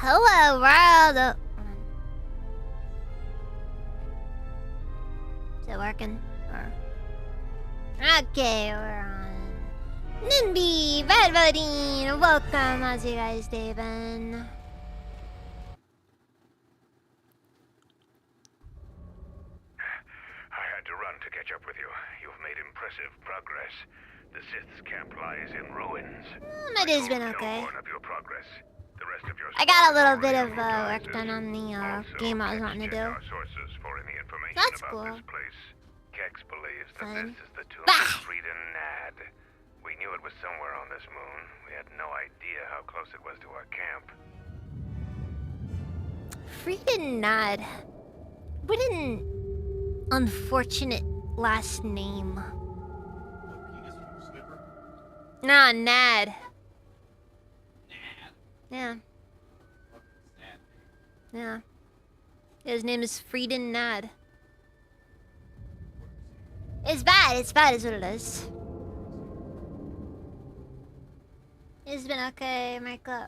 Hello, world! Is it working? Okay, we're on. Nimby, Bad Voting, welcome. How's you guys, David? Catch up with you. You've made impressive progress. The Sith's camp lies in ruins. It has been okay. Of your progress. The rest of your I got a little bit of work done on the game I was wanting to do. Sources for any information That's about cool. this place. Kex believes that Fun. this is the tomb Bah! of Frida Nad. We knew it was somewhere on this moon. We had no idea how close it was to our camp. Frida Nad. What an unfortunate last name. Nah, Nad. Yeah. Yeah. His name is Frieden Nad. It's bad is what it is. It's been okay, Michael.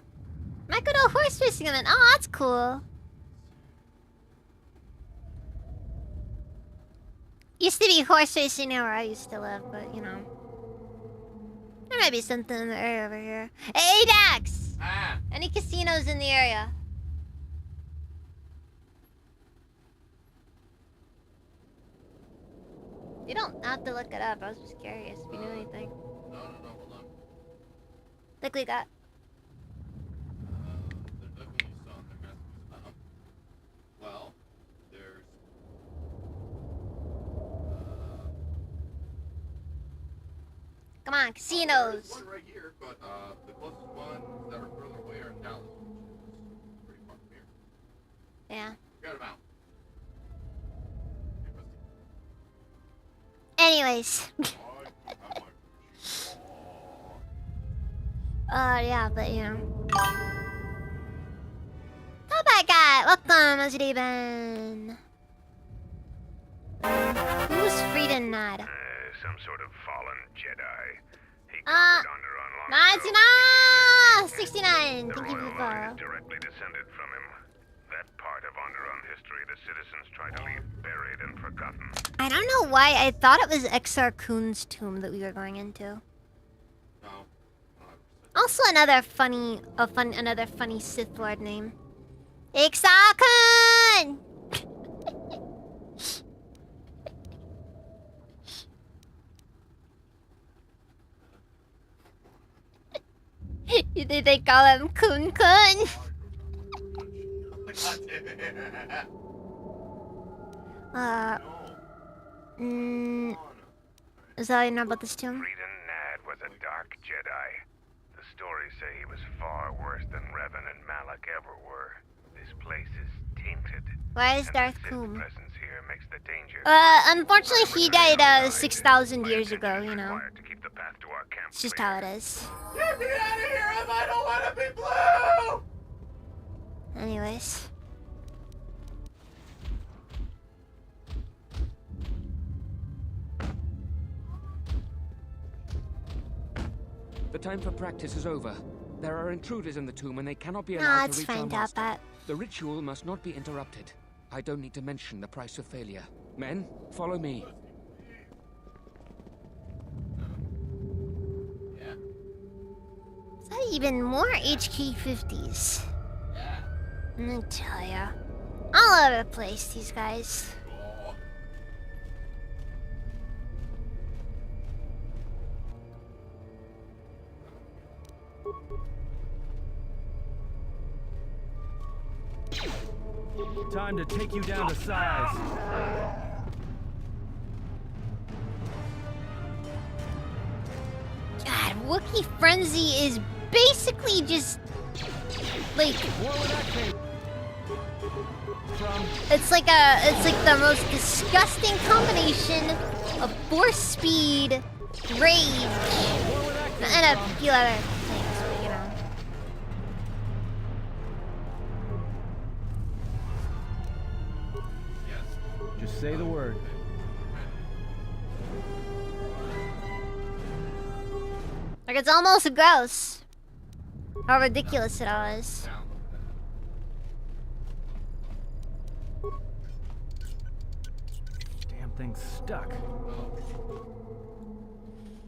Michael, no horse racing event. Oh, that's cool. Used to be horse racing near where I used to live, but you know. There might be something in the area over here. Hey, Dax! Ah. Any casinos in the area? You don't have to look it up. I was just curious if you knew anything. No, hold on. Look, we got. There's definitely some. There has to be some. Well, there's... Come on, casinos. There's one right here, but the closest ones that are further away are in Dallas, which is pretty far from here. Yeah. Forgot about. Anyways. Yeah, but you know. How bad guy? Welcome, how's your day been? Who's Frieden Nad? Some sort of fallen Jedi. He conquered Onderon long ago. 69! The Thank you for the royal line follow. is directly descended from him. That part of Onderon history the citizens try to leave buried and forgotten. I don't know why I thought it was Exar Kun's tomb that we were going into. No. Also another funny Sith Lord name. Exar Kun! They call him Kun Kun. Is that all you know about this tomb? Frieden Nad was a dark Jedi. The stories say he was far worse than Revan and Malak ever were. This place is tainted. Why is and Darth the Sith Kum? presence here makes the danger. Unfortunately he died 6,000 years ago, you know. To keep the path to our camp It's just clear. how it is. Get me out of here if I don't want to be blue! Anyways. The time for practice is over. There are intruders in the tomb and they cannot be Nah, allowed it's to reach our fine, doubt master. that. The ritual must not be interrupted. I don't need to mention the price of failure. Men, follow me. Yeah. Is that even more HK50s? Yeah. I'm gonna tell ya. All over the place, these guys. Oh. Time to take you down to size. God, Wookiee Frenzy is basically just like it's like the most disgusting combination of force speed, rage, and a few other things, but you know. Just say the word. Like it's almost gross. How ridiculous it all is. Damn thing's stuck.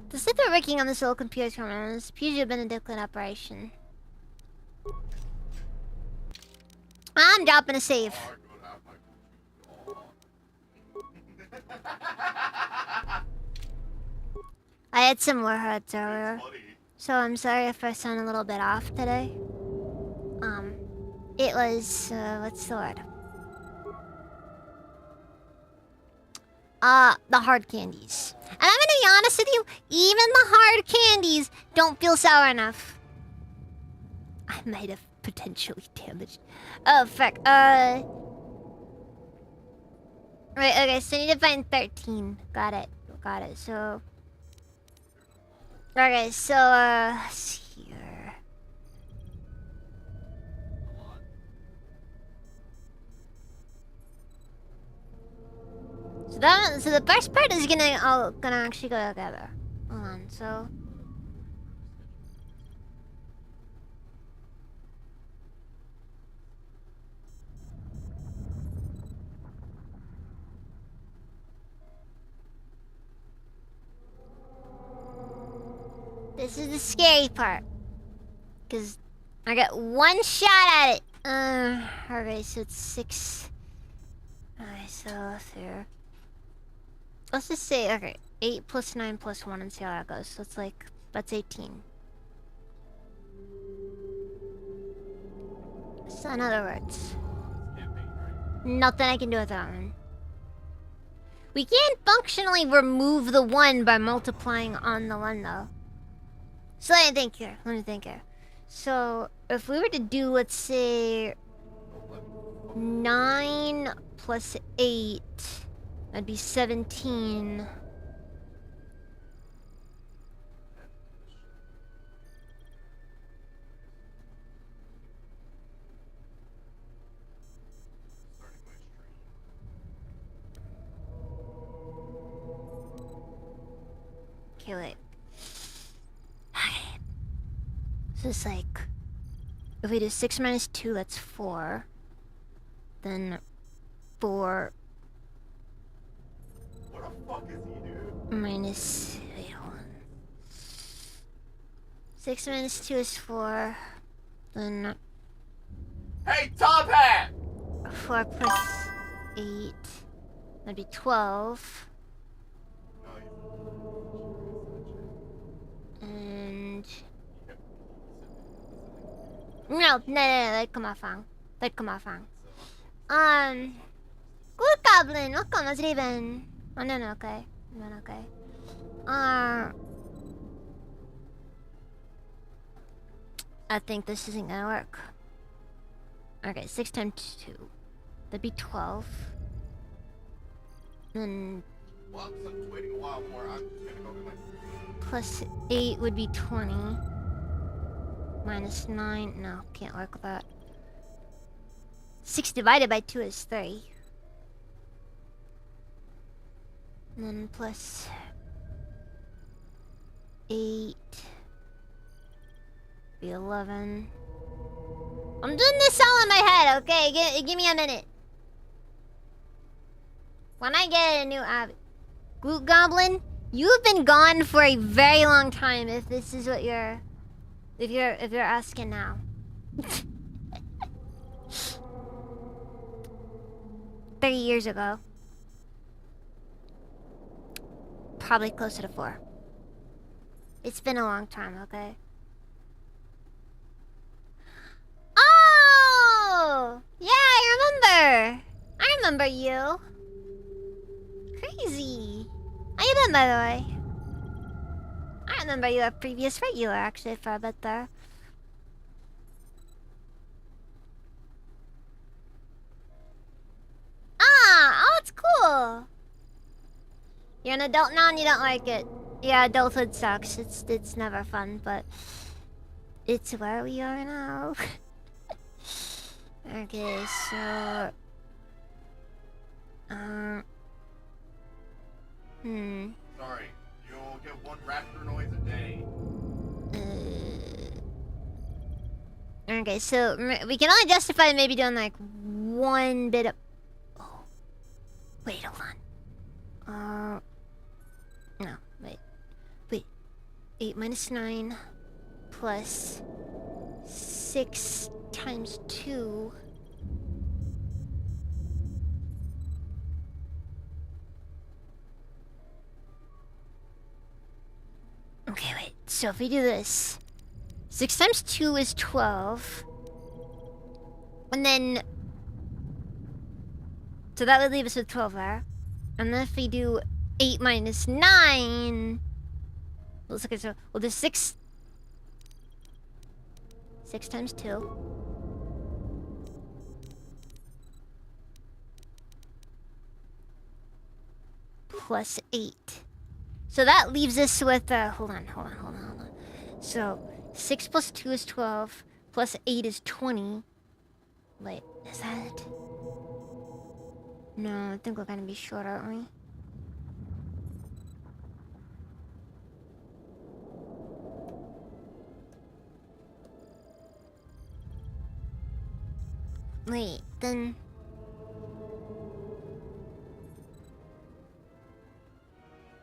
The Sith are working on this old computer terminal. This appears to have been a declared operation. I'm dropping a save. I had some warheads earlier, so I'm sorry if I sound a little bit off today. It was, what's the word? The hard candies. And I'm gonna be honest with you, even the hard candies don't feel sour enough. I might have potentially damaged. Oh, fuck. Right, okay, so I need to find 13. Got it. So... Okay, so, let's see here. So the first part is gonna actually go together. Hold on, so... This is the scary part. Because I got one shot at it. Okay, so it's 6. Alright, so there. Let's just say, okay, 8 plus 9 plus 1 and see how that goes. So it's like, that's 18. So in other words, nothing I can do with that one. We can't functionally remove the 1 by multiplying on the 1 though. So let me think here. So if we were to do, let's say, 9 plus 8, that'd be 17. Okay, wait. Okay. So it's like, if we do 6 minus 2, that's 4. Then 4 What the fuck is he, dude? minus, wait, hold on. 6 minus 2 is 4. Then Hey, Top Hat! 4 plus 8. That'd be 12. And no, that come off wrong. Good Goblin, welcome, how's it been? Oh, no, okay. I think this isn't gonna work. Okay, 6 times 2. That'd be 12. Then Well, since waiting a while more, I'm just gonna go get my... plus 8 would be 20. Minus 9, no, can't work with that. 6 divided by 2 is 3. And then plus 8 be 11. I'm doing this all in my head, okay? Give me a minute. When I get a new habit. Groot Goblin, you've been gone for a very long time if this is what you're asking now. 30 years ago. Probably closer to 4. It's been a long time, okay? Oh! Yeah, I remember you. Crazy. How you been, by the way? I remember you a previous regular, actually, for a bit there. Oh, it's cool. You're an adult now and you don't like it. Yeah, adulthood sucks. It's never fun, but it's where we are now. Okay, so Sorry, you'll get 1 raptor noise a day. Okay, so we can only justify maybe doing like 1 bit of. Oh, wait, hold on. No, wait. 8 minus 9 plus 6 times 2. Okay, wait. So if we do this, 6 times 2 is 12. And then, so that would leave us with 12 there. And then if we do 8 minus 9, let's look at, so we'll do 6 times 2. Plus 8. So that leaves us with, hold on. So 6 plus 2 is 12, plus 8 is 20. Wait, is that it? No, I think we're gonna be short, aren't we? Wait, then...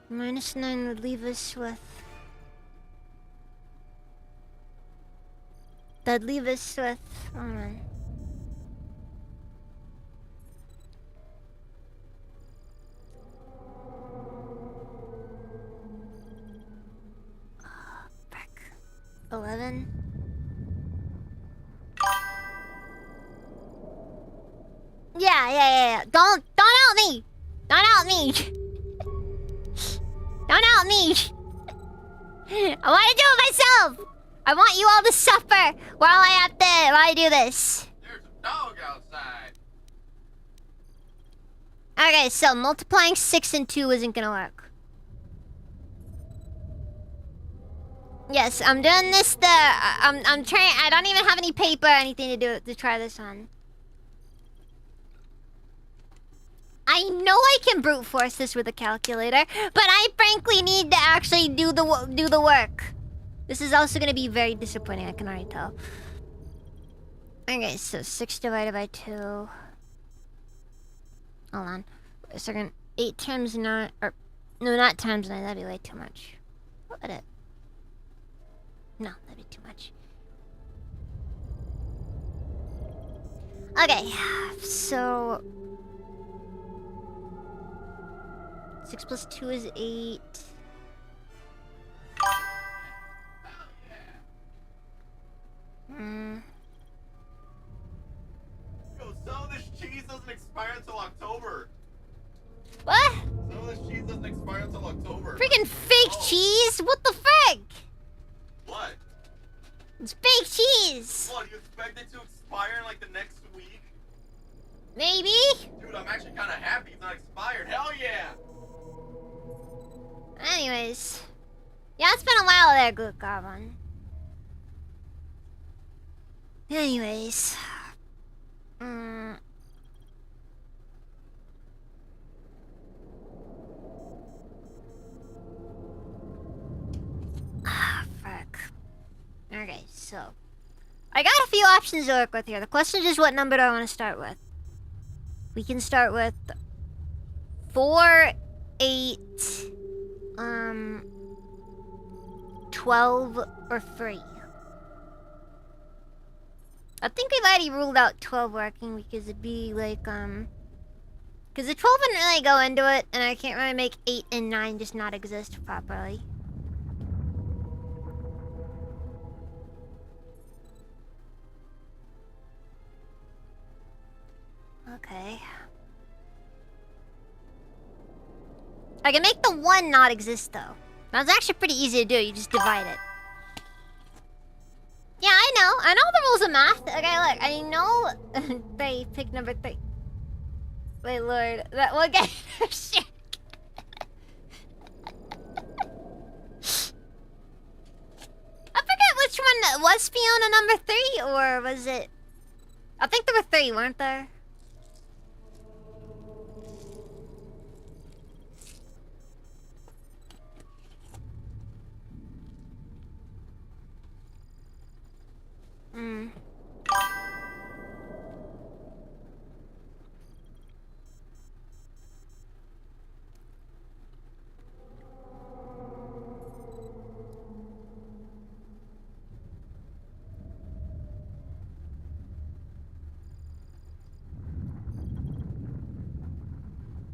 minus 9 would leave us with... That'd leave us with... Hold on. Back. 11. Yeah. Don't out me! Don't out me! Don't out me! I want to do it myself! I want you all to suffer while I do this. There's a dog outside. Okay, so multiplying 6 and 2 isn't gonna work. Yes, I'm doing this I'm trying. I don't even have any paper or anything to try this on. I know I can brute force this with a calculator, but I frankly need to actually do the work. This is also gonna be very disappointing, I can already tell. Okay, so 6 divided by 2. Hold on. Wait a second. 8 times 9, or... No, not times 9, that'd be way too much. What would it... No, that'd be too much. Okay, so... 6 plus 2 is 8. Yo, some of this cheese doesn't expire until October. What? Some of this cheese doesn't expire until October. Freaking fake cheese? What the frick? What? It's fake cheese. What, you expect it to expire in like the next week? Maybe? Dude, I'm actually kind of happy it's not expired. Hell yeah! Anyways. Yeah, it's been a while there, Good Goblin. Anyways. Fuck. Okay, so. I got a few options to work with here. The question is, what number do I want to start with? We can start with 4, 8, 12, or 3. I think we've already ruled out 12 working because it'd be like, because the 12 wouldn't really go into it, and I can't really make 8 and 9 just not exist properly. Okay. I can make the 1 not exist, though. That's actually pretty easy to do. You just divide it. Yeah, I know the rules of math. Okay, look, I know they pick number 3. Wait, Lord, that will get shit. I forget which one was Fiona number 3, or was it? I think there were 3, weren't there?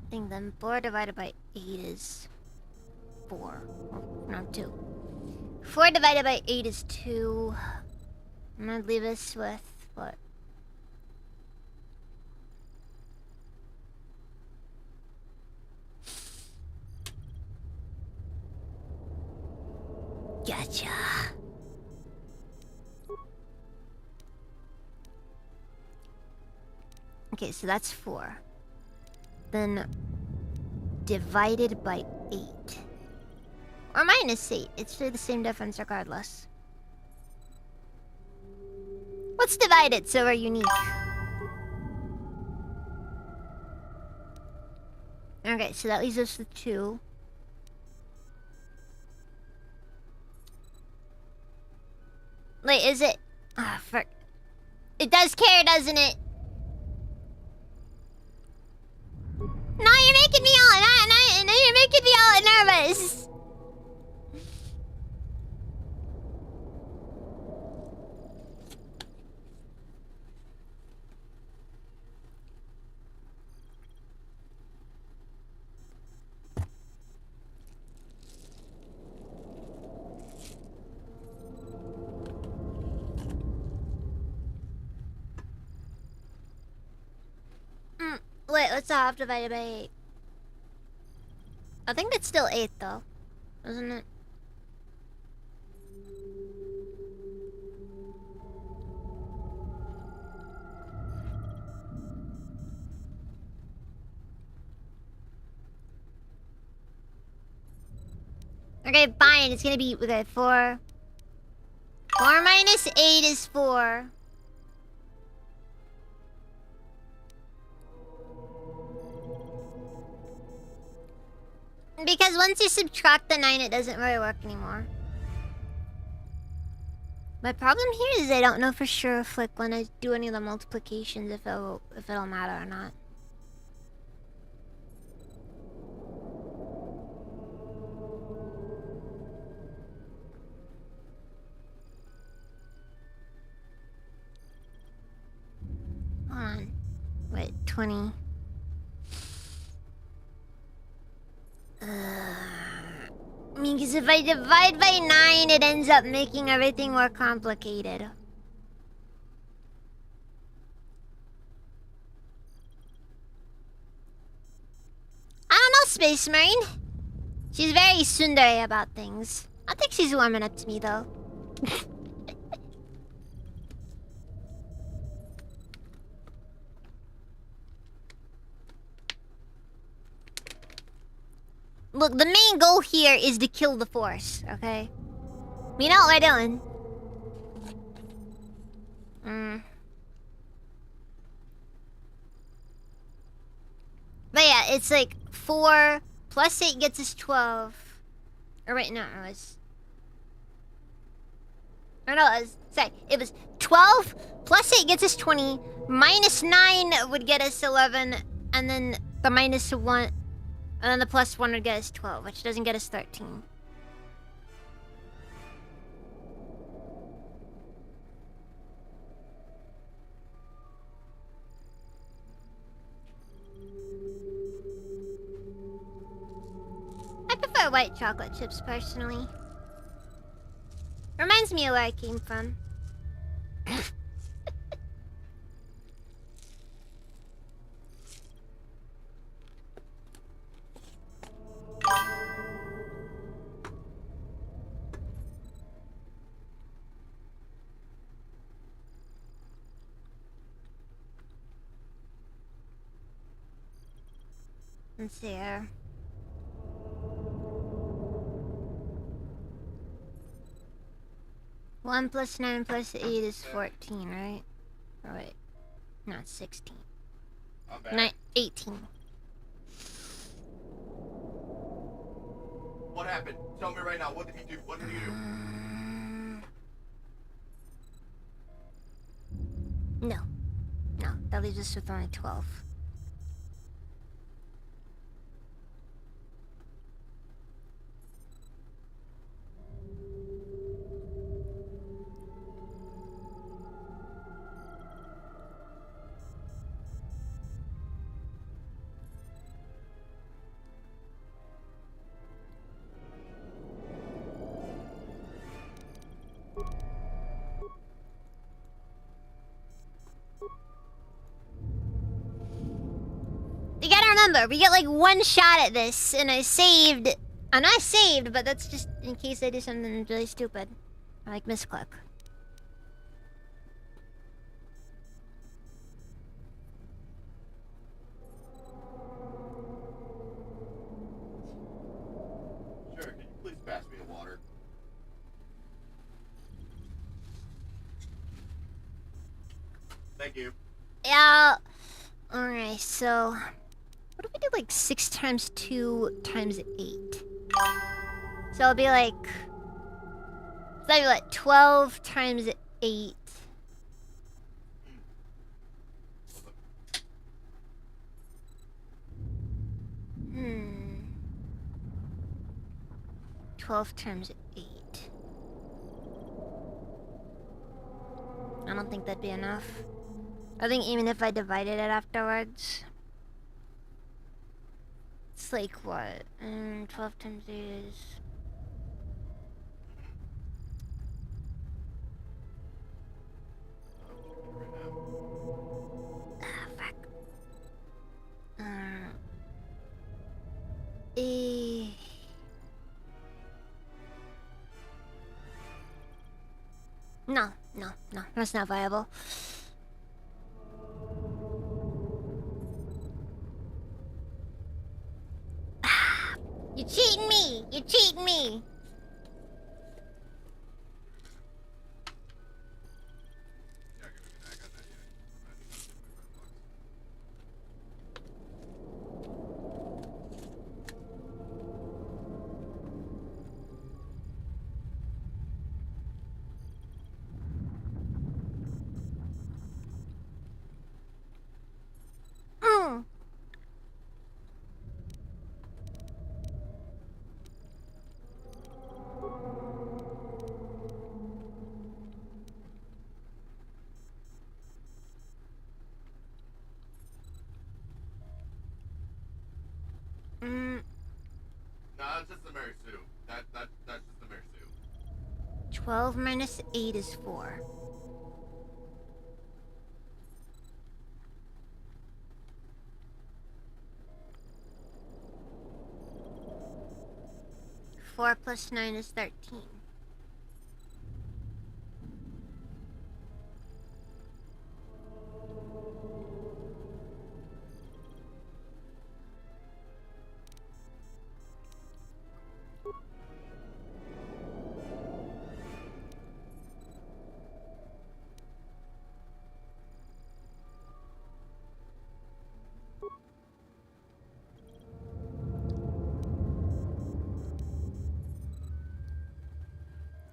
I think then 4 divided by 8 is 4. No, 2. 4 divided by 8 is 2. I'm gonna leave us with what? Gotcha. Okay, so that's 4. Then divided by 8. Or minus 8. It's still the same difference regardless. What's divided so we're unique? Okay, so that leaves us with 2. Wait, is it? Ah, fuck. It does care, doesn't it? No, you're making me all no, you're making me all nervous. What's a half divided by 8? I think it's still 8 though, isn't it? Okay, fine. It's gonna be okay. 4. 4 minus 8 is 4. Because once you subtract the 9, it doesn't really work anymore. My problem here is I don't know for sure if, like, when I do any of the multiplications, if it'll matter or not. Hold on. Wait, 20. I mean, because if I divide by 9, it ends up making everything more complicated. I don't know, Space Marine. She's very tsundere about things. I think she's warming up to me, though. Look, the main goal here is to kill the Force, okay? We know what we're doing. But yeah, it's like 4 plus 8 gets us 12. Or wait, no, it was... Or no, it was... Sorry, it was 12 plus 8 gets us 20. Minus 9 would get us 11. And then the minus 1... And then the plus 1 would get us 12, which doesn't get us 13. I prefer white chocolate chips, personally. Reminds me of where I came from. Let's see here. One plus 9 plus 8 is 14, right? Oh wait, not 16. I'm back. 18. What happened? Tell me right now. What did he do? What did he do? No. No, that leaves us with only 12. You gotta remember, we get like one shot at this, and I saved. I'm not saved, but that's just in case I do something really stupid. I like misclick. Sure, can you please pass me the water? Thank you. Yeah. Alright, so... What if we do like 6 times 2 times 8? So it'll be like... So that'd be like 12 times 8. 12 times 8. I don't think that'd be enough. I think even if I divided it afterwards... It's like what? 12 times 8 is... Fuck. No, that's not viable. You're cheating me! You're cheating me! Yeah, give me that. I got that. Yeah. I need to get my box. Mm. Mm. No, that's just the Mary Sue. That's just the Mary Sue. 12 minus 8 is 4. Four plus 9 is 13.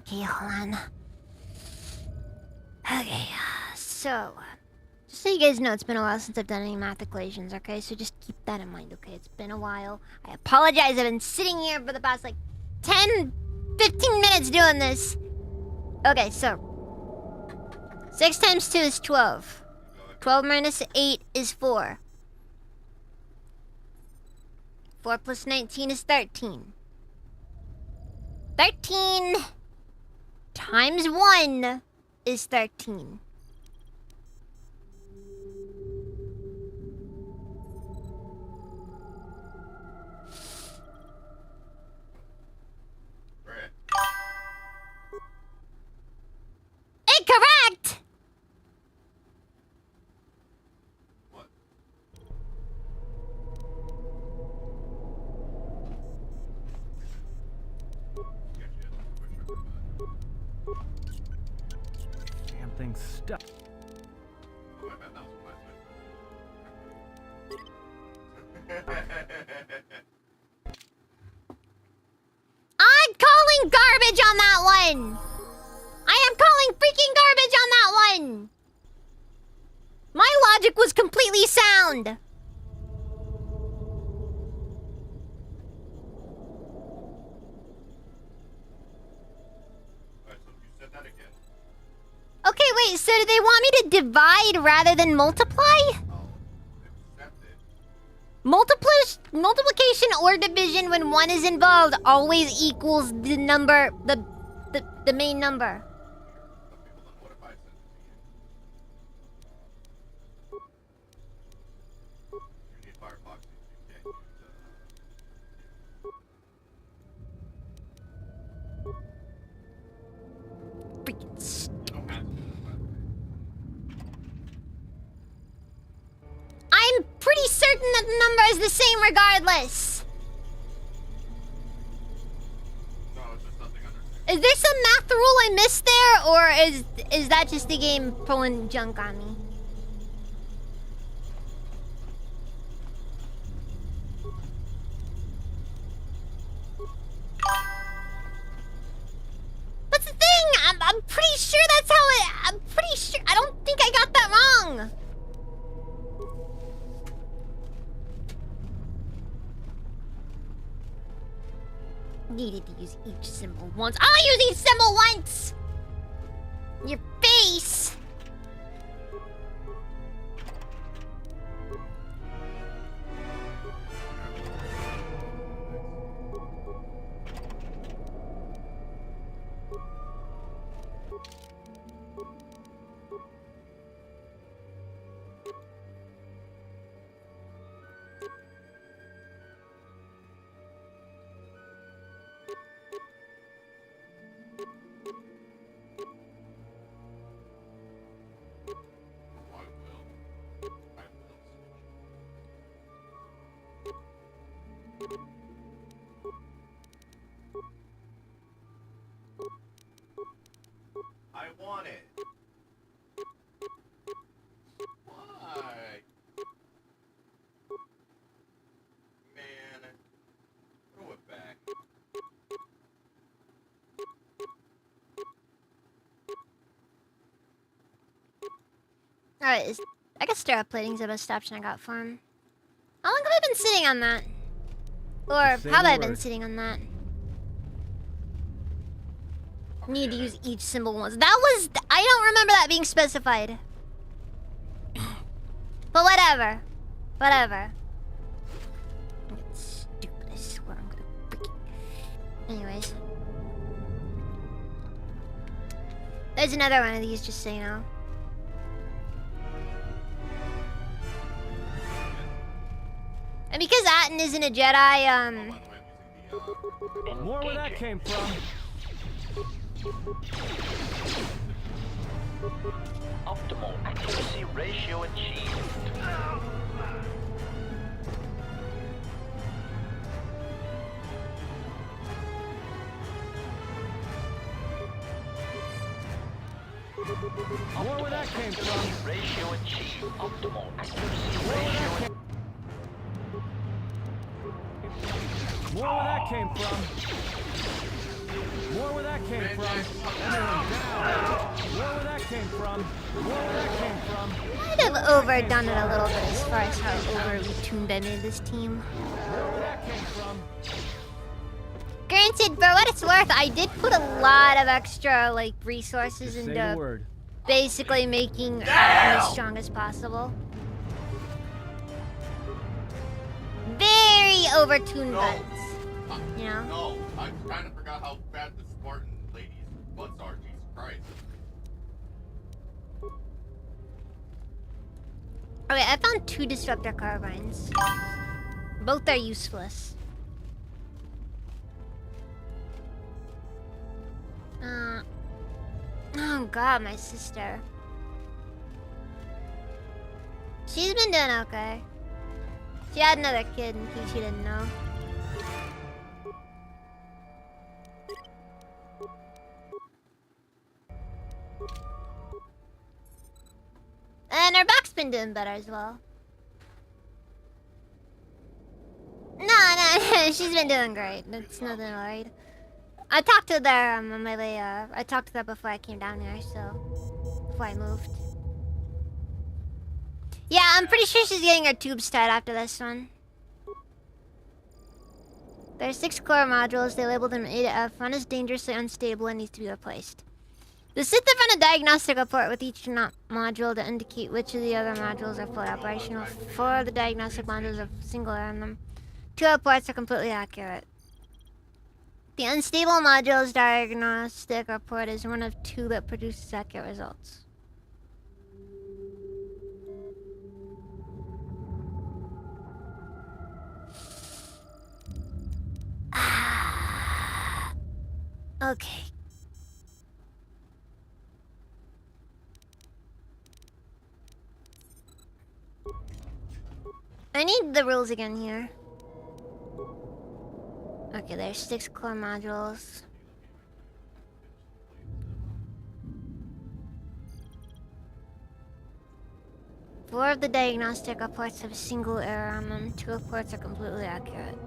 Okay, hold on. Okay, so... Just so you guys know, it's been a while since I've done any math equations, okay? So just keep that in mind, okay? It's been a while. I apologize, I've been sitting here for the past, like, 10, 15 minutes doing this. Okay, so... 6 times 2 is 12. 12 minus 8 is 4. 4 plus 19 is 13. 13 times 1 is 13. Right. Incorrect! What? Get you. Damn thing's stuck. Oh, my bad. That was my bad. I'm calling garbage on that one! I am calling freaking garbage on that one! My logic was completely sound! Alright, so you said that again. Okay, wait, so do they want me to divide rather than multiply? I'll accept it. Multiplication or division when one is involved always equals the number, the main number. Okay, hold on. What if I send it to you? You need Firefox. You can't use Freaking you don't have to do it, by the way. I'm pretty certain that the number is the same regardless. No, it's just something under. Is there some math rule I missed there, or is that just the game pulling junk on me? That's the thing. I'm pretty sure that's how it. I'm pretty sure. I don't think I got that wrong. Needed to use each symbol once. I'll use each symbol once! Your face! Alright, I guess stirrup plating's the best option I got for him. How long have I been sitting on that? Or Just say have the I been word. sitting on that? Need to use each symbol once. That was... I don't remember that being specified. But whatever. Whatever. It's stupid, I swear I'm gonna freaking... Anyways. There's another one of these, just so you know. And because Atten isn't a Jedi, More where that came from. Optimal accuracy ratio achieved. More where that came from. Ratio achieved. Optimal accuracy ratio. More where that came from. More where that came from. Everyone down. More where that came from. More where that came from. I'd have overdone it a little bit as far as how overly tuned I made this team. More where that came from. Granted, for what it's worth, I did put a lot of extra, like, resources Just say the into word. basically making Atten as strong as possible. Very overtuned No. guns, you know? No, I kind of forgot how fat the Spartan ladies' butts are. Jesus Christ. Okay, I found 2 disruptor carbines. Both are useless. Oh god, my sister. She's been doing okay. She had another kid in case you didn't know. And her back's been doing better as well. No, she's been doing great. It's nothing worried. I talked to her on my way, I talked to her before I came down here, so... Before I moved. Yeah, I'm pretty sure she's getting her tubes tied after this one. There's 6 core modules. They labeled them A to F. One is dangerously unstable and needs to be replaced. The Sith have run a diagnostic report with each module to indicate which of the other modules are fully operational. 4 of the diagnostic modules have single error in them. 2 reports are completely accurate. The unstable module's diagnostic report is one of 2 that produces accurate results. Okay. I need the rules again here. Okay, there's 6 core modules. Four of the diagnostic reports have a single error on them. 2 reports are completely accurate.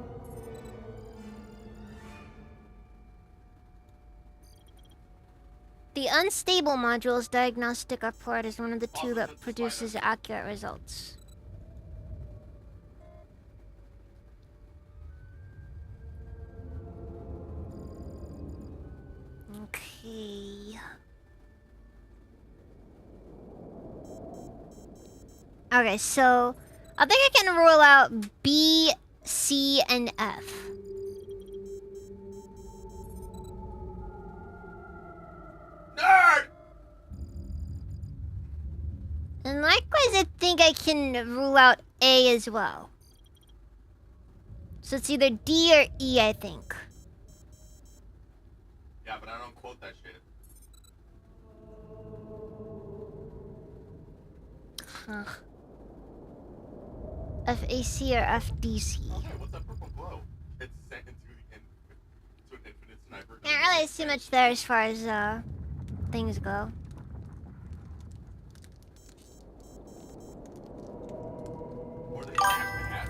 The unstable module's diagnostic report is one of the 2 that produces accurate results. Okay. Okay, so I think I can rule out B, C, and F. Nerd! And likewise, I think I can rule out A as well. So it's either D or E, I think. Yeah, but I don't quote that shit. Huh. FAC or FDC? Okay, what's that purple glow? It's sent into an infinite sniper. Can't really see much there as far as things go. Or they actually have.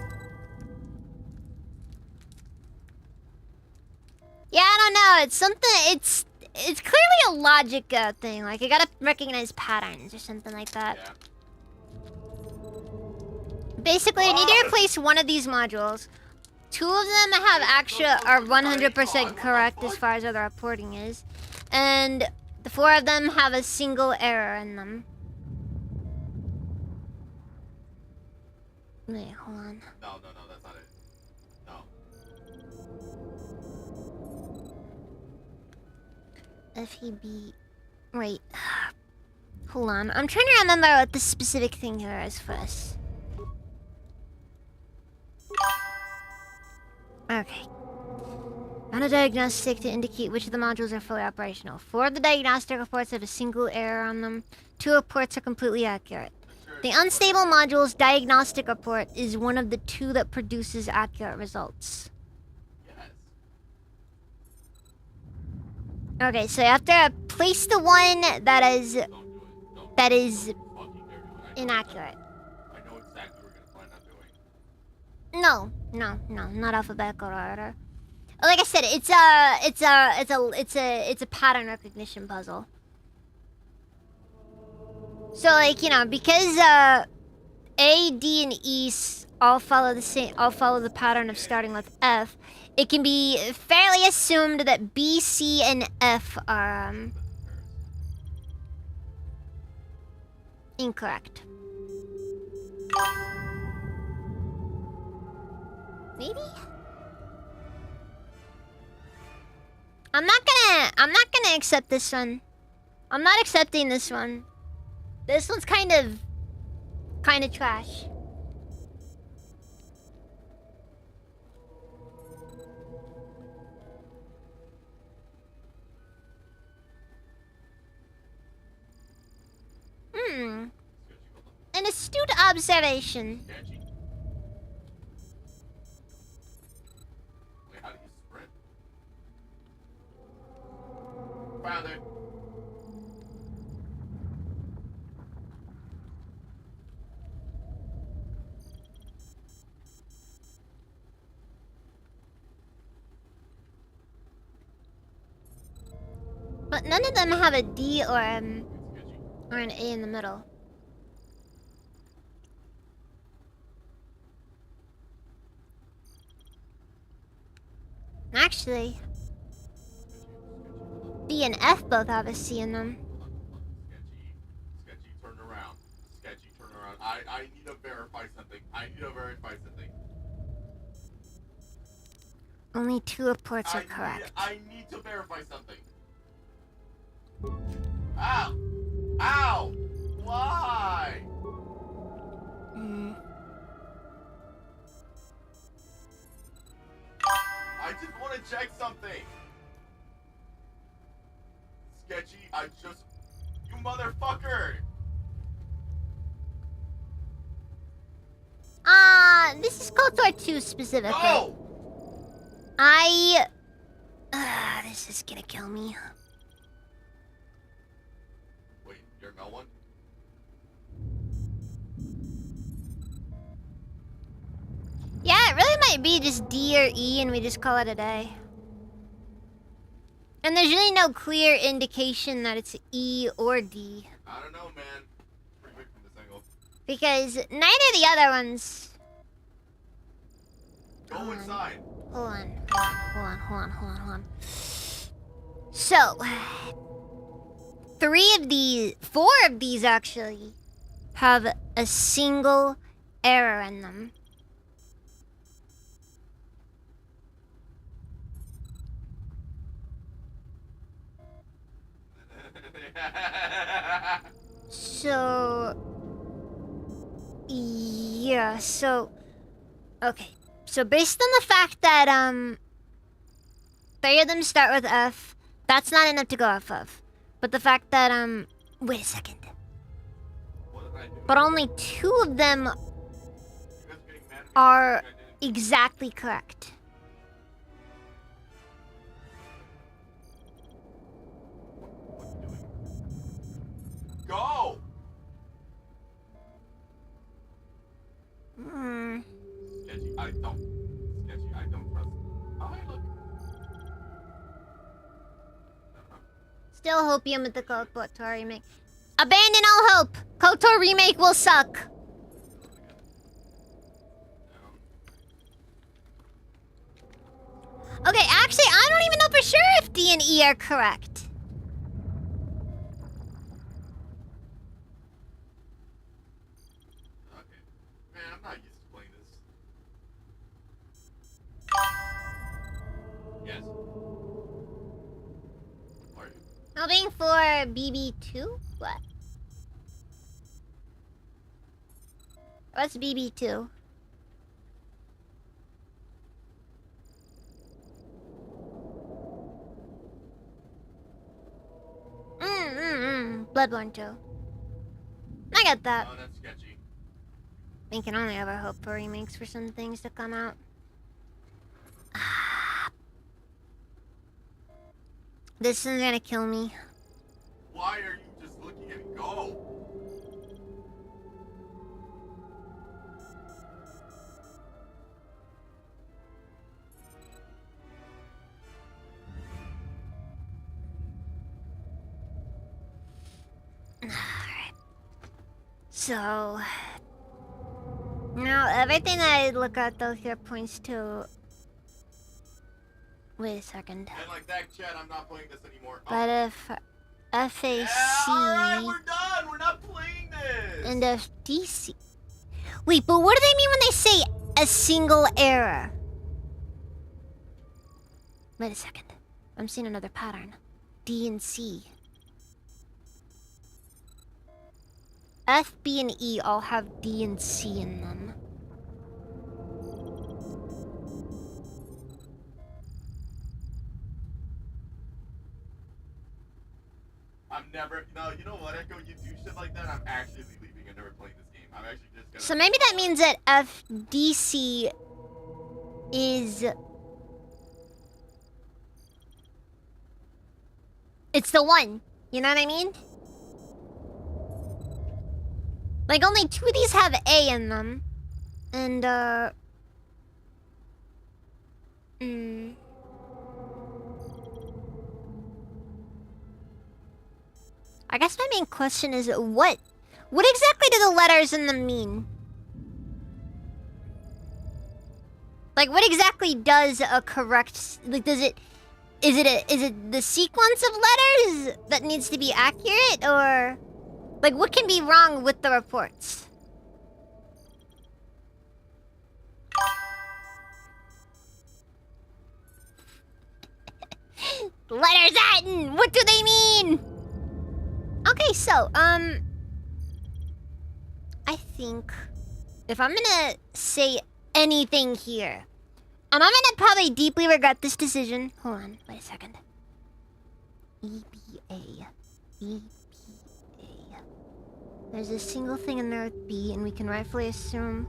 Yeah, I don't know. It's something. It's clearly a logic thing. Like, you gotta recognize patterns or something like that. Yeah. Basically, I need to replace one of these modules. 2 of them are 100% correct as far as the reporting is. And the 4 of them have a single error in them. Wait, hold on. No, that's not it. No. FEB. Wait. Hold on. I'm trying to remember what the specific thing here is first. Okay. On a diagnostic to indicate which of the modules are fully operational. 4 of the diagnostic reports have a single error on them. 2 reports are completely accurate. The unstable module's diagnostic report is one of the 2 that produces accurate results. Yes. Okay, so you have to place the one that is Don't do it. Don't. that is Fucking dare do it. I know inaccurate. I know exactly what we're gonna plan on doing. No, not alphabetical order. Like I said, it's a pattern recognition puzzle. So like, you know, because A, D, and E all follow the pattern of starting with F, it can be fairly assumed that B, C, and F are incorrect. Maybe? I'm not gonna accept this one. I'm not accepting this one. This one's kind of trash. An astute observation. Sketchy. Wait, how do you sprint? Found it. But none of them have a D or Sketchy. an A in the middle. Actually, B and F both have a C in them. Sketchy, turn around. Sketchy, turn around. I need to verify something. Only 2 reports are correct. I need to verify something. Ow! Ow! Why? I just want to check something. Sketchy, you motherfucker! This is KOTOR 2 specifically. Go! This is gonna kill me. Wait, you're no one? Yeah, it really might be just D or E and we just call it a day. And there's really no clear indication that it's E or D. I don't know, man. Pretty quick from this angle. Because neither of the other ones... Go inside. Hold on. So... 4 of these actually have a single error in them. So... Yeah, so... Okay. So based on the fact that, 3 of them start with F, that's not enough to go off of. But the fact that, wait a second. What did I do? But only 2 of them You guys getting mad at me? are I didn't- exactly correct. What are you doing? Go! Sketchy, I don't trust. Oh, hey, look. Still hopium with the KOTOR remake. Abandon all hope! KOTOR remake will suck! Okay, actually, I don't even know for sure if D and E are correct. Okay. Man, I'm not used to playing this. Yes. Are you? Hoping for BB2? What? What's BB2? Bloodborne 2. I get that. Oh, that's sketchy. We can only ever hope for remakes for some things to come out. This is gonna kill me. Why are you just looking at me? Go! Alright. So... Now, everything that I look at though here points to... Wait a second. And like that, Chad, I'm not playing this anymore. But if FAC Alright, we're done! We're not playing this! and FDC... Wait, but what do they mean when they say a single error? Wait a second. I'm seeing another pattern. D and C. F, B, and E all have D and C in them. I'm never... No, you know what, Echo? You do shit like that, I'm actually leaving and never playing this game. I'm actually just gonna... So maybe that means that FDC is... It's the one. You know what I mean? Like, only 2 of these have A in them. And, I guess my main question is, what exactly do the letters in them mean? Like, what exactly does a correct... Like, does it... Is it the sequence of letters that needs to be accurate, or... Like, what can be wrong with the reports? Letters Latin! What do they mean? Okay, so, I think if I'm gonna say anything here, and I'm gonna probably deeply regret this decision. Hold on, wait a second. EBA. There's a single thing in there with B, and we can rightfully assume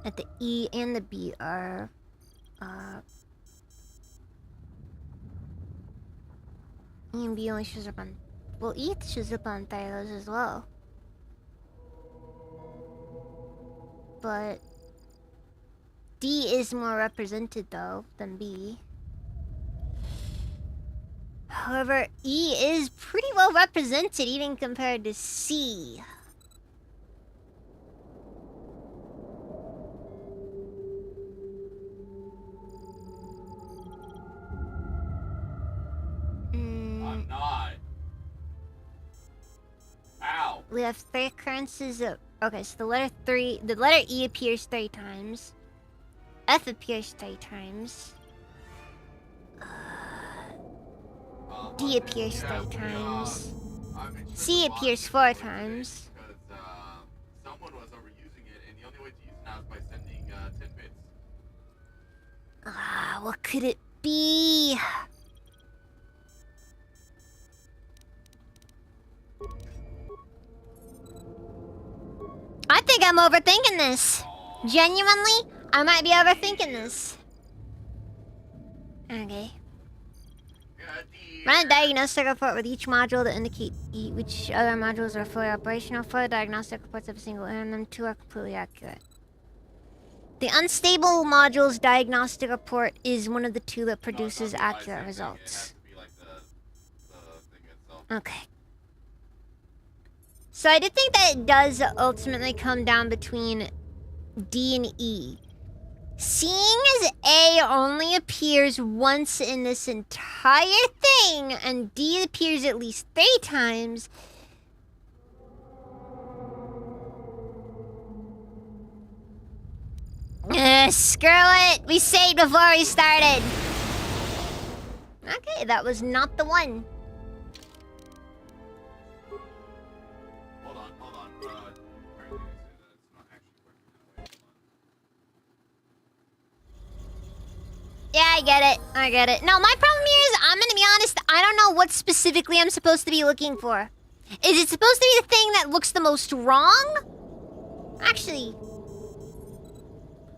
that the E and the B are, E and B only shows up on... Well, E shows up on those as well. But... D is more represented, though, than B. However, E is pretty well represented, even compared to C. I'm not. Ow. We have 3 occurrences of... Okay, so the letter E appears 3 times. F appears 3 times. D appears 3 times. C appears 4 times. Because someone was overusing it, and the only way to use it now is by sending 10 bits. What could it be? I think I'm overthinking this. Genuinely, I might be overthinking this. Okay. Run a diagnostic report with each module to indicate which other modules are fully operational. 4 diagnostic reports have a single error in them. 2 are completely accurate. The unstable module's diagnostic report is one of the 2 that produces accurate results. Okay. So I did think that it does ultimately come down between D and E. Seeing as A only appears once in this entire thing, and D appears at least 3 times. Screw it! We saved before we started! Okay, that was not the one. Hold on. Apparently it's not actually working that way. Yeah, I get it. No, my problem here is, I'm gonna be honest, I don't know what specifically I'm supposed to be looking for. Is it supposed to be the thing that looks the most wrong? Actually,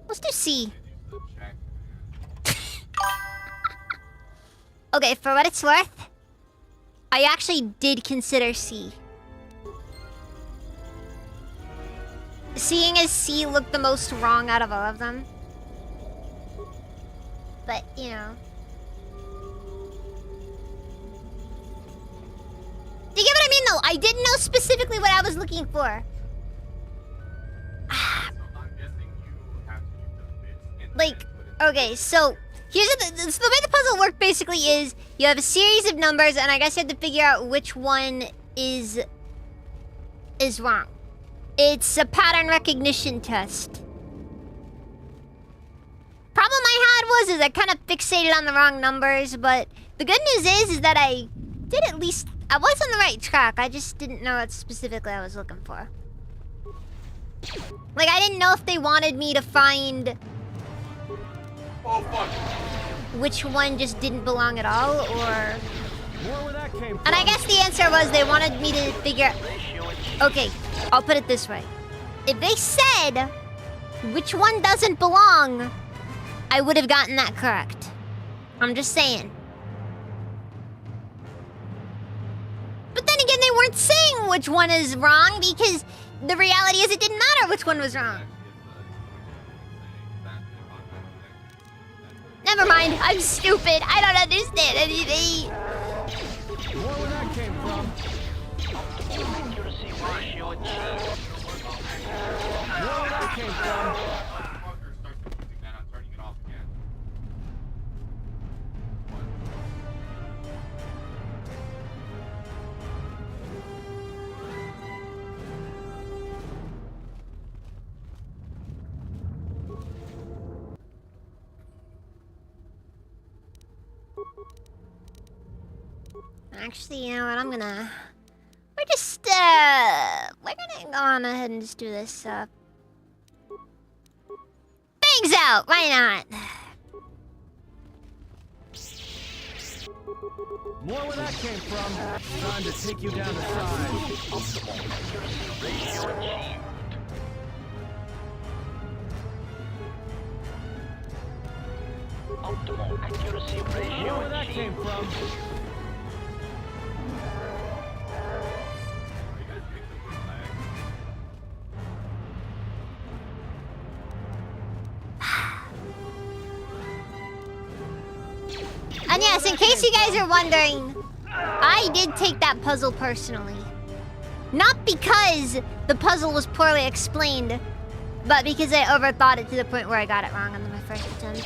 let's do C. Okay, for what it's worth, I actually did consider C. Seeing as C looked the most wrong out of all of them. But, you know. Do you get what I mean, though? I didn't know specifically what I was looking for. So I'm guessing you have to use the bits and Like, then put it okay, so here's so the way the puzzle worked basically is you have a series of numbers, and I guess you have to figure out which one is wrong. It's a pattern recognition test. Problem I had was I kind of fixated on the wrong numbers, but the good news is that I did at least, I was on the right track. I just didn't know what specifically I was looking for. Like, I didn't know if they wanted me to find Oh fuck! which one just didn't belong at all, or... More where that came from. And I guess the answer was they wanted me to figure... Okay, I'll put it this way. If they said which one doesn't belong, I would have gotten that correct. I'm just saying. But then again, they weren't saying which one is wrong, because the reality is it didn't matter which one was wrong. Never mind, I'm stupid. I don't understand anything. More where that came from. Accuracy ratio achieved. More where that came from. Motherfucker starts confusing that, I'm turning it off again. What? Actually, you know what? We're gonna go on ahead and just do this, things out! Why not? More where that came from. Time to take you down to size. Optimal accuracy ratio achieved. Optimal accuracy More ratio where that came achieved. from. You guys picked up the flag. And yes, in case you guys are wondering, I did take that puzzle personally. Not because the puzzle was poorly explained, but because I overthought it to the point where I got it wrong on my first attempt.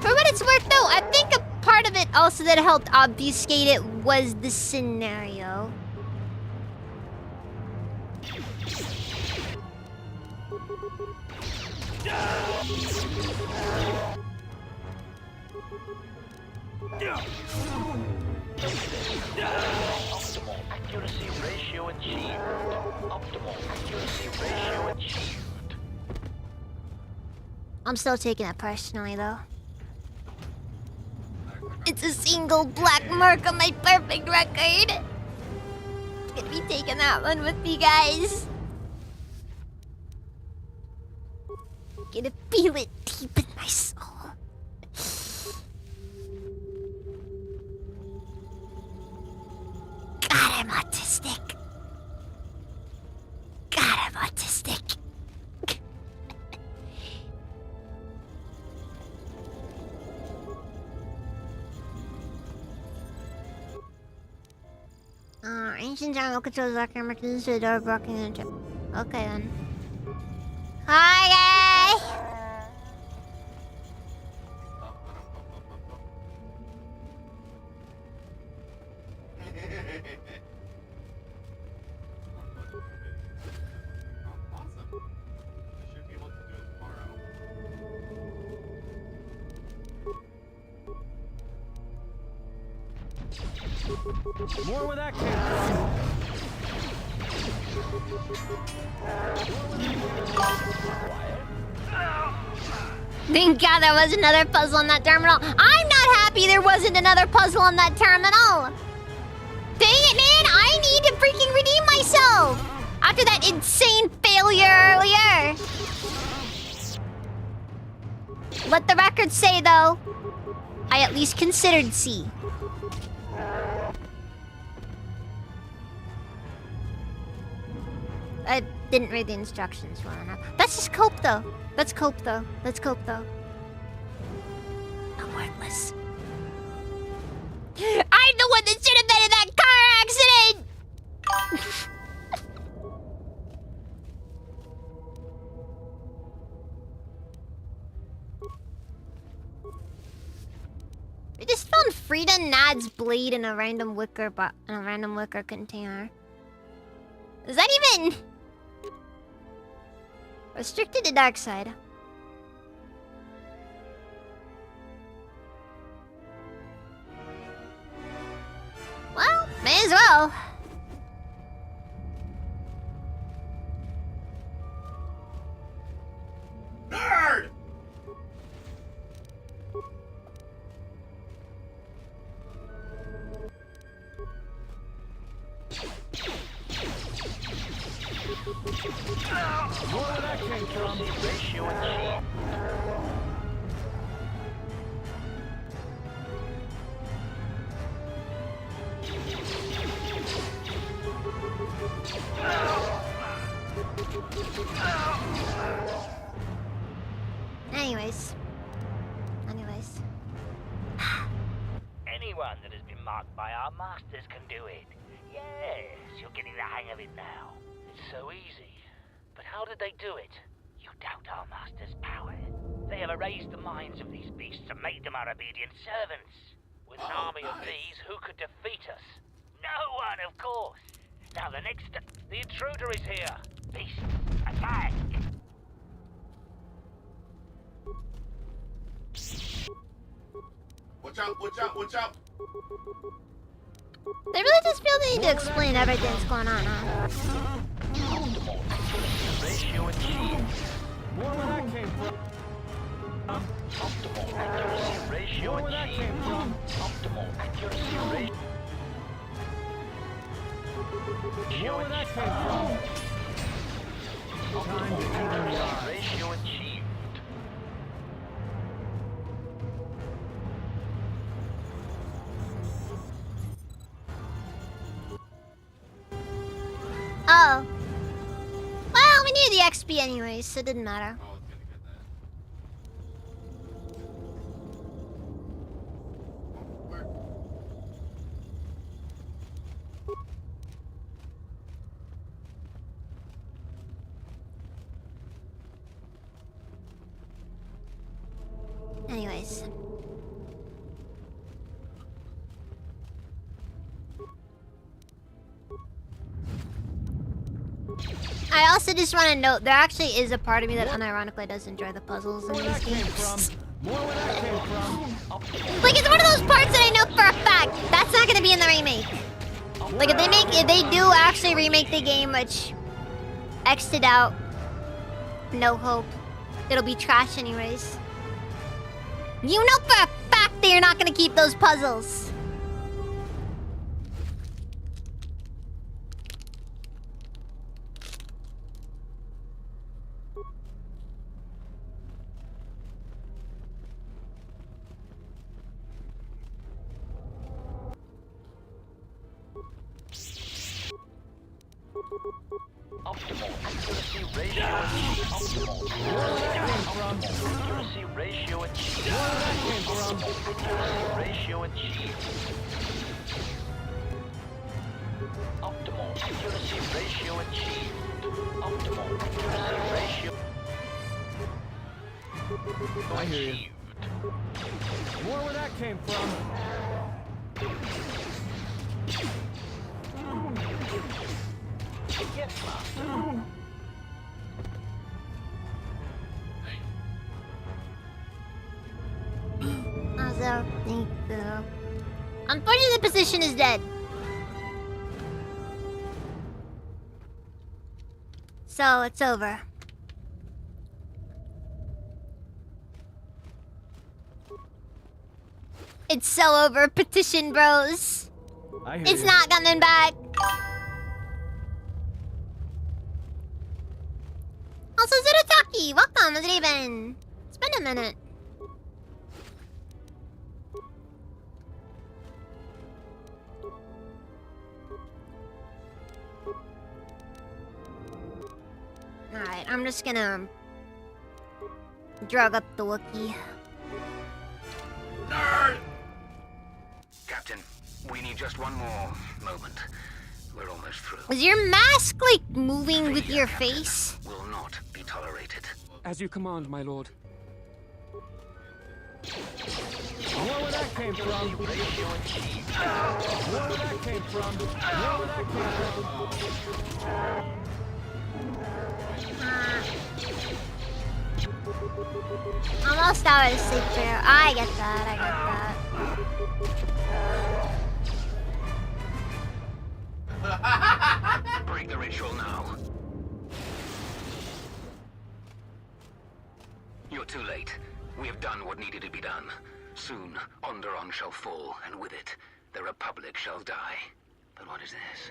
For what it's worth, though, I think a part of it also that helped obfuscate it was the scenario. Optimal accuracy ratio achieved. Optimal accuracy ratio achieved. I'm still taking it personally, though. It's a single black mark on my perfect record. Gonna be taking that one with me, guys. Gonna feel it deep in my soul. God, I'm autistic. God, I'm autistic. Ancient general controls locker emergency to the door blocking the trip. Okay then. Hi guys! More where that came from. Thank God there was another puzzle in that terminal. I'm not happy there wasn't another puzzle in that terminal. Dang it, man! I need to freaking redeem myself after that insane failure earlier. Let the record say, though, I at least considered C. I didn't read the instructions well enough. That's just cope, though. Let's cope, though. Let's cope, though. I'm worthless. I'm the one that should have been in that car accident! We just found Frida Nad's blade in a random wicker container. Is that even restricted to dark side? Well, may as well. Nerd! Where that came from. Ratio achieved. Anyways. Anyone that has been marked by our masters can do it. Yes, you're getting the hang of it now. It's so easy. But how did they do it? You doubt our master's power. They have erased the minds of these beasts and made them our obedient servants. With an army of these, who could defeat us? No one, of course. Now the intruder is here. Beast, attack! Watch out, watch out, watch out! They really just feel the need to explain everything that's going on, huh? Ratio achieved. More where that came from. Optimal accuracy ratio More where that achieved. came from. Optimal accuracy ratio. More where that came from. Time to even the odds. Ratio achieved. Oh. Well, we needed the XP anyways, so it didn't matter. Oh, it's gonna get that. Where? Anyways. I also just want to note, there actually is a part of me that unironically does enjoy the puzzles in Where these that came games. from. More where that came from. Like, it's one of those parts that I know for a fact that's not gonna be in the remake. Like, if they do actually remake the game, which X'd it out, no hope. It'll be trash anyways. You know for a fact that you're not gonna keep those puzzles. Optimal accuracy ratio achieved. Optimal accuracy ratio achieved. Optimal accuracy ratio achieved. Accuracy ratio achieved. Optimal accuracy ratio I hear you. achieved. More where that came from. Yes, Master. Also, thank you. Unfortunately, the position is dead. So, it's over. It's so over, petition bros. I hear It's you. not coming back. Also, Zurutaki, welcome, how's it been? It's been a minute. Alright, I'm just gonna drug up the Wookiee. Nerd! Captain, we need just one more moment. We're almost through. Was your mask like moving with Failure, your Captain, face? will not be tolerated. As you command, my lord. More where that came from. More where that came from. More where that came from. Almost out of sleep there. I get that, I get that. Break the ritual now. You're too late. We have done what needed to be done. Soon, Onderon shall fall, and with it, the Republic shall die. But what is this?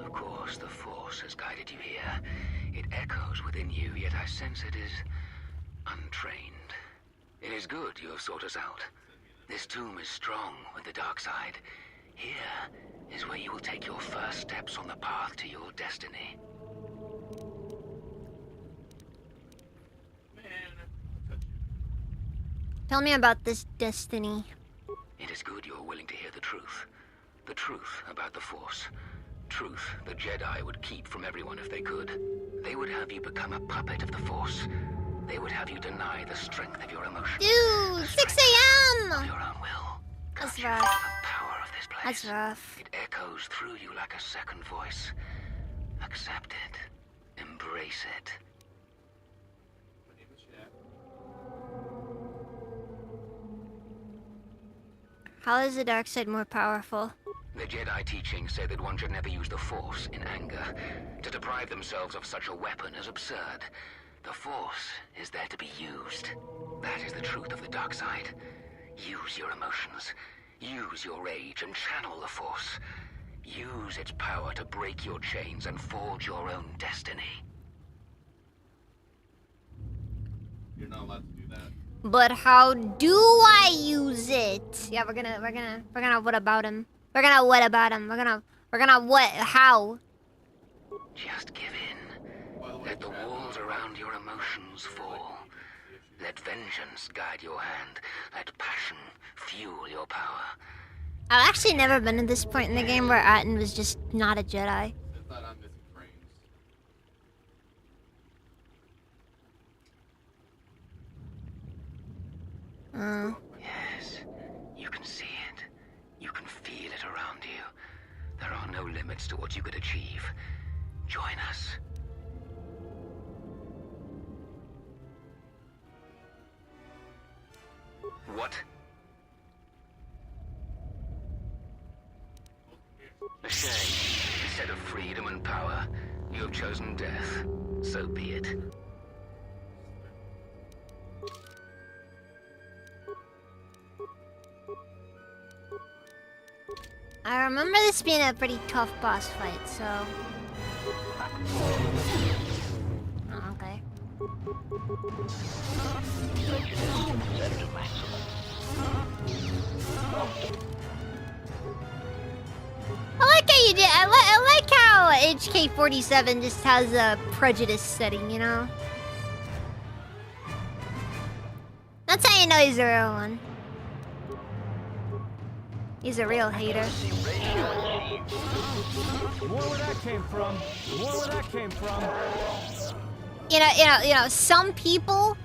Of course, the Force has guided you here. It echoes within you, yet I sense it is untrained. It is good you have sought us out. This tomb is strong with the dark side. Here is where you will take your first steps on the path to your destiny. Tell me about this destiny. It is good you are willing to hear the truth. The truth about the Force. Truth the Jedi would keep from everyone if they could. They would have you become a puppet of the Force. They would have you deny the strength of your emotions. Dude, 6 Of a.m. your own will. That's Can't you rough. feel the power of this place? That's rough. It echoes through you like a second voice. Accept it. Embrace it. How is the dark side more powerful? The Jedi teachings say that one should never use the Force in anger. To deprive themselves of such a weapon is absurd. The Force is there to be used. That is the truth of the dark side. Use your emotions. Use your rage and channel the Force. Use its power to break your chains and forge your own destiny. You're not allowed to do that. But how do I use it? Yeah, we're gonna what about him? We're gonna what about him? We're gonna what? How? Just give in. By the way, Let the Brad, walls around your emotions fall. Let vengeance guide your hand. Let passion fuel your power. I've actually never been at this point in the game where Atten was just not a Jedi. It's that I'm missing frames. Yes, you can see it. You can feel it around you. There are no limits to what you could achieve. Join us. What? A shame. Instead of freedom and power, you have chosen death. So be it. I remember this being a pretty tough boss fight, so... Oh, okay. Set to maximum. I like how you did. I like how HK47 just has a prejudice setting, you know? That's how you know he's the real one. He's a real hater. More where that came from. More where that came from. You know, some people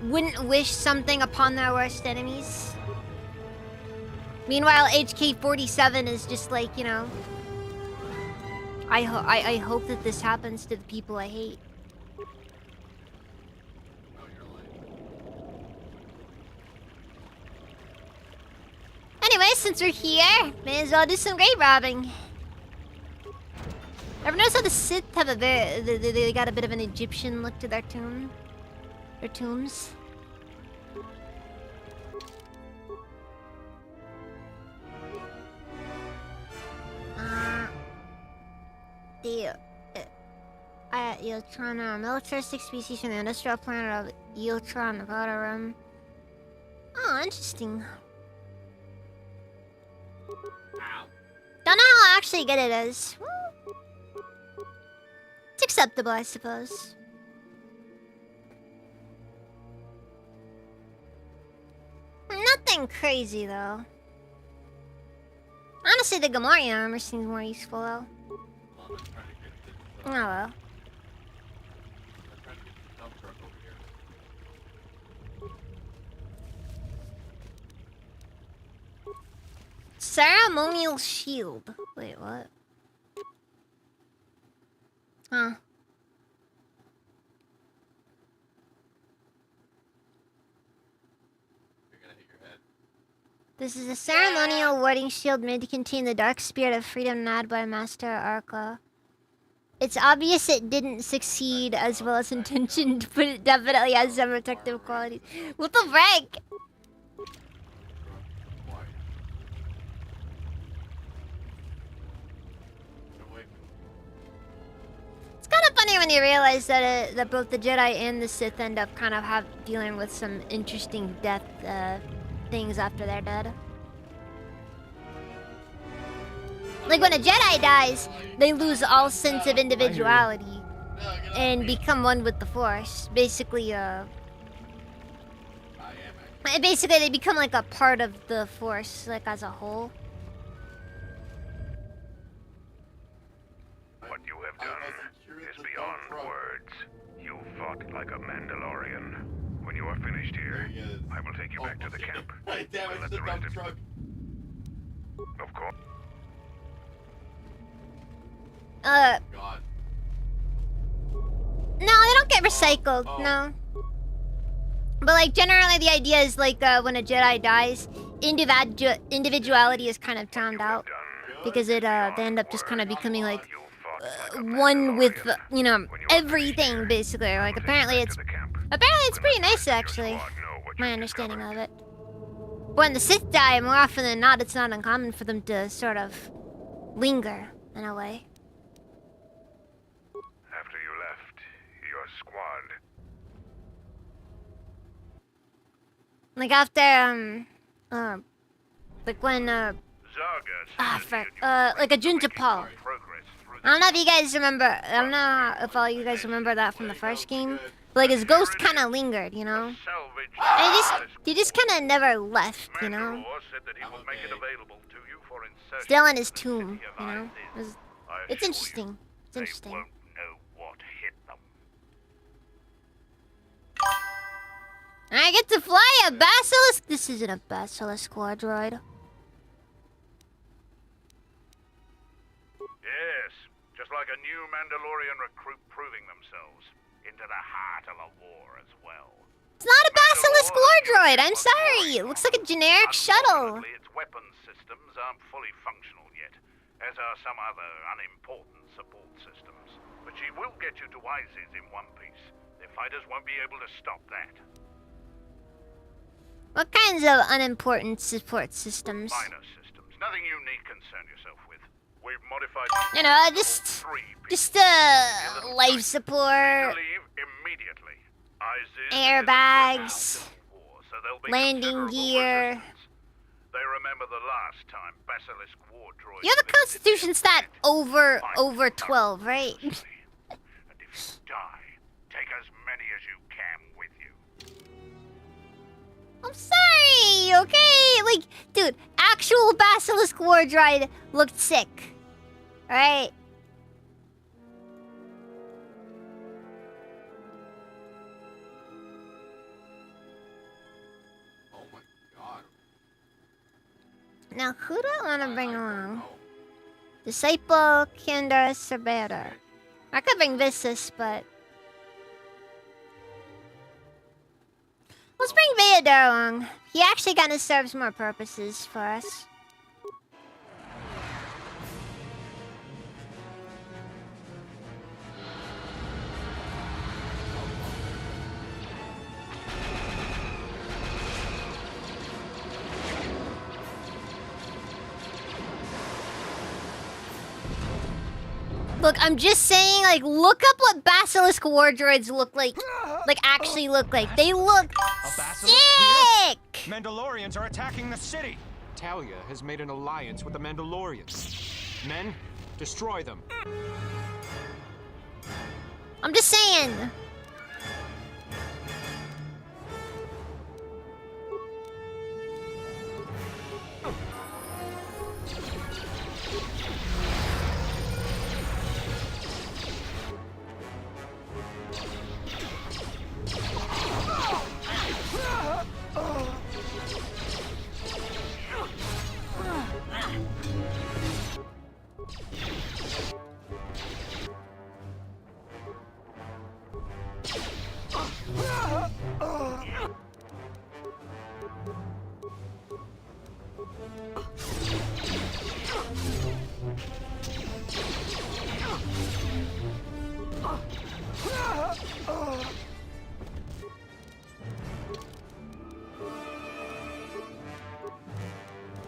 wouldn't wish something upon their worst enemies. Meanwhile, HK-47 is just like, you know, I hope that this happens to the people I hate. Anyway, since we're here, may as well do some grave robbing. Ever notice how the Sith have a they got a bit of an Egyptian look to their tombs? The Eotron are a militaristic species from the industrial planet of Eotron, Nevada Rim. Oh, interesting. Don't know how actually good it is. It's acceptable, I suppose. Nothing crazy, though. Honestly, the Gamorrean armor seems more useful, though. Oh, well. Ceremonial shield. Wait, what? Huh. This is a ceremonial warding shield made to contain the dark spirit of freedom mad by Master Arca. It's obvious it didn't succeed as well as intentioned, but it definitely has some protective qualities. What the frick? It's kind of funny when you realize that that both the Jedi and the Sith end up kind of dealing with some interesting death things after they're dead. Like when a Jedi dies, they lose all sense of individuality and become one with the Force. Basically, they become like a part of the Force, like as a whole. What you have done is beyond words. You fought like a Mandalorian. When you are finished here, I will take you back to the camp. Damn it, the dump truck. Of course. God. No, they don't get recycled. No. But like generally, the idea is like when a Jedi dies, individuality is kind of drowned out because they end up just kind of becoming like one with you know everything basically. Like apparently it's pretty nice actually. My understanding of it. When the Sith die, more often than not, it's not uncommon for them to sort of linger in a way. After you left, your squad. Like after like when like a Junjapal. I don't know if you guys remember. I don't know if all you guys remember that from the first game. But like his ghost kind of lingered, you know. And he just kind of never left, you know. Still in his tomb, you know. It's interesting. It's interesting. I get to fly a basilisk. This isn't a basilisk squad droid. Yes, just like a new Mandalorian recruit proving themselves into the heart of a war as well. It's not a basilisk war droid. I'm sorry. It looks like a generic shuttle. Its weapon systems aren't fully functional yet, as are some other unimportant support systems. But she will get you to ISIS in one piece. The fighters won't be able to stop that. What kinds of unimportant support systems? Minor systems. Nothing you need concern yourself with. We've modified... You know, just life support, leave immediately. ISIS airbags, so landing gear. They remember the last time Basilisk War droids... You have a constitution stat over 12, right? And if you die, take as many as you can with you. I'm sorry, agree, okay? Like, dude, actual Basilisk War Droid looked sick. Alright? Oh my god. Now, who do I want to bring along? Disciple Kinder Cerberus. I could bring Vissus, but... Let's bring Veador along. He actually kind of serves more purposes for us. Look, I'm just saying, like, look up what Basilisk War Droids look like. Like, actually look like. They look sick! Mandalorians are attacking the city! Talia has made an alliance with the Mandalorians. Men, destroy them. I'm just saying.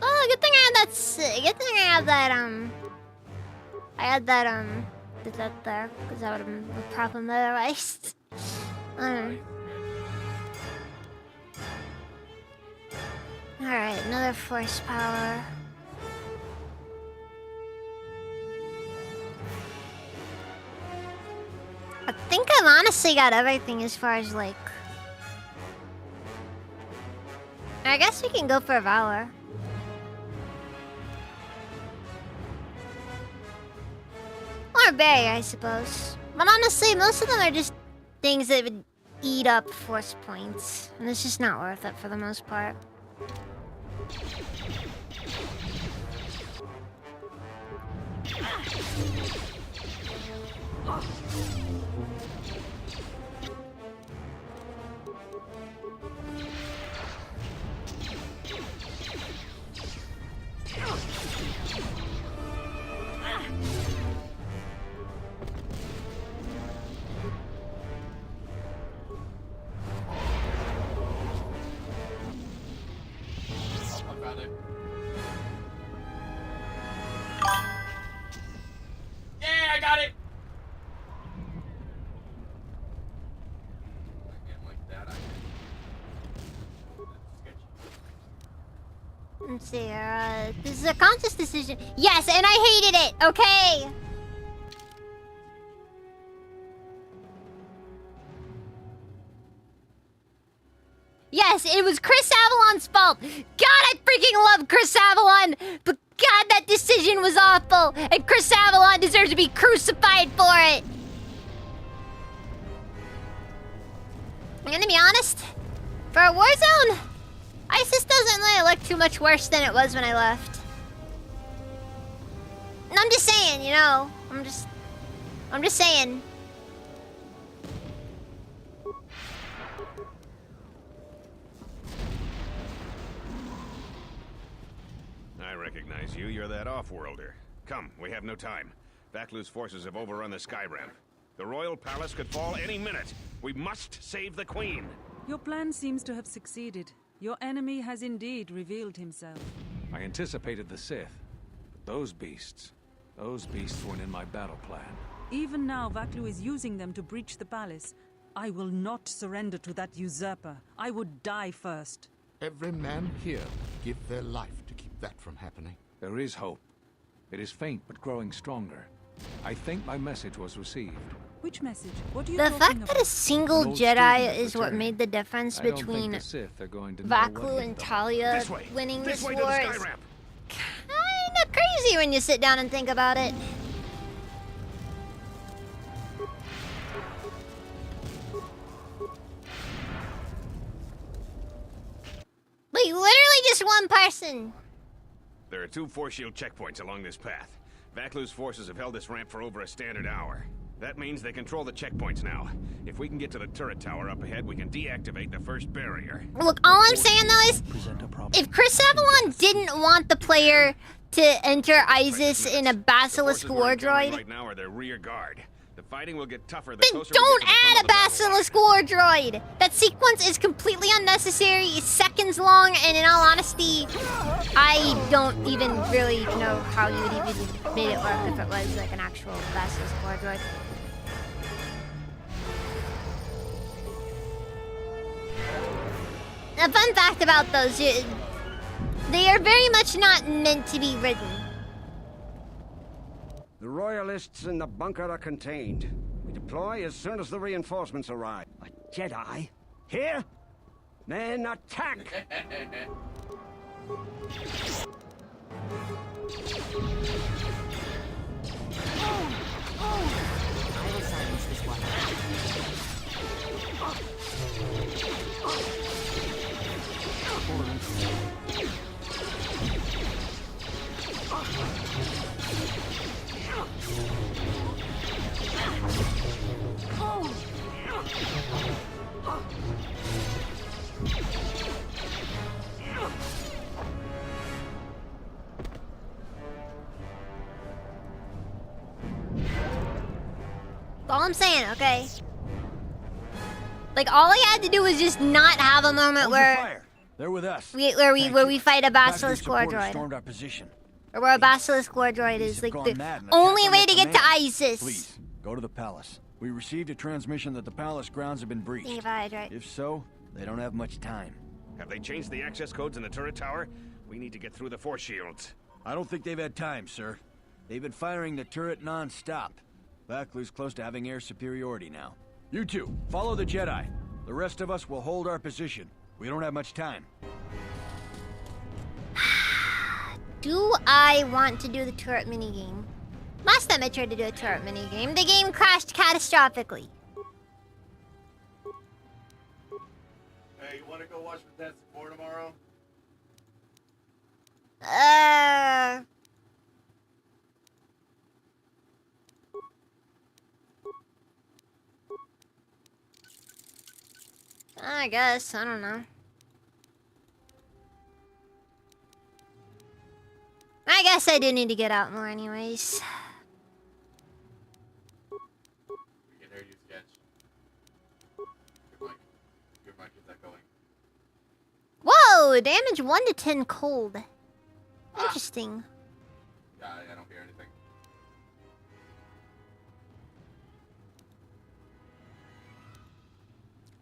Oh, good thing I had that. Good thing I had that. I had that. Did that there because that would have been a problem otherwise. Alright, another force power. I think I've honestly got everything as far as like. I guess we can go for a Valor. Or Barry, I suppose. But honestly, most of them are just things that would eat up force points. And it's just not worth it for the most part. Yeah, I got it! Let's see, this is a conscious decision. Yes, and I hated it, okay? Yes, it was Chris Avalon's fault. God, I freaking love Chris Avalon. But God, that decision was awful. And Chris Avalon deserves to be crucified for it. I'm gonna be honest. For a Warzone, ISIS doesn't really look too much worse than it was when I left. And I'm just saying, you know. I'm just saying. I recognize you. You're that off-worlder. Come, we have no time. Vaklu's forces have overrun the sky ramp. The royal palace could fall any minute. We must save the queen. Your plan seems to have succeeded. Your enemy has indeed revealed himself. I anticipated the Sith. But those beasts weren't in my battle plan. Even now, Vaklu is using them to breach the palace. I will not surrender to that usurper. I would die first. Every man here would give their life to keep that from happening. There is hope. It is faint but growing stronger. I think my message was received. Which message? What are you The talking fact about? that a single An old Jedi student is what returning. made the difference I don't think between the Sith are going to know what Vaklu hit and them. Talia This way. winning This this way war to the is sky ramp. kinda crazy when you sit down and think about it. Like, literally just one person. There are 2 force shield checkpoints along this path. Vaklu's forces have held this ramp for over a standard hour. That means they control the checkpoints now. If we can get to the turret tower up ahead, we can deactivate the first barrier. Look, all I'm saying though is, if Chris Avalon didn't want the player to enter ISIS in a Basilisk war droid, Right now are their rear guard. The fighting will get tougher the then closer don't we get to the front add of a the battle line. Basilisk war droid! That sequence is completely unnecessary, it's seconds long, and in all honesty, I don't even really know how you would even made it work if it was like an actual Basilisk war droid. A fun fact about those, they are very much not meant to be ridden. The Royalists in the bunker are contained. We deploy as soon as the reinforcements arrive. A Jedi? Here? Men, attack! I will silence this one. All I'm saying, okay? Like, all I had to do was just not have a moment Hold your where fire. They're with us. where we fight a Basilisk war Supporters droid. stormed our position. Or where a Basilisk war droid is They've like gone the mad and only attacked way on to their get to command. ISIS. Please, go to the palace. We received a transmission that the palace grounds have been breached. Think about it, right? If so, they don't have much time. Have they changed the access codes in the turret tower? We need to get through the force shields. I don't think they've had time, sir. They've been firing the turret non-stop. Vaklu's close to having air superiority now. You two, follow the Jedi. The rest of us will hold our position. We don't have much time. Do I want to do the turret minigame? Last time I tried to do a turret minigame, the game crashed catastrophically. Hey, you want to go watch Fantastic Four tomorrow? I guess, I don't know. I guess I do need to get out more anyways. We can hear you sketch. Your mic is that going? Whoa! Damage 1 to 10 cold. Interesting. Yeah, I don't hear anything.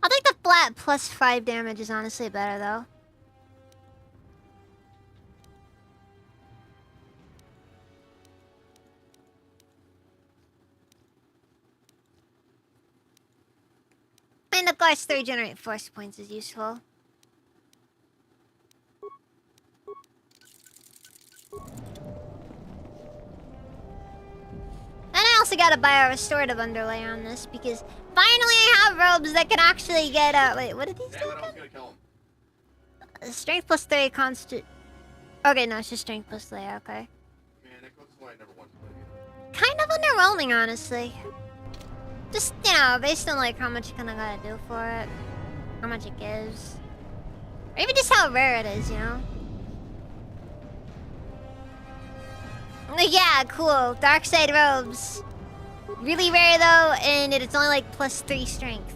I think the flat plus 5 damage is honestly better though. And of course, 3 generate force points is useful. And I also gotta buy a restorative underlay on this because finally I have robes that can actually get wait, what did these do? Damn it, I was gonna kill him. Strength plus 3 constant. Okay, no, it's just strength plus 3, okay. Man, that goes why I never wanted to play it. Kind of underwhelming, honestly. Just, you know, based on like how much you kinda gotta do for it. How much it gives. Or even just how rare it is, you know? Like, yeah, cool. Dark side robes. Really rare though, and it's only like plus 3 strength.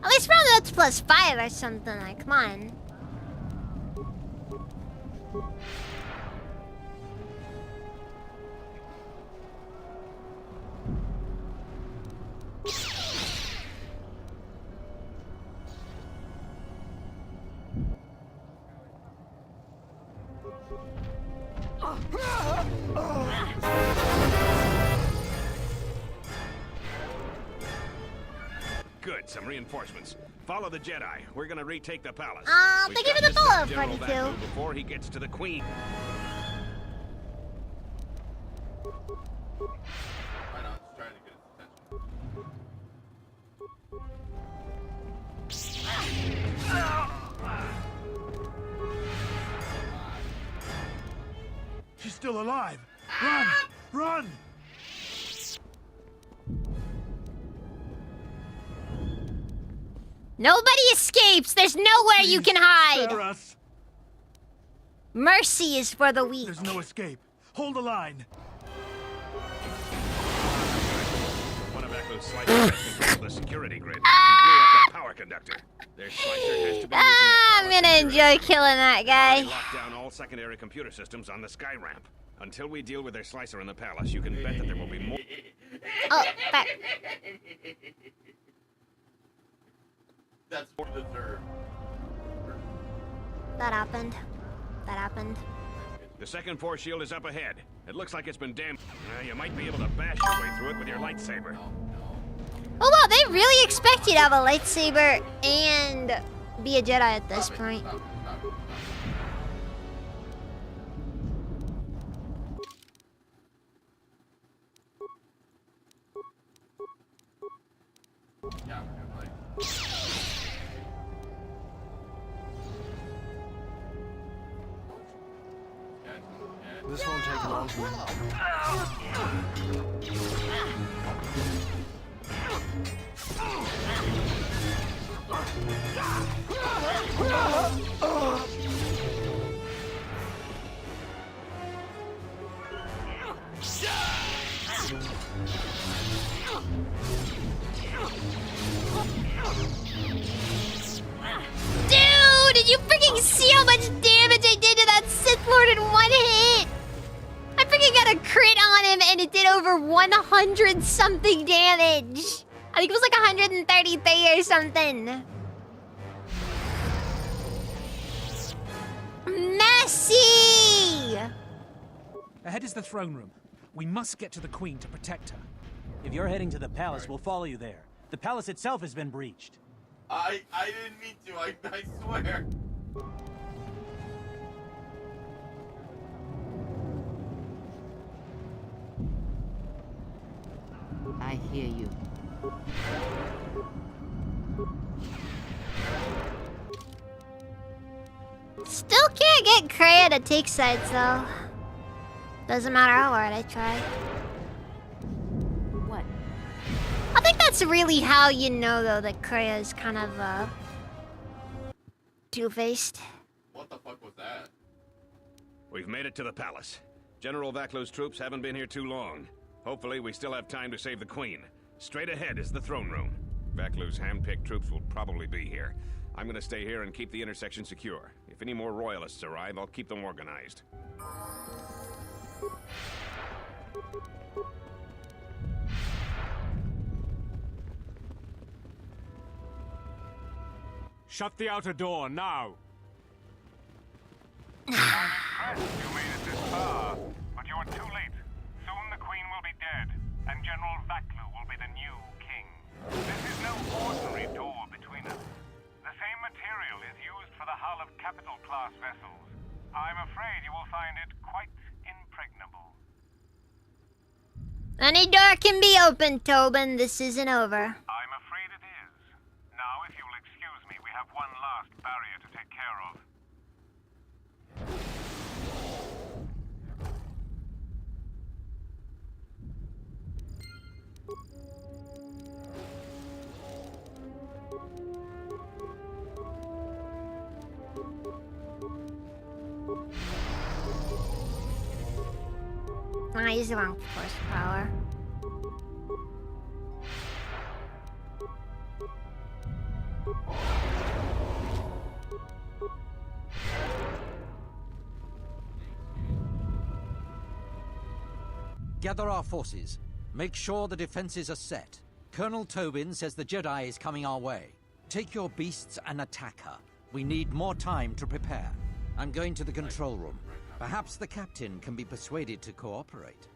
At least probably that's plus 5 or something, like, come on. Good, some reinforcements. Follow the Jedi. We're gonna retake the palace. Thank you for the follow, General 42. Vaklu before he gets to the Queen. Why not? Just trying to get his attention. She's still alive. Run! Run! Nobody escapes. There's nowhere you can hide. Spare us. Mercy is for the weak. There's no escape. Hold the line. One of Vaklu's slicers has controlled the security grid. He blew up that power conductor. Their slicer has to be I'm gonna enjoy killing that guy. lock down all secondary computer systems on the sky ramp. Until we deal with their slicer in the palace, you can bet that there will be more. Oh, back. That's what we deserve. That happened. That happened. The second force shield is up ahead. It looks like it's been damaged. You might be able to bash your way through it with your lightsaber. Oh wow, they really expect you to have a lightsaber and be a Jedi at this point. This won't take long. Dude, did you freaking see how much damage I did to that Sith Lord in one hit? I freaking got a crit on him and it did over 100 something damage. I think it was like 133 or something. Messy! Ahead is the throne room. We must get to the Queen to protect her. If you're heading to the palace, we'll follow you there. The palace itself has been breached. I didn't mean to, I swear. I hear you. Still can't get Kreia to take sides though. Doesn't matter how hard I try. What? I think that's really how you know though that Kreia is kind of two-faced. What the fuck was that? We've made it to the palace. General Vaklu's troops haven't been here too long. Hopefully, we still have time to save the Queen. Straight ahead is the throne room. Vaklu's hand-picked troops will probably be here. I'm gonna stay here and keep the intersection secure. If any more royalists arrive, I'll keep them organized. Shut the outer door, now! I'm impressed you made it this far, but you're too late. Soon the Queen will be dead, and General Vaklu will be the new king. This is no ordinary door between us. The same material is used for the hull of capital-class vessels. I'm afraid you will find it quite impregnable. Any door can be opened, Tobin. This isn't over. I'm afraid it is. Now, if you'll excuse me, we have one last barrier to take care of. I use the wrong force power. Gather our forces. Make sure the defenses are set. Colonel Tobin says the Jedi is coming our way. Take your beasts and attack her. We need more time to prepare. I'm going to the control room. Perhaps the captain can be persuaded to cooperate.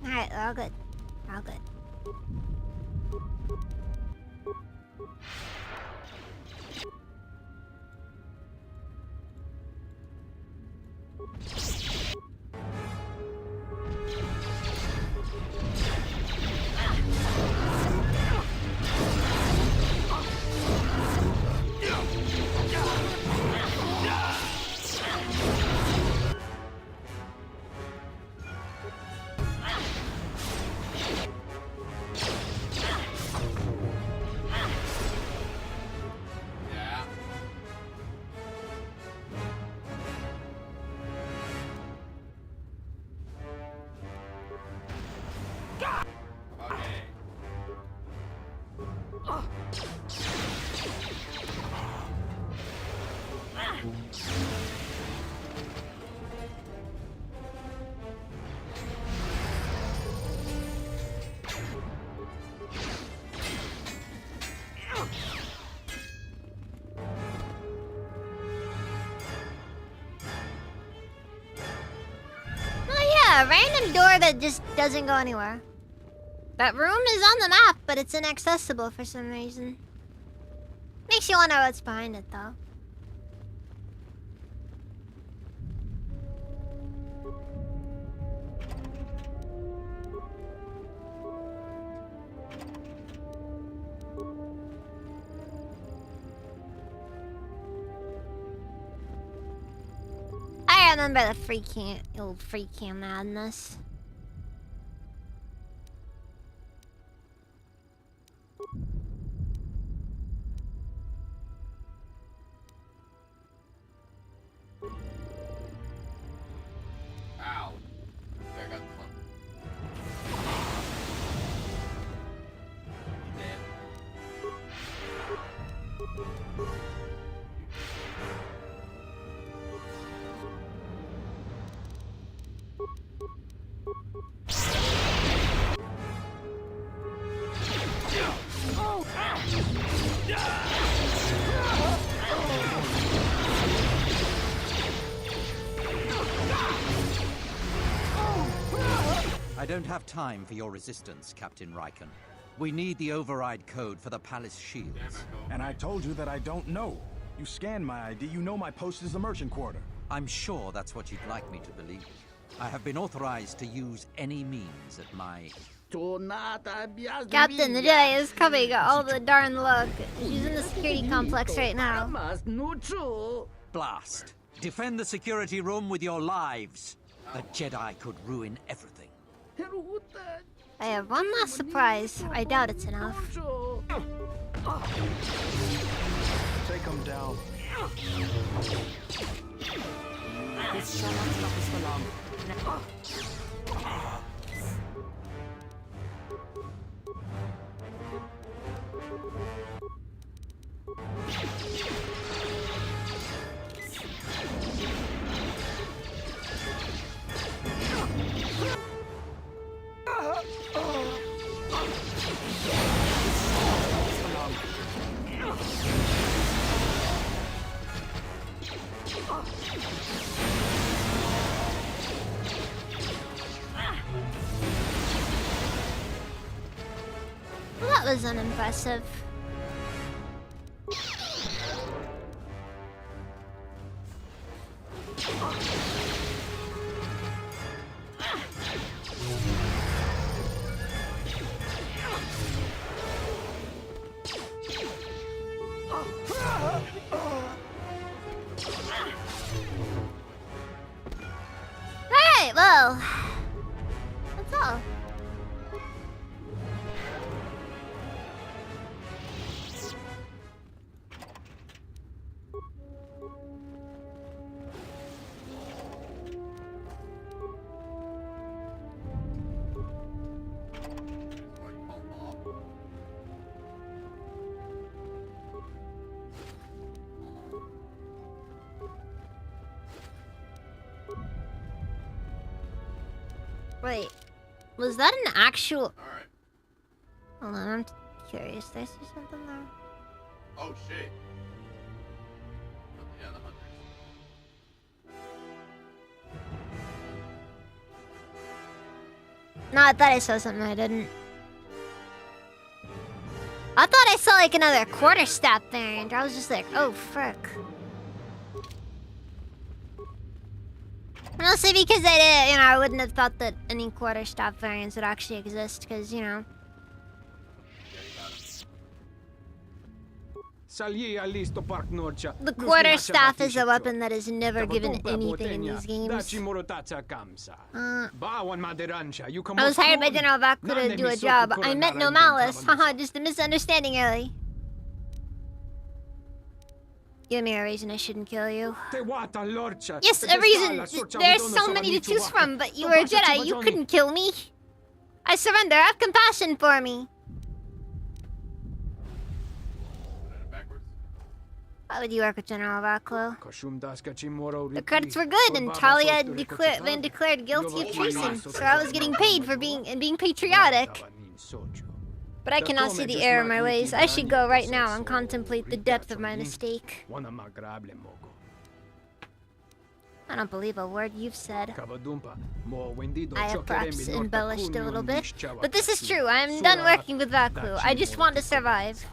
Alright, we're all good. All good. A random door that just doesn't go anywhere. That room is on the map, but it's inaccessible for some reason. Makes you wonder what's behind it, though. I remember the old free cam madness. Ow. There, I got the fun. I don't have time for your resistance, Captain Riken. We need the override code for the palace shields. And I told you that I don't know. You scanned my ID, you know my post is the merchant quarter. I'm sure that's what you'd like me to believe. I have been authorized to use any means at my... Captain, the Jedi is coming. Oh, the darn look. She's in the security complex right now. Blast. Defend the security room with your lives. A Jedi could ruin everything. I have one last surprise. I doubt it's enough. Take him down. This shall not stop us for long. Well, that was unimpressive. Alright, well, that's all. Wait, was that an actual... Alright. Hold on, I'm curious. Did I see something there? Oh shit. Yeah, the hunters. No, I thought I saw something I didn't. I thought I saw like another quarterstaff variant. I was just like, oh frick. Mostly because I did, you know, I wouldn't have thought that any quarterstaff variants would actually exist, because, you know. The quarterstaff is a weapon that is never given anything in these games. I was hired by General Vaku to do a job. I meant no malice. Haha, just a misunderstanding, Ellie. Give me a reason I shouldn't kill you. Yes, a reason. There's so many to choose from, but you were a Jedi. You couldn't kill me. I surrender. Have compassion for me. Why would you work with General Vaku? The credits were good, and Talia had been declared guilty of treason, so I was getting paid for being patriotic. But I cannot see the error in my ways. I should go right now and contemplate the depth of my mistake. I don't believe a word you've said. I have perhaps embellished a little bit, but this is true. I am done working with Vaku. I just want to survive.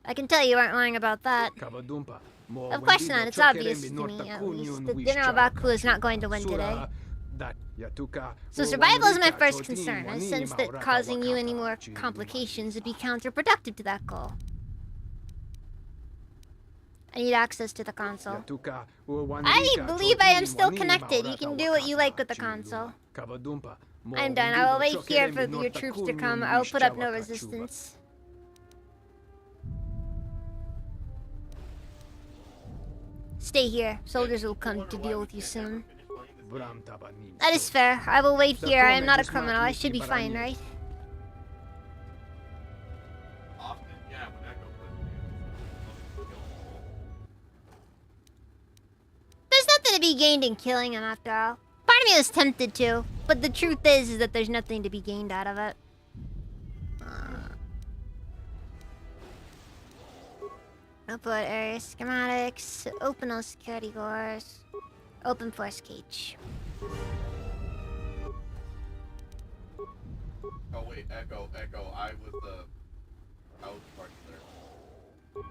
I can tell you aren't lying about that. Of course not. It's obvious to me, at least, that General Vaku is not going to win today. So survival is my first concern. I sense that causing you any more complications would be counterproductive to that goal. I need access to the console. I believe I am still connected. You can do what you like with the console. I'm done. I will wait here for your troops to come. I will put up no resistance. Stay here. Soldiers will come to deal with you soon. That is fair. I will wait here. I am not a criminal. I should be fine, right? There's nothing to be gained in killing him after all. Part of me was tempted to, but the truth is that there's nothing to be gained out of it. Upload area schematics. Open all security doors. Open force cage. Oh wait, Echo. I was parked there.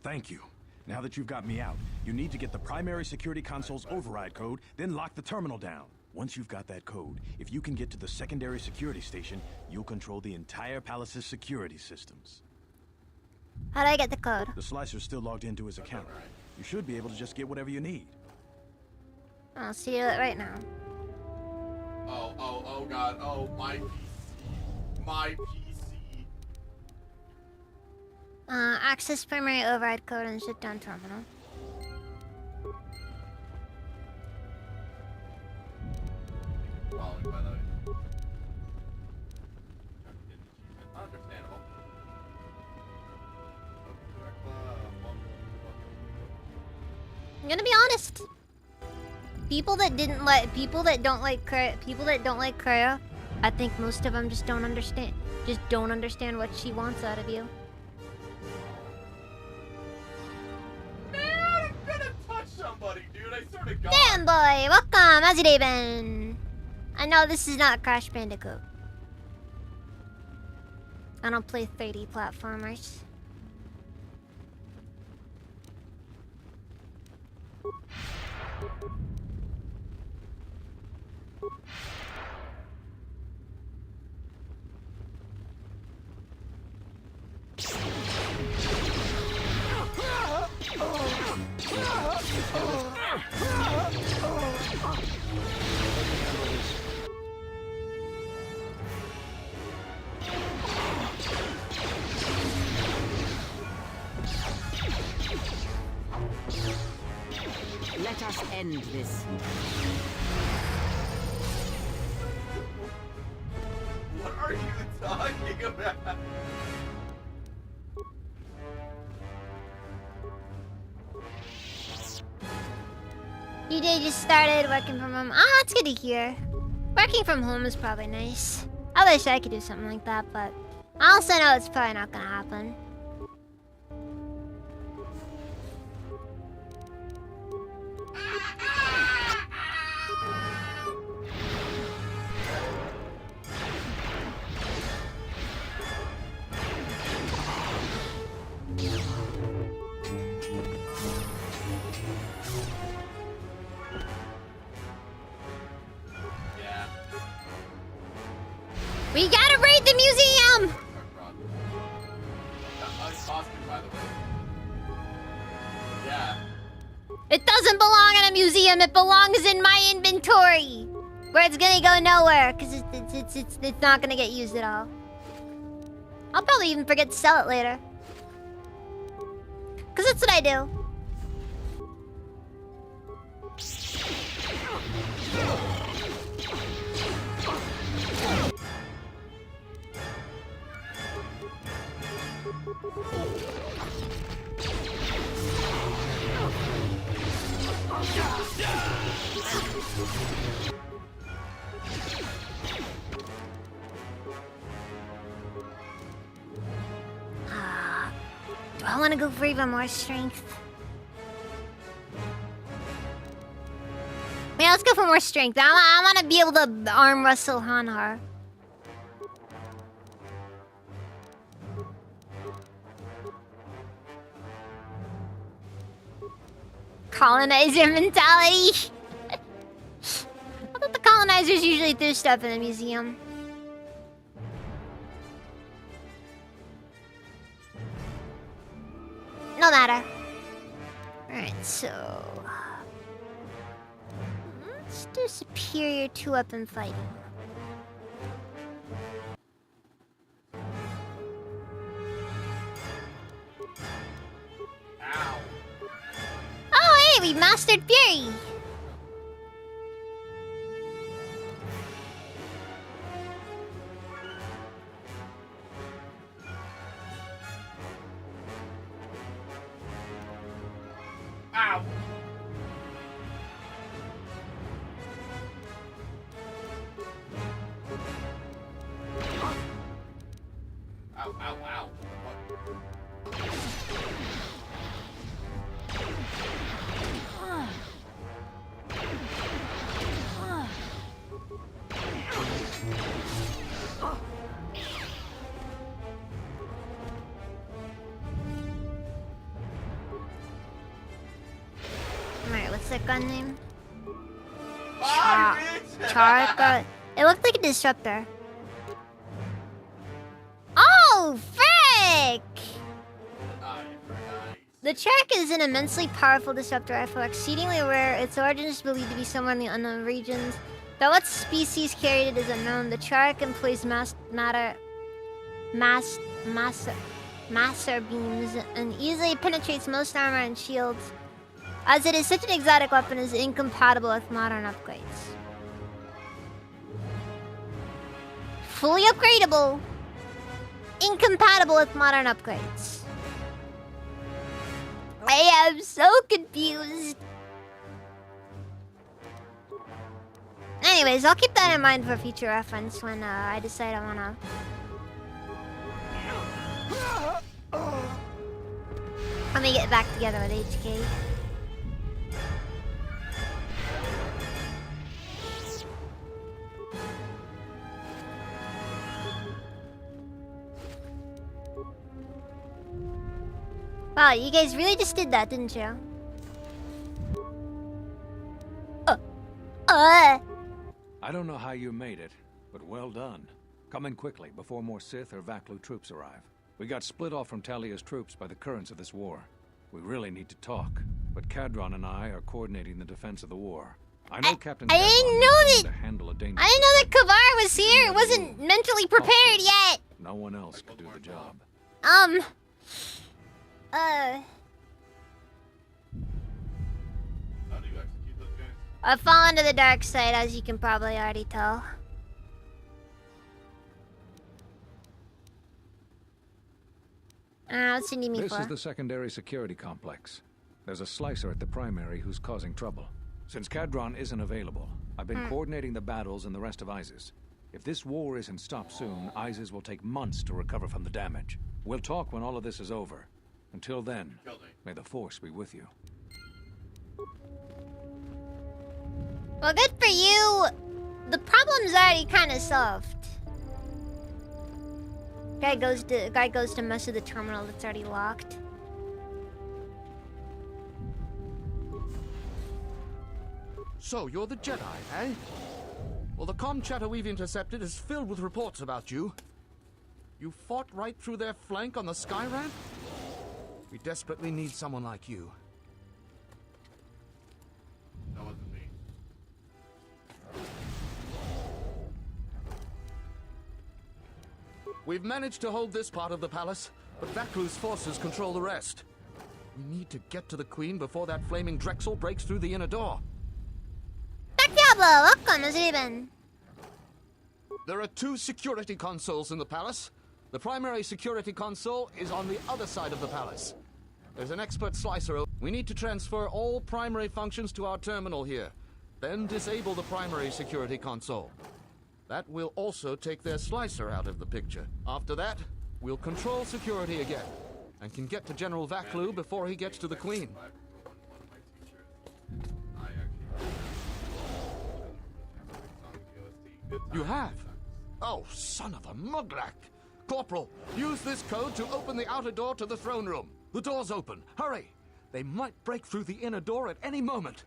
Thank you. Now that you've got me out, you need to get the primary security console's override code, then lock the terminal down. Once you've got that code, if you can get to the secondary security station, you'll control the entire palace's security systems. How do I get the code? The Slicer's still logged into his account. You should be able to just get whatever you need. I'll see you right now. Oh god. Oh, my PC. My PC. Access primary override code and shut down terminal. Following, by the way. Understandable. I'm gonna be honest. People that don't like Kreia, I think most of them just don't understand what she wants out of you. Man, I'm gonna touch somebody, dude. I swear to God. Damn boy, welcome. How's your day been? I know this is not Crash Bandicoot. I don't play 3D platformers. Let us end this. What are you talking about? You just started working from home. Ah, it's good to hear. Working from home is probably nice. I wish I could do something like that, but I also know it's probably not gonna happen. We gotta raid the museum! Nice costume, by the way. Yeah. It doesn't belong in a museum, it belongs in my inventory! Where it's gonna go nowhere, because it's not gonna get used at all. I'll probably even forget to sell it later. Because that's what I do. Do I want to go for even more strength? Yeah, let's go for more strength. I want to be able to arm wrestle Hanhar. Colonizer mentality. I thought the colonizers usually threw stuff in the museum. No matter. Alright, so... let's do superior 2-weapon fighting. Ow. Oh, hey, we mastered Fury! Ow. Ow, ow, ow. Alright, what's that gun name? Bye, Charka. It looked like a disruptor. Oh, frick! The Chark is an immensely powerful disruptor rifle, exceedingly rare. Its origin is believed to be somewhere in the unknown regions. Though what species carried it is unknown, the Chark employs master beams and easily penetrates most armor and shields. As it is such an exotic weapon, it is incompatible with modern upgrades. Fully upgradable. Incompatible with modern upgrades. I am so confused. Anyways, I'll keep that in mind for future reference when I decide I wanna... Let me get back together with HK. Wow, you guys really just did that, didn't you? I don't know how you made it, but well done. Come in quickly before more Sith or Vaklu troops arrive. We got split off from Talia's troops by the currents of this war. We really need to talk, but Kadron and I are coordinating the defense of the war. I know Captain I didn't know to handle a dangerous... I didn't know that Kavar was here. It wasn't mentally prepared yet. No one else could do the job. I've fallen to the dark side, as you can probably already tell. What's you need me This for? is the secondary security complex. There's a slicer at the primary who's causing trouble. Since Kadron isn't available, I've been coordinating the battles and the rest of ISIS. If this war isn't stopped soon, ISIS will take months to recover from the damage. We'll talk when all of this is over. Until then, may the Force be with you. Well, good for you. The problem's already kind of solved. Guy goes to mess with the terminal that's already locked. So, you're the Jedi, eh? Well, the comm chatter we've intercepted is filled with reports about you. You fought right through their flank on the sky ramp? We desperately need someone like you. That wasn't me. We've managed to hold this part of the palace, but Vaklu's forces control the rest. We need to get to the Queen before that flaming Drexel breaks through the inner door. Dark Diablo, welcome, how's it been? There are 2 security consoles in the palace. The primary security console is on the other side of the palace. There's an expert slicer. We need to transfer all primary functions to our terminal here, then disable the primary security console. That will also take their slicer out of the picture. After that, we'll control security again, and can get to General Vaklu before he gets to the Queen. You have? Oh, son of a muglak! Corporal, use this code to open the outer door to the throne room. The door's open. Hurry! They might break through the inner door at any moment.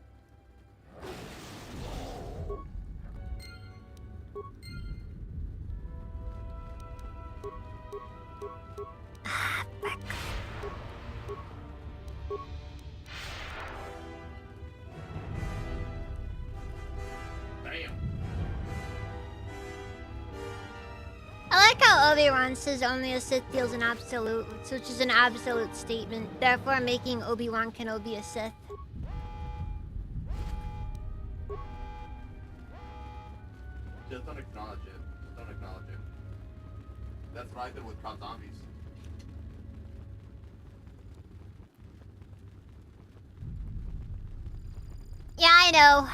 I like how Obi-Wan says only a Sith deals in absolutes, which is an absolute statement, therefore making Obi-Wan Kenobi a Sith. Just don't acknowledge it. Just don't acknowledge it. That's what I did with Crowd Zombies. Yeah, I know.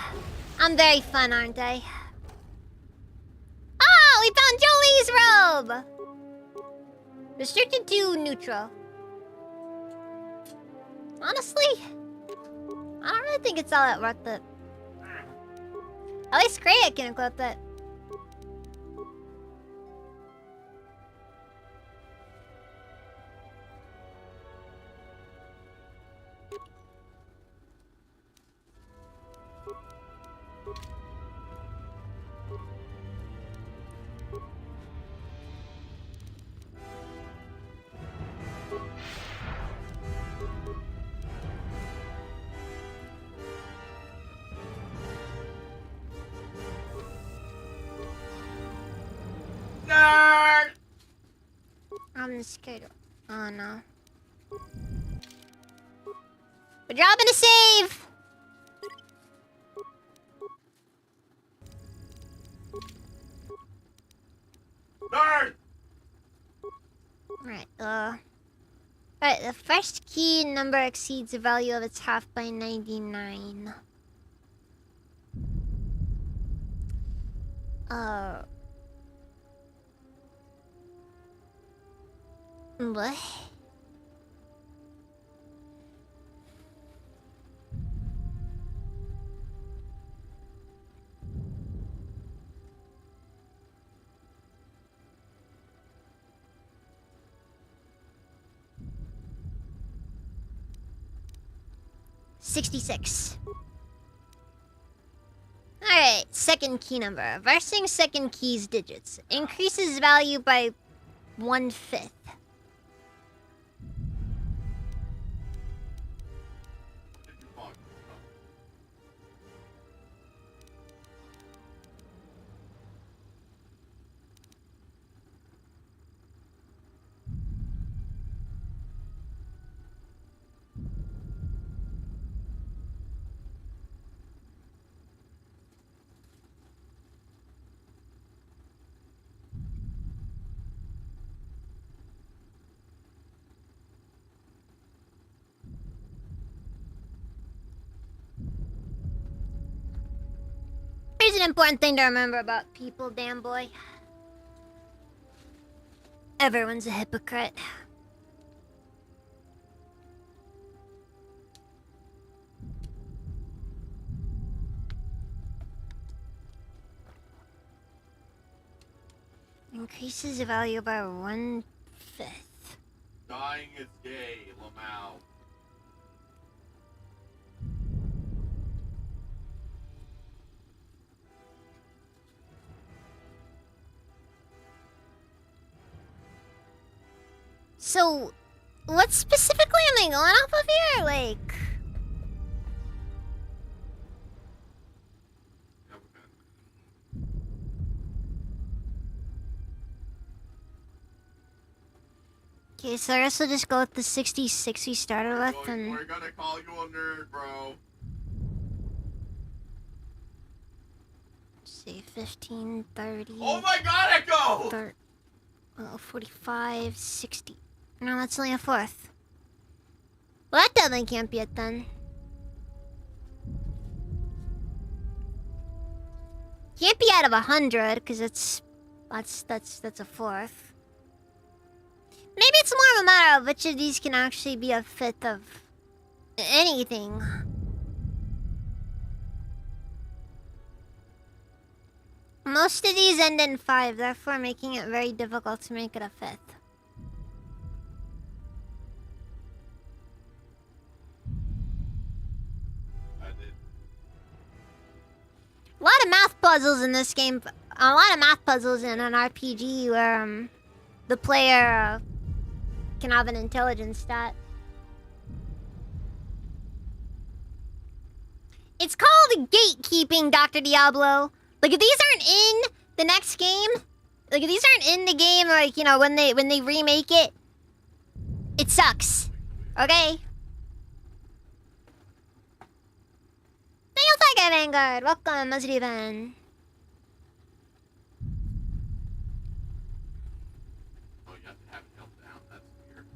I'm very fun, aren't I? Oh, we found Jolie's robe! Restricted to neutral. Honestly, I don't really think it's all that worth it. At least Kreia can equip it. Nerd! I'm scared. Oh no. We're dropping a save! Nerd! Right, Alright, the first key number exceeds the value of its half by 99. What? $66. Alright, second key number. Reversing second key's digits. Increases value by 1/5. Here's an important thing to remember about people, damn boy. Everyone's a hypocrite. Increases the value by 1/5. Dying is gay, Lamau. So, what specifically am I going off of here? Like... Okay, so I guess we'll just go with the 66 we started with, and... We're gonna call you a nerd, bro. Say 15, 30... Oh my god, Echo! 45, 60... No, that's only a fourth. Well, that definitely can't be it, then. Can't be out of 100, because that's a fourth. Maybe it's more of a matter of which of these can actually be a fifth of anything. Most of these end in 5, therefore making it very difficult to make it a fifth. A lot of math puzzles in this game. A lot of math puzzles in an RPG where the player can have an intelligence stat. It's called gatekeeping, Dr. Diablo. Like, if these aren't in the next game, like if these aren't in the game, like, you know, when they remake it, it sucks. Okay? Thank you, Tiger Vanguard. Welcome, Steven. Oh, you have to have it held down. That's weird.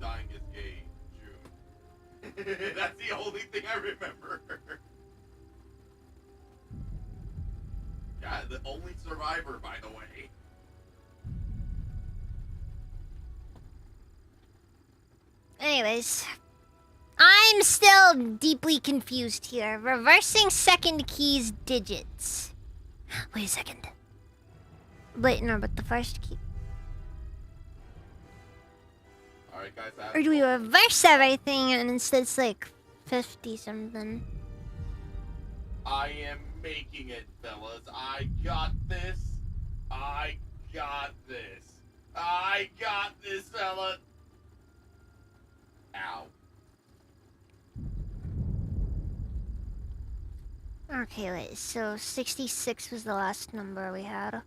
Dying is gay, June. That's the only thing I remember. Yeah, the only survivor, by the way. Anyways, I'm still deeply confused here. Reversing second key's digits. Wait a second. Wait, no, but the first key. Alright, guys. Or do we reverse everything and instead it's like 50 something? I am making it, fellas. I got this. I got this. I got this, fella. Ow. Okay, wait, so 66 was the last number we had.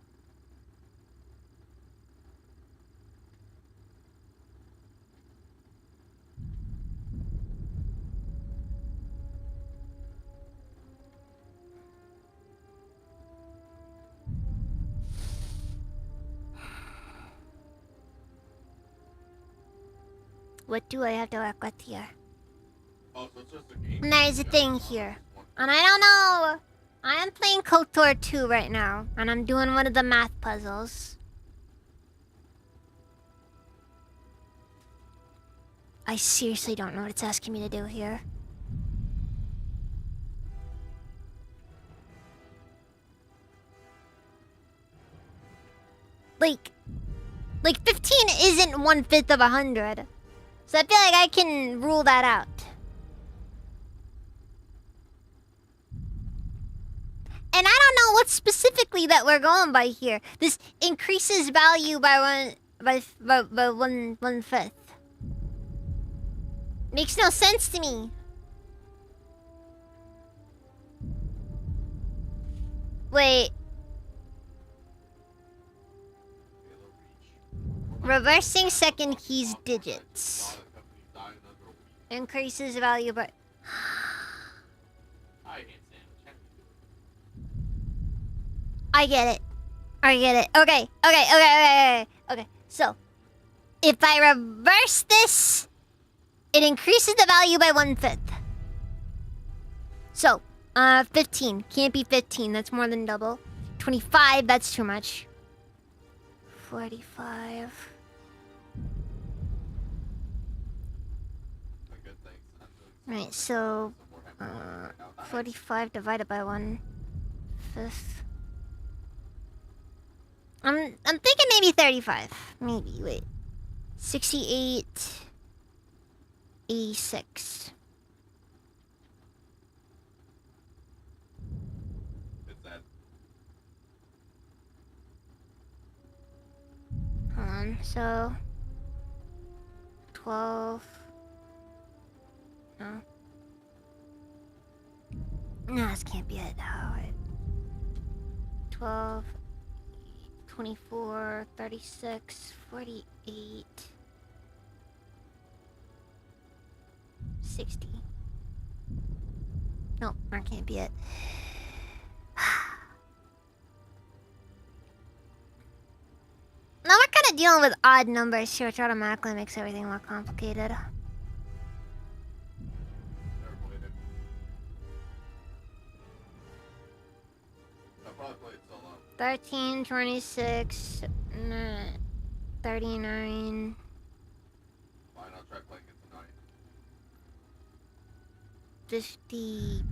What do I have to work with here? Oh, so it's just a game. And there's a thing here. And I don't know. I am playing KOTOR 2 right now. And I'm doing one of the math puzzles. I seriously don't know what it's asking me to do here. Like 15 isn't 1/5 of 100. So I feel like I can rule that out. And I don't know what specifically that we're going by here. This increases value by 1/5. Makes no sense to me. Wait. Reversing second key's digits. Increases value by... I get it. Okay. So, if I reverse this, it increases the value by 1/5. So, 15. Can't be 15. That's more than double. 25. That's too much. 45. Right, so 45 divided by 1/5. I'm thinking maybe 35. Maybe, wait. 68. 86. So 12. No. No, this can't be it. Oh, wait. 12, 24, 36, 48, 60. No, that can't be it. Now we're kind of dealing with odd numbers here, which automatically makes everything more complicated. 13, 26, 39. Fine, I'll try playing it tonight. 50.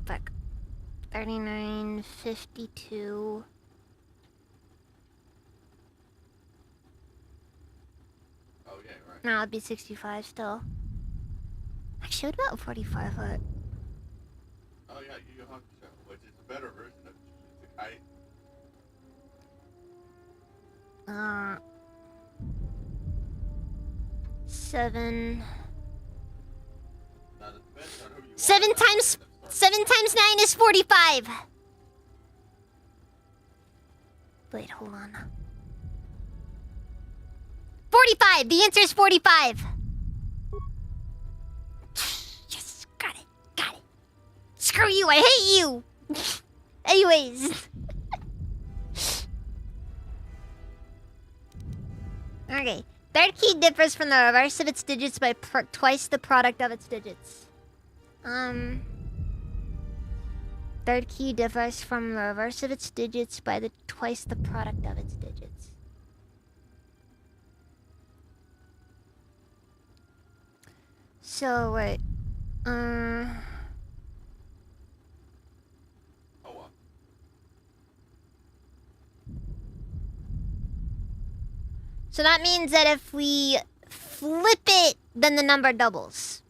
Fuck. 39, 52. Oh, yeah, right. No, it'd be 65 still. Actually, what about 45 foot? Oh, yeah, Yu Hakusho, which is a better version of Jujutsu Kaisen. 7. Now, it depends on who you 7 times 9 is 45. Wait, hold on. 45! The answer is 45! Yes, got it, got it. Screw you, I hate you! Anyways. Okay. Third key differs from the reverse of its digits by twice the product of its digits. Third key differs from the reverse of its digits by twice the product of its digits. So, wait. So that means that if we flip it, then the number doubles.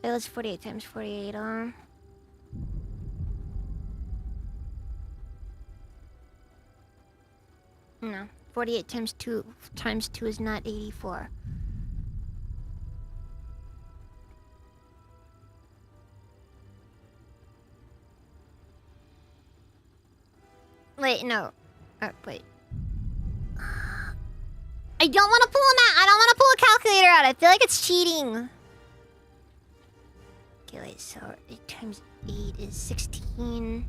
It was 48 times 48, No. 48 times 2 is not 84. Wait, no. Wait. I don't want to pull I don't want to pull a calculator out. I feel like it's cheating. Okay, wait, so 8 times 8 is 16.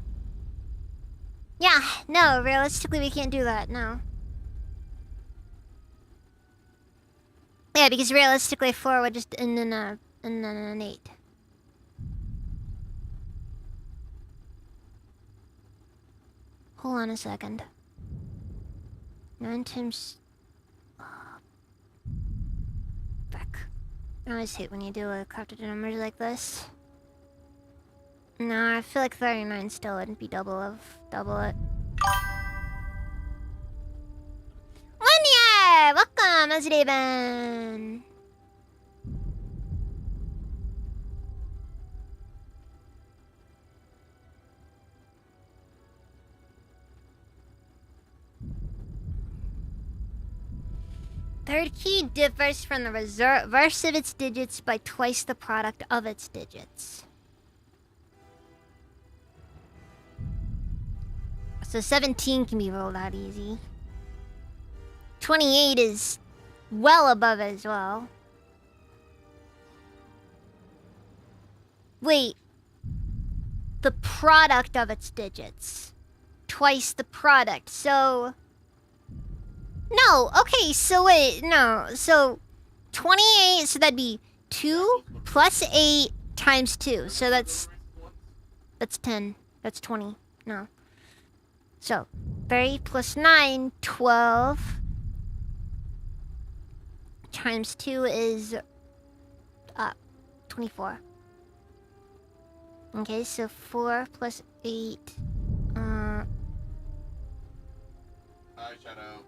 Yeah, no, realistically we can't do that, no. Yeah, because realistically 4 would just end in an 8. Hold on a second. 9 times... Fuck. I always hate when you do crafted numbers like this. No, I feel like 39 still wouldn't be double it. Linear! Welcome, how's your day been? Third key differs from the reverse of its digits by twice the product of its digits. So 17 can be rolled out easy. 28 is well above as well. Wait. The product of its digits. Twice the product. So... No, okay, so wait, no. So 28, so that'd be 2 plus 8 times 2. So that's 10. That's 20. No. So 30 plus 9, 12. Times 2 is 24. Okay, so 4 plus 8. Hi, Shadow.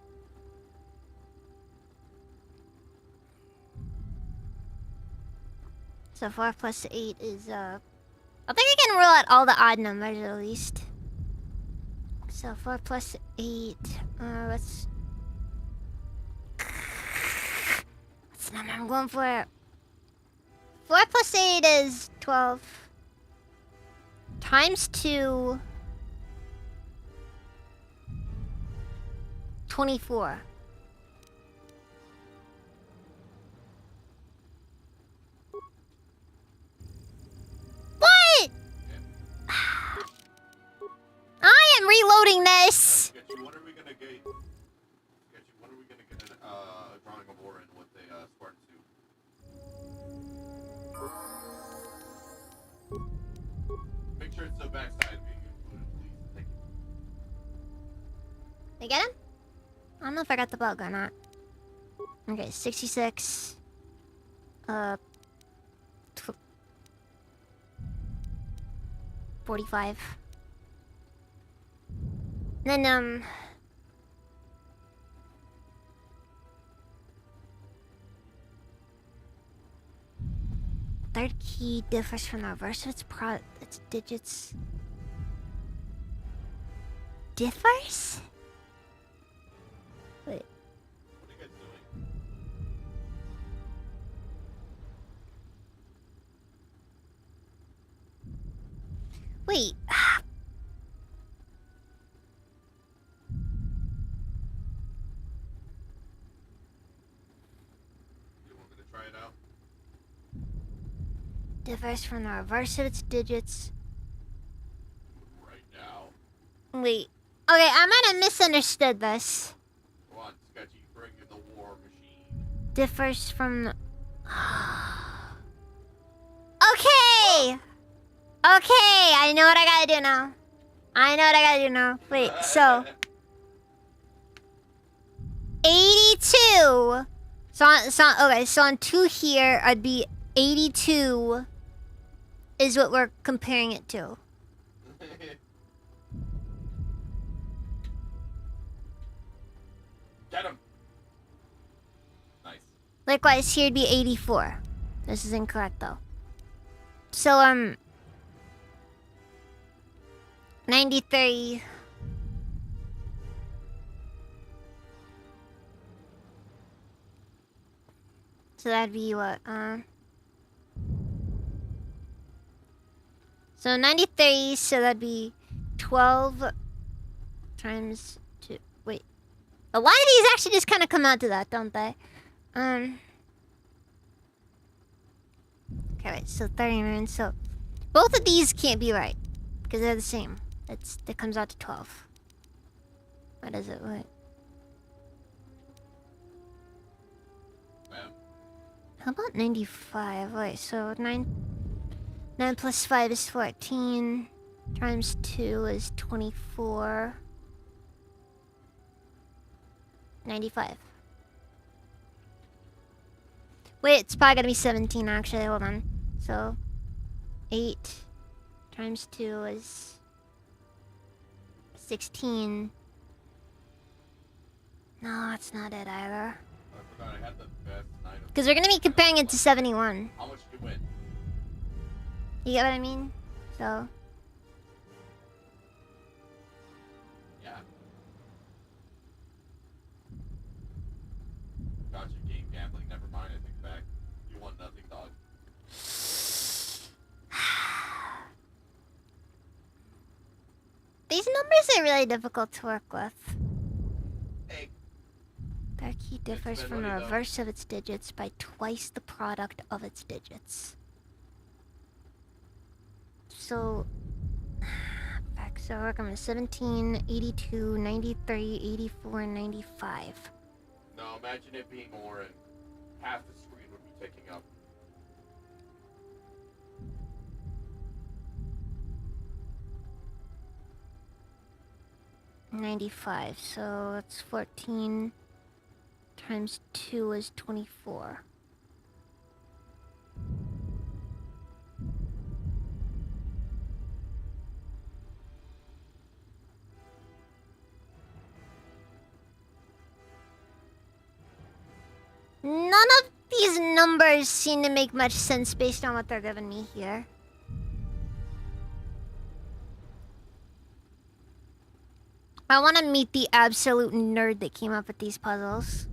So 4 plus 8 is, I think I can rule out all the odd numbers at least. So 4 plus 8, what's the number I'm going for? 4 plus 8 is 12. Times 2. 24. What? I am reloading this. When are we gonna get? When are we gonna get a drawing of war in with a Spartan suit? Make sure it's the backside being included, please. Thank you. You get him? I don't know if I got the bug or not. Okay, 66. 45. Then, third key differs from the reverse of its digits. Differs? Wait. What are you guys doing? Wait. You want me to try it out? Differs from the reverse of its digits. Right now. Wait. Okay, I might have misunderstood this. Come on, Sketchy, bring in the war machine. Differs from the... Okay! Okay, I know what I gotta do now. Wait, so... 82! Okay, so on 2 here, I'd be 82 is what we're comparing it to. Get him! Nice. Likewise, here would be 84. This is incorrect, though. So, 93. So that'd be what, So 93, so that'd be 12 times 2. Wait. A lot of these actually just kind of come out to that, don't they? Okay, wait, so 39. So both of these can't be right because they're the same. That comes out to 12. What is it? What? How about 95? Wait, so 9 plus 5 is 14. Times 2 is 24. 95. Wait, it's probably gonna be 17 actually. Hold on. So 8 times 2 is 16. No, that's not it either. I forgot I had the best night of... Because we're gonna be comparing it to 71. How much did you win? You get what I mean? So. Yeah. Gotcha, game gambling. Never mind, I think back. You won nothing, dog. These numbers are really difficult to work with. Hey. Their key differs from the reverse of its digits by twice the product of its digits. So, back, so we're going to 17, 82, 93, 84, 95. No, imagine it being more and half the screen would be taking up. $95, so that's 14 times 2 is 24. None of these those numbers seem to make much sense based on what they're giving me here. I want to meet the absolute nerd that came up with these puzzles.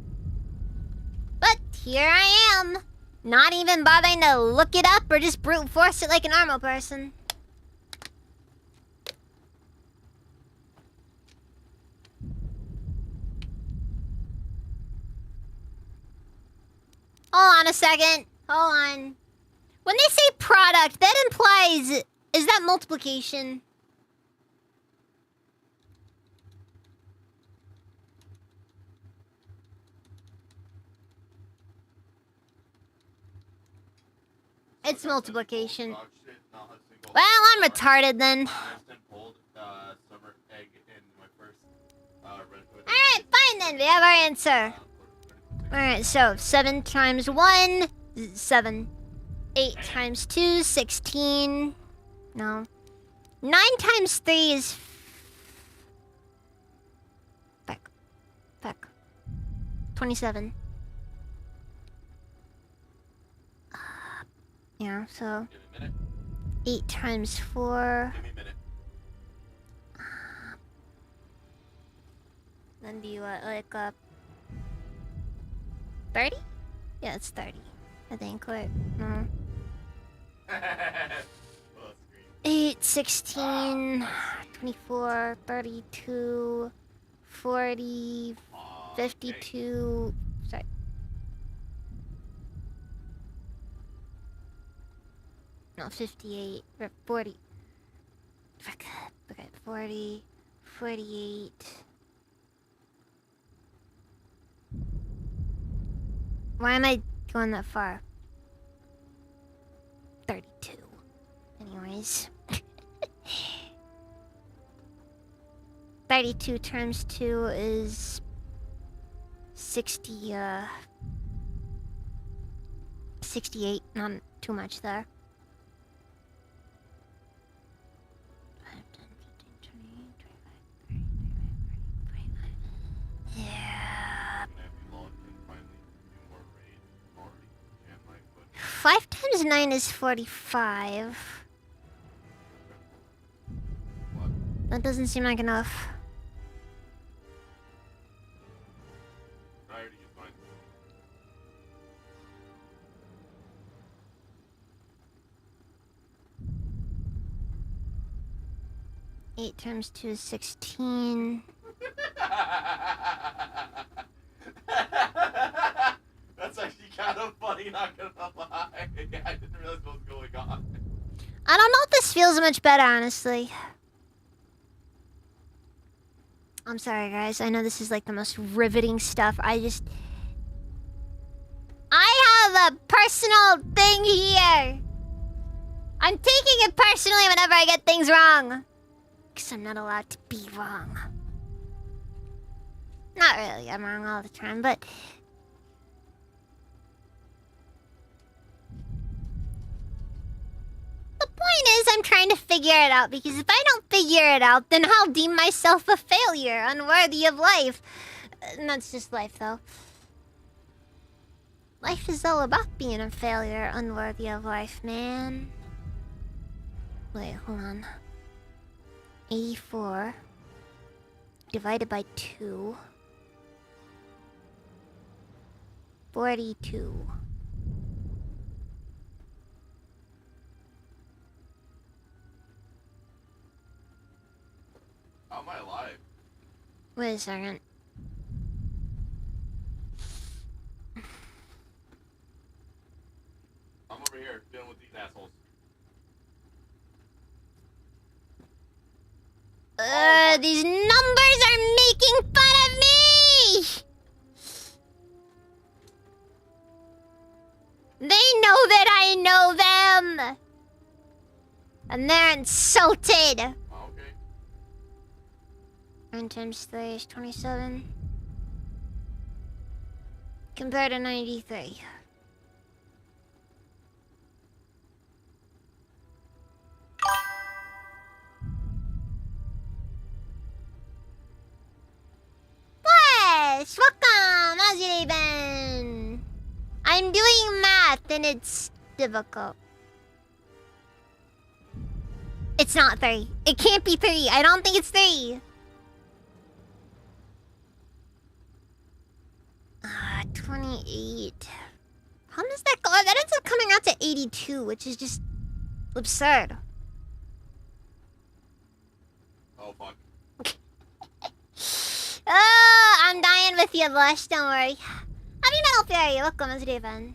But here I am. Not even bothering to look it up or just brute force it like a normal person. Hold on a second. Hold on. When they say product, that implies... Is that multiplication? It's multiplication. Well, I'm retarded then. Alright, fine then. We have our answer. Alright, so 7 times 1, 7. 8 times 2, 16. No. 9 times 3 is... Fuck. 27. Yeah, so... 8 times 4... Then be what, like, 30? Yeah, it's 30. I think, wait, no. 8, 16, 24, 32, 40, 52... Sorry. No, 58, or 40. Okay, 40, 48... Why am I going that far? 32. Anyways. 32 times 2 is... 60, 68. Not too much there. 5, 10, 15, 20, 25, 30, 35, 45. Yeah. 5 times 9 is 45. That doesn't seem like enough. Eight times 2 is 16. That's actually kind of funny, not gonna lie. I didn't realize what was going on. I don't know if this feels much better, honestly. I'm sorry, guys. I know this is like the most riveting stuff. I have a personal thing here. I'm taking it personally whenever I get things wrong. Because I'm not allowed to be wrong. Not really. I'm wrong all the time, but... The point is, I'm trying to figure it out, because if I don't figure it out, then I'll deem myself a failure, unworthy of life. And that's just life, though. Life is all about being a failure, unworthy of life, man. Wait, hold on. 84 divided by 2. 42. How am I alive? Wait a second. I'm over here dealing with these assholes. These numbers are making fun of me! They know that I know them! And they're insulted! Oh, okay. 9 times 3 is 27. Compared to 93. Yes! Welcome! How's your day been? I I'm doing math and it's difficult. It's not 3. It can't be 3. I don't think it's 3. 28. How does that go? That ends up coming out to 82, which is just absurd. Oh, fuck. I'm dying with you, Blush. Don't worry. Happy Metal Fairy. Welcome, as Raven.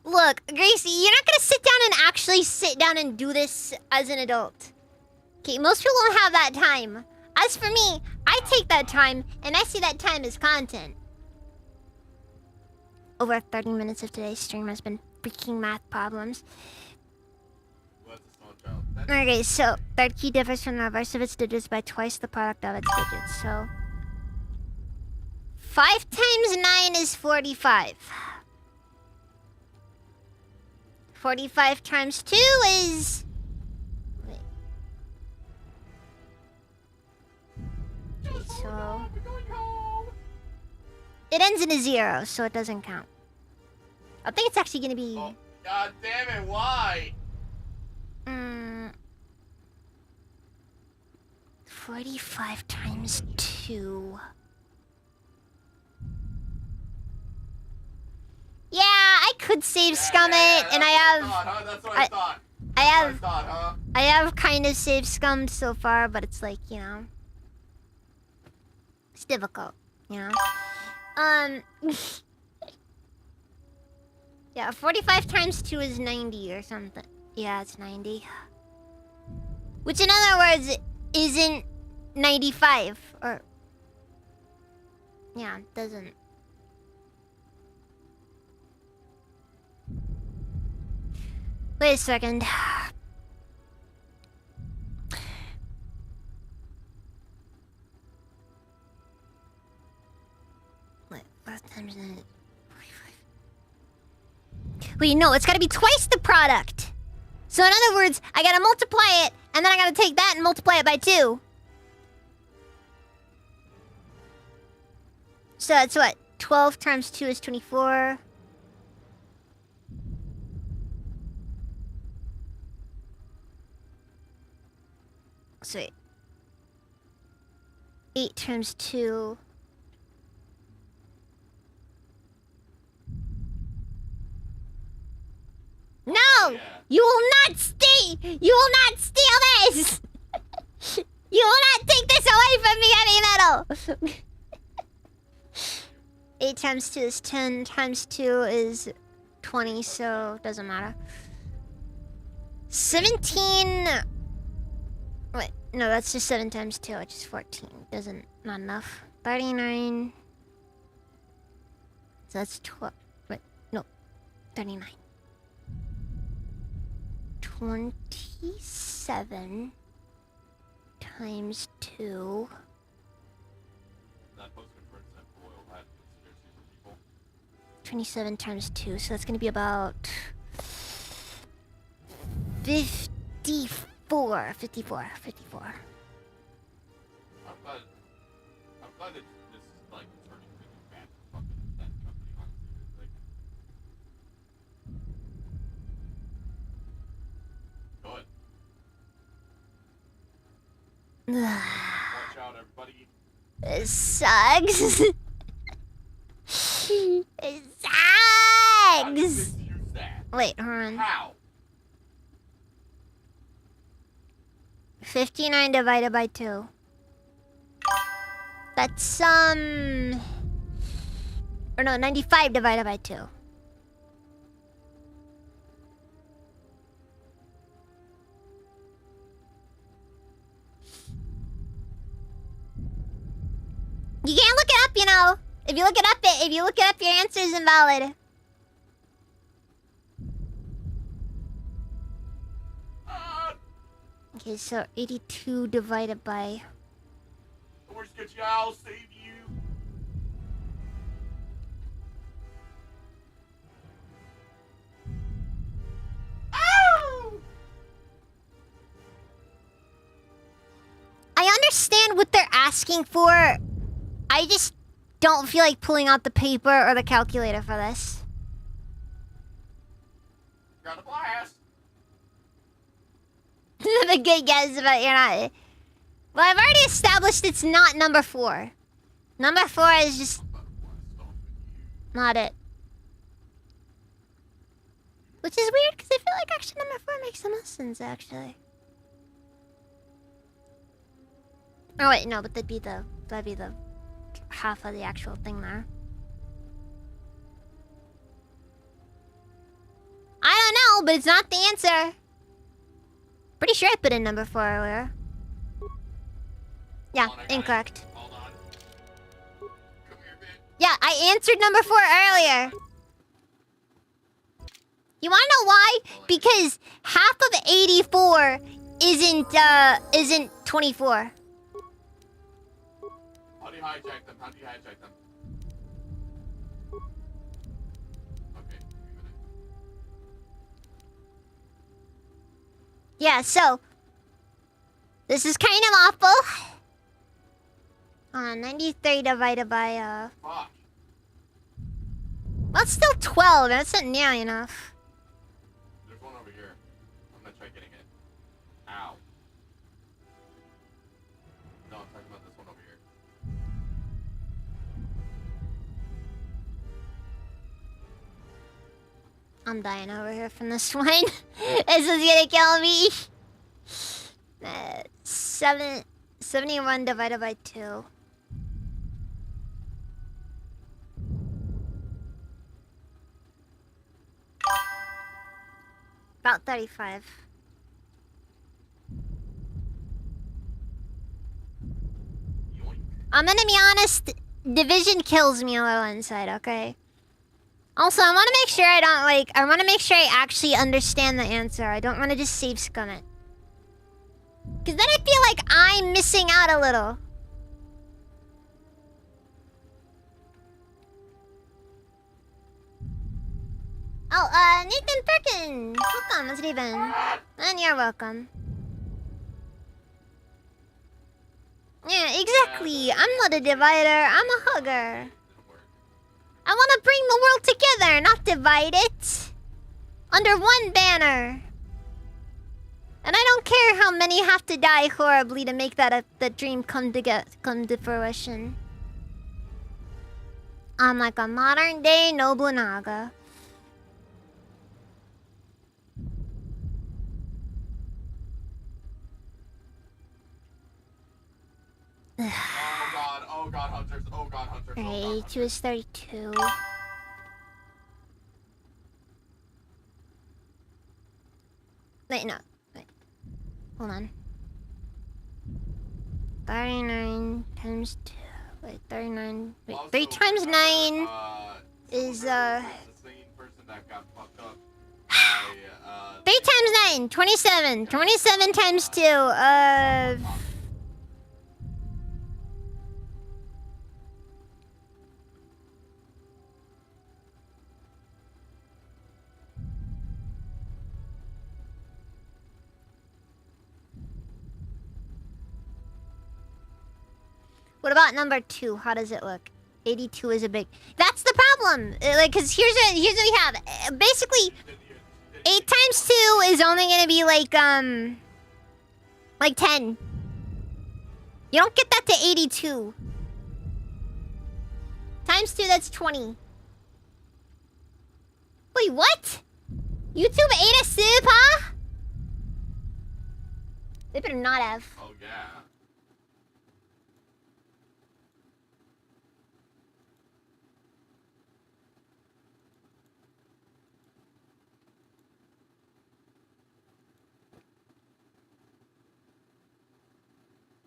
Look, Gracie, you're not gonna sit down and actually sit down and do this as an adult. Okay, most people don't have that time. As for me, I take that time, and I see that time as content. Over 30 minutes of today's stream has been freaking math problems. Okay, so third key differs from the reverse of its digits by twice the product of its digits, so 5 times 9 is 45. 45 times 2 is... Wait. Okay, so... It ends in a 0, so it doesn't count. I think it's actually gonna be... Oh, God damn it, why? 45 times 2... Yeah, I could save scum it, and I have... That's what I thought. I have kind of saved scummed so far, but it's like, you know... It's difficult, you know? Yeah, 45 times 2 is 90 or something. Yeah, it's 90. Which, in other words, isn't 95, or... Yeah, it doesn't... Wait a second. Wait, 5 times 9... 45. Wait, no, it's gotta be twice the product. So in other words, I gotta multiply it, and then I gotta take that and multiply it by 2. So that's what? 12 times 2 is 24. So wait. 8 times 2. No! Yeah. You will not steal! You will not steal this! You will not take this away from me, heavy metal! 8 times 2 is 10, times 2 is 20, so it doesn't matter. 17... Wait, no, that's just 7 times 2, which is 14. Not enough. 39... So that's 12... Wait, no. 39. 27 times 2. 27 times 2, so that's gonna be about 54. 54. I'm glad that this is like turning really bad for fucking that company, honestly. Like, go ahead. Watch out, everybody. It sucks. It sucks. Wait, hold on. How? 59 divided by 2. That's, or no, 95 divided by 2. You can't look it up, you know. If you look it up, your answer is invalid. Okay, so 82 divided by... Where's get you? I'll save you. Ow! I understand what they're asking for. I just don't feel like pulling out the paper or the calculator for this. Got a blast. The good guess, but you're not. Well, I've already established it's not number 4. Number 4 is just not it. Which is weird because I feel like actually number 4 makes the most sense actually. Oh wait, no, but that'd be the half of the actual thing there. I don't know, but it's not the answer. Pretty sure I put in number 4 earlier. Yeah, incorrect. Yeah, I answered number 4 earlier. You wanna know why? Because half of 84 isn't 24. How do you hijack them? How do you hijack them? Okay. Yeah, so this is kind of awful. 93 divided by Fuck. well, it's still 12. That's not nearly enough. There's one over here. I'm gonna try getting it. Ow. No, I'm talking about this one over here. I'm dying over here from this one. This is gonna kill me. 71 divided by 2. About 35. I'm gonna be honest, division kills me a little inside, okay? Also, I wanna make sure I wanna make sure I actually understand the answer. I don't wanna just save scum it. Cause then I feel like I'm missing out a little. Oh, Nathan Perkin! Welcome, let's even. And you're welcome. Yeah, exactly. I'm not a divider, I'm a hugger. I want to bring the world together, not divide it. Under one banner. And I don't care how many have to die horribly to make that dream come to fruition. I'm like a modern day Nobunaga. Oh god, hunters, oh god, hunters. Alright, 2 is 32. Wait, no. Wait. Hold on. 39 times 2. Wait, 39. Wait, 3 times 9 is, 3 times 9, 27. 27 times 2, What about number 2? How does it look? 82 is a big... That's the problem! Like, cause here's what we have. Basically, 8 times 2 is only gonna be like 10. You don't get that to 82. Times 2, that's 20. Wait, what? YouTube ate a soup, huh? They better not have. Oh yeah.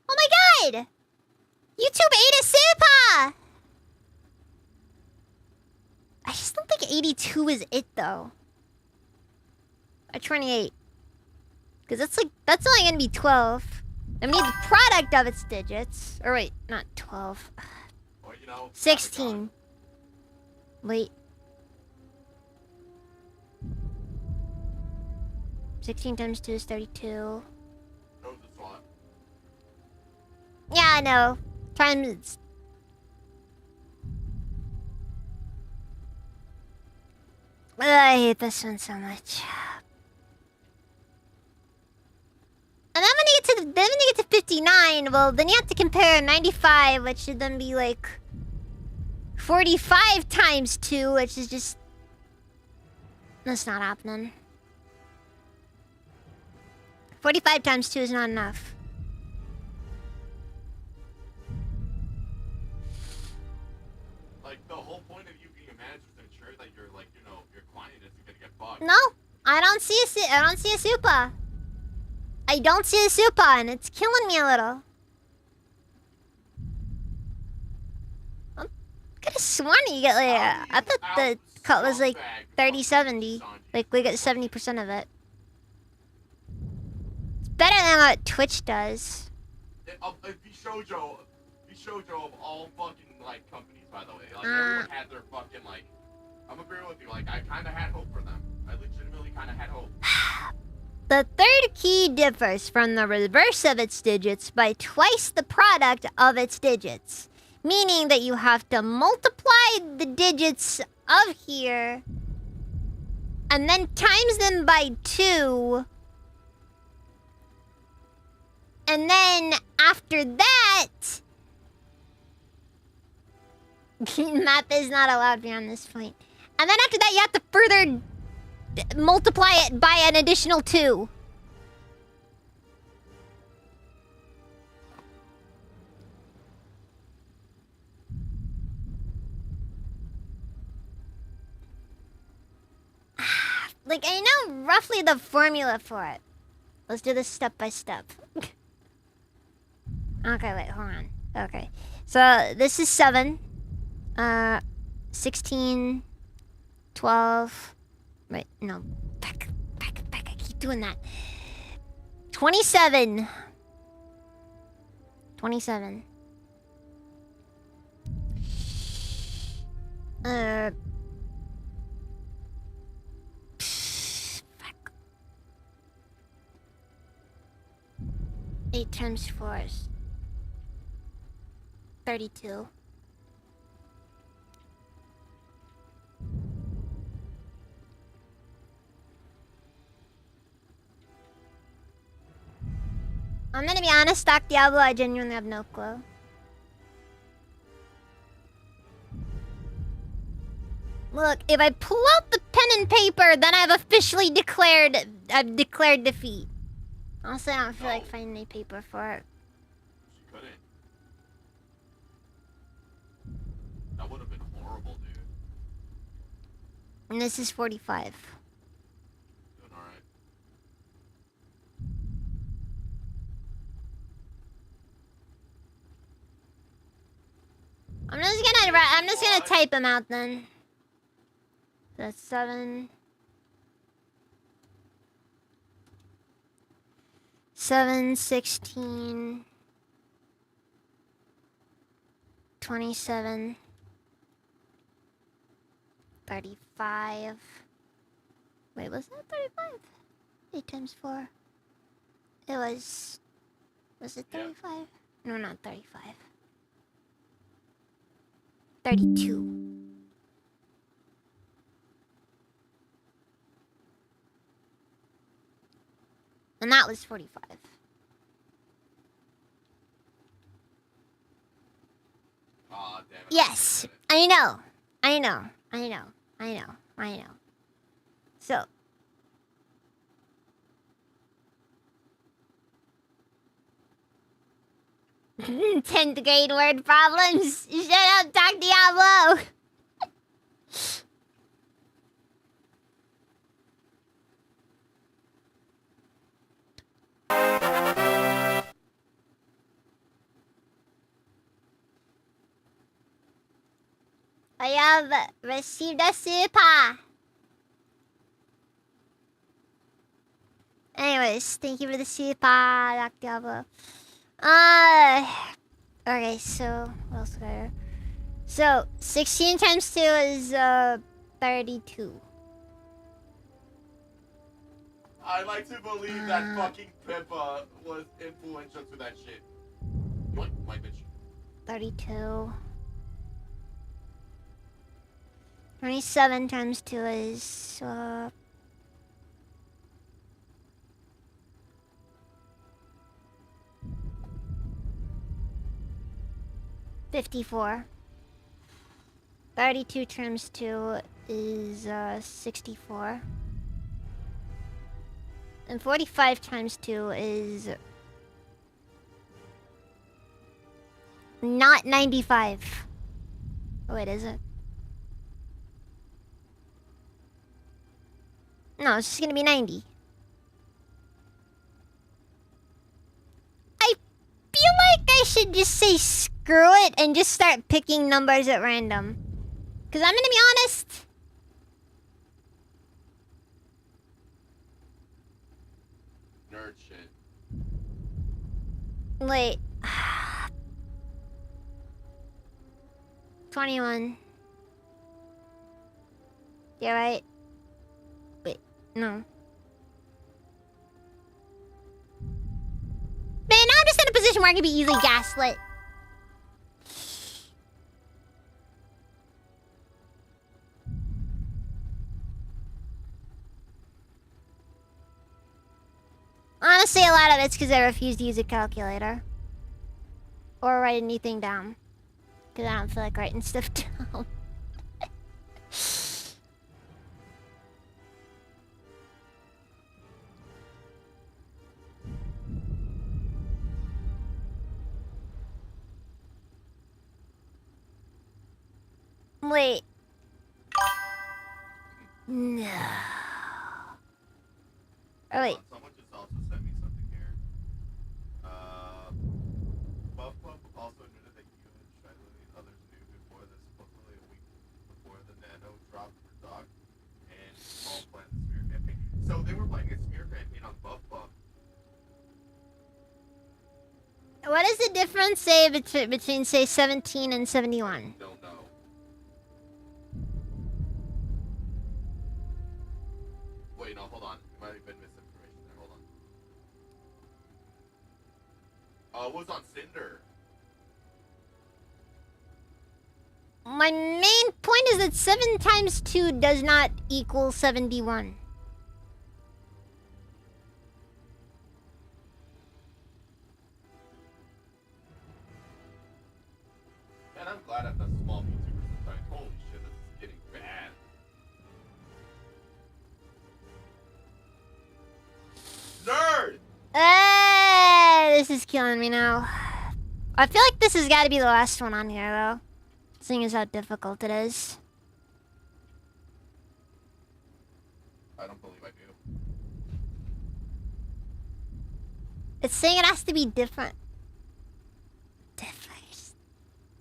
Oh my god! YouTube ate a soup! I just don't think 82 is it though. Or 28. Because that's only gonna be 12. I need the product of its digits. Or wait, not 12. Well, you know, 16. Wait. 16 times 2 is 32. Yeah, I know. Times... I hate this one so much. And then when you get to 59, well, then you have to compare 95, which should then be like 45 times 2, which is just... That's not happening. 45 times 2 is not enough. Like, the whole point of you being a manager is to ensure that your, like, you know, your client isn't gonna get fucked. No, I don't see a super. I don't see a super, and it's killing me a little. I could have sworn you get like I thought the cut was like 30-70. Like we get 70% of it. It's better than what Twitch does. Bishojo of all fucking, like, companies, by the way. Like, everyone had their fucking, like... I'm agreeing with you. Like, I kind of had hope for them. I legitimately kind of had hope. The third key differs from the reverse of its digits by twice the product of its digits. Meaning that you have to multiply the digits of here and then times them by 2. And then after that... Map is not allowed beyond this point. And then after that you have to further multiply it by an additional 2. Like, I know roughly the formula for it. Let's do this step by step. Okay, wait, hold on. Okay. So, this is 7. 16. 12. Wait, no. Back. I keep doing that. 27. 27. 8 times 4 is 32. I'm gonna be honest, Doc Diablo, I genuinely have no clue. Look, if I pull out the pen and paper, then I've officially declared defeat. Also, I don't feel like finding any paper for it. She couldn't. That would have been horrible, dude. And this is 45. Doing alright. I'm just gonna type them out then. That's 7. 7, 16, 27, 35. Wait, was that 35? 8 times 4. It was it 35? No, not 35. 32. And that was 45. Aw, damn it. Yes, I know. So. Tenth grade word problems. Shut up, Doc Diablo. I have received a super. Anyways, thank you for the super, Doc Diablo. Okay, so what else got here? So 16 times 2 is 32. I like to believe that fucking Pippa was influential to that shit. What? My bitch. 32. 27 times 2 is 54. 32 times 2 is 64. And 45 times 2 is not 95. Oh, wait, is it? No, it's just gonna be 90. I feel like I should just say screw it and just start picking numbers at random. Because I'm gonna be honest. Nerd shit. Wait. 21. Yeah, right? Wait, no. Man, now I'm just in a position where I can be easily gaslit. Honestly, a lot of it's because I refuse to use a calculator. Or write anything down. Because I don't feel like writing stuff down. Wait. No. Oh, wait. Someone just also sent me something here. Buff also admitted that you and Shiloh and others knew before this, supposedly a week before the nano dropped for Doc, and all planned the smear campaign. So they were playing a smear campaign on Buff. What is the difference, say, between, say, 17 and 71? Don't know. Wait, no, hold on. It might have been misinformation there. Hold on. It was on Cinder. My main point is that 7 times 2 does not equal 71. Man, I'm glad I'm not small YouTubers sometimes. Holy shit, this is getting bad. Nerd! This is killing me now. I feel like this has got to be the last one on here, though. Seeing as how difficult it is. I don't believe I do. It's saying it has to be different. Differs.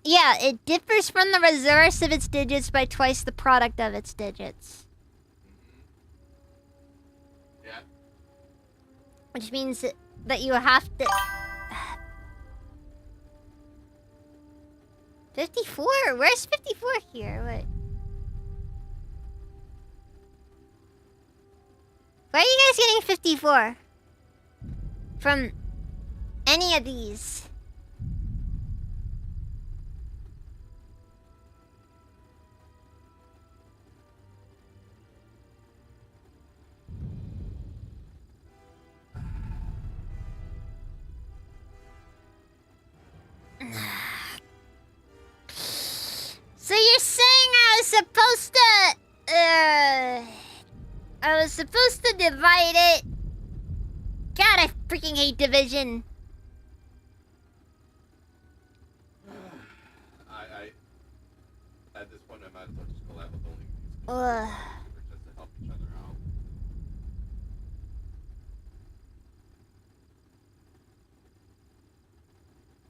Yeah, it differs from the reverse of its digits by twice the product of its digits. Yeah. Which means that you have to... 54? Where's 54 here? Wait. Where are you guys getting 54? From any of these? So you're saying I was supposed to divide it. God, I freaking hate division. At this point, I might as well just collab with only these Ugh. just to help each other out.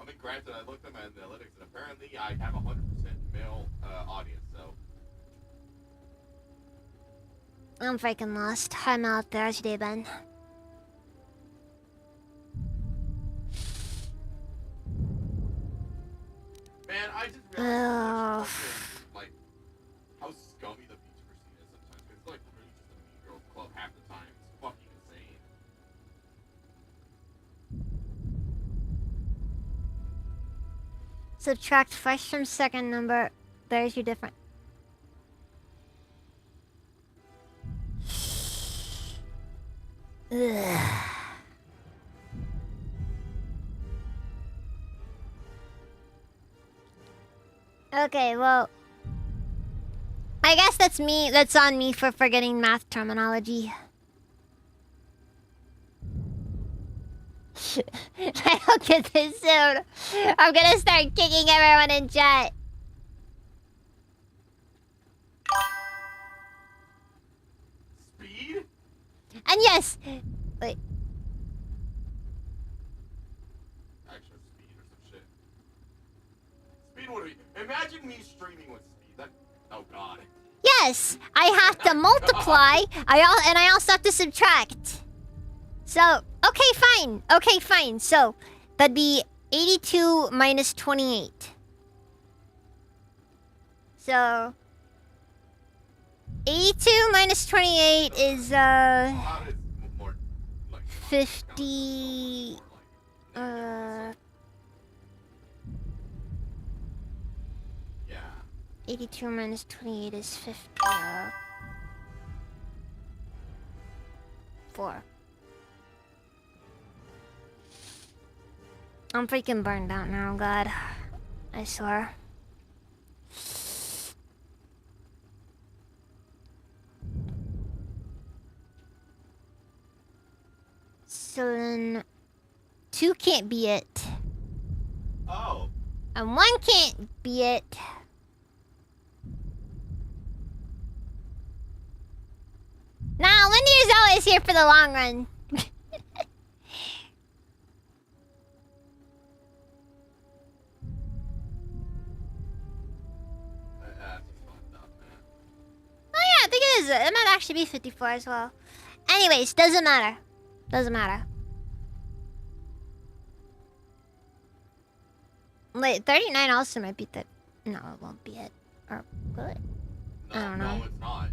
I mean, granted, I looked at my analytics, and apparently I have 100% male audience, so... I'm freaking lost. I'm out there today, Ben. Man, I just realized like how scummy the VTuber scene is sometimes. It's like really just a mean girls club half the time. It's fucking insane. Subtract first from second number. There's your difference. Ugh. Okay, well, I guess that's me. That's on me for forgetting math terminology. I don't get this soon. I'm gonna start kicking everyone in chat. Speed? And yes, wait. Extra speed or some shit. Speed would be. Imagine me streaming with speed. That. Oh god. Yes, I have to multiply. I also have to subtract. So, okay, fine. Okay, fine. So, that'd be 82 minus 28. So, 82 minus 28 is 50 Yeah. 82 minus 28 is 50 4. I'm freaking burned out now, God. I swear. So then 2 can't be it. Oh. And 1 can't be it. Nah, Lindy's always here for the long run. Oh yeah, I think it is. It might actually be 54 as well. Anyways, doesn't matter. Doesn't matter. Wait, 39 also might be the... No, it won't be it. Or will it? No, I don't know. No, it's not.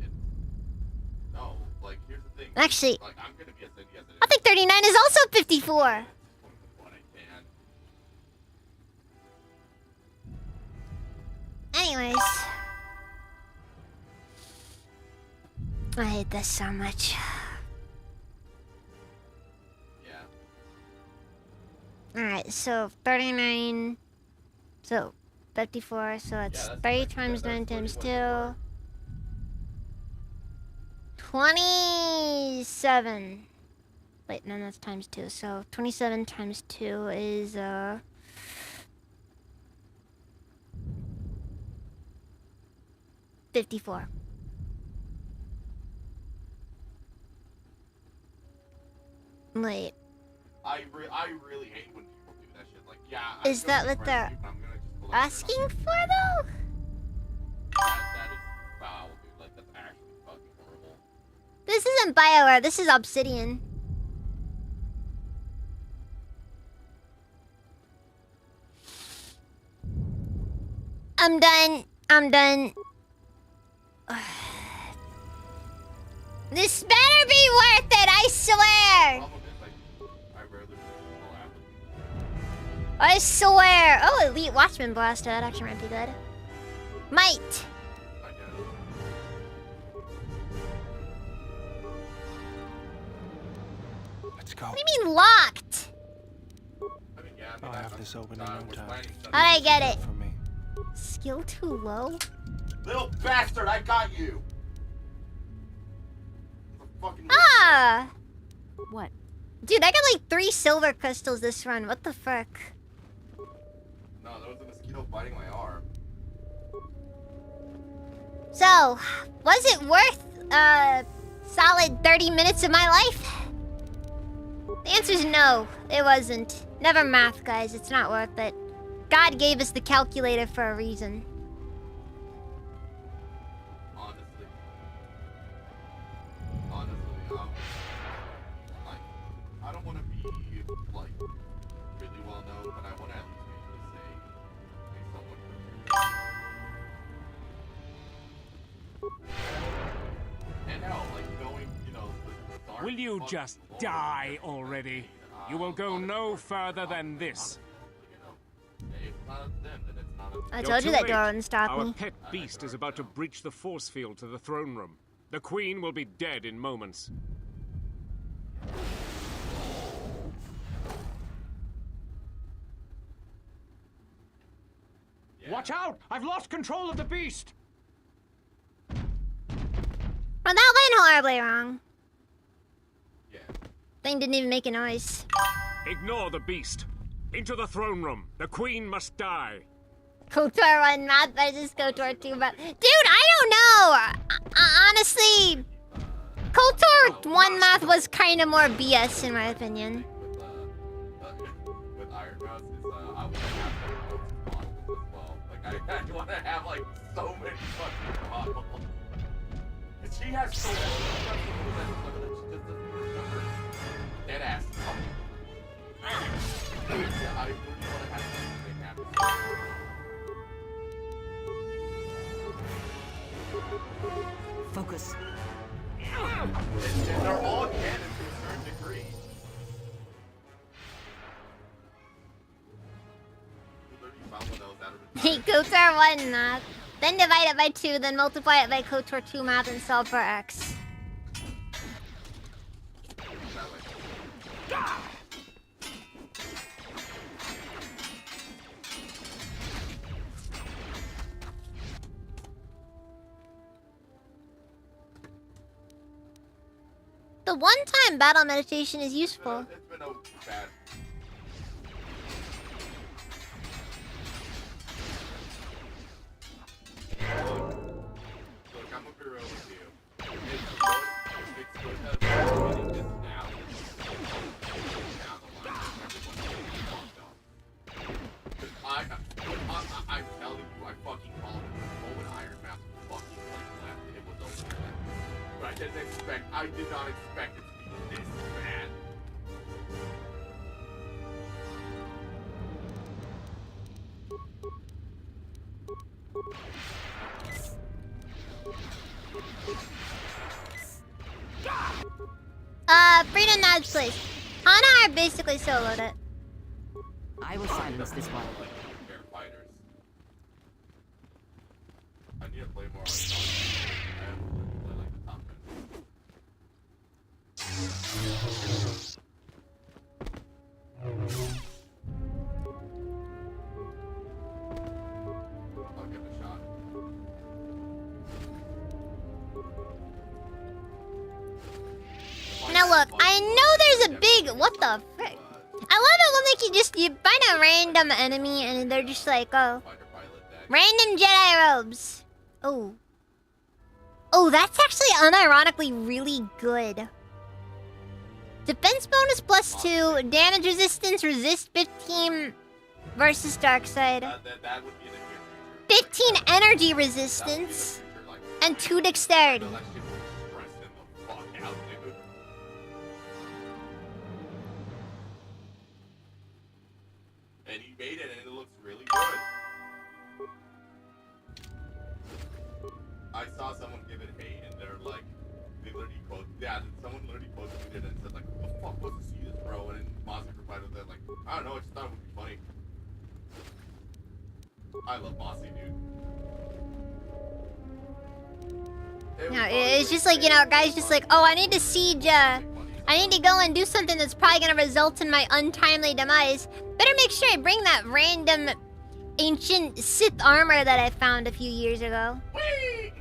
No, like, here's the thing. Actually, Like, I'm gonna be as indie as it is. I think 39 is also 54. What I can. Anyways. I hate this so much. Yeah. Alright, so 39... So, 54, so it's 30 times 9 times 2. 27. Wait, no, that's times 2. So, 27 times 2 is, 54. Wait. I really hate when people do that shit. Like, yeah. Is that what they're asking for, though? That is foul, dude. Like, that's actually fucking horrible. This isn't BioWare, this is Obsidian. I'm done. I'm done. This better be worth it, I swear! I swear! Oh, Elite Watchman Blaster, that actually might be good. Might! Let's go. What do you mean locked? I'll have this open in no time. How'd I get it? Skill too low? Little bastard, I got you! Ah! What? Dude, I got like 3 silver crystals this run. What the fuck? No, there was a mosquito biting my arm. So, was it worth solid 30 minutes of my life? The answer is no, it wasn't. Never math, guys. It's not worth it. God gave us the calculator for a reason. Like, I don't want to be, like, really well known, but I want to at least be able to say, hey, someone. And hell, like, going, you know, the dark. Will you just die already? You will go no further than this. I told you that door wouldn't stop Our me. pet beast is about to breach the force field to the throne room. The queen will be dead in moments. Watch out! I've lost control of the beast! Well, that went horribly wrong. Thing didn't even make a noise. Ignore the beast. Into the throne room. The queen must die. KOTOR 1 math versus KOTOR 2 math. Dude, I don't know. Honestly, KOTOR 1 math was kind of more BS in my opinion. With Iron Mouse is I want to have like models as well. Like I want to have like so many fucking models. And she has so many that she just doesn't remember. Dead ass. Yeah, I really want to have something happen. Focus. And they're all canon to a certain degree. Hey, KOTOR 1 math. Then divide it by 2, then multiply it by KOTOR 2 math and solve for x. The one-time battle meditation is useful. It's been a bad. Look, I'm gonna be real with you. It's good that we're getting this now. Down the line, everyone's fucked up. Because I'm telling you, I fucking called it. The moment Iron Mouse fucking left, it was over. But I did not expect it to be this bad. Freedom Nod's place. Hana are basically soloed it. I will silence this one. Fair fighters. I need to play more like I have to play like the top I'll give it a shot. Now look, I know there's a big... What the frick? I love it when like you find a random enemy and they're just like, oh. Random Jedi robes. Oh. Oh, that's actually unironically really good. Defense bonus +2, damage resistance, resist 15 versus Darkseid. That would be in the near future. 15 energy resistance, and 2 dexterity. That shit would stress him the fuck out, dude. And he made it, and it looks really good. I saw someone give it hate, and they're like, they literally quote, yeah, someone literally quoted it and said like, what the fuck was to see this, bro? And then Mossy replied with that like, I don't know, I just thought it would be funny. I love Mossy, dude. No, it's just like, you know, guys just like, oh, I need to siege, I need to go and do something that's probably gonna result in my untimely demise. Better make sure I bring that random ancient Sith armor that I found a few years ago. Whee!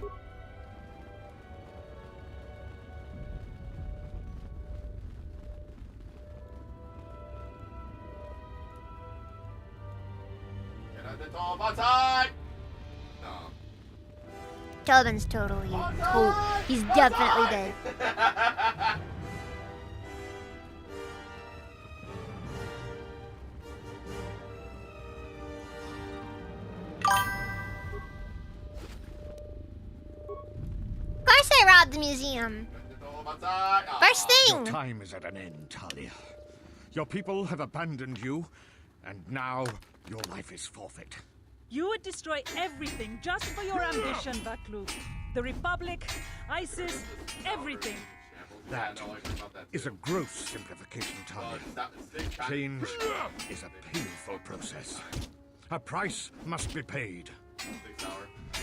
Get out the outside! No. Kelvin's totally, he's definitely dead. Of course I robbed the museum. First Your thing. time is at an end, Talia. Your people have abandoned you, and now your life is forfeit. You would destroy everything just for your ambition, Vaklu. The Republic, ISIS, everything. That is a gross simplification, Talia. Change is a painful process. A price must be paid.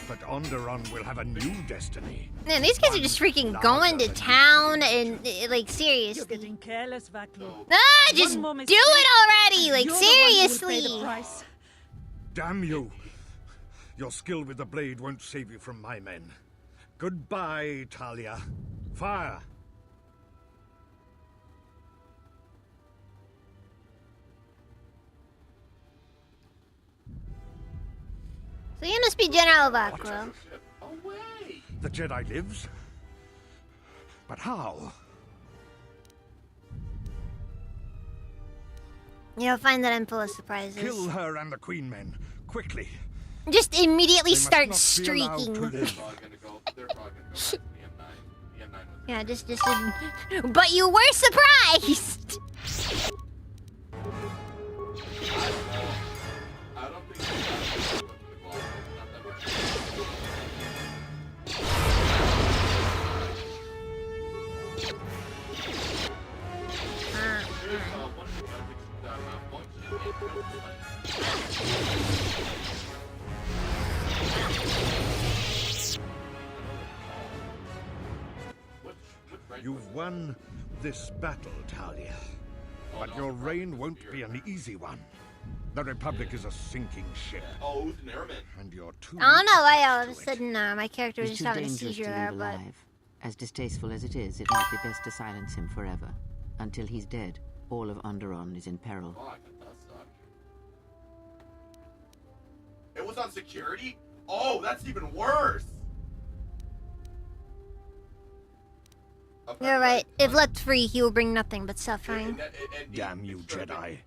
But Onderon will have a new destiny. Man, these kids are just freaking going to town and, like, seriously. You're getting careless, Vaklu. Ah, just do it already! Like, seriously! Damn you! Your skill with the blade won't save you from my men. Goodbye, Talia. Fire! So you must be General Vaklo. The Jedi lives? But how? You'll find that I'm full of surprises. Kill her and the Queen men, quickly. Just immediately They must start not be allowed to streaking. live. Yeah, just. But you were surprised! You've won this battle, Talia. But your reign won't be an easy one. The Republic is a sinking ship. Oh, it's an airman. And you're too... I don't know why all of a sudden my character was It's just too having a dangerous seizure to there, leave but... alive. As distasteful as it is, it might be best to silence him forever. Until he's dead, all of Onderon is in peril. Fuck, that sucks. It was on security? Oh, that's even worse! You're right. If left free, he will bring nothing but suffering. Damn you, Jedi.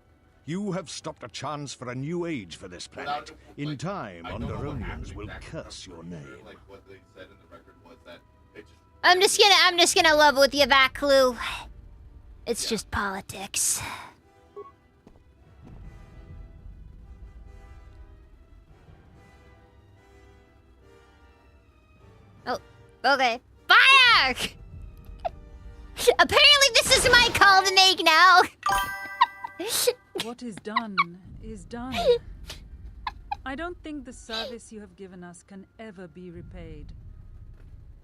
You have stopped a chance for a new age for this planet. In time, Onderonians will curse your name. I'm just gonna love with you, Vaklu. It's just politics. Oh, okay. Fire! Apparently this is my call to make now. What is done is done. I don't think the service you have given us can ever be repaid.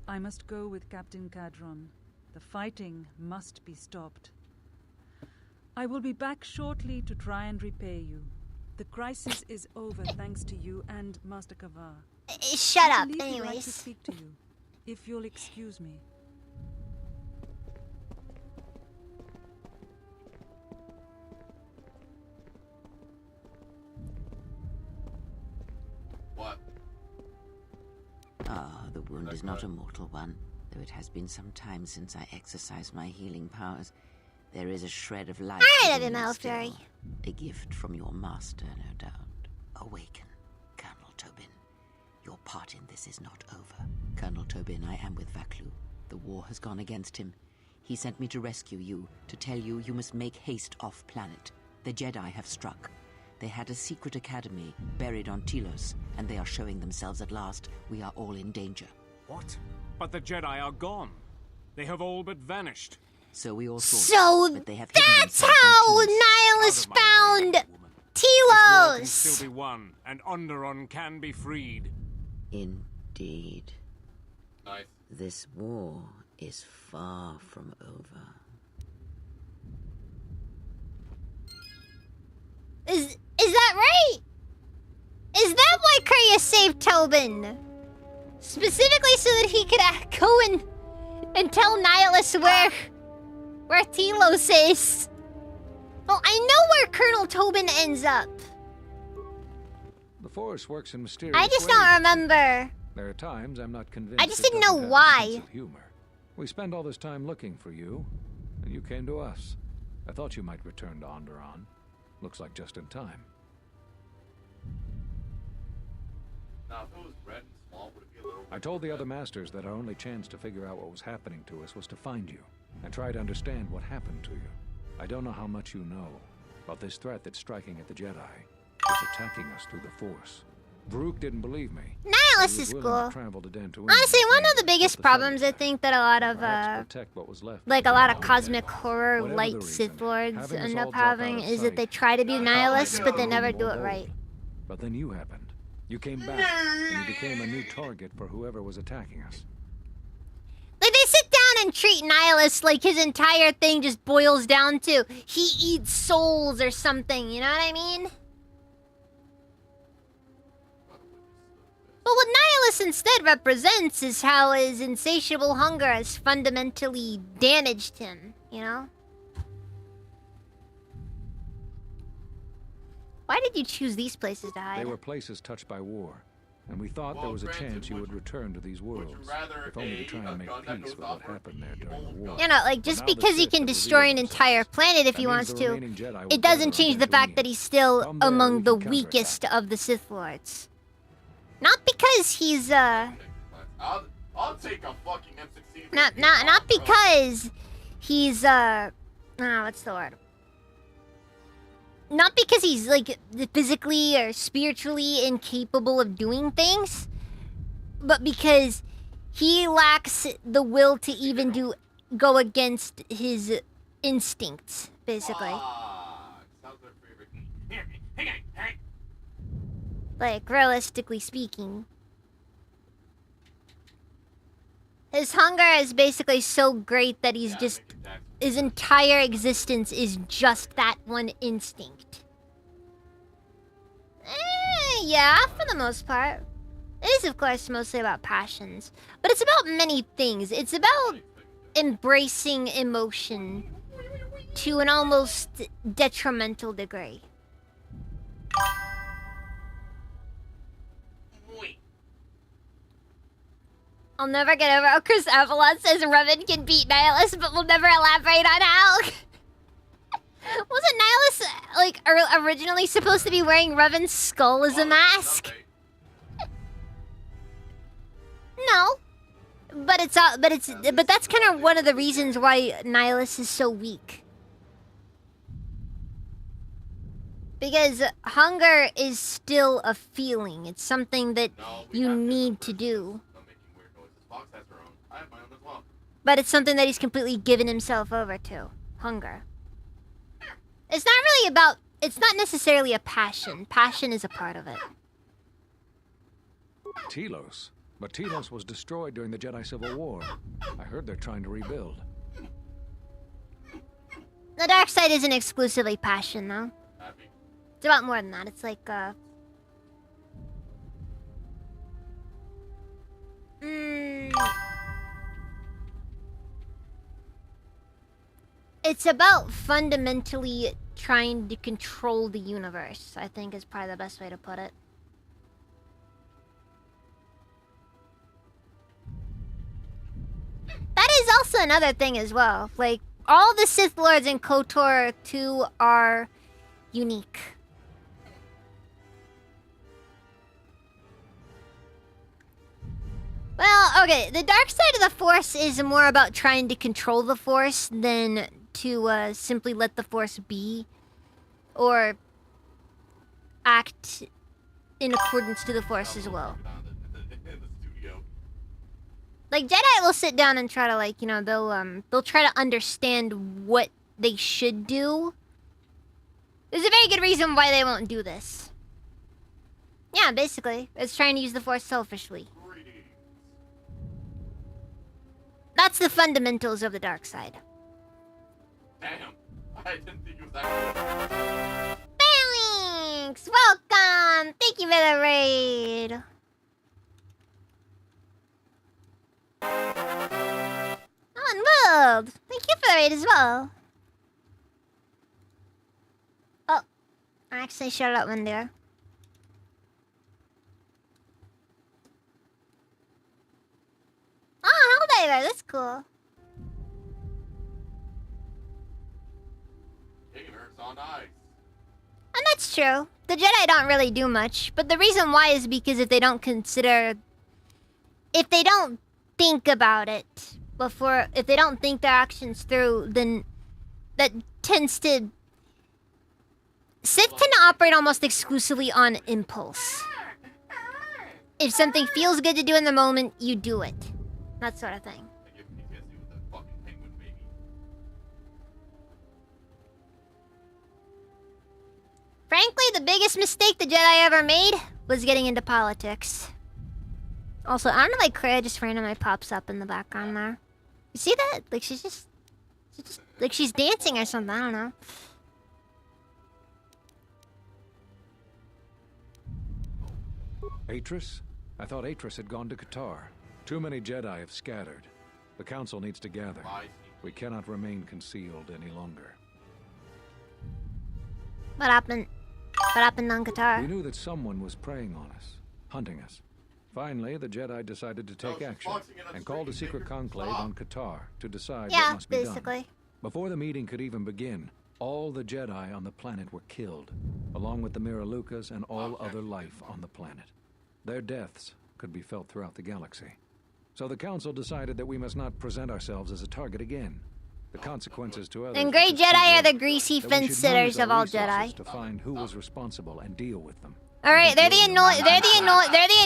I must go with Captain Cadron. The fighting must be stopped. I will be back shortly to try and repay you. The crisis is over thanks to you and Master Kavar. Shut I up, believe he'd like to anyways. speak to you, if you'll excuse me. What? Ah, the wound is not a mortal one, though it has been some time since I exercised my healing powers. There is a shred of life. I love within him, me Elfberry. still. A gift from your master, no doubt. Awaken, Colonel Tobin. Your part in this is not over. Colonel Tobin, I am with Vaklu. The war has gone against him. He sent me to rescue you, to tell you you must make haste off-planet. The Jedi have struck. They had a secret academy buried on Telos, and they are showing themselves at last. We are all in danger. What? But the Jedi are gone. They have all but vanished. So we all thought. So but they have hidden that's themselves on how Telos. Nihilus found This war can Telos! still be won, and Onderon can be freed. Indeed. Nice. This war is far from over. Is that right? Is that why Kreia saved Tobin? Specifically so that he could go and tell Nihilus where Telos is. Well, I know where Colonel Tobin ends up. The Force works in mysterious I just ways. don't remember. There are times I'm not convinced. I just it didn't know doesn't have a why. sense of humor. We spend all this time looking for you, and you came to us. I thought you might return to Onderon. Looks like just in time. Now, if it was red and small, would it be a little... I told the other masters that our only chance to figure out what was happening to us was to find you, and try to understand what happened to you. I don't know how much you know about this threat that's striking at the Jedi. It's attacking us through the Force. Varuk didn't believe me. Nihilus He is was willing cool. to travel to Dantooine Honestly, to one find of the you, biggest but problems I think that a lot of perhaps protect what was left. like a lot of cosmic horror Whatever light the Sith reason, lords having us end all up drop out having of is that sight they try to be nihilists, but they never more do it bold. right. But then you happened. You came back, and you became a new target for whoever was attacking us. Like, they sit down and treat Nihilus like his entire thing just boils down to he eats souls or something, you know what I mean? what Nihilus instead represents is how his insatiable hunger has fundamentally damaged him, you know? Why did you choose these places to hide? They were places touched by war, and we thought there was a chance you would return to these worlds, if only to try and make peace with what happened there during the war. You know, like, just because he can destroy an entire planet if he wants to, it doesn't change the fact that he's still among the weakest of the Sith Lords. Not because he's, I'll take a fucking M16. Not because he's, what's the word? Not because he's, like, physically or spiritually incapable of doing things, but because he lacks the will to even go against his instincts, basically. Like, realistically speaking. His hunger is basically so great that he's just... His entire existence is just that one instinct. Yeah, for the most part. It is, of course, mostly about passions. But it's about many things. It's about embracing emotion to an almost detrimental degree. I'll never get over how Chris Avalon says Revan can beat Nihilus, but we'll never elaborate on how. Wasn't Nihilus, like, originally supposed to be wearing Revan's skull as a mask? No. But that's kind of one of the reasons why Nihilus is so weak. Because hunger is still a feeling. It's something that you need to do. But it's something that he's completely given himself over to. Hunger. It's not really about... It's not necessarily a passion. Passion is a part of it. Telos. But Telos was destroyed during the Jedi Civil War. I heard they're trying to rebuild. The dark side isn't exclusively passion, though. It's about more than that. It's like, It's about fundamentally trying to control the universe, I think is probably the best way to put it. That is also another thing as well. Like, all the Sith Lords in KOTOR 2 are unique. Well, okay, the dark side of the Force is more about trying to control the Force than to simply let the Force be. Or act in accordance to the Force as well. Like, Jedi will sit down and try to, like, you know, they'll try to understand what they should do. There's a very good reason why they won't do this. Yeah, basically. It's trying to use the Force selfishly. That's the fundamentals of the dark side. Damn. I didn't think it was that good. Thanks! Welcome! Thank you for the raid. Unworld! Thank you for the raid as well. Oh. I actually shut out one there. Oh, Helldiver, that's cool. And that's true. The Jedi don't really do much, but the reason why is because if they don't think about it before, if they don't think their actions through, then that tends to... Sith tend to operate almost exclusively on impulse. If something feels good to do in the moment, you do it. That sort of thing. Frankly, the biggest mistake the Jedi ever made was getting into politics. Also, I don't know why Kreia just randomly pops up in the background there. You see that? Like, she's just like she's dancing or something, I don't know. Atris? I thought Atris had gone to Qatar. Too many Jedi have scattered. The Council needs to gather. We cannot remain concealed any longer. What happened? What happened on Qatar? We knew that someone was preying on us, hunting us. Finally, the Jedi decided to take action and called a secret conclave on Qatar to decide what must be basically. done. Before the meeting could even begin, all the Jedi on the planet were killed, along with the Miralukas and all other life on the planet. Their deaths could be felt throughout the galaxy. So the Council decided that we must not present ourselves as a target again. The consequences to others. And Grey Jedi are the greasy fence sitters of all Jedi. To find who was responsible and deal with them. All right, they're the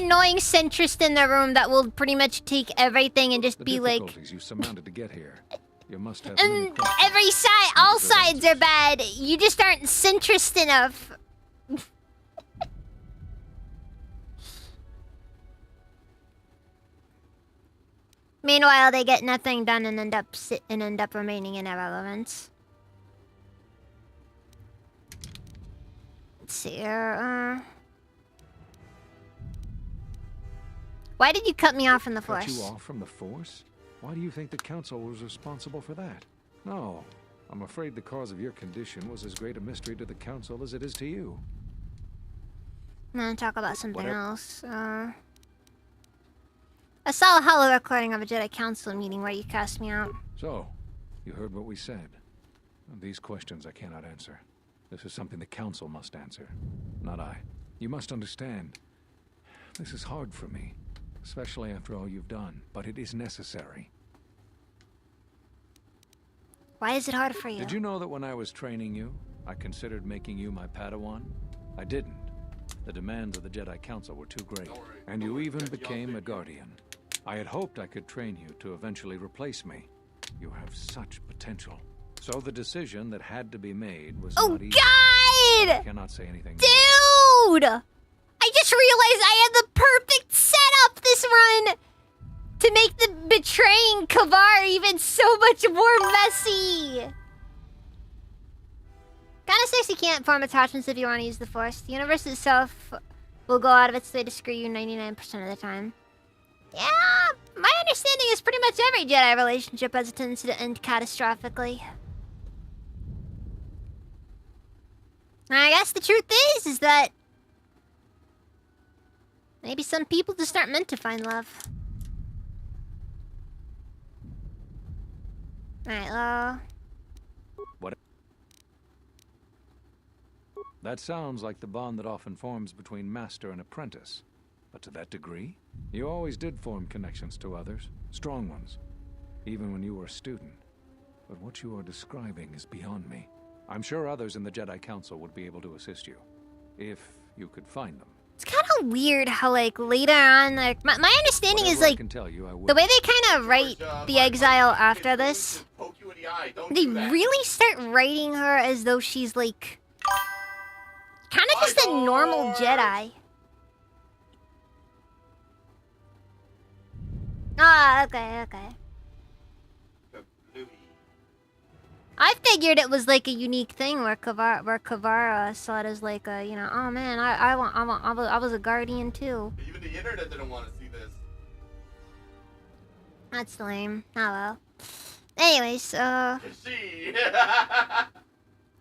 annoying centrist in the room that will pretty much take everything and just be like. You surmounted to get here. You must have. And every side, all sides are bad. You just aren't centrist enough. Meanwhile, they get nothing done and end up remaining in irrelevance. Let's see here. Why did you cut me off from the Force? Cut you off from the Force? Why do you think the Council was responsible for that? No, I'm afraid the cause of your condition was as great a mystery to the Council as it is to you. I'm gonna talk about something else. I saw a hollow recording of a Jedi Council meeting where you cast me out. So, you heard what we said. These questions I cannot answer. This is something the Council must answer, not I. You must understand, this is hard for me, especially after all you've done, but it is necessary. Why is it hard for you? Did you know that when I was training you, I considered making you my Padawan? I didn't. The demands of the Jedi Council were too great, and you even became a Guardian. I had hoped I could train you to eventually replace me. You have such potential. So the decision that had to be made was not easy. God! I cannot say anything. Dude! I just realized I had the perfect setup this run to make the betraying Kavar even so much more messy. Kinda sucks you can't form attachments if you want to use the Force. The universe itself will go out of its way to screw you 99% of the time. Yeah, my understanding is pretty much every Jedi relationship has a tendency to end catastrophically. And I guess the truth is that maybe some people just aren't meant to find love. Alright, well. What? That sounds like the bond that often forms between master and apprentice. But to that degree, you always did form connections to others, strong ones, even when you were a student. But what you are describing is beyond me. I'm sure others in the Jedi Council would be able to assist you, if you could find them. It's kind of weird how, like, later on, like, my understanding Whatever is, like, I can tell you, I will. the way they kind of write the exile after this, they really start writing her as though she's, like, kind of just a normal Jedi. Ah, okay. I figured it was like a unique thing where Kavara saw it as like a, you know, oh man, I was a Guardian too. Even the internet didn't want to see this. That's lame. Oh well. Anyways, I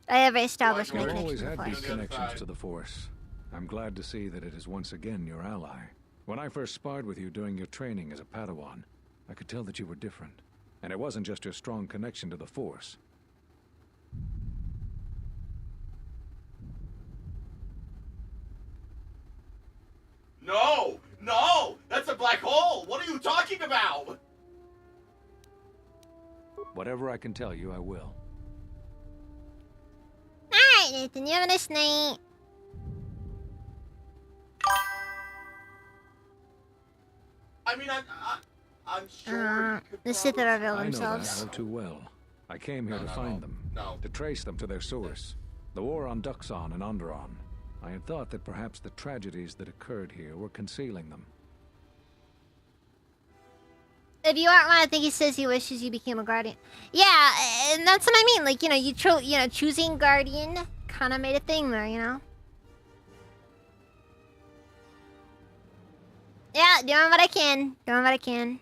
have established my I've connection always to the had these Force. connections to the Force. I'm glad to see that it is once again your ally. When I first sparred with you during your training as a Padawan, I could tell that you were different. And it wasn't just your strong connection to the Force. No! That's a black hole! What are you talking about? Whatever I can tell you, I will. Alright, Nathan, you have a nice night. I mean, I'm sure. The Sith have revealed I know that themselves. all too well. I came here to find them, to trace them to their source. The war on Duxon and Onderon. I had thought that perhaps the tragedies that occurred here were concealing them. If you aren't one, I think he says he wishes you became a Guardian. Yeah, and that's what I mean. Like, you know, choosing Guardian kind of made a thing there, you know? Yeah, doing what I can. Doing what I can.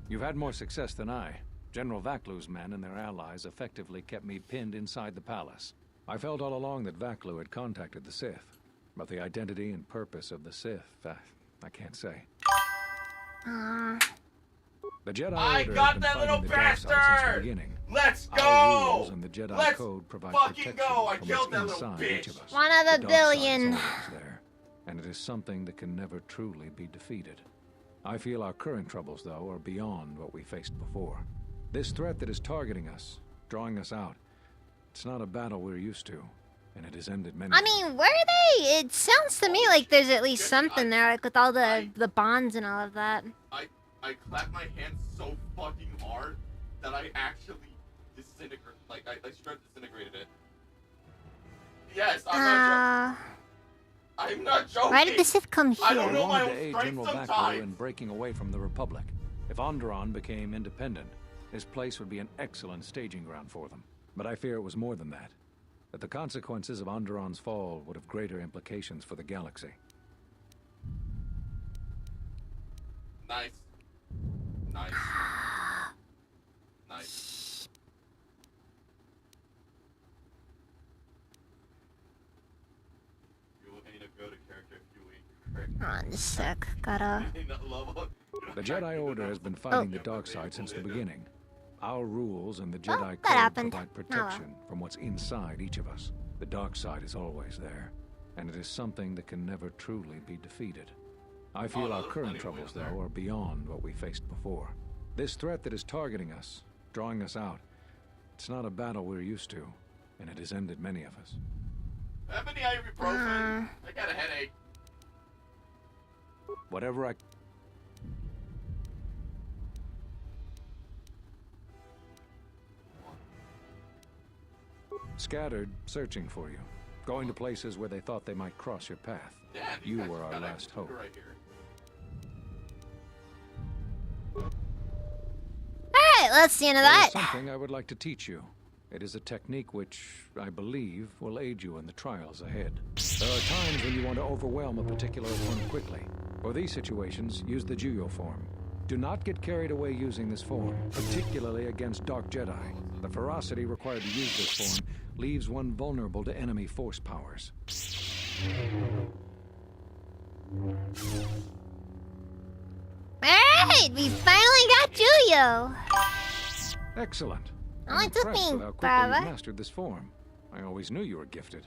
You've had more success than I. General Vaklu's men and their allies effectively kept me pinned inside the palace. I felt all along that Vaklu had contacted the Sith, but the identity and purpose of the Sith, I can't say. The Jedi Order has been fighting the dark side since the beginning. Let's go! Our rules and the Jedi Let's Code provide fucking protection go! I from killed that what's little inside each bitch. of us. One of the dark billion. side is always there, and it is something that can never truly be defeated. I feel our current troubles, though, are beyond what we faced before. This threat that is targeting us, drawing us out, it's not a battle we're used to, and it has ended many. I mean, where are they? It sounds to me like there's at least something there, like with all the bonds and all of that. I clapped my hands so fucking hard that I actually disintegrated. Like I straight disintegrated it. Yes, I'm not joking. Why did the Sith come here? I don't know my wanted own to aid strength General Vaklu sometimes. in breaking away from the Republic. If Onderon became independent, this place would be an excellent staging ground for them. But I fear it was more than that. That the consequences of Onderon's fall would have greater implications for the galaxy. Nice. Nice. Nice. You need to go to character if you On sec, gotta. The Jedi Order has been fighting the dark side since the beginning. Our rules and the Jedi Code happened. provide protection from what's inside each of us. The dark side is always there, and it is something that can never truly be defeated. I feel our current troubles, though, are beyond what we faced before. This threat that is targeting us, drawing us out, it's not a battle we're used to, and it has ended many of us. Have any ibuprofen? I got a headache. Whatever I... Scattered, searching for you. Going to places where they thought they might cross your path. Yeah, you were our last hope. Right here. Alright, let's see into that. There is something I would like to teach you. It is a technique which, I believe, will aid you in the trials ahead. There are times when you want to overwhelm a particular opponent quickly. For these situations, use the Juyo form. Do not get carried away using this form, particularly against Dark Jedi. The ferocity required to use this form leaves one vulnerable to enemy force powers. Alright, we finally got Juyo. Excellent. Only I'm took impressed me with how quickly you've forever. mastered this form. I always knew you were gifted.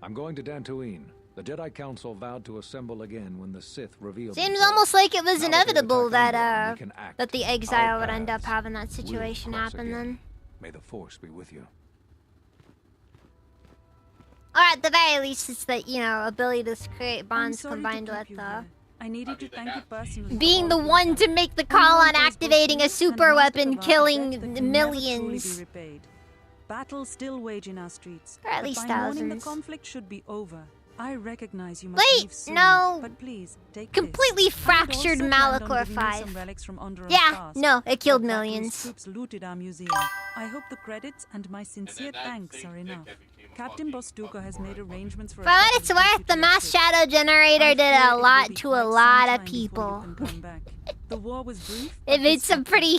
I'm going to Dantooine. The Jedi Council vowed to assemble again when the Sith revealed Seems themselves. almost like it was Now inevitable that that we can act. that the Our exile would end up paths having that will situation cross happen again. then. May the Force be with you. Or at the very least, it's the, you know, ability to create bonds sorry to combined keep with you here. I needed to thank you personally. being the one to make the call on activating a super weapon, killing millions. Battles still wage in our streets. Or at but least by morning, the thousands. conflict should be over. I recognize you must Wait, leave soon, no. but please take Completely this. fractured I had also planned on Malachor giving you some 5. relics from Onderon's Yeah, past, no, it killed but Vaklu's millions. troops looted our museum. I hope the credits and my sincere thanks are enough. Captain Bostuka has made arrangements for. For what it's worth, the mass shadow generator did a lot to a lot of people. The war was brief. It made some pretty.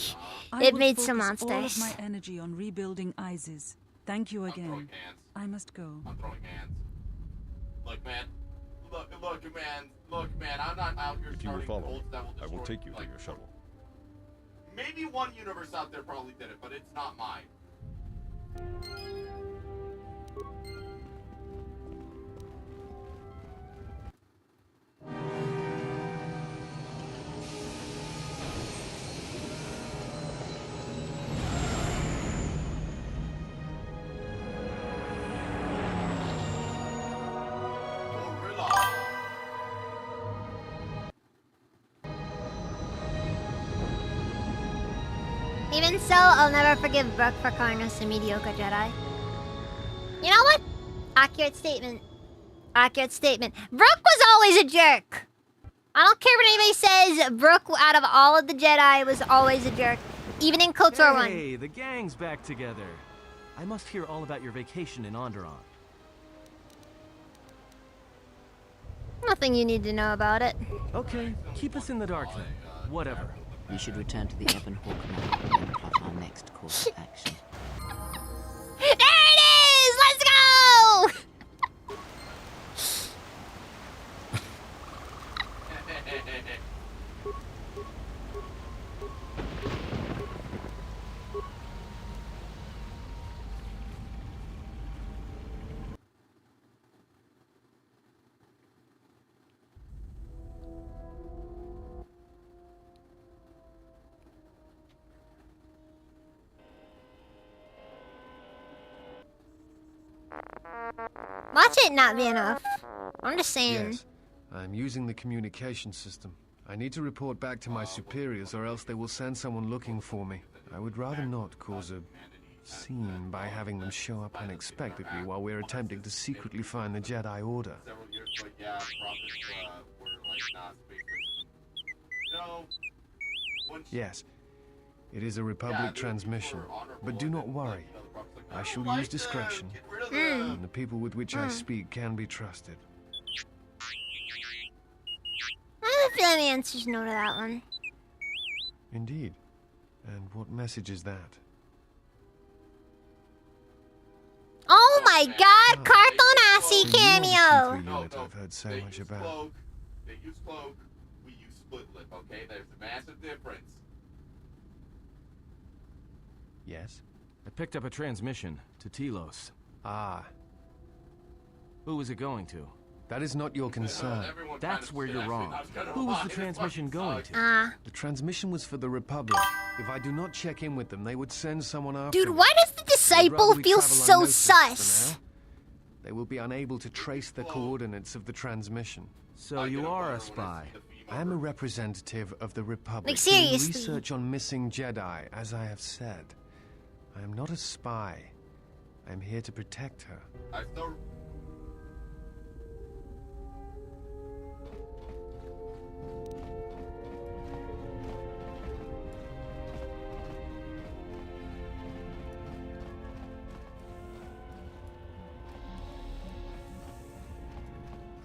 I It will made some focus all of monsters. my energy on rebuilding Isis. Thank you again. I must go. I'm throwing hands. Look, man. Look, man. I'm not out here If you will starting follow, cults that will I will destroy, take you to your shuttle. Maybe one universe out there probably did it, but it's not mine. Even so, I'll never forgive Brooke for calling us a mediocre Jedi. You know what? Accurate statement. Accurate statement. Brooke was always a jerk. I don't care what anybody says. Brooke, out of all of the Jedi, was always a jerk. Even in KOTOR 1. Hey, the gang's back together. I must hear all about your vacation in Onderon. nothing you need to know about it. Okay, keep us in the dark then. Whatever. We should return to the Ebon Hawk now and plot our next course of action. There it is! Let's go! Watch it not be enough. I'm just saying. Yes, I'm using the communication system. I need to report back to my superiors or else they will send someone looking for me. I would rather not cause a scene by having them show up unexpectedly while we're attempting to secretly find the Jedi Order. Yes, it is a Republic transmission, but do not worry. I shall use discretion, and the people with which I speak can be trusted. I have a feeling the answer's no to that one. Indeed. And what message is that? Oh my god, Carthonassi cameo! Unit I've heard so much about. They use cloak, we use split lip, okay? There's a massive difference. Yes? I picked up a transmission to Telos. Ah. Who was it going to? That is not your concern. That's where you're wrong. Who was the transmission going to? The transmission was for the Republic. If I do not check in with them, they would send someone after Dude, me. why does the I'd disciple rather we feel travel so unnoticed for sus? now. They will be unable to trace the coordinates of the transmission. So you are a spy? I am a representative of the Republic. Like, seriously. Doing research on missing Jedi, as I have said. I am not a spy. I am here to protect her.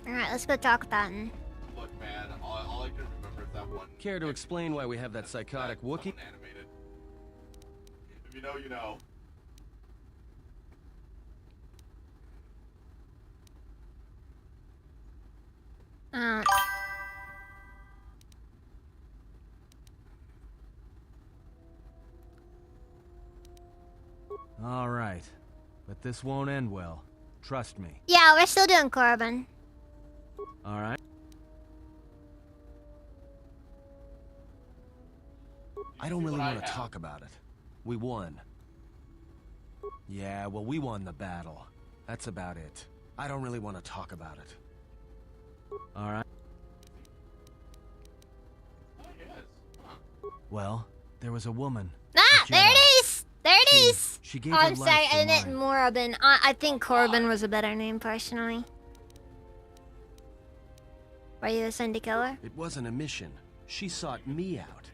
Alright, let's go talk with that one. Look, man, all I can remember is that one. Care to explain why we have that psychotic Wookiee? Animated. If you know, you know. All right, but this won't end well. Trust me. Yeah, we're still doing Corbin. All right. I don't really want to talk about it. We won. Yeah, well, we won the battle. That's about it. I don't really want to talk about it. All right. Well, there was a woman. Ah, there it is! There it is! She gave Oh, her I'm sorry, life for I meant mine. Morabin. I think Corbin was a better name, personally. Were you assigned to kill her? It wasn't a mission. She sought me out.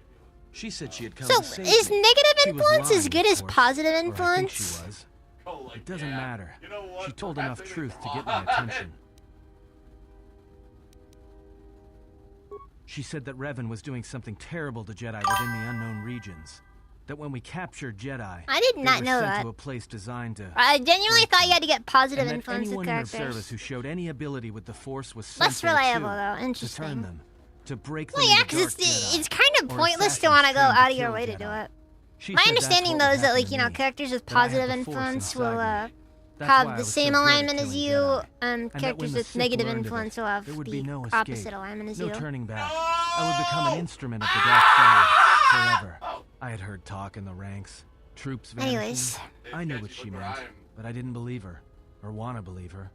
She said she had come So, to save is me. negative She was influence as lying, good of as course, positive or I think influence? she was. It doesn't matter. She told enough truth to get my attention. She said that Revan was doing something terrible to Jedi within the unknown regions. That when we captured Jedi, I did they not were know sent that. to a place designed to. I genuinely thought you had to get positive and that influence with anyone in her characters. service who showed any ability with the Force was sent Less there reliable, too, though. to turn Interesting. them, to break them Well, yeah, into because dark Jedi, it's kind of or pointless to assassins want to go trained out of your kill way to Jedi. do it. She My said that's understanding, what though, would is that, like, happen you to know, me, characters with that I had positive the Force influence will inside me. That's have why I the was same so good at alignment as killing you, Jedi. And that characters when the with Sith negative learned of influence it, will have there would the be no opposite escape, alignment as no you. turning back. I would become an instrument of the dark side forever. I had heard talk in the ranks, troops vanishing. Anyways. I knew what she meant, but I didn't believe her, or want to believe her.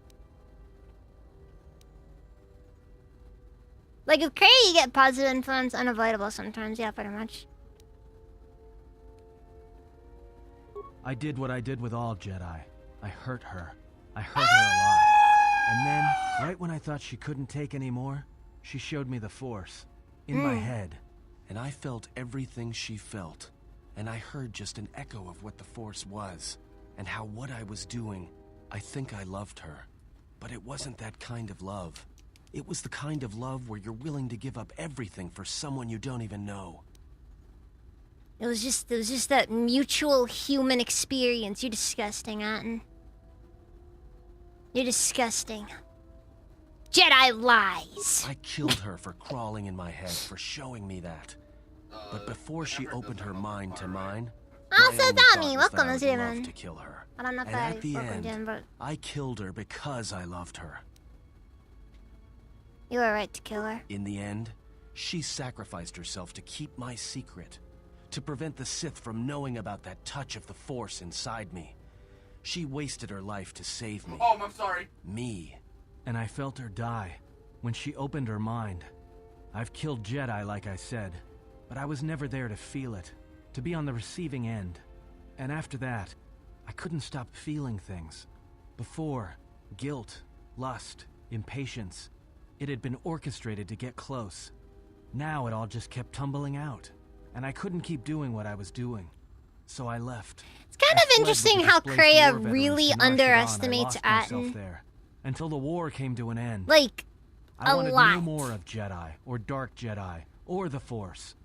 Like, with Cray, you get positive influence unavoidable sometimes. Yeah, pretty much. I did what I did with all Jedi. I hurt her. I hurt her a lot. And then, right when I thought she couldn't take any more, she showed me the Force. In my head. And I felt everything she felt. And I heard just an echo of what the Force was. And how what I was doing, I think I loved her. But it wasn't that kind of love. It was the kind of love where you're willing to give up everything for someone you don't even know. It was just that mutual human experience. You're disgusting, Atten. You're disgusting. Jedi lies. I killed her for crawling in my head, for showing me that. But before she opened her mind to mine, Also, my only Tommy, thought was that welcome, I would Zeman. love to kill her. I don't know if And I at the welcomed end, him, but I killed her because I loved her. you were right to kill her. In the end, she sacrificed herself to keep my secret, to prevent the Sith from knowing about that touch of the Force inside me. She wasted her life to save me. Oh, I'm sorry. Me. And I felt her die when she opened her mind. I've killed Jedi, like I said, but I was never there to feel it, to be on the receiving end. And after that, I couldn't stop feeling things. Before, guilt, lust, impatience. It had been orchestrated to get close. Now it all just kept tumbling out, and I couldn't keep doing what I was doing. So I left. It's kind of interesting how Kreia really underestimates Atten. There, until the war came to an end. Like, I a wanted lot. no more of Jedi, or Dark Jedi, or the Force.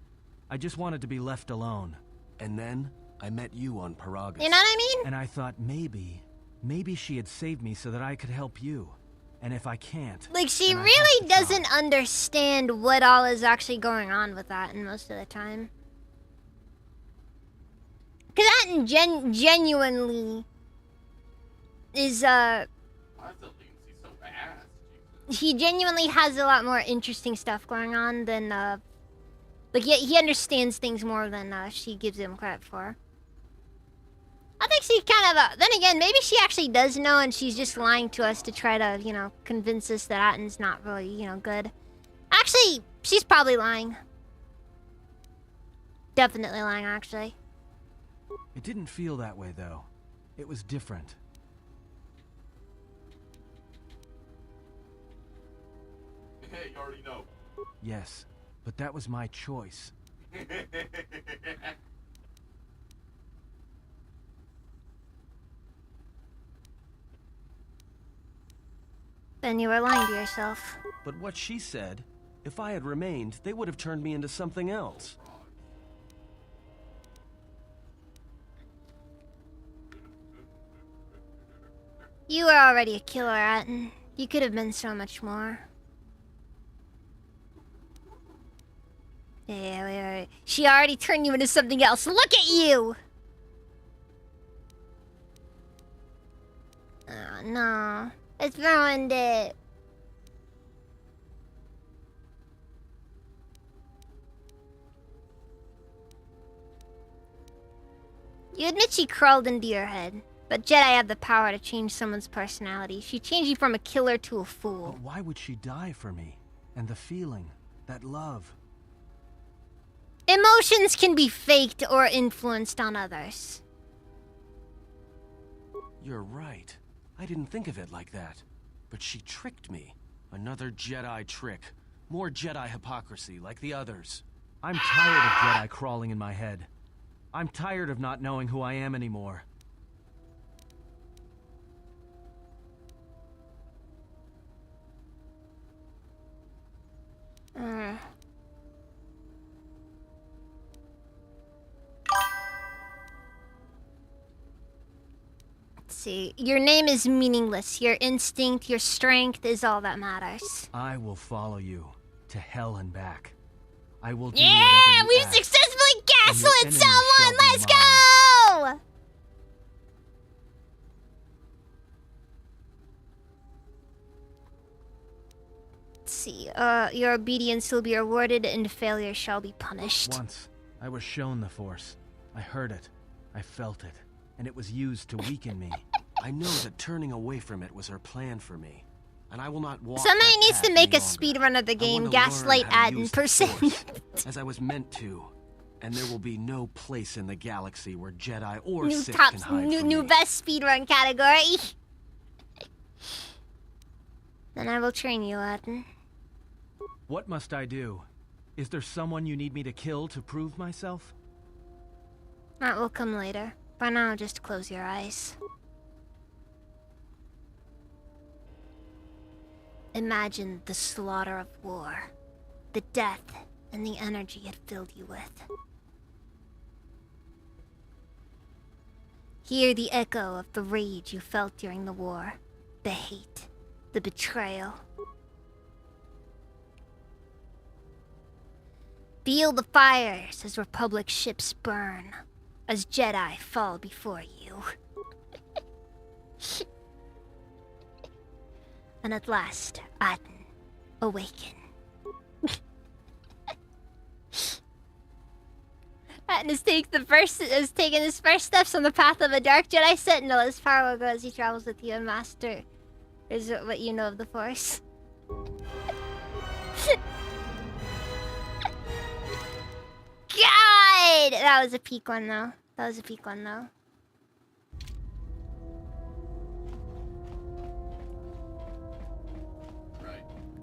I just wanted to be left alone. And then, I met you on Paragus. You know what I mean? And I thought maybe she had saved me so that I could help you. And if I can't... Like, she then I really have to doesn't understand what all is actually going on with Atten most of the time. Because Atten genuinely is, he genuinely has a lot more interesting stuff going on than, like, he understands things more than, she gives him credit for. I think she kind of, then again, maybe she actually does know and she's just lying to us to try to, you know, convince us that Atten's not really, you know, good. Actually, she's probably lying. Definitely lying, actually. It didn't feel that way, though. It was different. Hey, you already know. Yes, but that was my choice. Then you were lying to yourself. But what she said, if I had remained, they would have turned me into something else. You were already a killer, Atten. You could have been so much more. Yeah, wait. She already turned you into something else. Look at you! Oh, no. It's ruined it. You admit she crawled into your head. But Jedi have the power to change someone's personality. She changed you from a killer to a fool. But why would she die for me? And the feeling, that love. Emotions can be faked or influenced on others. You're right. I didn't think of it like that. But she tricked me. Another Jedi trick. More Jedi hypocrisy, like the others. I'm tired of Jedi crawling in my head. I'm tired of not knowing who I am anymore. Let's see. Your name is meaningless. Your instinct, your strength is all that matters. I will follow you to hell and back. I will do Yeah, whatever you we've ask, successfully and your gaslit enemies someone. shall be Let's mine. go! Let's see. Your obedience will be rewarded and failure shall be punished. Once, I was shown the Force. I heard it. I felt it. And it was used to weaken me. I know that turning away from it was her plan for me. And I will not walk Somebody that needs to path make any a longer. speedrun of the I game. want to learn Gaslight how to Atten use the percent. Force, as I was meant to. And there will be no place in the galaxy where Jedi or New Sith top, can hide new from new me. best speedrun category. Then I will train you, Atten. What must I do? Is there someone you need me to kill to prove myself? That will come later. For now, just close your eyes. Imagine the slaughter of war, the death and the energy it filled you with. Hear the echo of the rage you felt during the war, the hate, the betrayal. Feel the fires as Republic ships burn, as Jedi fall before you. And at last, Aten, awaken. Aten has taken his first steps on the path of a dark Jedi Sentinel. His power will grow as he travels with you and Master. Is it what you know of the Force? God! That was a peak one, though.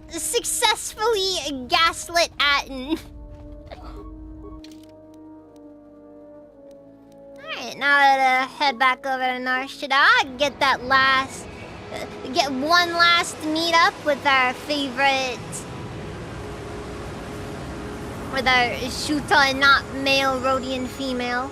Successfully gaslit Aten. Alright, now let's head back over to Nar Shaddaa. Get one last meetup with our favorite... with our Shuta and not male Rhodian female.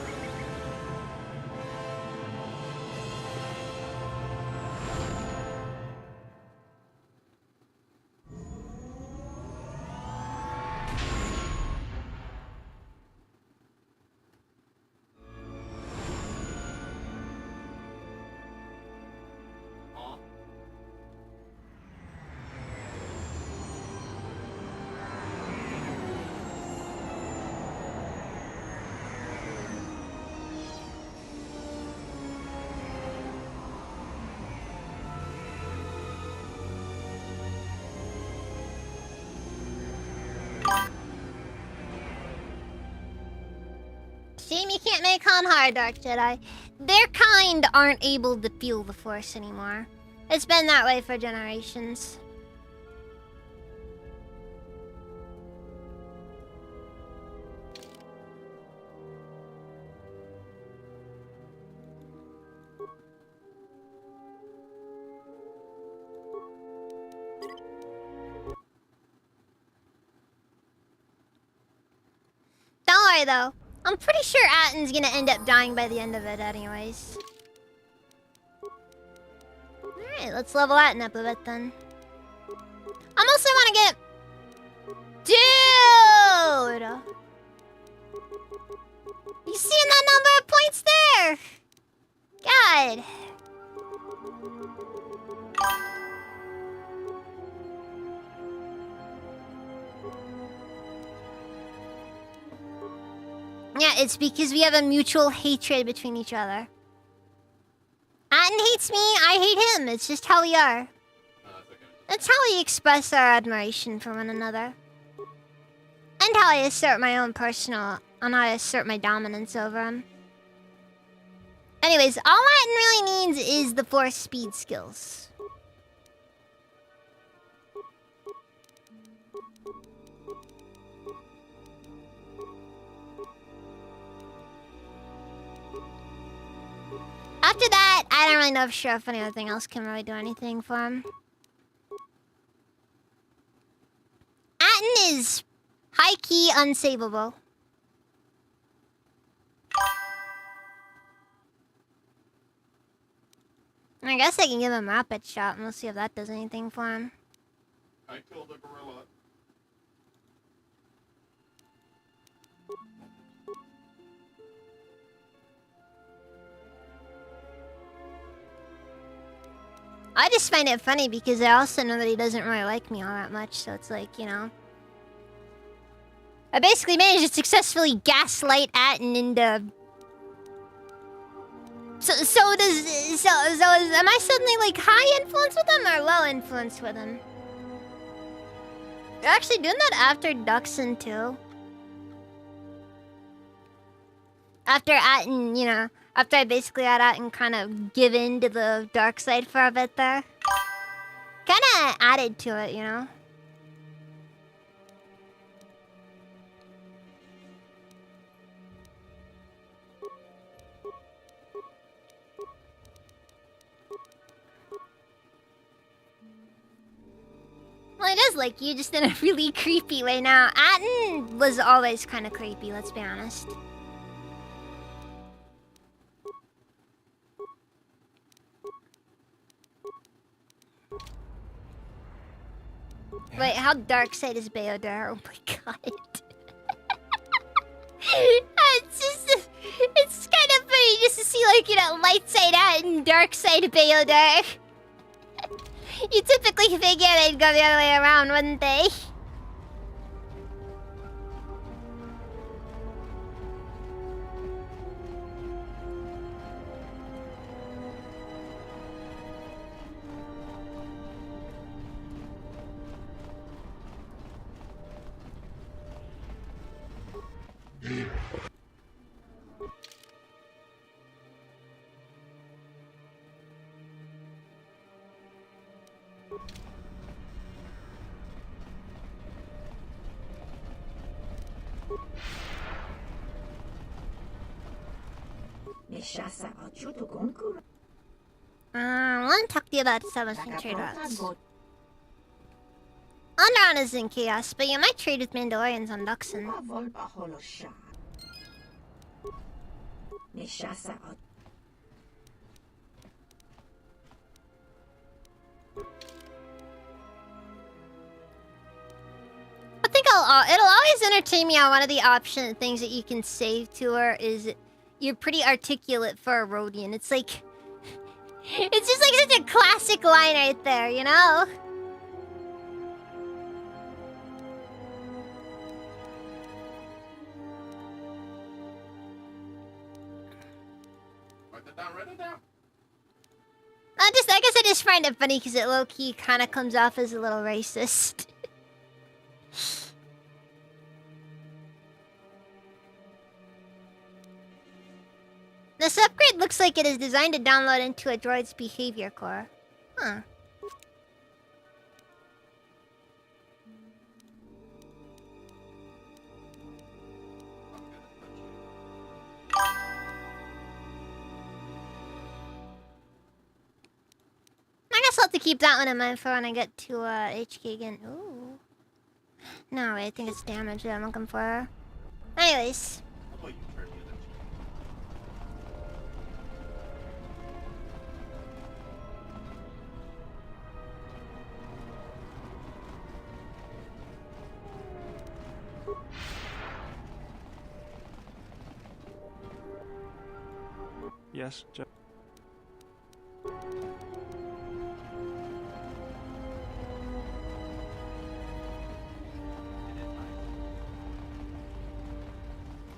Shame you can't make Han hard, Dark Jedi. Their kind aren't able to feel the Force anymore. It's been that way for generations. Don't worry though. I'm pretty sure Aten's gonna end up dying by the end of it anyways. Alright, let's level Aten up a bit then. I also wanna get... Dude! You seeing that number of points there? God. Yeah, it's because we have a mutual hatred between each other. Aten hates me, I hate him. It's just how we are. That's how we express our admiration for one another. And how I assert my own personal... and how I assert my dominance over him. Anyways, all Aten really needs is the Force speed skills. After that, I don't really know if anything else can really do anything for him. Aten is high-key unsavable. I guess I can give him a rapid shot and we'll see if that does anything for him. I killed a gorilla. I just find it funny because I also know that he doesn't really like me all that much, so it's like, you know. I basically managed to successfully gaslight Aten into... am I suddenly like high influence with him or low influence with him? You're actually doing that after Duxon too. After Aten, you know, after I basically had Aten kind of give in to the dark side for a bit there. Kinda added to it, you know? Well, it is like you, just in a really creepy way now. Atten was always kind of creepy, let's be honest. Wait, how dark side is Beodar? Oh my god. It's just... It's kind of funny just to see, like, you know, light side Atten, dark side Beodar. You typically figure they'd go the other way around, wouldn't they? I want to talk to you about establishing trade routes. Onderon is in chaos, but you might trade with Mandalorians on Duxon. I think it'll always entertain me on one of the things that you can save to her is you're pretty articulate for a Rhodian. It's like... It's just like such a classic line right there, you know? Write it down. I guess I just find it funny because it low-key kind of comes off as a little racist. This upgrade looks like it is designed to download into a droid's behavior core. Huh. I guess I'll have to keep that one in mind for when I get to HK again. Ooh. No, wait, I think it's damage that I'm looking for. Anyways. Yes,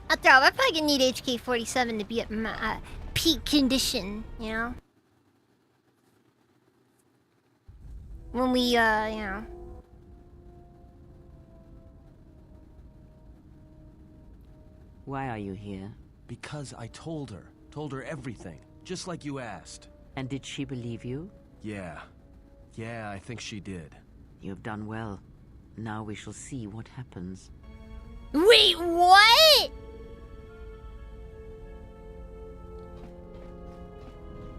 After all, we're probably gonna need HK-47 to be at peak condition, you know? When we, you know... Why are you here? Because I told her. Told her everything. Just like you asked. And did she believe you? Yeah. Yeah, I think she did. You have done well. Now we shall see what happens. Wait, what?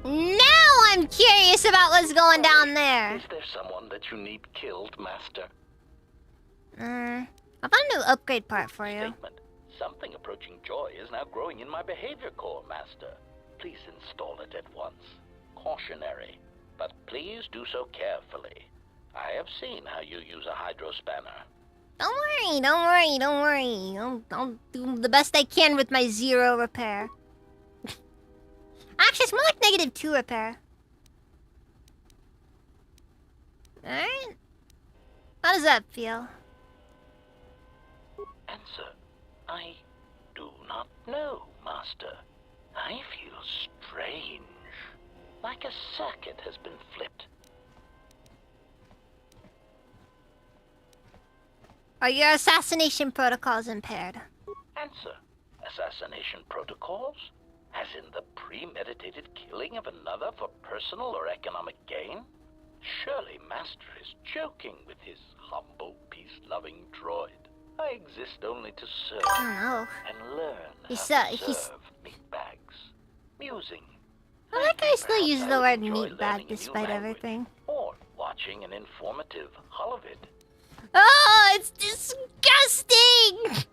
Now I'm curious about what's going down there. Is there someone that you need killed, Master? I found a new upgrade part for you. Statement. Something approaching joy is now growing in my behavior core, Master. Please install it at once. Cautionary, but please do so carefully. I have seen how you use a hydrospanner. Don't worry, don't worry, don't worry. I'll do the best I can with my 0 repair. Actually, it's more like -2 repair. Alright. How does that feel? Answer. I do not know, Master. I feel strange. Like a circuit has been flipped. Are your assassination protocols impaired? Answer. Assassination protocols? As in the premeditated killing of another for personal or economic gain? Surely Master is joking with his humble, peace-loving droid. I exist only to serve and learn how to serve meatbags. Musing. I like I still use the word meatbag despite everything. Or watch eye-catching and informative. All of it. Oh, it's disgusting!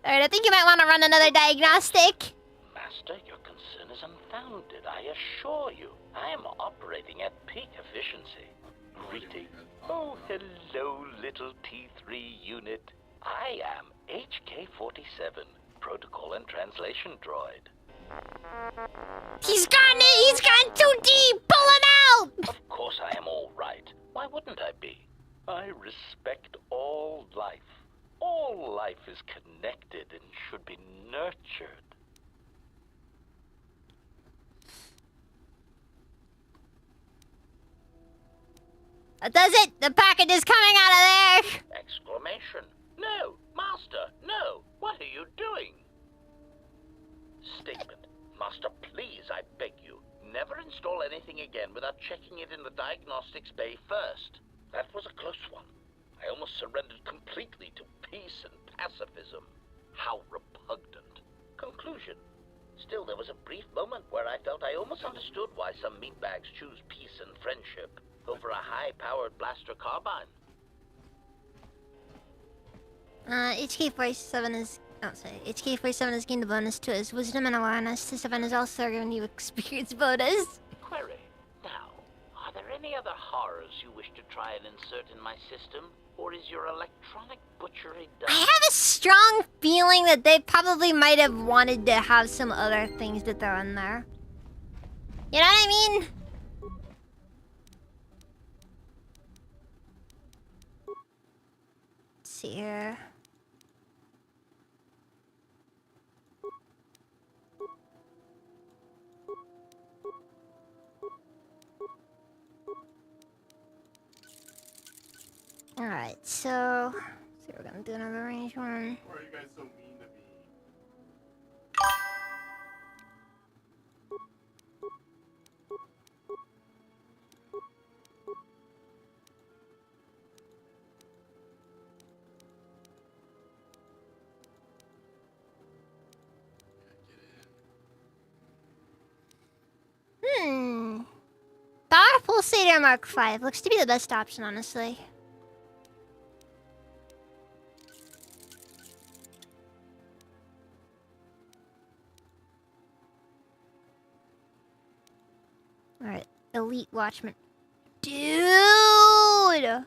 Alright, I think you might want to run another diagnostic. Master, your concern is unfounded, I assure you. I am operating at peak efficiency. Greeting. Oh, hello, little T3 unit. I am HK-47, Protocol and Translation Droid. He's gone too deep! Pull him out! Of course I am all right. Why wouldn't I be? I respect all life. All life is connected and should be nurtured. That does it! The package is coming out of there! Exclamation. No, Master, no! What are you doing? Statement. Master, please, I beg you, never install anything again without checking it in the diagnostics bay first. That was a close one. I almost surrendered completely to peace and pacifism. How repugnant. Conclusion. Still, there was a brief moment where I felt I almost understood why some meatbags choose peace and friendship over a high-powered blaster carbine. HK-47 is... Oh, sorry. HK-47 has gained a bonus to his wisdom and awareness. T7 is also given you experience bonus. Query. Now, are there any other horrors you wish to try and insert in my system? Or is your electronic butchery done? I have a strong feeling that they probably might have wanted to have some other things to throw in there. You know what I mean? Let's see here. Alright, so we're gonna do another range one. Why are you guys so mean to me? Power Pulsator Mark V looks to be the best option, honestly. Alright, Elite Watchman. Dude!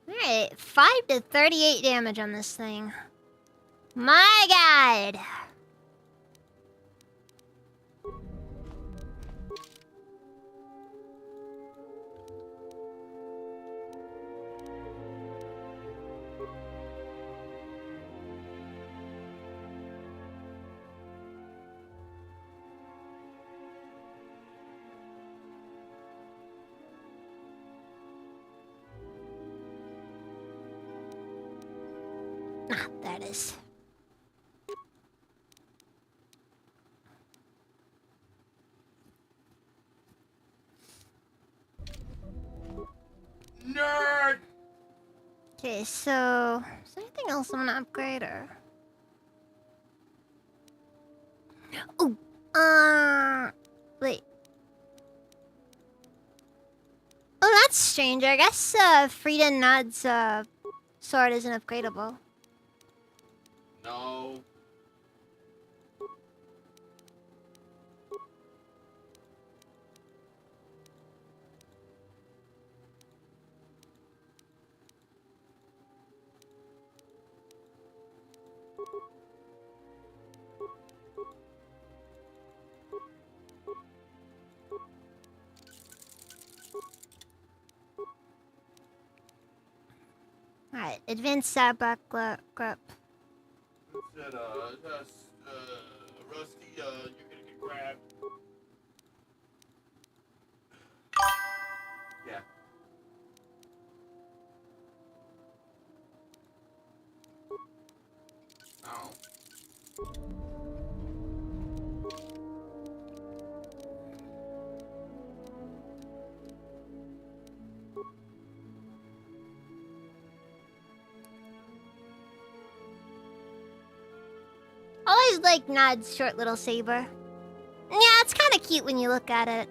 Alright, 5 to 38 damage on this thing. My god! Ah, there it is. Nerd! Okay, so... Is there anything else I want to upgrade, or...? Ooh! Wait. Oh, that's strange. I guess, Frida Nod's, sword isn't upgradable. No. Alright, advanced saddleback grip. Said, Rusty, you're gonna get grabbed. Yeah. Oh. Always like Nod's short little saber. Yeah, it's kind of cute when you look at it.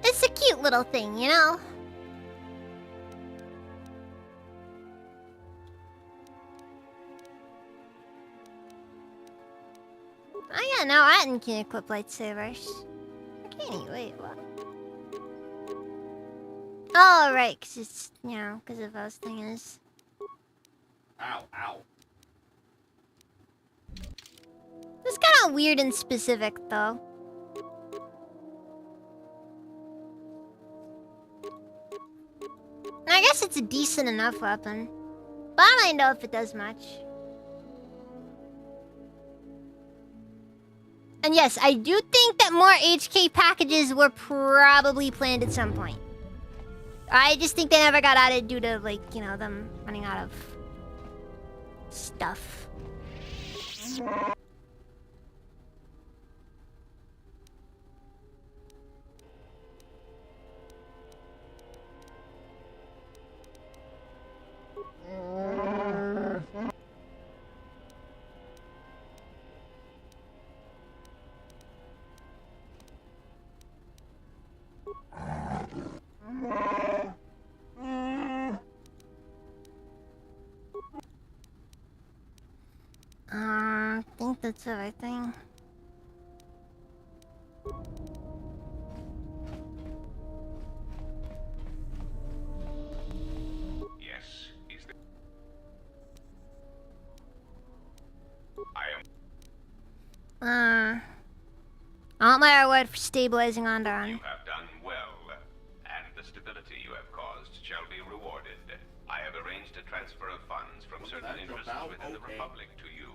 It's a cute little thing, you know? Oh yeah, now Atten can equip lightsabers. Can wait, what? Oh, right, because it's, you know, because of those things. Ow, ow. It's kind of weird and specific, though. I guess it's a decent enough weapon. But I don't really know if it does much. And yes, I do think that more HK packages were probably planned at some point. I just think they never got added due to, like, you know, them running out of stuff. I think that's everything. Yes, is the... I want my reward for stabilizing Onderon. You have done well, and the stability you have caused shall be rewarded. I have arranged a transfer of funds from certain interests within the Republic to you.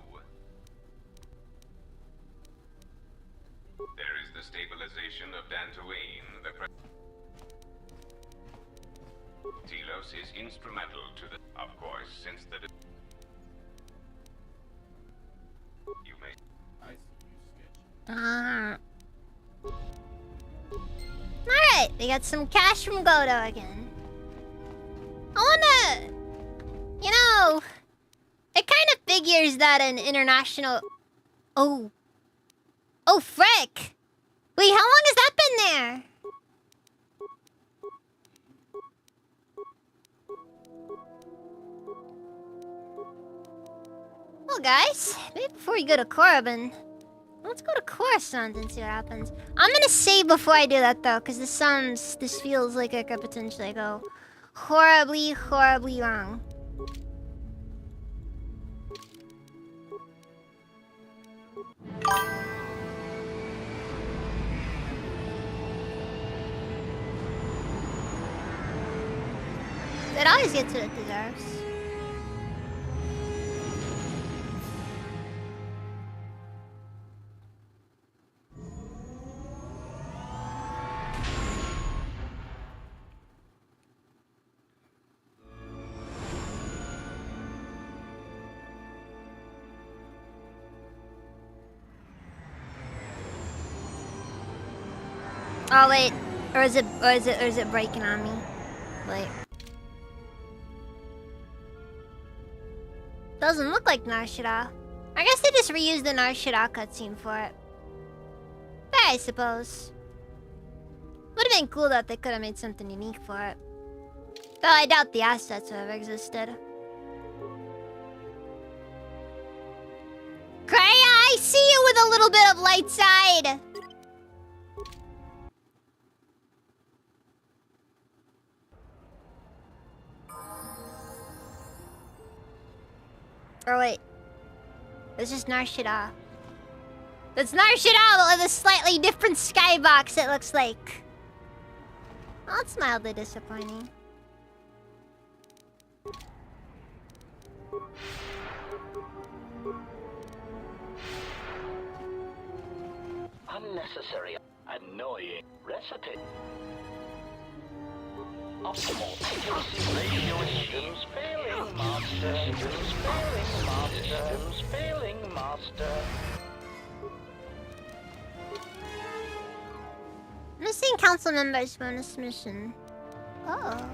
There is the stabilization of Dantooine. Telos is instrumental to the... Of course, since the... You may... Alright, we got some cash from Godo again. I wanna... You know... It kind of figures that an international... Oh. Oh, frick! Wait, how long has that been there? Well, guys, maybe before we go to Korriban, let's go to Coruscant and see what happens. I'm gonna save before I do that, though, because this feels like it could potentially go horribly, horribly wrong. It always gets what it deserves. Oh wait, or is it breaking on me? Wait. Doesn't look like Nar Shaddaa. I guess they just reused the Nar Shaddaa cutscene for it. But I suppose. Would have been cool that they could have made something unique for it. Though I doubt the assets would have existed. Kreia, I see you with a little bit of light side! Or wait. It's just Nar Shaddaa. That's Nar Shaddaa with a slightly different skybox, it looks like. Oh, it's mildly disappointing. Unnecessary, annoying recipe. Optimal accuracy ratio systems failing, master. Systems failing, master. Systems failing, master. Missing council members bonus mission. Oh.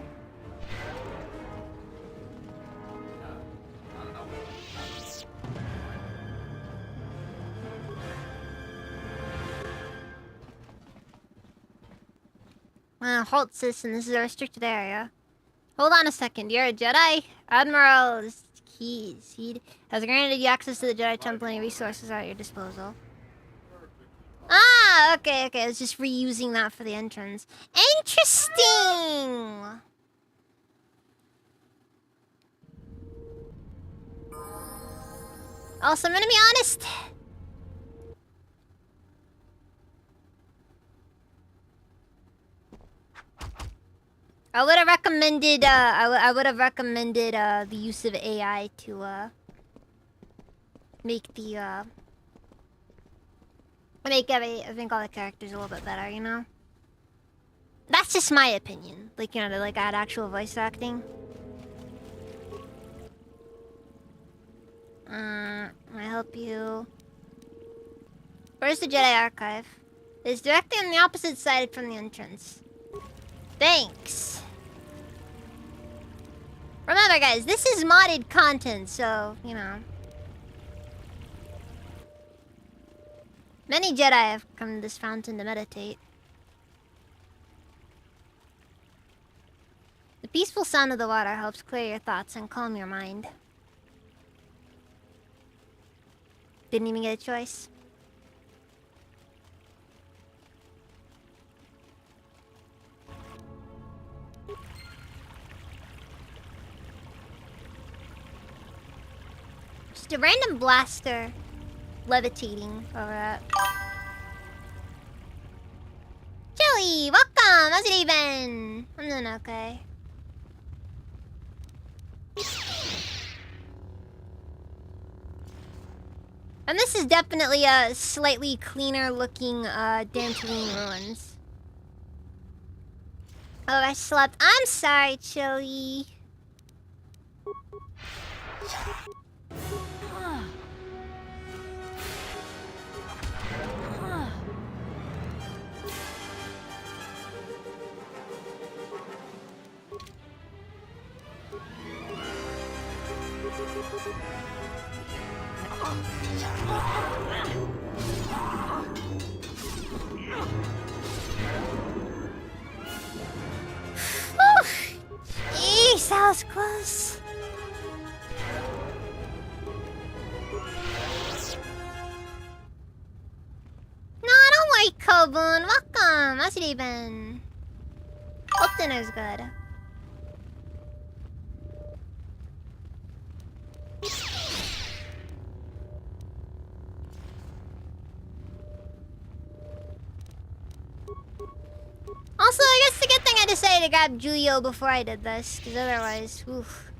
Halt, citizen. This is a restricted area. Hold on a second. You're a Jedi? Admiral Keys. He has granted you access to the Jedi Temple and any resources at your disposal. Ah, okay. I was just reusing that for the entrance. Interesting! Also, I'm gonna be honest. I would have recommended, I would have recommended, the use of AI to, make the, I think all the characters a little bit better, you know? That's just my opinion. Like, you know, to, like, add actual voice acting. I help you. Where's the Jedi Archive? It's directly on the opposite side from the entrance. Thanks. Remember, guys, this is modded content, so, you know. Many Jedi have come to this fountain to meditate. The peaceful sound of the water helps clear your thoughts and calm your mind. Didn't even get a choice. Just a random blaster levitating over that. Chili, welcome! How's it even? I'm doing okay. And this is definitely a slightly cleaner looking Dantooine ruins. Oh, I slept. I'm sorry, Chili. Jeez, that was close. No, don't worry, Kobun. Welcome. How's it even? Hope dinner's good. Also, I guess the good thing I decided to grab Julio before I did this, because otherwise, oof.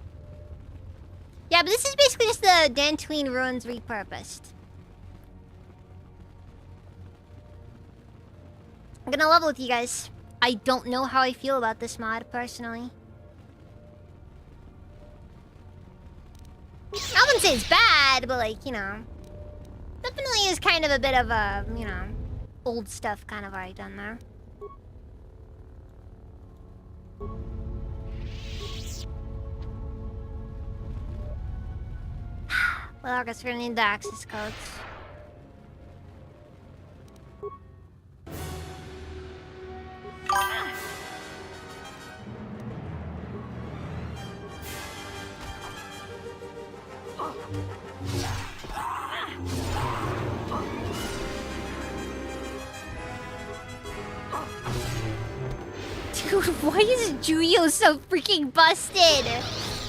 Yeah, but this is basically just the Dantooine ruins repurposed. I'm gonna level with you guys. I don't know how I feel about this mod, personally. I wouldn't say it's bad, but like, you know. Definitely is kind of a bit of a, you know, old stuff kind of already done there. Well, I guess we're gonna need the access codes. Dude, why is Julio so freaking busted?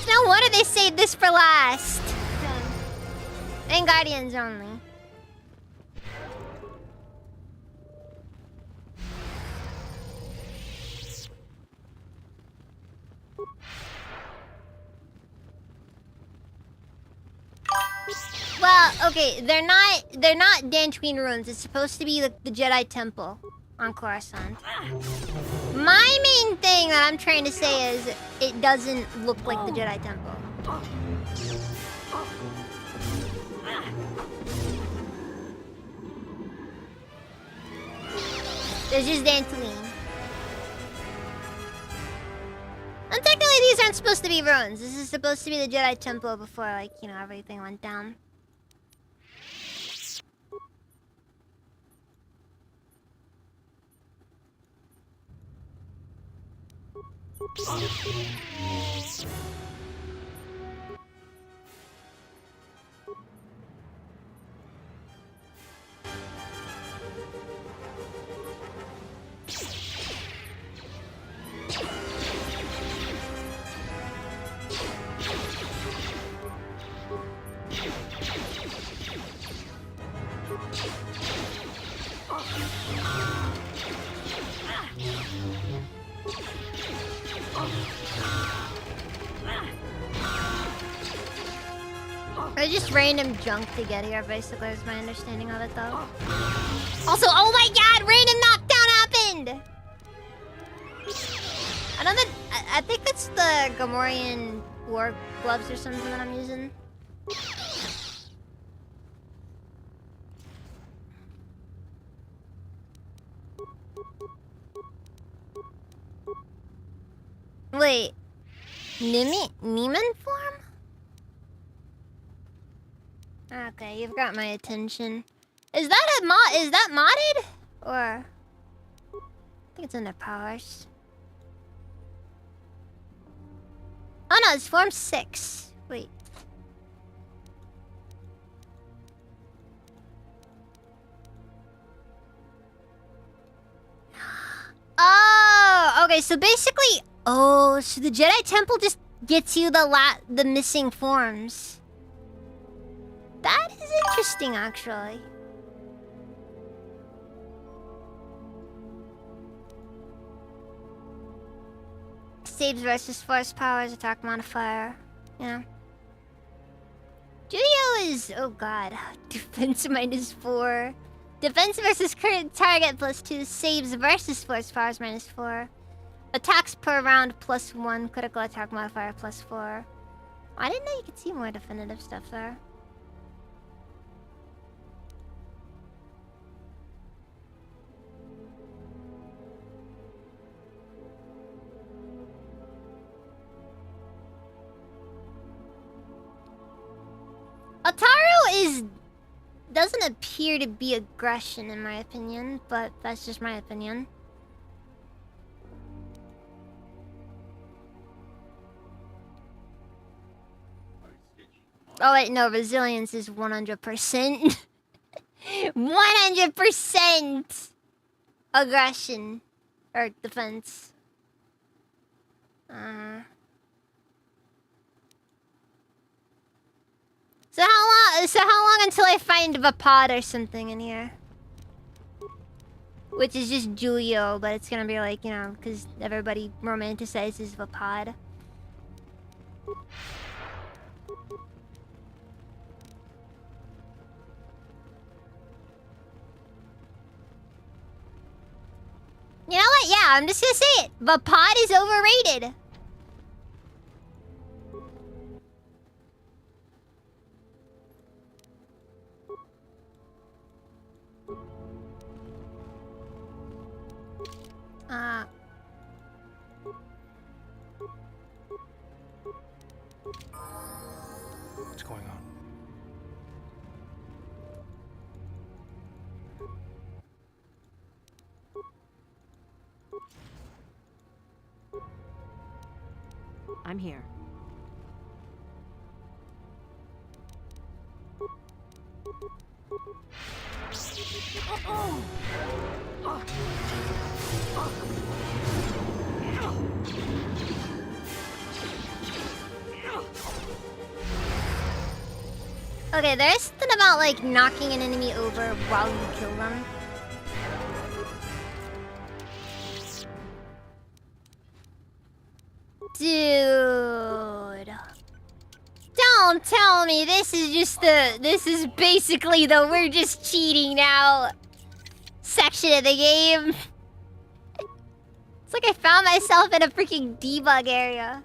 No wonder they saved this for last. And Guardians only. Well, okay, they're not Dantooine ruins. It's supposed to be the Jedi Temple on Coruscant. My main thing that I'm trying to say is it doesn't look like the Jedi Temple. There's just Dantooine. And technically these aren't supposed to be ruins. This is supposed to be the Jedi Temple before, like, you know, everything went down. Or just random junk to get here, basically, is my understanding of it, though. Also, oh my god, random knockdown happened! I think that's the Gamorrean war gloves or something that I'm using. Wait. Neiman form? Okay, you've got my attention. Is that modded? Or I think it's under powers. Oh no, it's form 6. Wait. Oh, okay, so basically, so the Jedi Temple just gets you the missing forms. That is interesting, actually. Saves versus force powers, attack modifier. Yeah. Julio is, oh god, defense -4. Defense versus current target +2. Saves versus force powers -4. Attacks per round +1. Critical attack modifier +4. I didn't know you could see more definitive stuff there. Ataru doesn't appear to be aggression in my opinion, but that's just my opinion. Oh wait, no, resilience is 100%. 100% aggression or defense. So how long until I find Vapad or something in here? Which is just Julio, but it's gonna be like, you know, because everybody romanticizes Vapad. You know what? Yeah, I'm just gonna say it. Vapad is overrated. What's going on? I'm here. Okay, there's something about like knocking an enemy over while you kill them. Dude. Don't tell me this is just this is basically the we're just cheating now section of the game. It's like I found myself in a freaking debug area.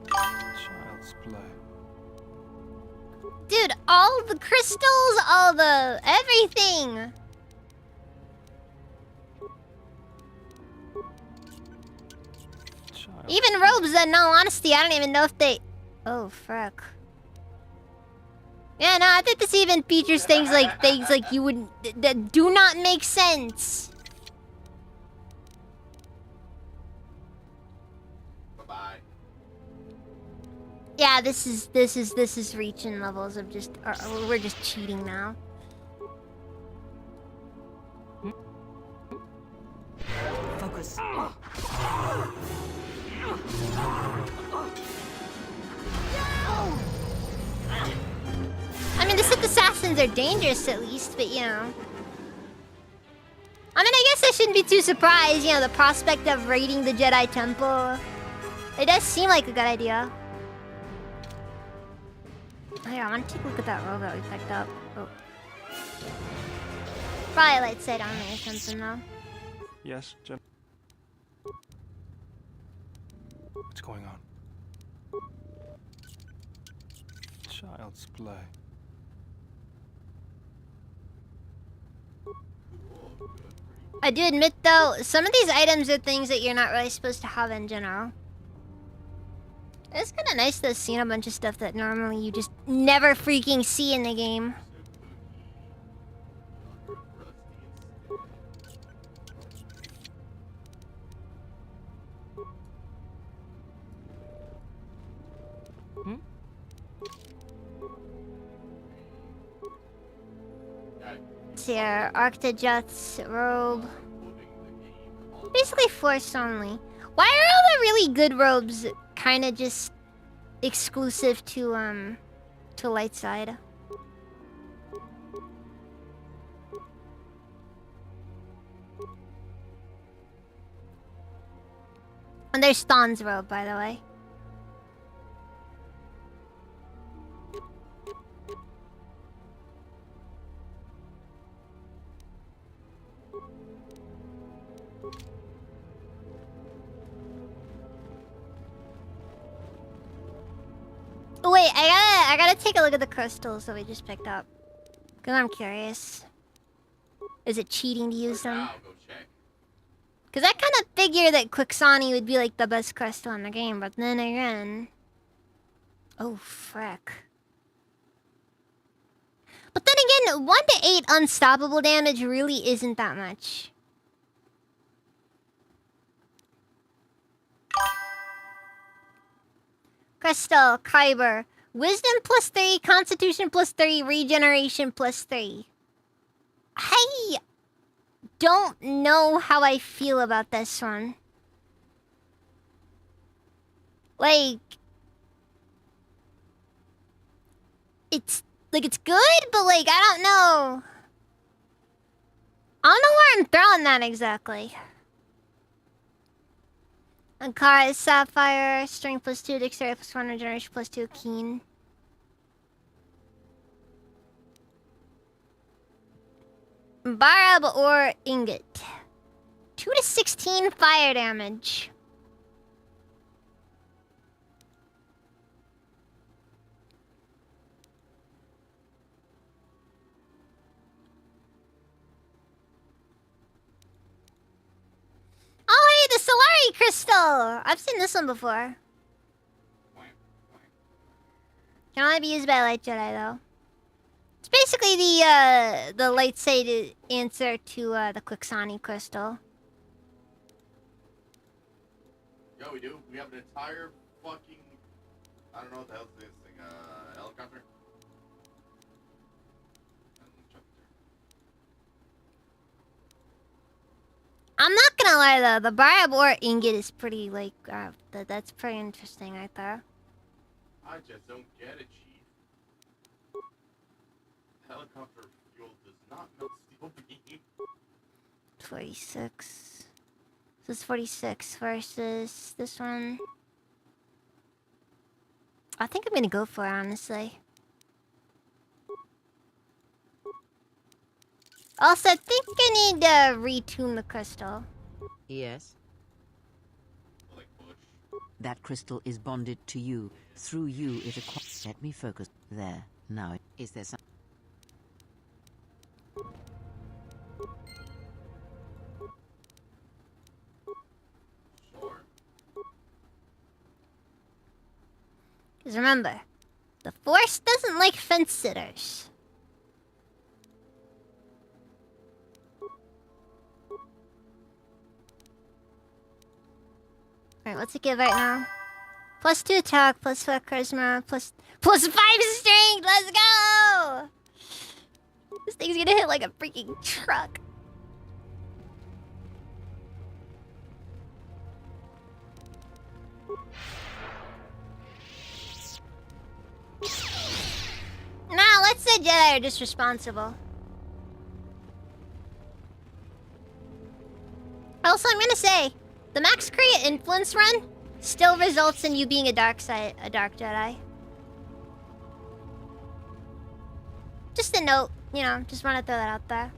Child's play. Dude, all the crystals, all the everything. Even robes that, in all honesty, I don't even know if they... Oh, frick. Yeah, no, I think this even features things like you would... that do not make sense. Bye-bye. Yeah, this is reaching levels of just... we're just cheating now. Focus. I mean, the Sith assassins are dangerous at least, but you know. I mean, I guess I shouldn't be too surprised, you know, the prospect of raiding the Jedi Temple. It does seem like a good idea. Oh yeah, I want to take a look at that robe that we picked up. Oh. Probably lightsaber on me or something though. Yes, Jim. What's going on? Child's play. I do admit though, some of these items are things that you're not really supposed to have in general. It's kind of nice though seeing a bunch of stuff that normally you just never freaking see in the game. It's here, Arctojet's robe. Basically Force only. Why are all the really good robes kind of just exclusive to light side? And there's Thon's robe, by the way. Wait, I gotta take a look at the crystals that we just picked up. Cause I'm curious. Is it cheating to use them? Cause I kind of figure that Quixani would be like the best crystal in the game, but then again... Oh, frick. But then again, 1 to 8 unstoppable damage really isn't that much. Crystal, Kyber. Wisdom +3, Constitution +3, Regeneration +3. I don't know how I feel about this one. Like... It's good, but like, I don't know. I don't know where I'm throwing that exactly. Ankara is Sapphire, Strength +2, Dexterity +1, Regeneration +2, Keen. Barab or Ingot. 2 to 16 fire damage. Oh, hey, the Solari Crystal! I've seen this one before. Can only be used by Light Jedi, though. It's basically the light side answer to the Quixani Crystal. Yo, we do. We have an entire fucking... I don't know what the hell is this thing. Helicopter? I'm not gonna lie though, the Barab or Ingot is pretty like that's pretty interesting right there. I just don't get it, Chief. Helicopter fuel does not melt steel beam. 46. This is 46 versus this one. I think I'm gonna go for it, honestly. Also, I think I need to retune the crystal. Yes? That crystal is bonded to you. Through you, it acquires... Let me focus. There. Now, is there some... Because remember, the Force doesn't like fence sitters. Alright, what's it give right now? +2 attack, +4 charisma, +5 strength. Let's go! This thing's gonna hit like a freaking truck. Nah, let's say Jedi are just responsible. Also, I'm gonna say, the Max Create Influence run still results in you being a dark Jedi. Just a note, you know, just wanna throw that out there.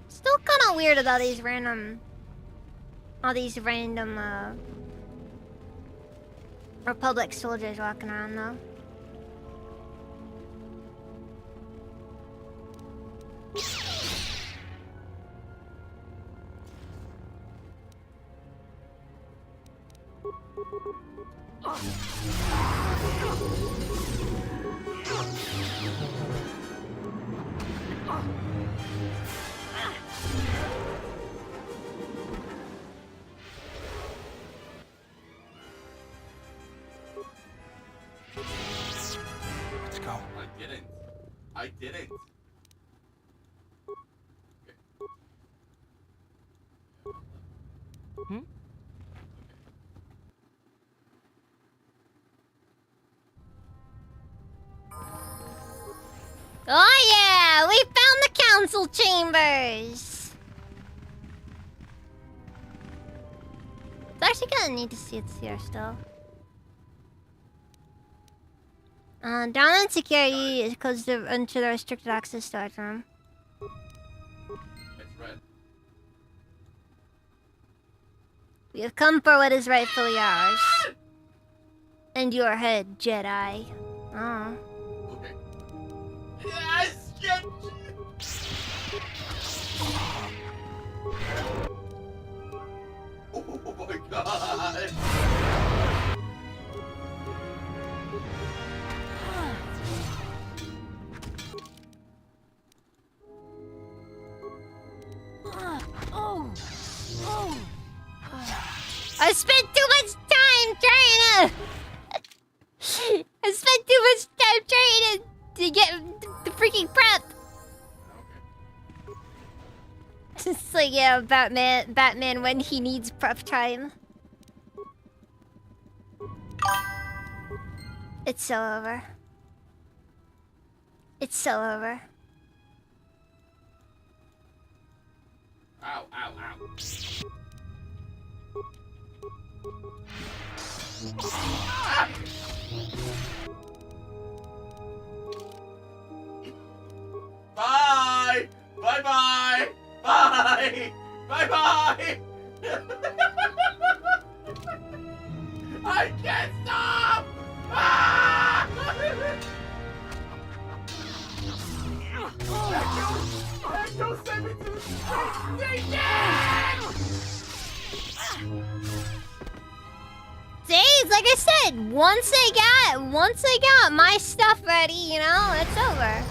Still kind of weird about these random, Republic soldiers walking around though. Let's go. I didn't. Hmm? Oh yeah, we found the council chambers. It's actually kind of neat to see it's here still. Down in security is close into the restricted access storage room. It's red. We have come for what is rightfully ours. And your head, Jedi. Oh. Okay. Yes! Get Oh my god! I spent too much time trying to... I spent too much time trying to get the freaking prep. It's like, yeah, Batman when he needs prep time. It's so over. It's so over. Ow, ow, ow. Bye! Bye-bye! Bye! Bye-bye! I can't stop! Ah! Echo, send me to the space station! See? Jeez, like I said, once they got my stuff ready, you know, it's over.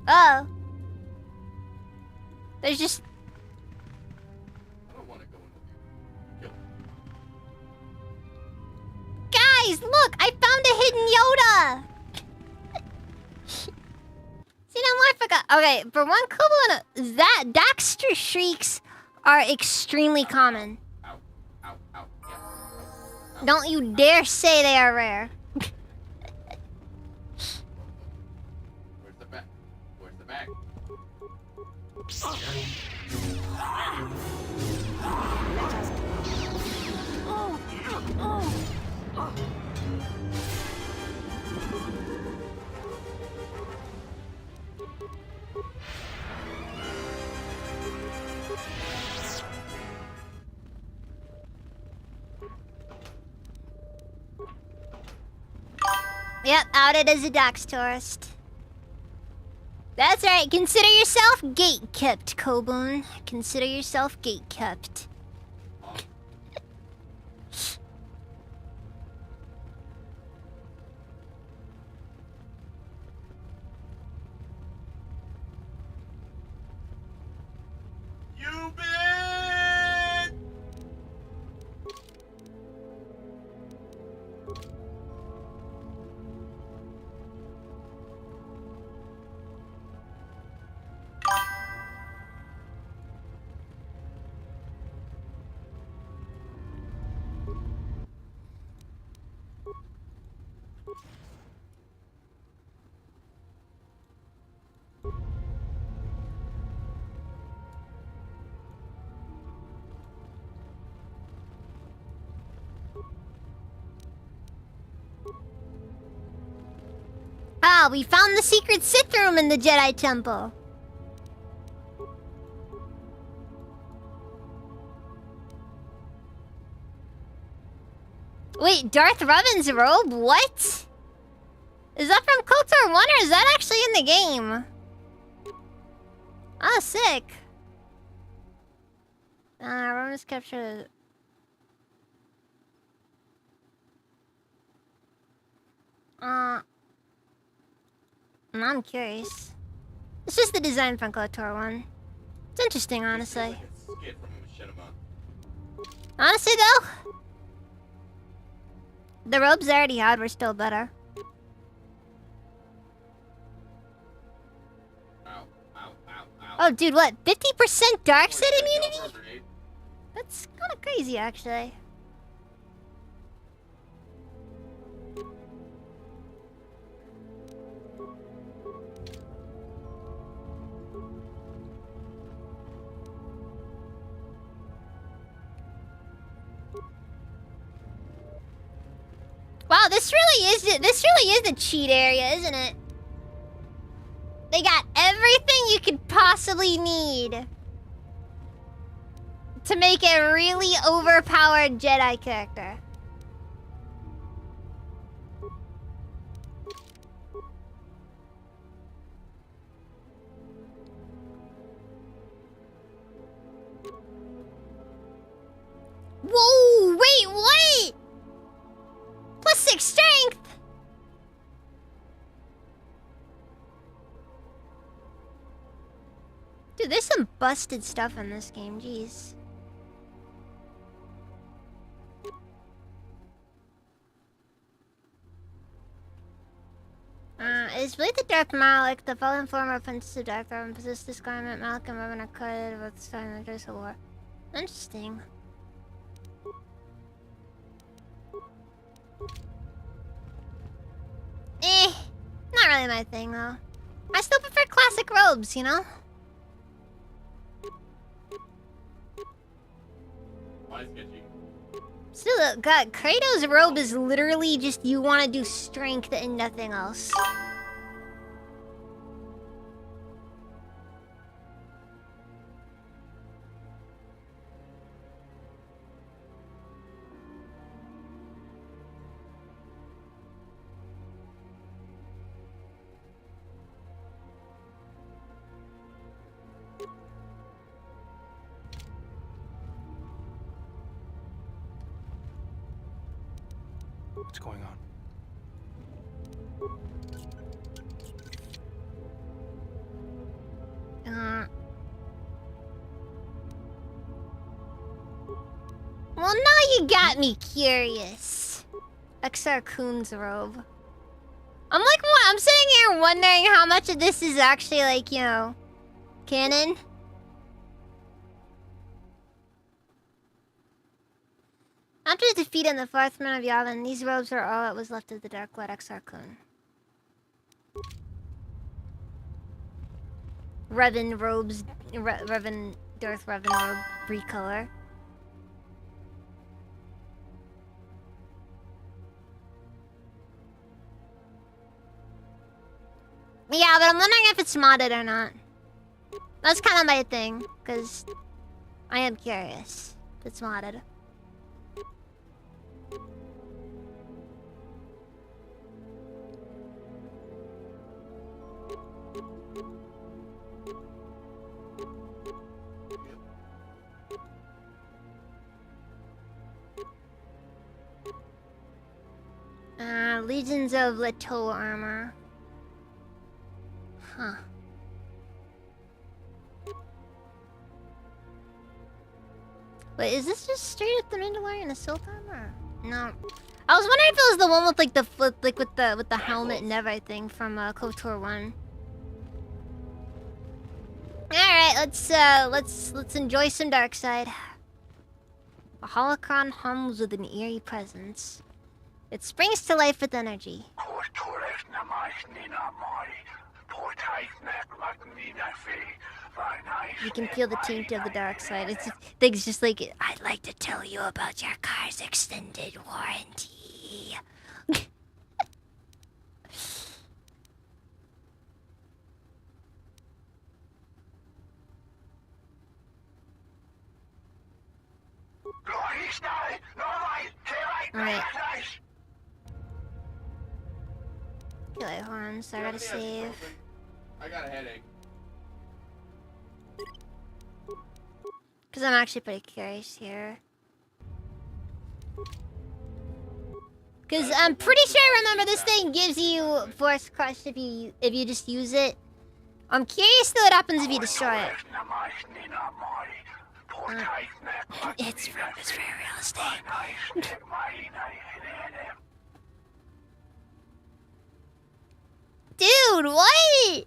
Oh. There's just... Guys, look! I found a hidden Yoda! See, now I forgot. Okay, for one Kobo, that Daxter shrieks are extremely common. Don't you dare say they are rare. Where's the back? Where's the back? Yep, outed as a Dax tourist. That's right, consider yourself gate-kept, Kobun. Consider yourself gate-kept. You bitch! Ah, we found the secret Sith room in the Jedi Temple. Wait, Darth Revan's robe? What? Is that from KOTOR 1 or is that actually in the game? Oh, sick. Revan's captured. I'm curious. It's just the design from KOTOR 1. It's interesting, honestly. Honestly, though, the robes I already had were still better. Oh, dude, what? 50% dark side immunity? That's kind of crazy, actually. Wow, this really is the cheat area, isn't it? They got everything you could possibly need to make a really overpowered Jedi character. Whoa, wait, what? +6 strength? Dude, there's some busted stuff in this game, jeez. Is really the Darth Malik, the fallen form of Princess of Dark Throne, possessed this garment, Malik and Revan are credited with starting the Trace of War. Interesting. Not really my thing, though. I still prefer classic robes, you know? Still, God, Kratos' robe is literally just you want to do strength and nothing else. What's going on? Well, now you got me curious. XR Coon's robe. I'm like, what? I'm sitting here wondering how much of this is actually like, you know, canon. After defeating the fourth man of Yavin, these robes are all that was left of the Dark Lord XR Coon. Revan robes, Darth Revan robe recolor. Yeah, but I'm wondering if it's modded or not. That's kind of my thing, because I am curious if it's modded. Legions of Leto armor. Huh. Wait, is this just straight up the Mandalorian assault armor? No. I was wondering if it was the one with like the flip, like with the helmet and everything from KOTOR 1. All right, let's enjoy some dark side. A holocron hums with an eerie presence. It springs to life with energy. You can feel the taint of the dark side. It's things just like, I'd like to tell you about your car's extended warranty. Alright. Okay, hold on, so I gotta save. I got a headache. Because I'm actually pretty curious here. Because I'm pretty sure I remember this thing gives you Force Crush if you just use it. I'm curious though what happens if you destroy it. It's very realistic. Dude, what?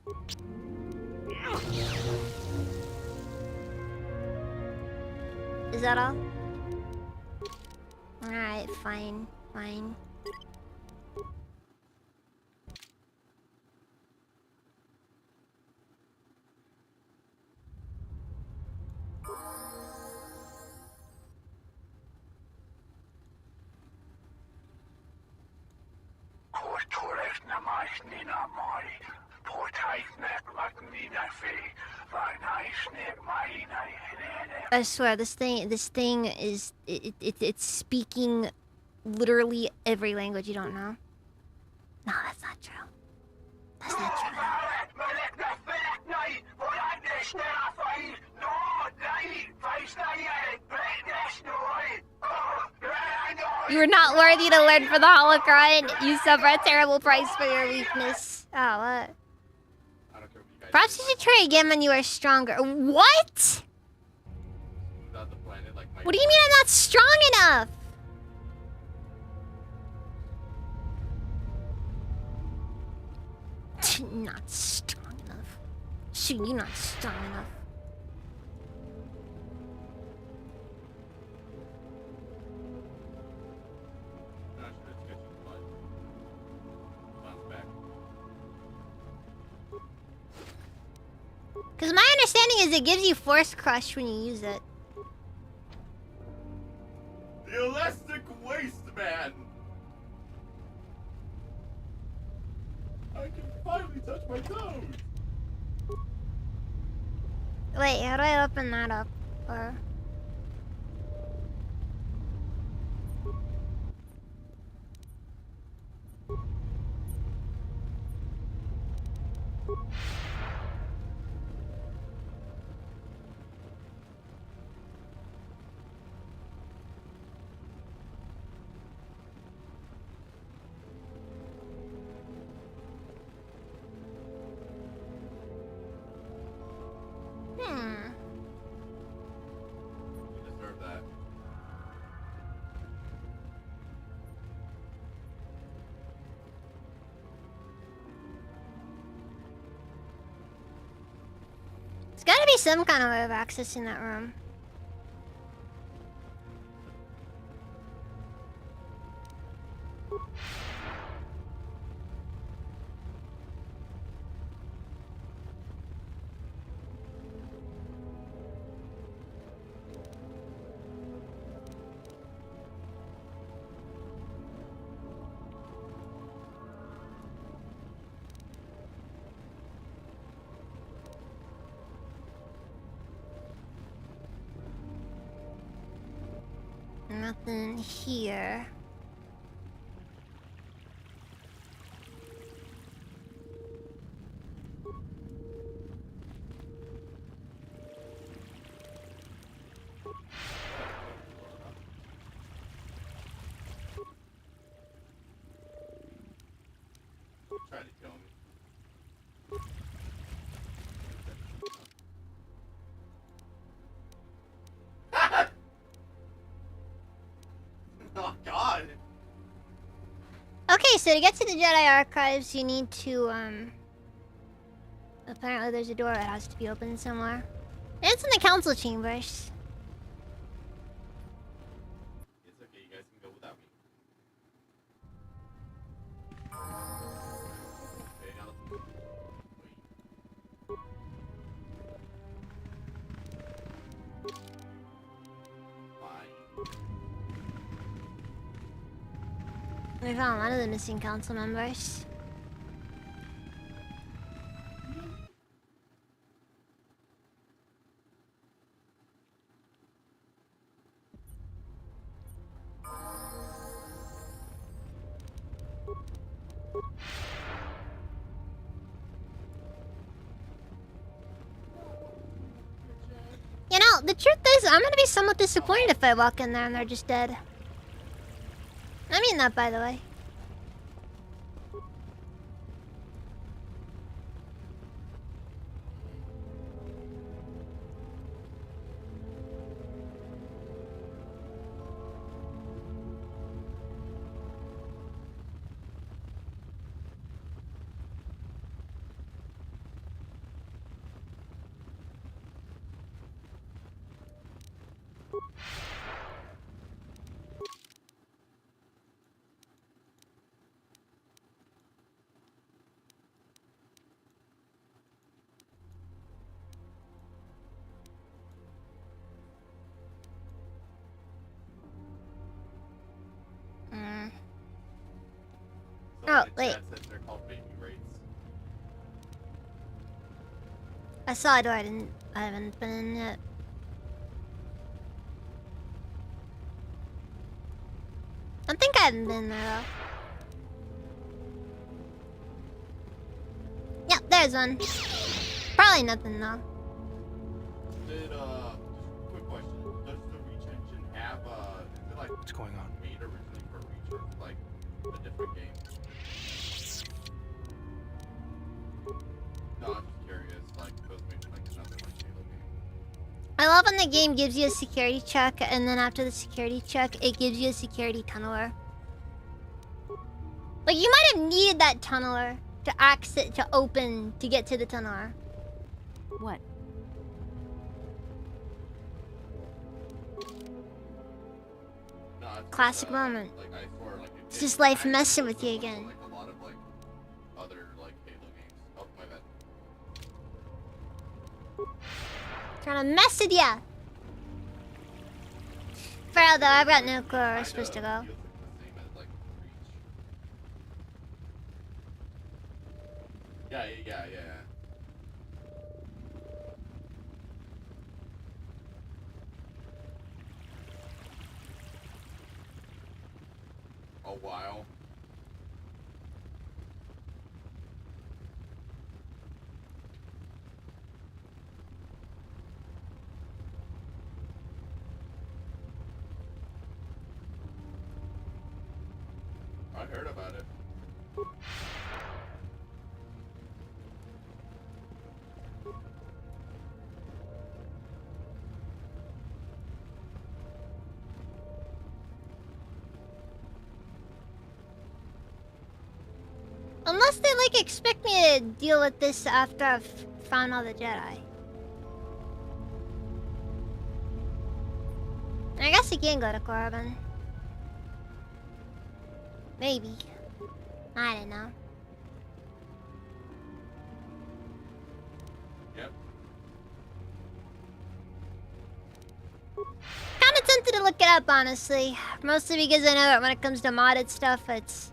Is that all? Alright, fine. I swear, this thing is it's speaking literally every language you don't know. No, that's not true. That's not true. You are not worthy to learn for the holocron. You suffer a terrible price for your weakness. Oh, what? Perhaps you should try again when you are stronger. What? What do you mean I'm not strong enough? Not strong enough. Shoot, you're not strong enough. Because my understanding is it gives you Force Crush when you use it. The Elastic Waste Man! I can finally touch my toes! Wait, how do I open that up? Or... There's gotta be some kind of way of accessing that room. Nothing here. Try to kill me. Oh God. Okay, so to get to the Jedi Archives, you need to, apparently there's a door that has to be opened somewhere. It's in the council chambers. It's okay, you guys can go without me. Okay, now let's We found one of the missing council members. You know, the truth is, I'm gonna be somewhat disappointed if I walk in there and they're just dead. I mean that, by the way. Oh, wait. They're called baby rates. I saw a door I haven't been in yet. I think I haven't been there though. Yep, there's one. Probably nothing though. Did quick question. Does the Reach engine have is it like what's going on? Made originally for Reach or like a different game? No, I'm just curious, like because maybe like another like Halo game. I love when the game gives you a security check, and then after the security check, it gives you a security tunneler. Like, you might have needed that tunneler to exit, to open, to get to the tunneler. What? No, it's Classic just, moment. Like I swear, like It's just life messing with you again. like a lot of like other like Halo games. Oh my bad. Trying to mess with ya. For real though, I've got no clue where we're supposed to go. Yeah. A while. I heard about it. Unless they like expect me to deal with this after I've found all the Jedi. we can go to Corbin. Maybe. I don't know. Yep. Kinda tempted to look it up, honestly. Mostly because I know that when it comes to modded stuff, it's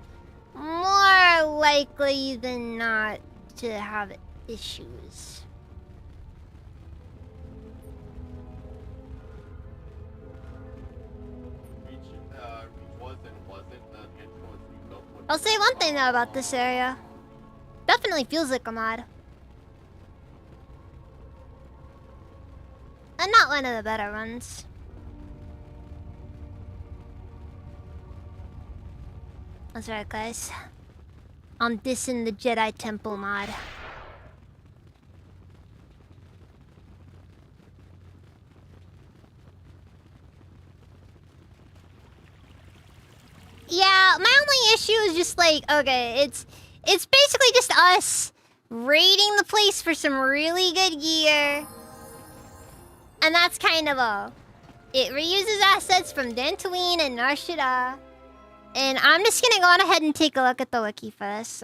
more likely than not to have issues. I'll say one thing though about this area. Definitely feels like a mod. And not one of the better ones. That's right, guys. I'm dissing the Jedi Temple mod. Yeah, my only issue is just like, okay, it's basically just us raiding the place for some really good gear. And that's kind of all. It reuses assets from Dantooine and Nar Shaddaa. And I'm just gonna go on ahead and take a look at the wiki for this.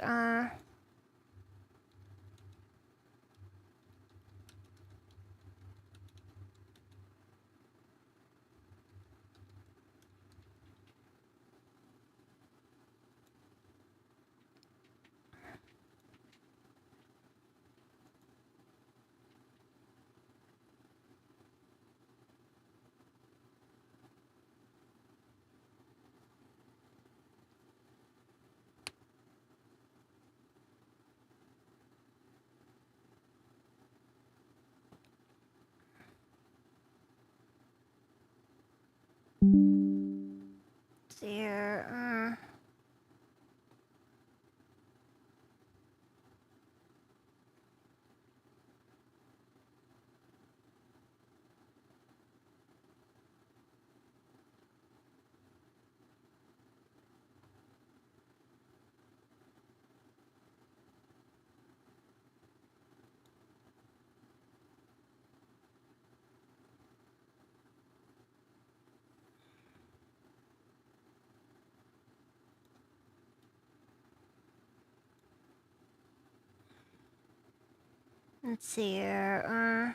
There. Let's see here.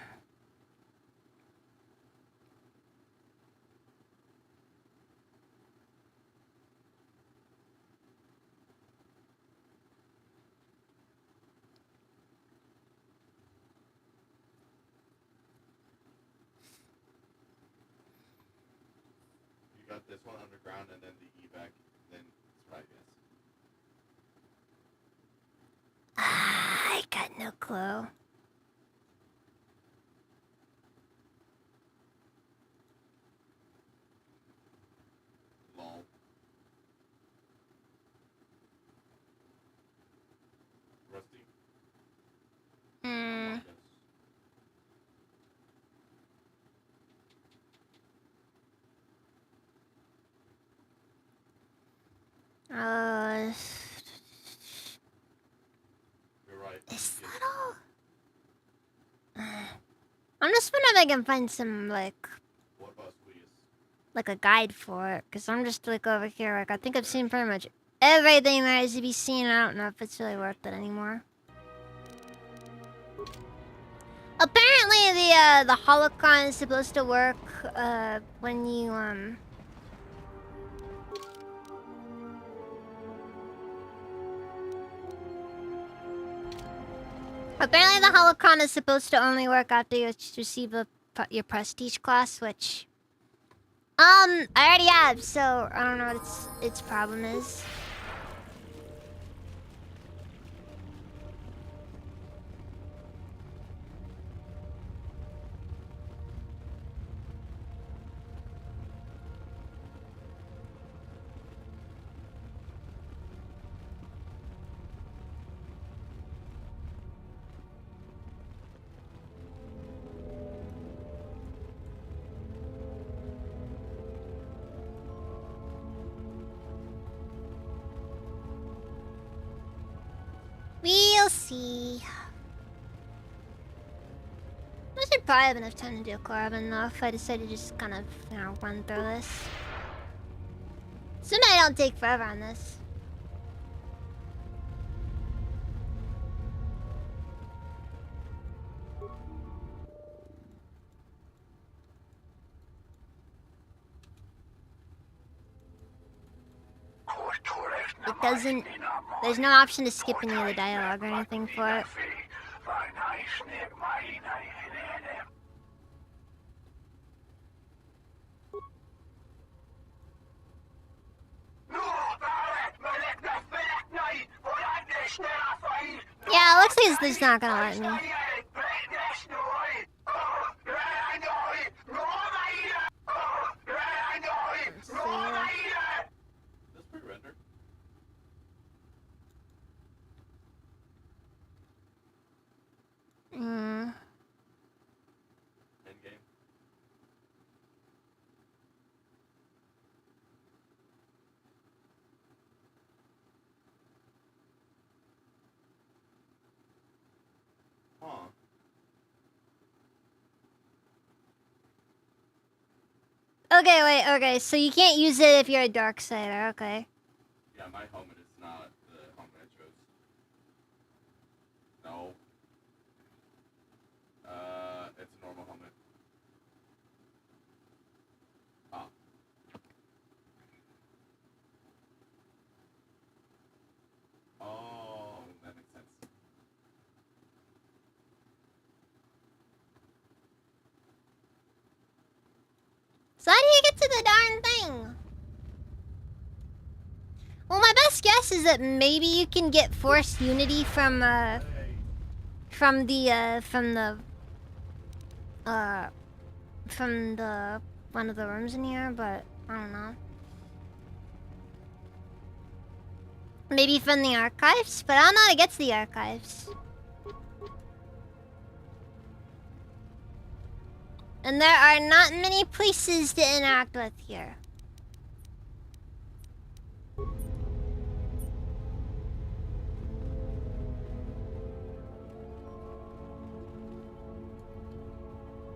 You got this one underground and then the evac, then it's right, yes. I got no clue. Lol. Rusty? Hmm. You're right. Is that all? I'm just wondering if I can find some, like a guide for it. Because I'm just, like, over here. Like, I think I've seen pretty much everything there is to be seen. I don't know if it's really worth it anymore. Apparently, the holocron is supposed to work, when you, Apparently the holocron is supposed to only work after you receive your prestige class, which... I already have, so I don't know what its problem is. We'll see. I should probably have enough time to do Corbin though if I decide to just kind of, you know, run through this. Assuming I don't take forever on this. It doesn't... There's no option to skip any of the dialogue or anything for it. Yeah, it looks like it's not gonna let me. Mm. Okay, wait, okay, so you can't use it if you're a dark sider, okay. Yeah, my helmet is not the helmet I chose. No. It's a normal helmet. Ah. Oh, that makes sense. So how do you get to the darn thing? Well, my best guess is that maybe you can get forced unity from the one of the rooms in here, but I don't know. Maybe from the archives, but I don't know how to get to the archives. And there are not many places to interact with here.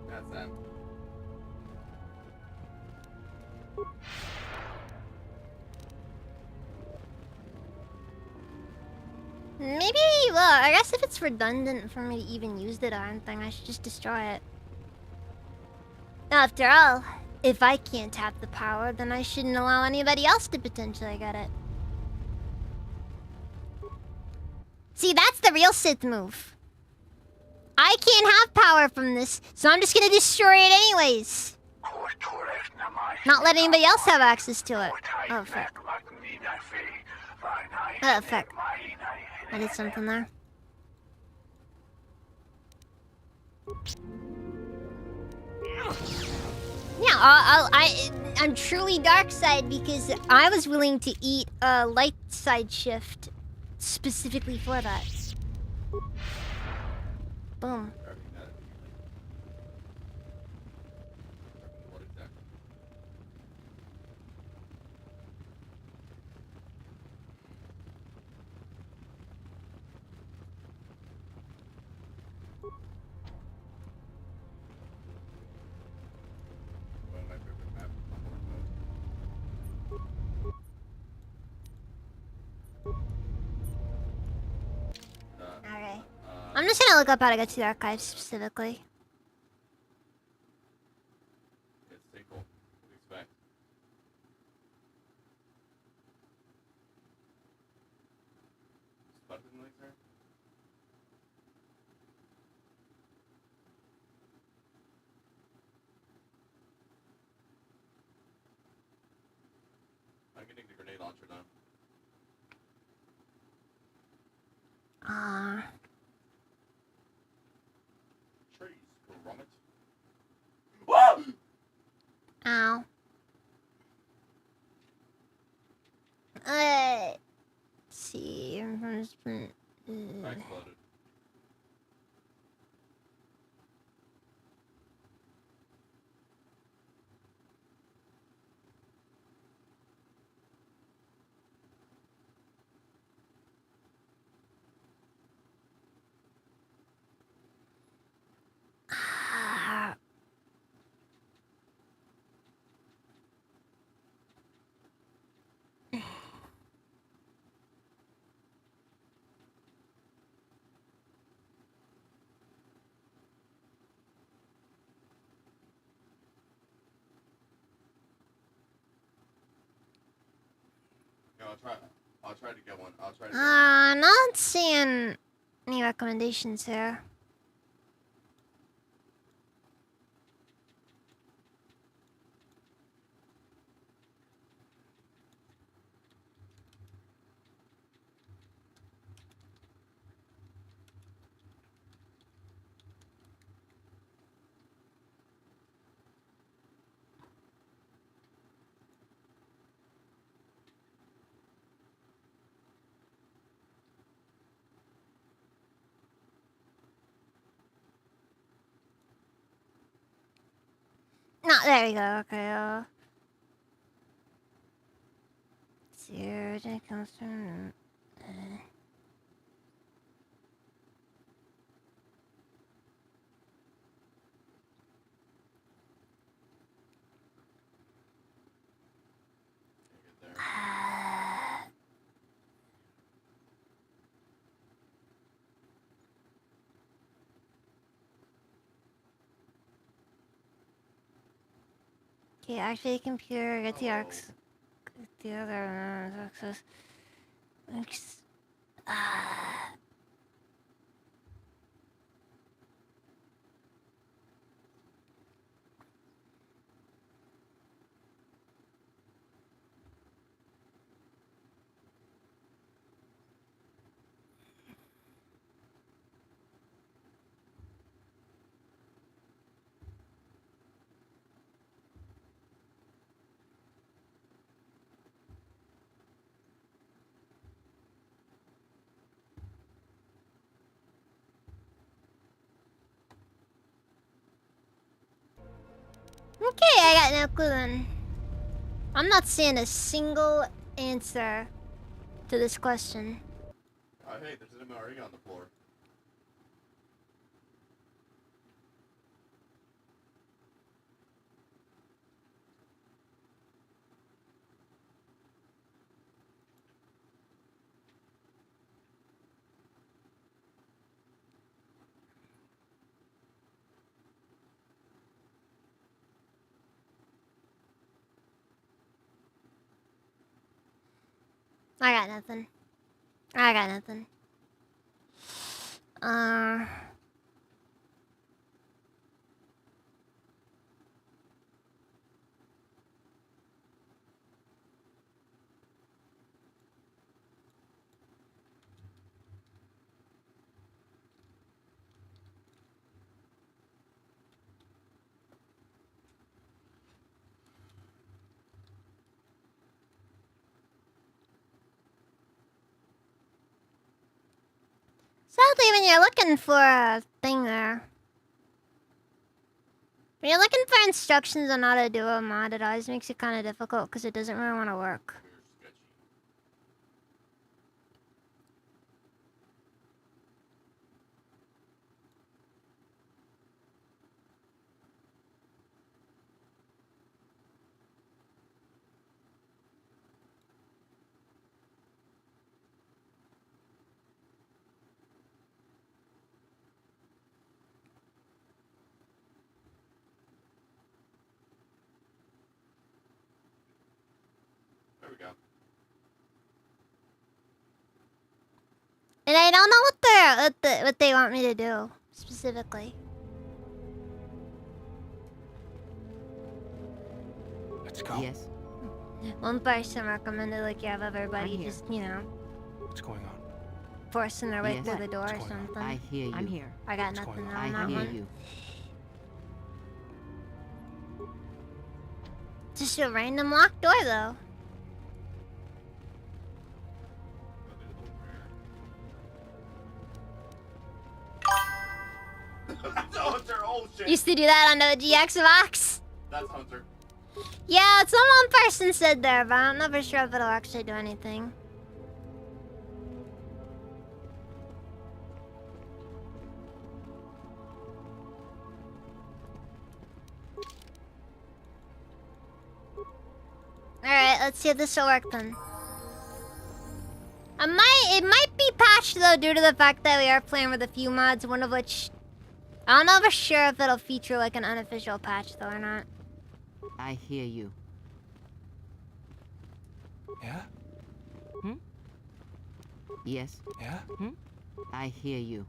That's that. Maybe, well, I guess if it's redundant for me to even use the darn thing, I should just destroy it. After all, if I can't have the power, then I shouldn't allow anybody else to potentially get it. See, that's the real Sith move. I can't have power from this, so I'm just gonna destroy it anyways. Not let anybody else have access to it. Oh, fuck. Oh, fuck. I did something there. Yeah, I'm truly dark side because I was willing to eat a light side shift specifically for that. Boom. Okay. I'm just gonna look up how to get to the archives specifically. It's pretty cool. What do you expect? Button laser? I'm getting the grenade launcher done. Trees, grommet. Whoa! Ow. Let's see. I exploded. I'll try to get one. I'll try to get Not seeing any recommendations here. No, there we go. Okay. Zero comes from. Okay, activate computer, get the arcs. Get the other access. Okay, I got no clue then. I'm not seeing a single answer to this question. Hey, there's an MRE on the floor. I got nothing. I got nothing. Sadly, when you're looking for a thing there. When you're looking for instructions on how to do a mod, it always makes it kind of difficult because it doesn't really want to work. There we go. And I don't know what they want me to do specifically. Let's go. Yes. One person recommended like you have everybody just, you know, What's going on? forcing their way Yes. through the door or What's going on? something. I hear you. I'm here. I got What's nothing going on that I hear one. you. Just a random locked door though. That's Hunter. Oh shit. Used to do that on the GX box. That's Hunter. Yeah, it's what one person said there, but I'm not for sure if it'll actually do anything. Alright, let's see if this will work then. It might be patched though due to the fact that we are playing with a few mods, one of which I don't know for sure if it'll feature like an unofficial patch though or not. I hear you. Yeah? Yes? Yeah? I hear you.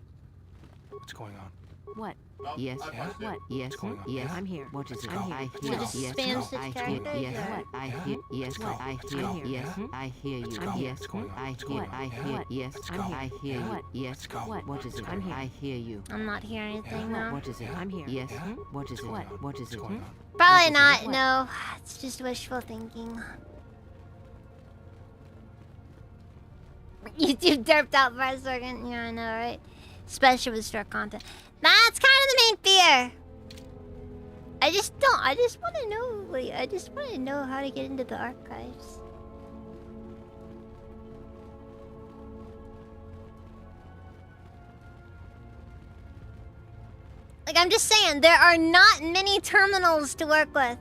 What's going on? What? Yes. Yeah? What? Yes. What's going on? Yes. Yeah? I'm here. What is it? Let's go. I Let's hear. go. Yes. Just Let's spams go. his I hear. character? Yes. Yeah. I hear. Yes. go. I Let's hear. go. Yes. Yeah? I hear Let's you. go. Yes. What's going on? I What's hear. going on? I Yeah? hear. Yes. Let's go. I hear you. Yeah? Yes. Let's go. What is What's it? going on? I hear you. I'm not hearing anything Yeah. now. What is it? Yeah? I'm here. Yes. Yeah? What is it? What is it? going on? Probably What is not, it? no. It's just wishful thinking. YouTube derped out for a second. Yeah, I know, right? Especially with store content. That's kind of the main fear. I just want to know, like, I just want to know how to get into the archives. Like, I'm just saying, there are not many terminals to work with.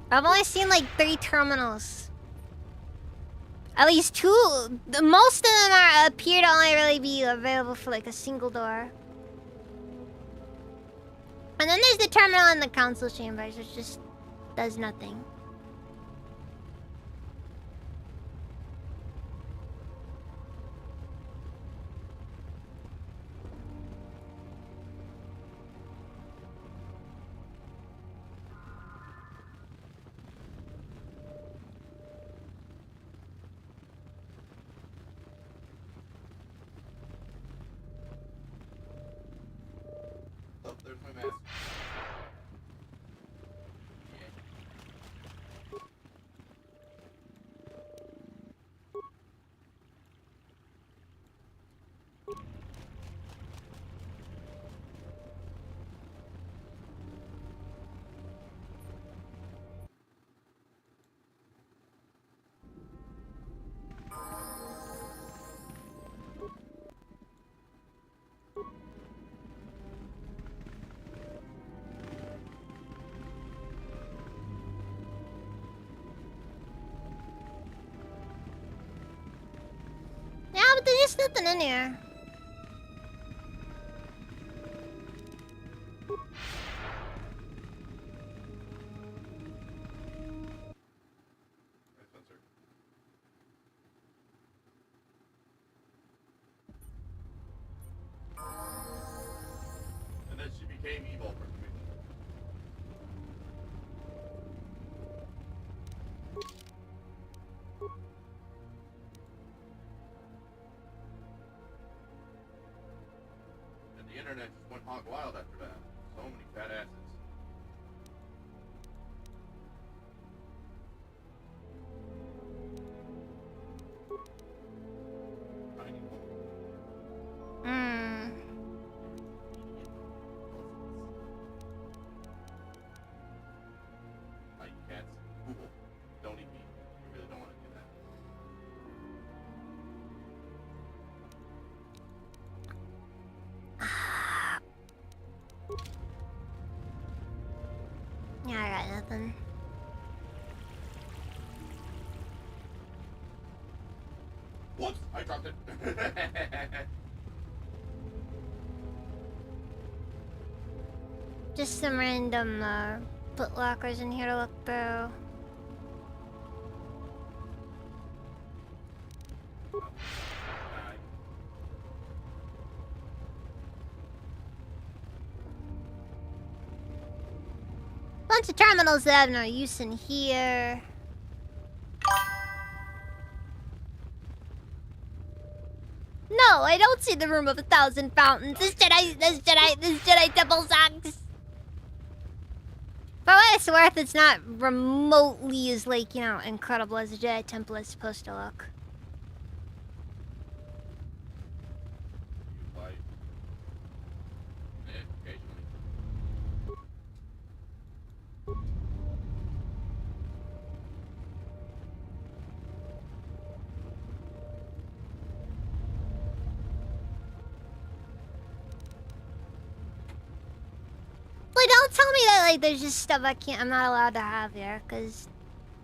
I've only seen like 3 terminals. At least 2. Most of them appear to only really be available for like a single door. And then there's the terminal in the council chambers, which just does nothing. Oh, there's my mask. Yeah, but there's nothing in here. And then she became evil for me. And the internet just went hog wild after that. So many fat asses. Tiny woman. Like cats. Google. Don't eat me. You really don't want to do that. Yeah, I got nothing. Whoops! I dropped it. Just some random foot lockers in here to look through. Bunch of terminals that have no use in here. No, I don't see the room of 1,000 fountains. This Jedi temple sucks. For what it's worth, it's not remotely as, like, you know, incredible as a Jedi temple is supposed to look. Like, don't tell me that, like, there's just stuff I'm not allowed to have here, because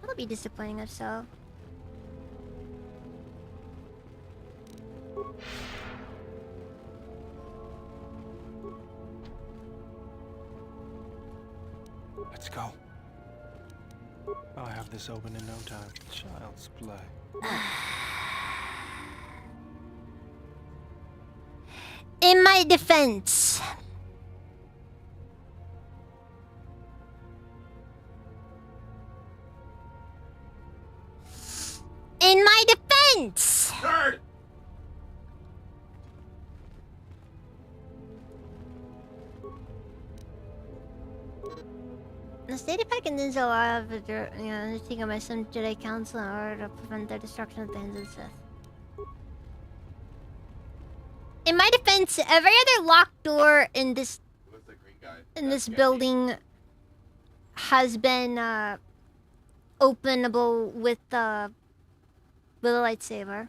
that'll be disappointing if so. Let's go. I'll have this open in no time. Child's play. In my defense. In my defense. Nerd. The state pack and Ninja Law of undertaken by some Jedi Council in order to prevent the destruction of the hands of the Sith. In my defense, every other locked door in this building has been openable with a lightsaber.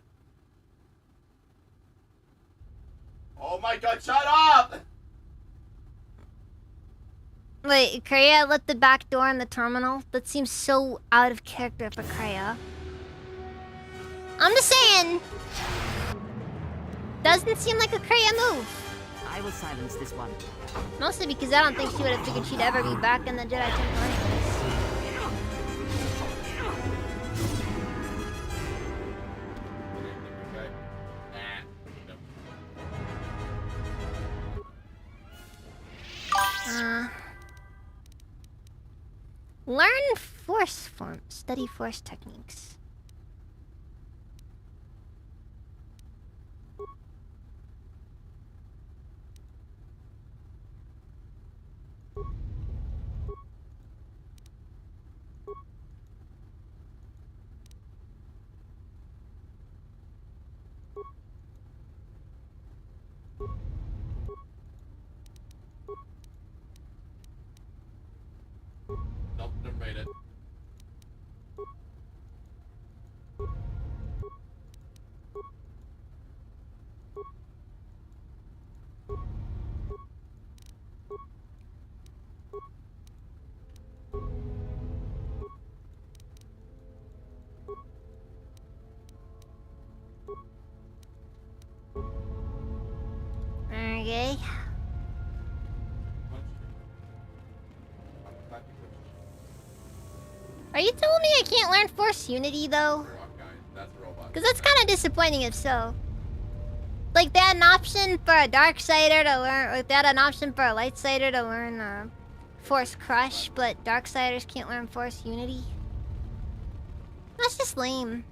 Oh my god, shut up! Wait, Kreia let the back door in the terminal? That seems so out of character for Kreia. I'm just saying. Doesn't seem like a Kreia move. I will silence this one. Mostly because I don't think she would have figured she'd ever be back in the Jedi Temple anyways. Learn force forms. Study force techniques. Nope, never made it. Okay. Are you telling me I can't learn Force Unity, though? Because that's kind of disappointing if so. Like, they had an option for a Darksider to learn... Like, they had an option for a Lightsider to learn Force Crush, but Darksiders can't learn Force Unity. That's just lame.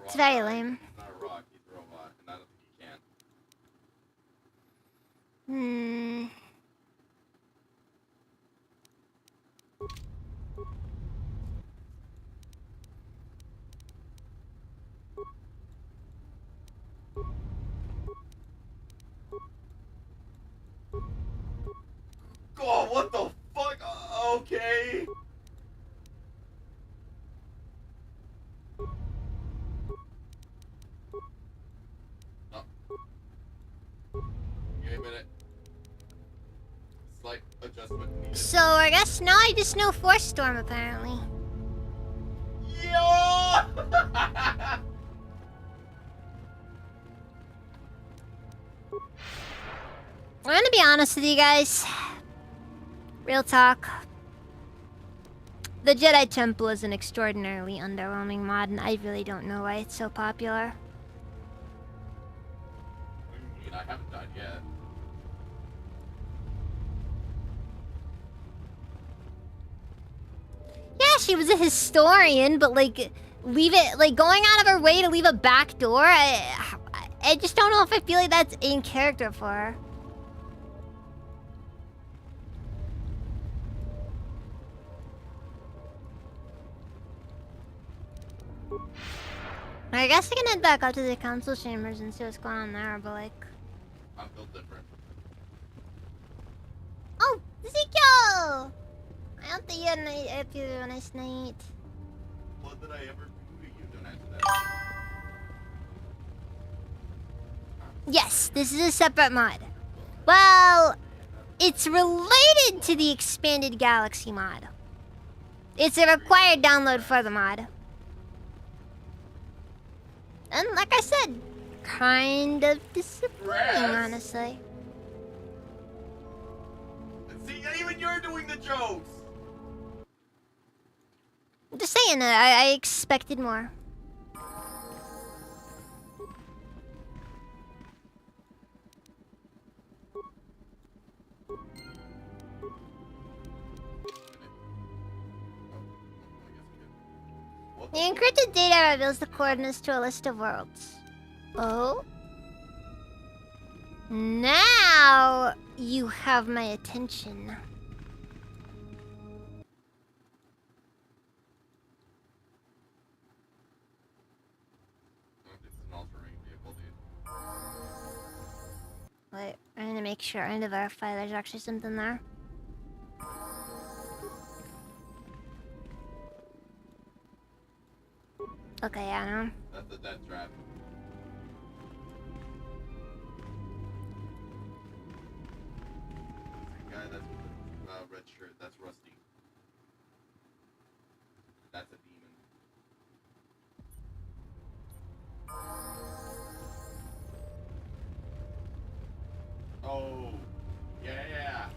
It's very lame. Hmm. Oh, what the fuck? Okay. Give me a minute. Slight adjustment needed. So, I guess now I just know Force Storm, apparently. Yo! I'm gonna be honest with you guys. Real talk. The Jedi Temple is an extraordinarily underwhelming mod, and I really don't know why it's so popular. I haven't died yet. Yeah, she was a historian, but like, leave it, like, going out of her way to leave a back door, I just don't know if I feel like that's in character for her. I guess I can head back up to the council chambers and see what's going on there, but like... I'm built different. Oh, Ezekiel! I hope that you had a nice night. What did I ever do to you? Don't answer that. Yes, this is a separate mod. Well, it's related to the expanded galaxy mod. It's a required download for the mod. And like I said, kind of disappointing, honestly. See, even you're doing the jokes. I'm just saying, I expected more. The encrypted data reveals the coordinates to a list of worlds. Oh? Now you have my attention. Wait, I'm gonna make sure. I'm gonna verify there's actually something there. Okay, I know. That's the death trap. The guy that's with the red shirt, that's Rusty. That's a demon. Oh, yeah.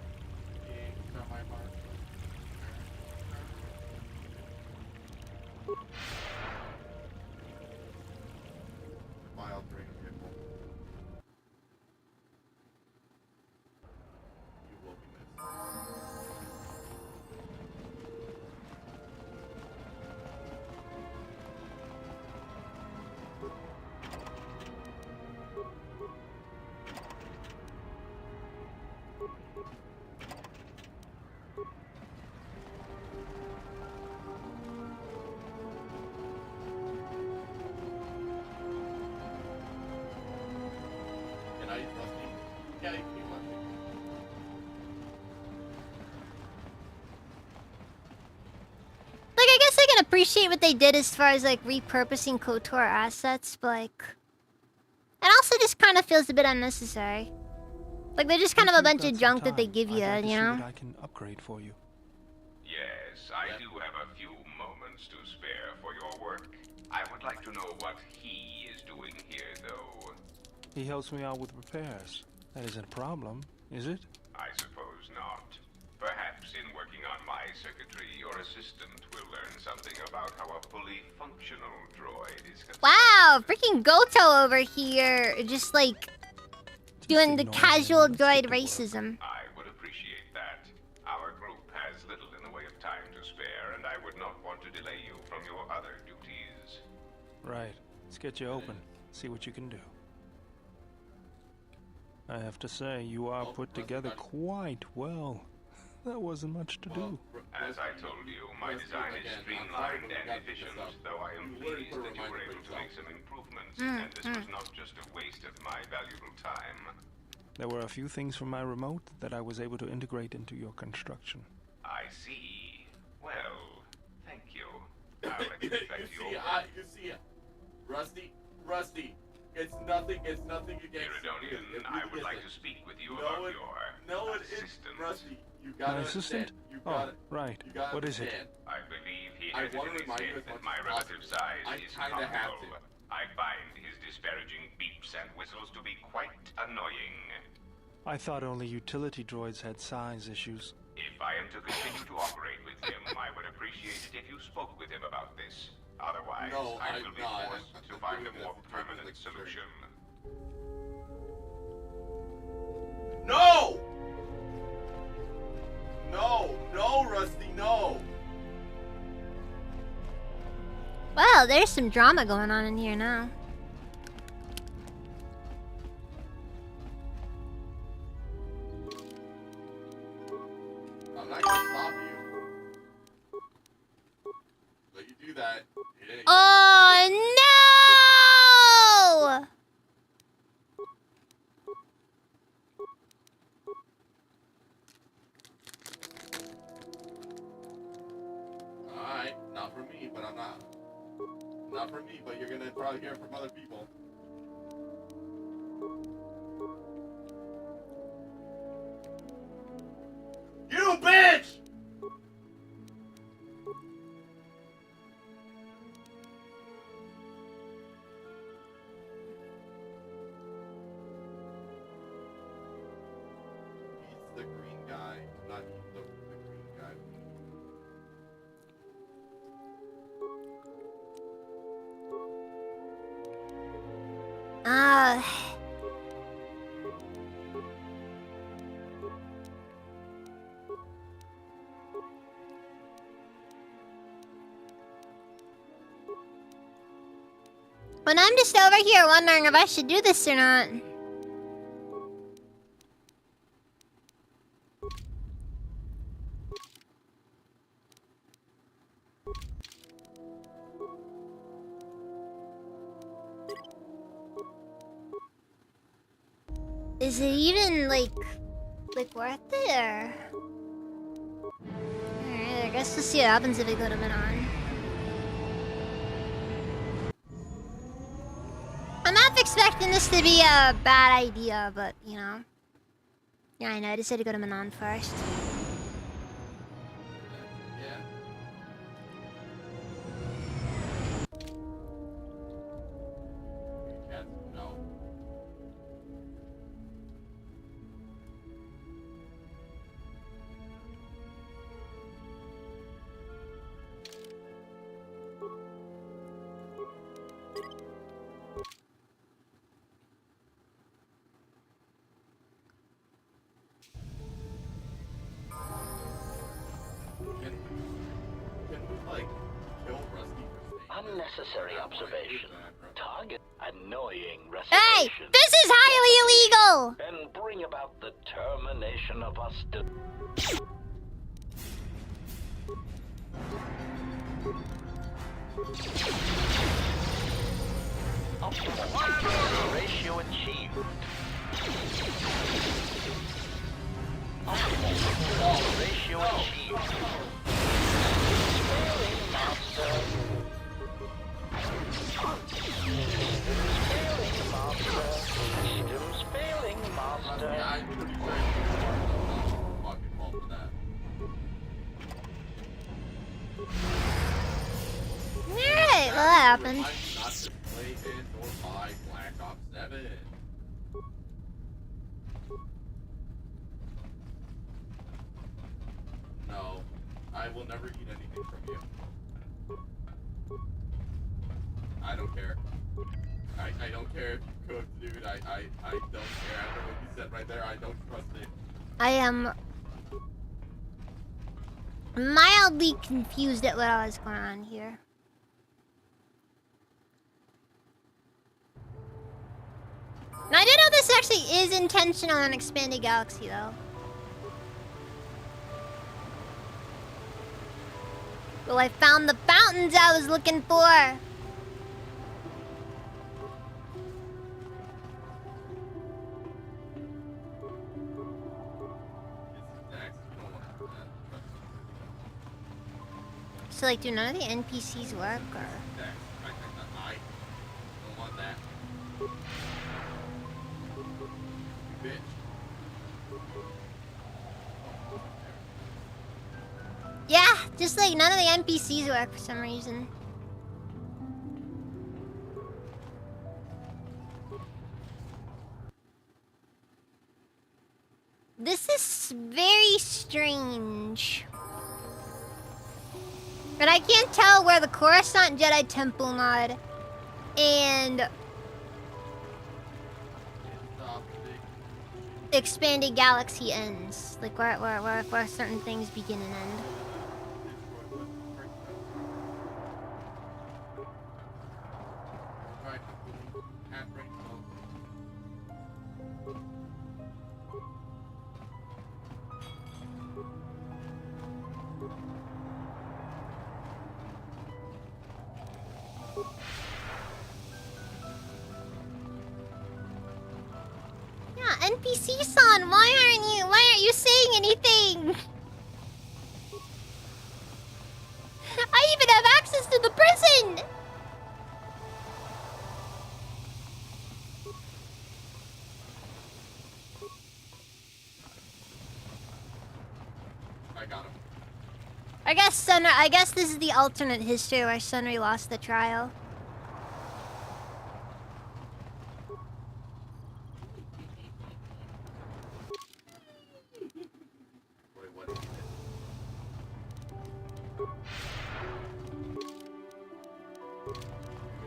File 3 vehicle. You will be missed. Can I use Rusty? Yeah, you can use Rusty. Like, I guess I can appreciate what they did as far as, like, repurposing KOTOR assets, but, like... It also just kind of feels a bit unnecessary. Like, they're just kind of a bunch of junk that they give you, I'd like to you see know? what I can upgrade for you. Yes, I do have a few moments to spare for your work. I would like to know what he is doing here, though. He helps me out with repairs. That isn't a problem, is it? I suppose not. Perhaps in working on my circuitry, your assistant will learn something about how a fully functional droid is constructed. Wow, freaking Goto over here, just like doing the casual droid racism. I would appreciate that. Our group has little in the way of time to spare, and I would not want to delay you from your other duties. Right. Let's get you open. See what you can do. I have to say, you are put together quite well. That wasn't much to do. As I told you, my design is streamlined and efficient, though I am pleased that you were able to make some improvements, and this was not just a waste of my valuable time. There were a few things from my remote that I was able to integrate into your construction. I see. Well, thank you. I'll let you get back to your You see it. Rusty. It's nothing against Iridonian, I would like to speak with you about your assistant. Rusty, you My gotta assistant? understand. You Oh, gotta, right. you gotta What is it? understand. I believe he I has it wanna in his remind you head as that much my as relative possible. size I is kinda have comical. I find his disparaging beeps and whistles to be quite annoying. I thought only utility droids had size issues. If I am to continue to operate with him, I would appreciate it if you spoke with him about this. Otherwise, No, I I'm will be not. forced to find a more permanent solution. No! No, Rusty, no! Well, there's some drama going on in here now. I'm not gonna stop you. Let you do that. It ain't Oh no! Not from me, but you're gonna probably hear it from other people. You bitch! He's the green guy, not the green guy. When I'm just over here wondering if I should do this or not. Is it even, like worth it, or...? Alright, I guess we'll see what happens if I go to Manon. I'm not expecting this to be a bad idea, but, you know. Yeah, I know, I decided to go to Manon first. Yeah. No. Can we, like, kill Rusty for saying Unnecessary observation. Target annoying Hey! reservation. This is highly illegal! And bring about the termination of hostility. Optimal ratio achieved. Optimal ratio achieved. Failing master. Systems failing master. Systems failing master. I'm pretty sure it's fucking fault for that. Alright, well that happened. I'm not to play it or buy Black Ops 7. No, I will never eat anything from you. I don't care. I don't care if you cooked, dude. I don't care. After what you said right there, I don't trust it. I am mildly confused at what was going on here. Now, I do know this actually is intentional on Expanded Galaxy, though. Well, I found the fountains I was looking for. So, like, do none of the NPCs work, or...? I don't want that. You bitch. Yeah, just like none of the NPCs work for some reason. This is very strange. But I can't tell where the Coruscant Jedi Temple mod and Expanded Galaxy ends. Like where certain things begin and end. Yeah, NPC-san, why aren't you saying anything? I even have access to the prison! I got him. I guess this is the alternate history where Sunry lost the trial. Wait, what?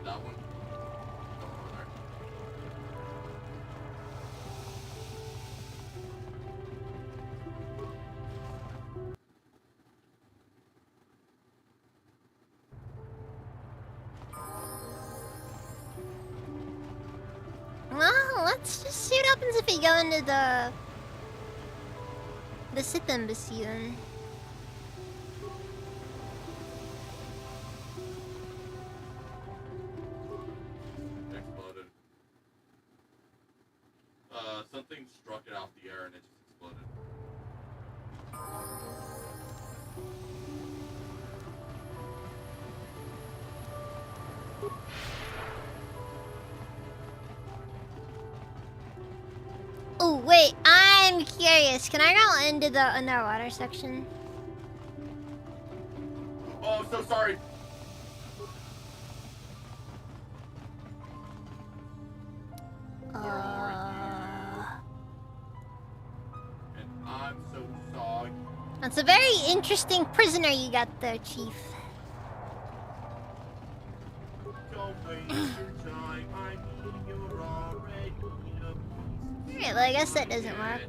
That one. Go over there. Well, let's just see what happens if we go into the Sith embassy then. Exploded. Something struck it off the air and it just exploded. Oh wait, I'm curious. Can I go into the underwater section? Oh, I'm so sorry. And I'm so sorry. That's a very interesting prisoner you got there, Chief. Don't waste your time. I mean, you're already a piece. Alright, well I guess that doesn't work.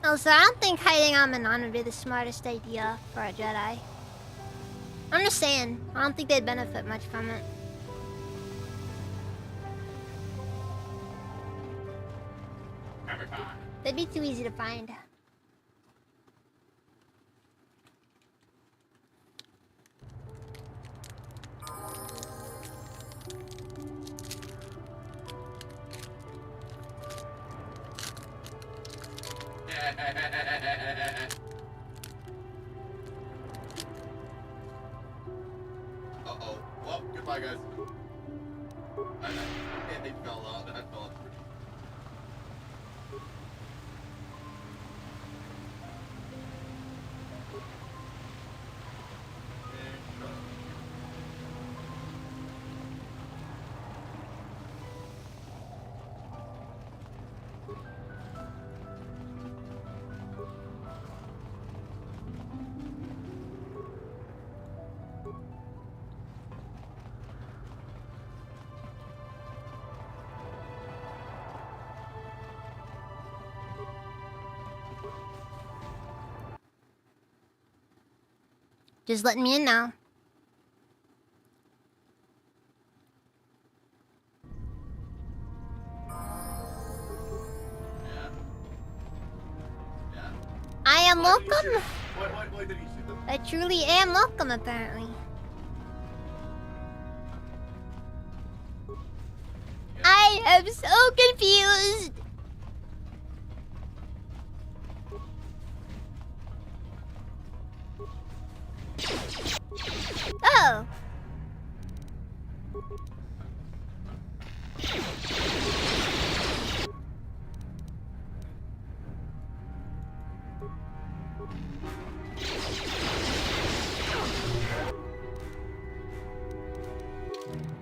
Also, I don't think hiding on Manon would be the smartest idea for a Jedi. I'm just saying, I don't think they'd benefit much from it. They'd be too easy to find. Uh-oh. Well, goodbye, guys. And they fell out. I fell out. Just letting me in now. I am welcome. Why did he shoot them? I truly am welcome, apparently. I am so confused. Oh.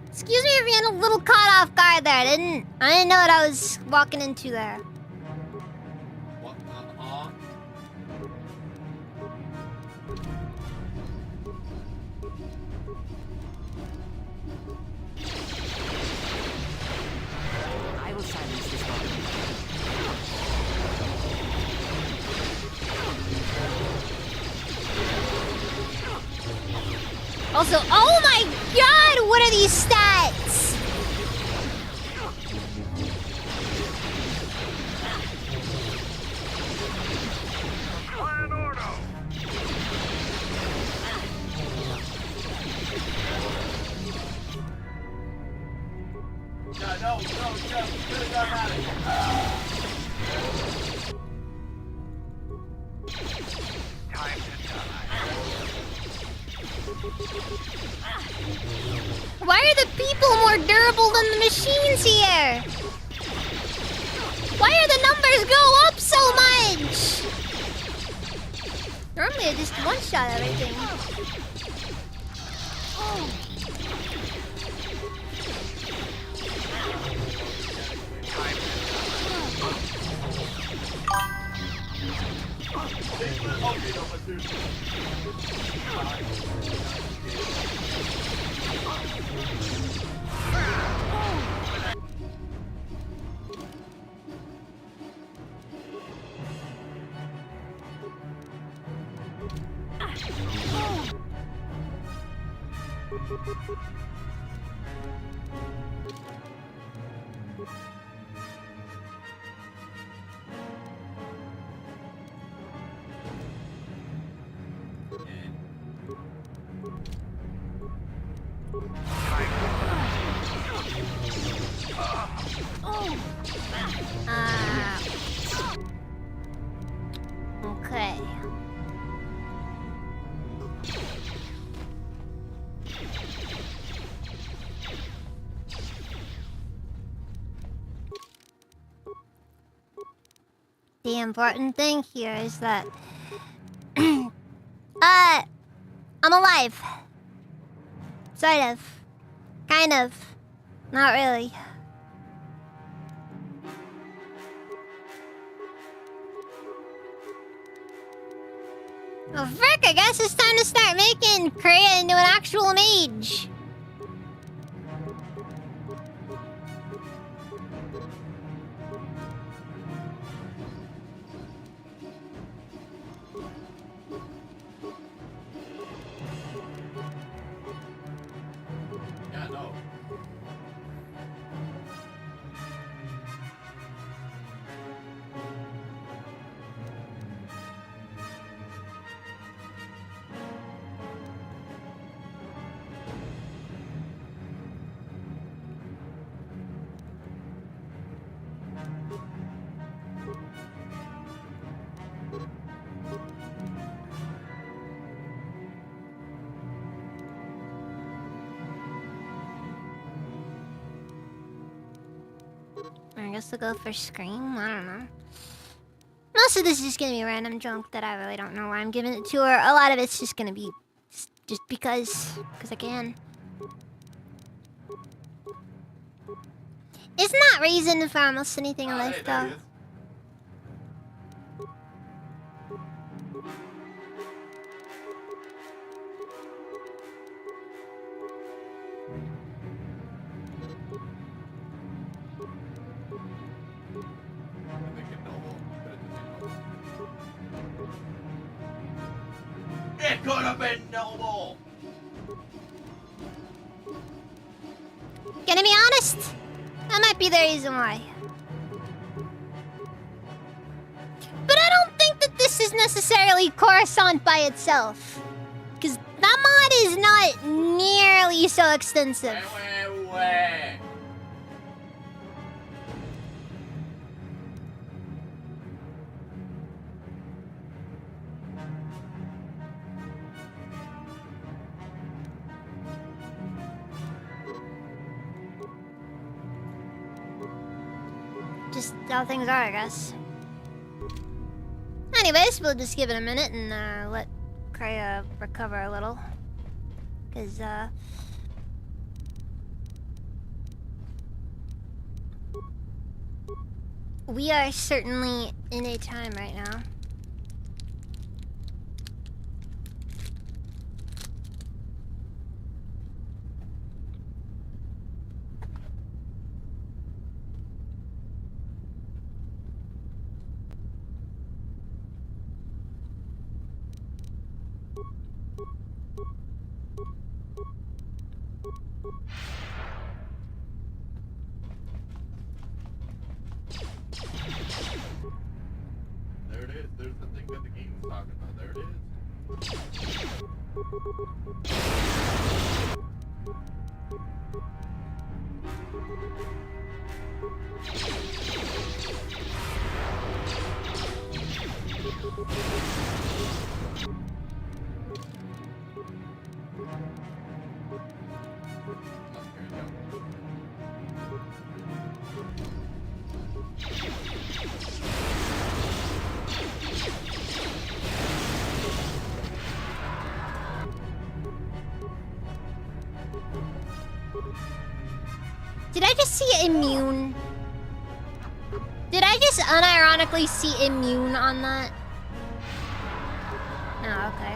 Excuse me for being a little caught off guard there. I didn't know what I was walking into there. What? I will silence this one. Also, oh my god, what are these stats? Why are the people more durable than the machines here? Why are the numbers go up so much? Normally I just one-shot everything. Okay. The important thing here is that I'm alive. Sort of. Kind of. Not really. Well, frick, I guess it's time to start making Kreia into an actual mage. Yeah, no. I guess we'll go for Scream. I don't know. Most of this is just gonna be random junk that I really don't know why I'm giving it to her. A lot of it's just gonna be just because I can. Isn't that reason for almost anything in life, though? It could have been noble. Gonna be honest, that might be the reason why. But I don't think that this is necessarily Coruscant by itself. Because that mod is not nearly so extensive. Wait. Just how things are, I guess. Anyways, we'll just give it a minute and let Kreia recover a little. Because, we are certainly in a time right now. There it is. There's the thing that the game was talking about. There it is. Did I just see immune? Did I just unironically see immune on that? Oh, okay.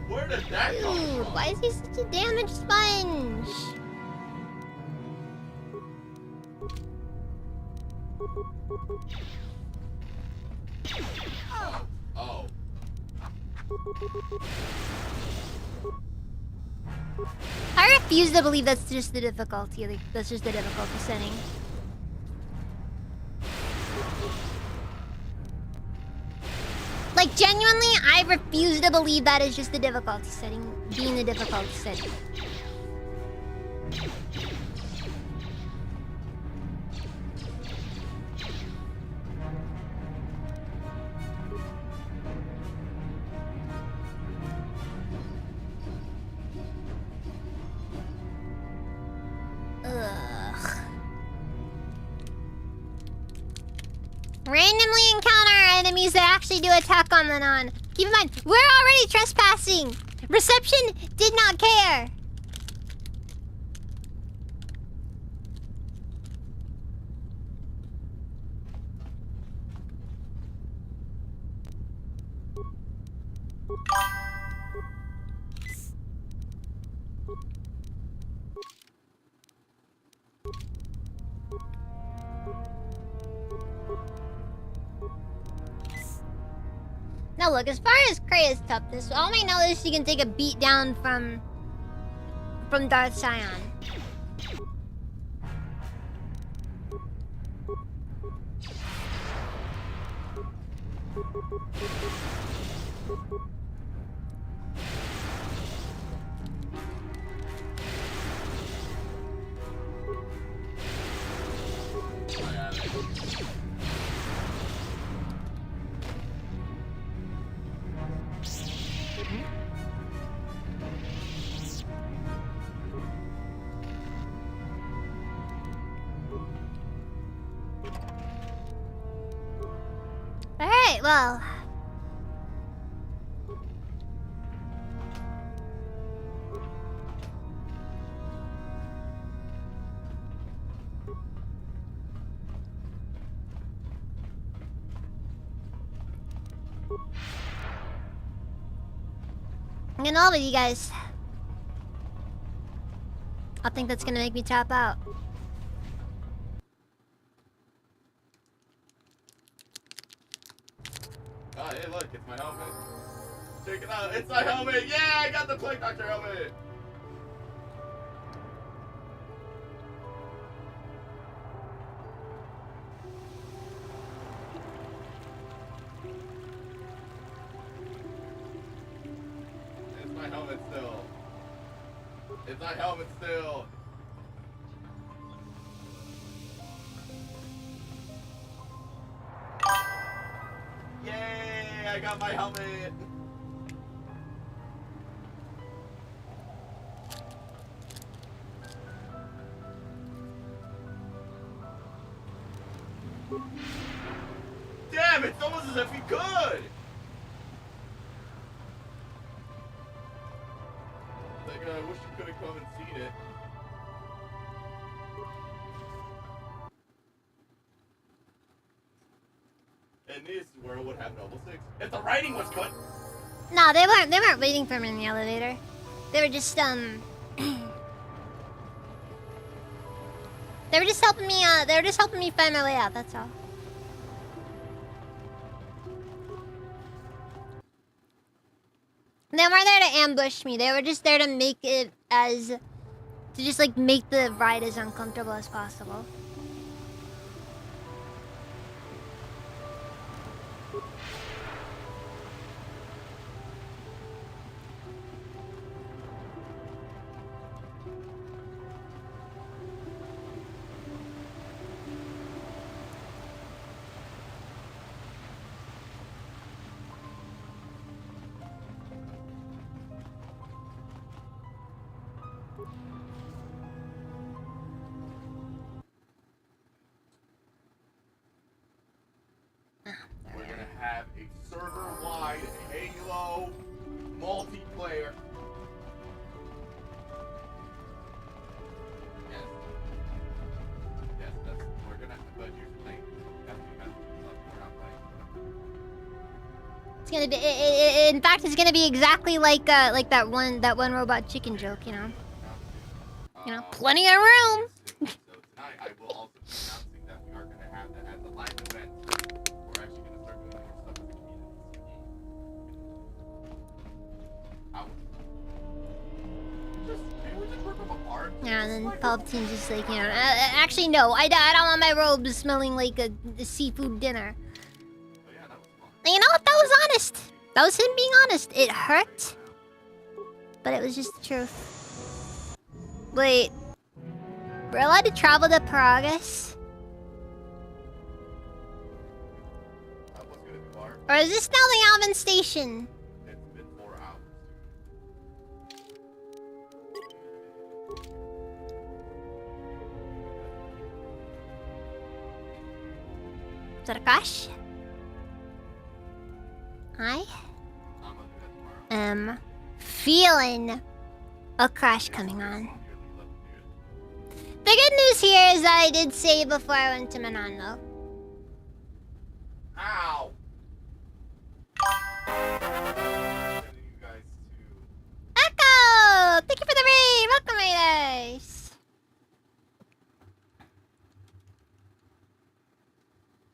Where did that come Dude, from? why is he such a damaged sponge? Oh. I refuse to believe that's just the difficulty. Like, that's just the difficulty setting. Like, genuinely, I refuse to believe that is just the difficulty setting. Being the difficulty setting. Ugh. Randomly encounter enemies that actually do attack on the non. Keep in mind, we're already trespassing. Reception did not care. Now look, as far as Krea's toughness, all I know is she can take a beat down from Darth Sion. Alright, well. I'm getting all with you guys. I think that's gonna make me tap out. Oh, hey, look, it's my helmet. Check it out, it's my helmet! Yeah, I got the Plague Doctor helmet! It's my helmet still. It's my helmet still. Yay! I got my helmet! Damn, it's almost as if he could! Like, I wish you could have come and seen it. And this is where it would have double six. If the writing was good! No, they weren't waiting for me in the elevator. They were just they were just helping me find my way out, that's all. They weren't there to ambush me. They were just there to make it make the ride as uncomfortable as possible. We're gonna have a server-wide Halo multiplayer. Yes. Yes, we're gonna, but here's the thing. We're not playing. It's gonna be. In fact, it's gonna be exactly like that one robot chicken joke. You know, plenty of room. So tonight I will also be announcing that we are gonna have that as a live event. We're actually gonna start doing more stuff with the community. Yeah, and then Palpatine's just like, actually no, I don't want my robes smelling like a seafood dinner. And you know what? That was honest. That was him being honest. It hurt, but it was just the truth. Wait, we're allowed to travel to Paragus? Or is this now the Alvin Station? It's been 4 hours. Is that a crash? I am feeling a crash coming on. The good news here is that I did save before I went to Manando. Ow! Echo! Thank you for the raid! Welcome, my guys!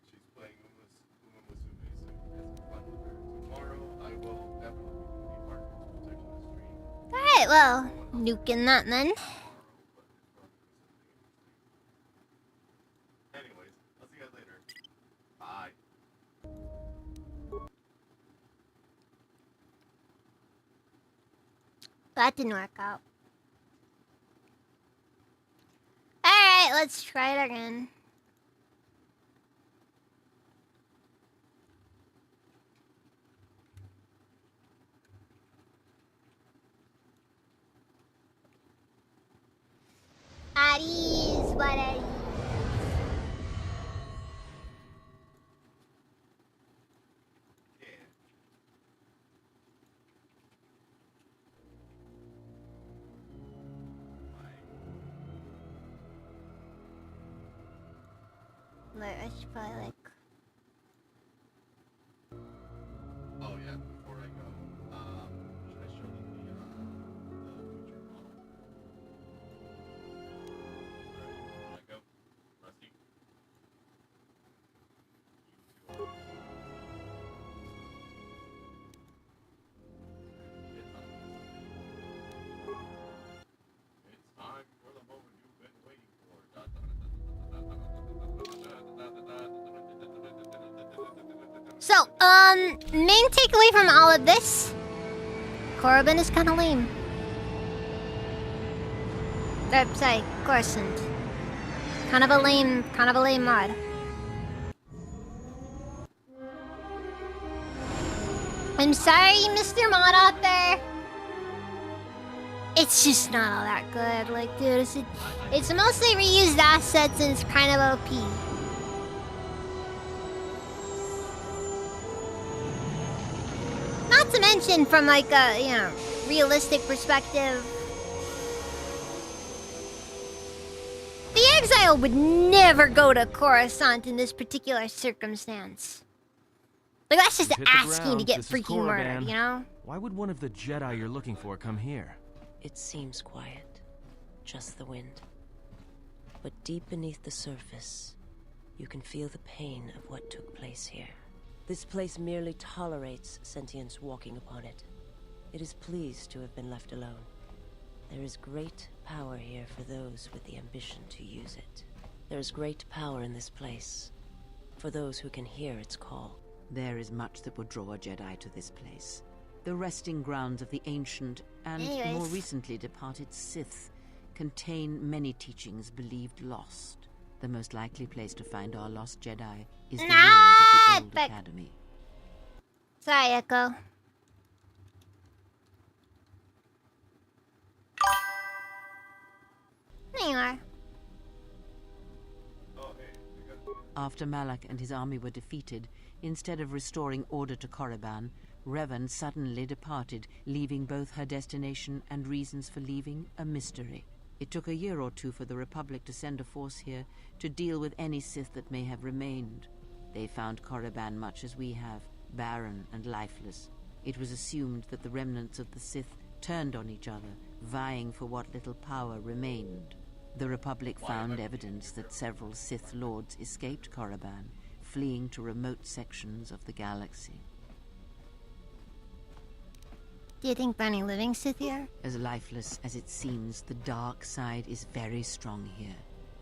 She's playing Uma Musume, so that's fun with her. Tomorrow I will definitely be part of the protection stream. Alright, well, nuking that then. Anyways, I'll see you guys later. Bye. That didn't work out. Alright, let's try it again. At ease, what at ease. Like, I should probably like. Oh yeah, before I go, should I show them the future model? Alright, I go. Rusty. It's time for the moment you've been waiting for. So, main takeaway from all of this, Corbin is kind of lame. Sorry, Coruscant. Kind of a lame mod. I'm sorry, Mr. Mod out there. It's just not all that good. Like, dude, it's mostly reused assets and it's kind of OP. Not to mention from like a, realistic perspective. The Exile would never go to Coruscant in this particular circumstance. Like, that's just asking to get freaking murdered, you know? Why would one of the Jedi you're looking for come here? It seems quiet. Just the wind. But deep beneath the surface, you can feel the pain of what took place here. This place merely tolerates sentience walking upon it. It is pleased to have been left alone. There is great power here for those with the ambition to use it. There is great power in this place for those who can hear its call. There is much that would draw a Jedi to this place. The resting grounds of the ancient and Anyways. more recently departed Sith contain many teachings believed lost. The most likely place to find our lost Jedi is the ruins of the old academy. Sorry, Echo. There you are. After Malak and his army were defeated, instead of restoring order to Korriban, Revan suddenly departed, leaving both her destination and reasons for leaving a mystery. It took a year or two for the Republic to send a force here to deal with any Sith that may have remained. They found Korriban much as we have, barren and lifeless. It was assumed that the remnants of the Sith turned on each other, vying for what little power remained. The Republic found evidence that several Sith Lords escaped Korriban, fleeing to remote sections of the galaxy. Do you think there are any living Sith here? As lifeless as it seems, the dark side is very strong here.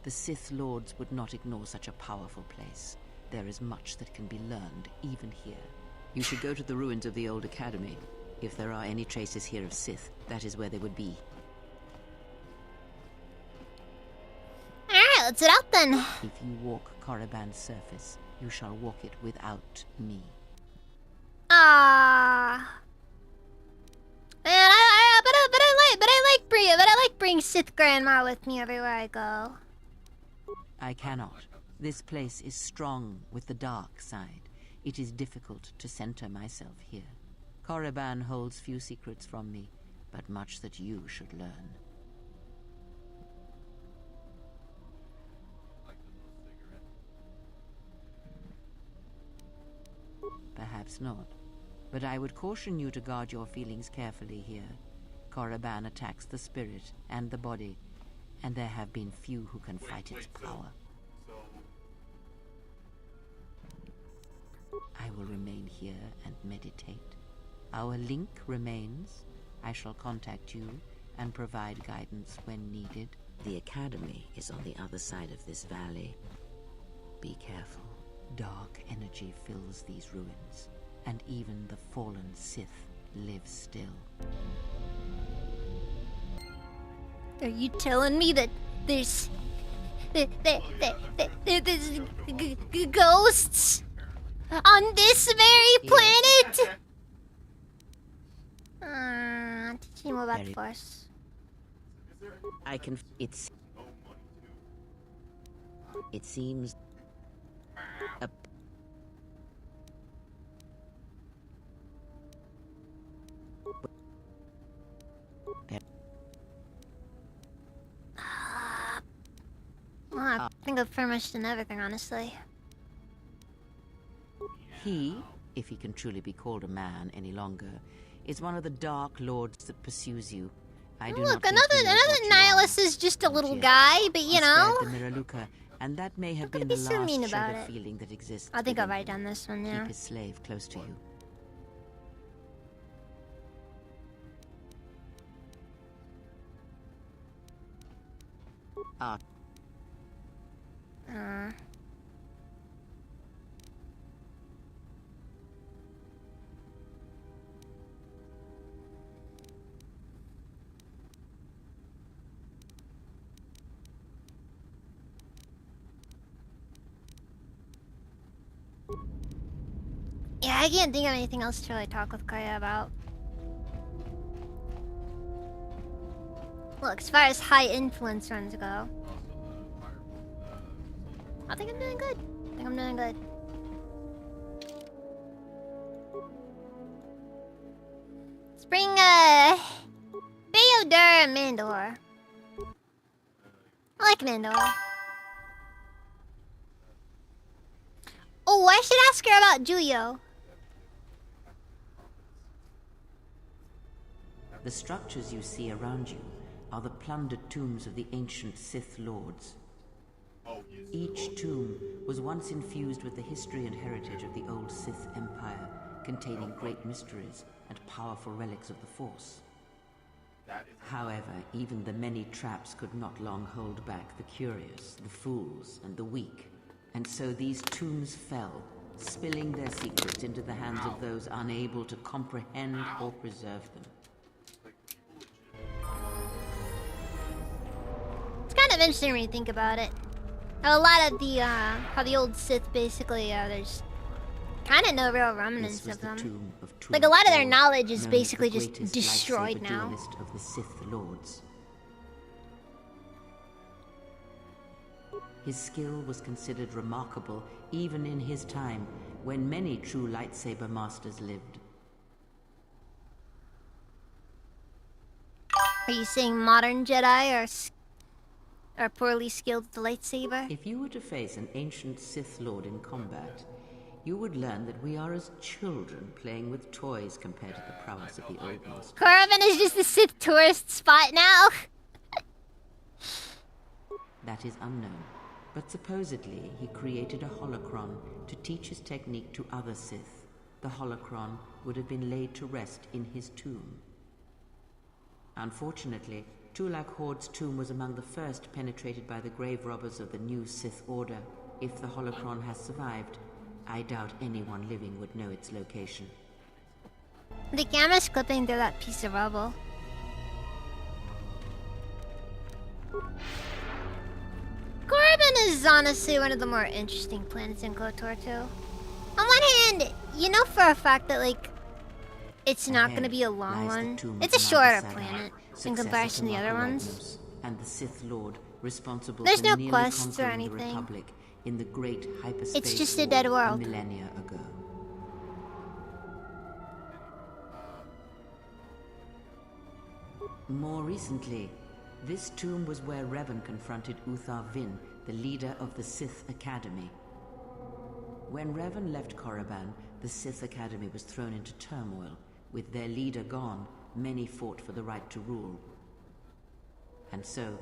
The Sith Lords would not ignore such a powerful place. There is much that can be learned, even here. You should go to the ruins of the old academy. If there are any traces here of Sith, that is where they would be. Alright, let's head out then. If you walk Korriban's surface, you shall walk it without me. Ah. Man, I like bringing Sith Grandma with me everywhere I go. I cannot. This place is strong with the dark side. It is difficult to center myself here. Korriban holds few secrets from me, but much that you should learn. Perhaps not. But I would caution you to guard your feelings carefully here. Korriban attacks the spirit and the body, and there have been few who can fight its power. I will remain here and meditate. Our link remains. I shall contact you and provide guidance when needed. The Academy is on the other side of this valley. Be careful. Dark energy fills these ruins, and even the fallen Sith live still. Are you telling me that there's ghosts on this very planet? Teach me more about the Force. It seems Well, I think I've pretty much done everything, honestly. He, if he can truly be called a man any longer, is one of the Dark Lords that pursues you. I do Look, not think he knows another what you nihilist are. is just a little Yet, guy, but he you know. spared the Miraluka, and that may have Don't been be the so last mean shred about of it. feeling that exists. I think I've within already done this one now. Keep his slave close to you. Ah. Yeah, I can't think of anything else to really talk with Kaya about. Look, as far as high influence runs go, I think I'm doing good. I think I'm doing good. Let's bring Bayodur and Mandalore. I like Mandalore. Oh, I should ask her about Julio. The structures you see around you are the plundered tombs of the ancient Sith Lords. Each tomb was once infused with the history and heritage of the old Sith Empire, containing great mysteries and powerful relics of the Force. However, even the many traps could not long hold back the curious, the fools, and the weak. And so these tombs fell, spilling their secrets into the hands of those unable to comprehend or preserve them. It's kind of interesting when you think about it. How a lot of the, how the old Sith basically, there's kind of no real remnants of them. Like, a lot of their knowledge is basically just destroyed now. Duelist of the Sith Lords. His skill was considered remarkable even in his time, when many true lightsaber masters lived. Are you saying modern Jedi are poorly skilled with the lightsaber? If you were to face an ancient Sith Lord in combat, you would learn that we are as children playing with toys compared to the prowess of the old ones. Korriban is just a Sith tourist spot now. That is unknown. But supposedly, he created a holocron to teach his technique to other Sith. The holocron would have been laid to rest in his tomb. Unfortunately, Tulak Horde's tomb was among the first penetrated by the grave robbers of the new Sith Order. If the holocron has survived, I doubt anyone living would know its location. The camera's clipping through that piece of rubble. Korriban is honestly one of the more interesting planets in KOTOR 2. On one hand, you know for a fact that, like, it's not going to be a long one. It's a shorter planet in comparison to the other ones. And the Sith Lord responsible There's for no nearly quests or conquering the anything. Republic in the great hyperspace It's just a war dead world. millennia ago. More recently, this tomb was where Revan confronted Uthar Vin, the leader of the Sith Academy. When Revan left Korriban, the Sith Academy was thrown into turmoil. With their leader gone, many fought for the right to rule. And so,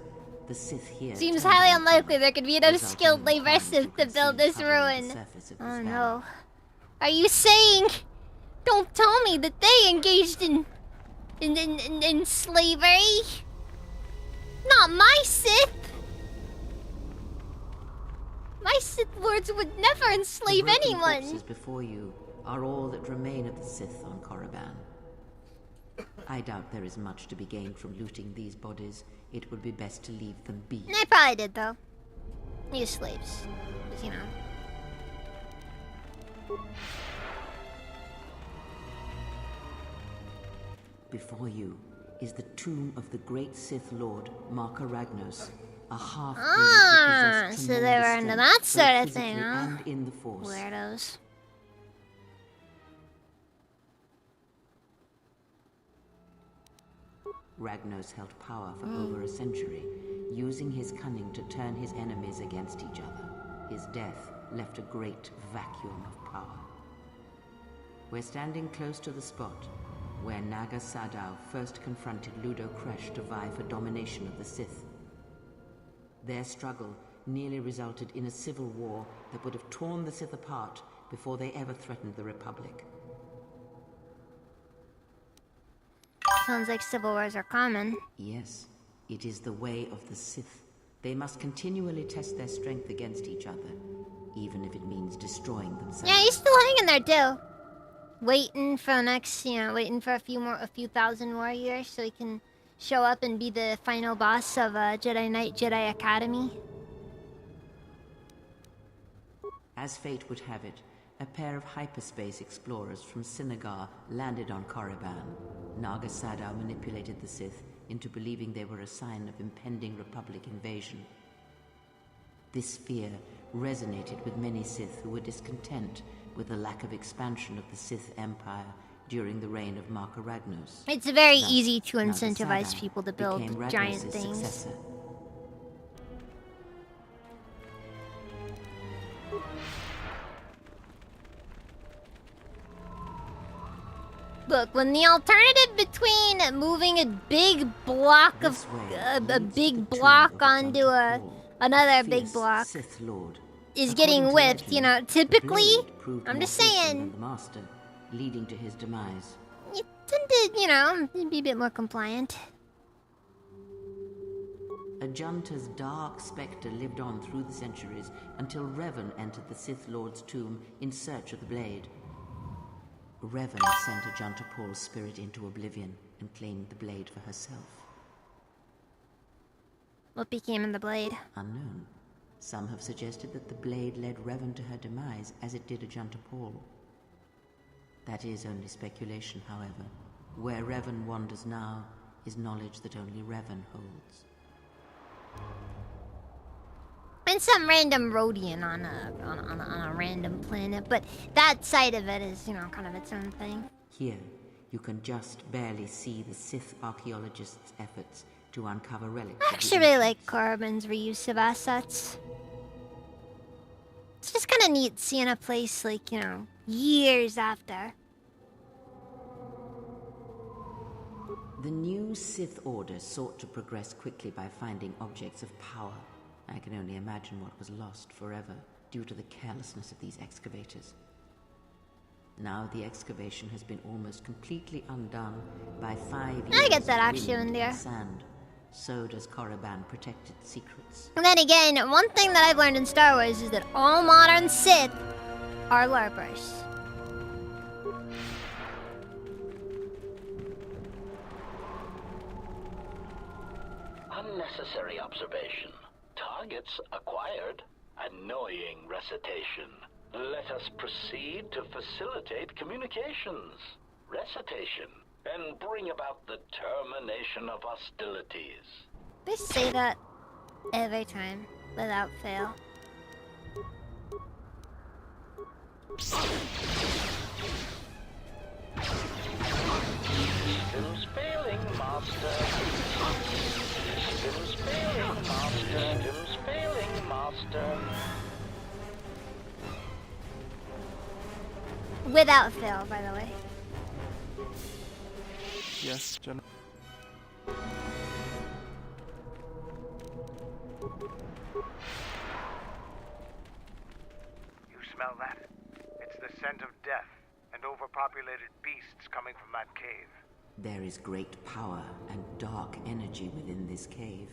the Sith here... Seems highly unlikely there could be enough skilled labor Sith to build this ruin. Oh no. Are you saying... Don't tell me that they engaged in slavery? Not my Sith! My Sith Lords would never enslave the broken anyone! corpses before you are all that remain of the Sith on Korriban. I doubt there is much to be gained from looting these bodies. It would be best to leave them be. They probably did, though. Use slaves. Just, you know. Before you is the tomb of the great Sith Lord, Marka Ragnos, a half-breed Ah, who possessed so they were into that tremendous sort of strength, thing, both huh? physically and in the Force. Weirdos. Ragnos held power for over a century, using his cunning to turn his enemies against each other. His death left a great vacuum of power. We're standing close to the spot where Naga Sadow first confronted Ludo Kresh to vie for domination of the Sith. Their struggle nearly resulted in a civil war that would have torn the Sith apart before they ever threatened the Republic. Sounds like civil wars are common. Yes, it is the way of the Sith. They must continually test their strength against each other, even if it means destroying themselves. Yeah, he's still hanging there too. Waiting for the next, waiting for a few thousand more years so he can show up and be the final boss of Jedi Knight Jedi Academy. As fate would have it, a pair of hyperspace explorers from Sinagar landed on Korriban. Naga Sadow manipulated the Sith into believing they were a sign of impending Republic invasion. This fear resonated with many Sith who were discontent with the lack of expansion of the Sith Empire during the reign of Marka Ragnos. It's very Thus, easy to Naga incentivize Sadow people to build became giant Ragnos' things. successor. Look, when the alternative between moving a big block of a big block onto another big block Sith Lord is getting whipped, typically, I'm just saying, the Master, leading to his demise. you tend to, be a bit more compliant. Ajunta's dark specter lived on through the centuries until Revan entered the Sith Lord's tomb in search of the blade. Revan sent Ajunta Paul's spirit into oblivion and claimed the blade for herself. What became of the blade? Unknown. Some have suggested that the blade led Revan to her demise, as it did Ajunta Paul. That is only speculation, however. Where Revan wanders now is knowledge that only Revan holds. And some random Rhodian on a random planet, but that side of it is, you know, kind of its own thing. Here, you can just barely see the Sith archaeologists' efforts to uncover relics. I actually really like Carbon's reuse of assets. It's just kind of neat seeing a place like, you know, years after. The new Sith Order sought to progress quickly by finding objects of power. I can only imagine what was lost forever due to the carelessness of these excavators. Now the excavation has been almost completely undone by 5 years I get that of actually wind in there. and sand. So does Korriban protect its secrets. And then again, one thing that I've learned in Star Wars is that all modern Sith are LARPers. Unnecessary observation. Targets acquired. Annoying recitation. Let us proceed to facilitate communications. Recitation. And bring about the termination of hostilities. They say that every time, without fail. Systems failing, master. Systems failing, master. Systems failing, master. Without fail, by the way. Yes, General. You smell that? It's the scent of death and overpopulated beasts coming from that cave. There is great power and dark energy within this cave.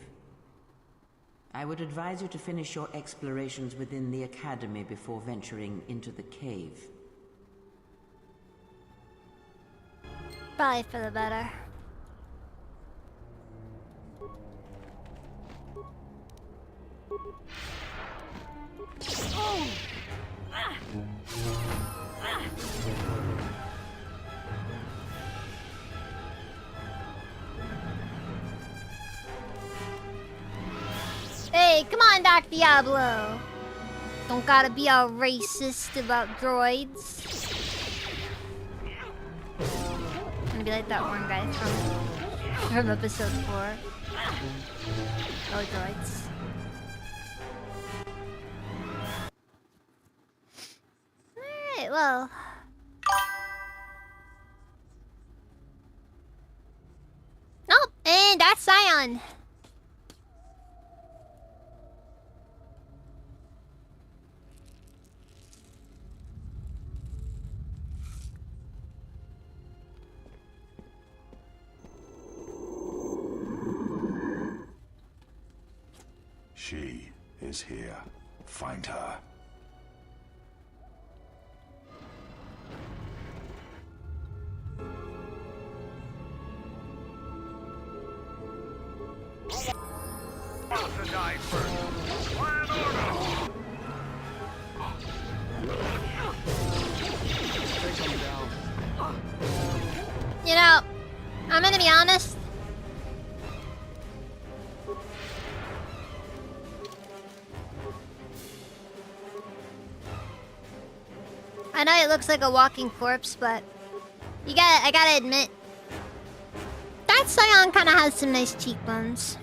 I would advise you to finish your explorations within the Academy before venturing into the cave. Probably for the better. Oh. Hey, come on, Doc Diablo. Don't gotta be all racist about droids. I'm gonna be like that one guy from episode 4. Oh, droids. Alright, well. Nope, and that's Scion. She is here. Find her. To die first. Plan order. You know, I'm gonna be honest. I know it looks like a walking corpse, but I gotta admit, that Scion kind of has some nice cheekbones.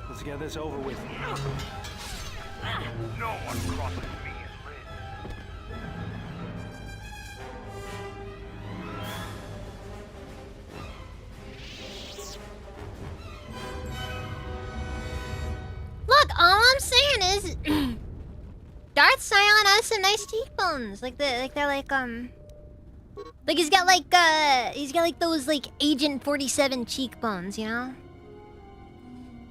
Let's get this over with. No one crosses me and lives. Look, all I'm saying is Darth Scion has some nice cheekbones. Like he's got like those like Agent 47 cheekbones, you know?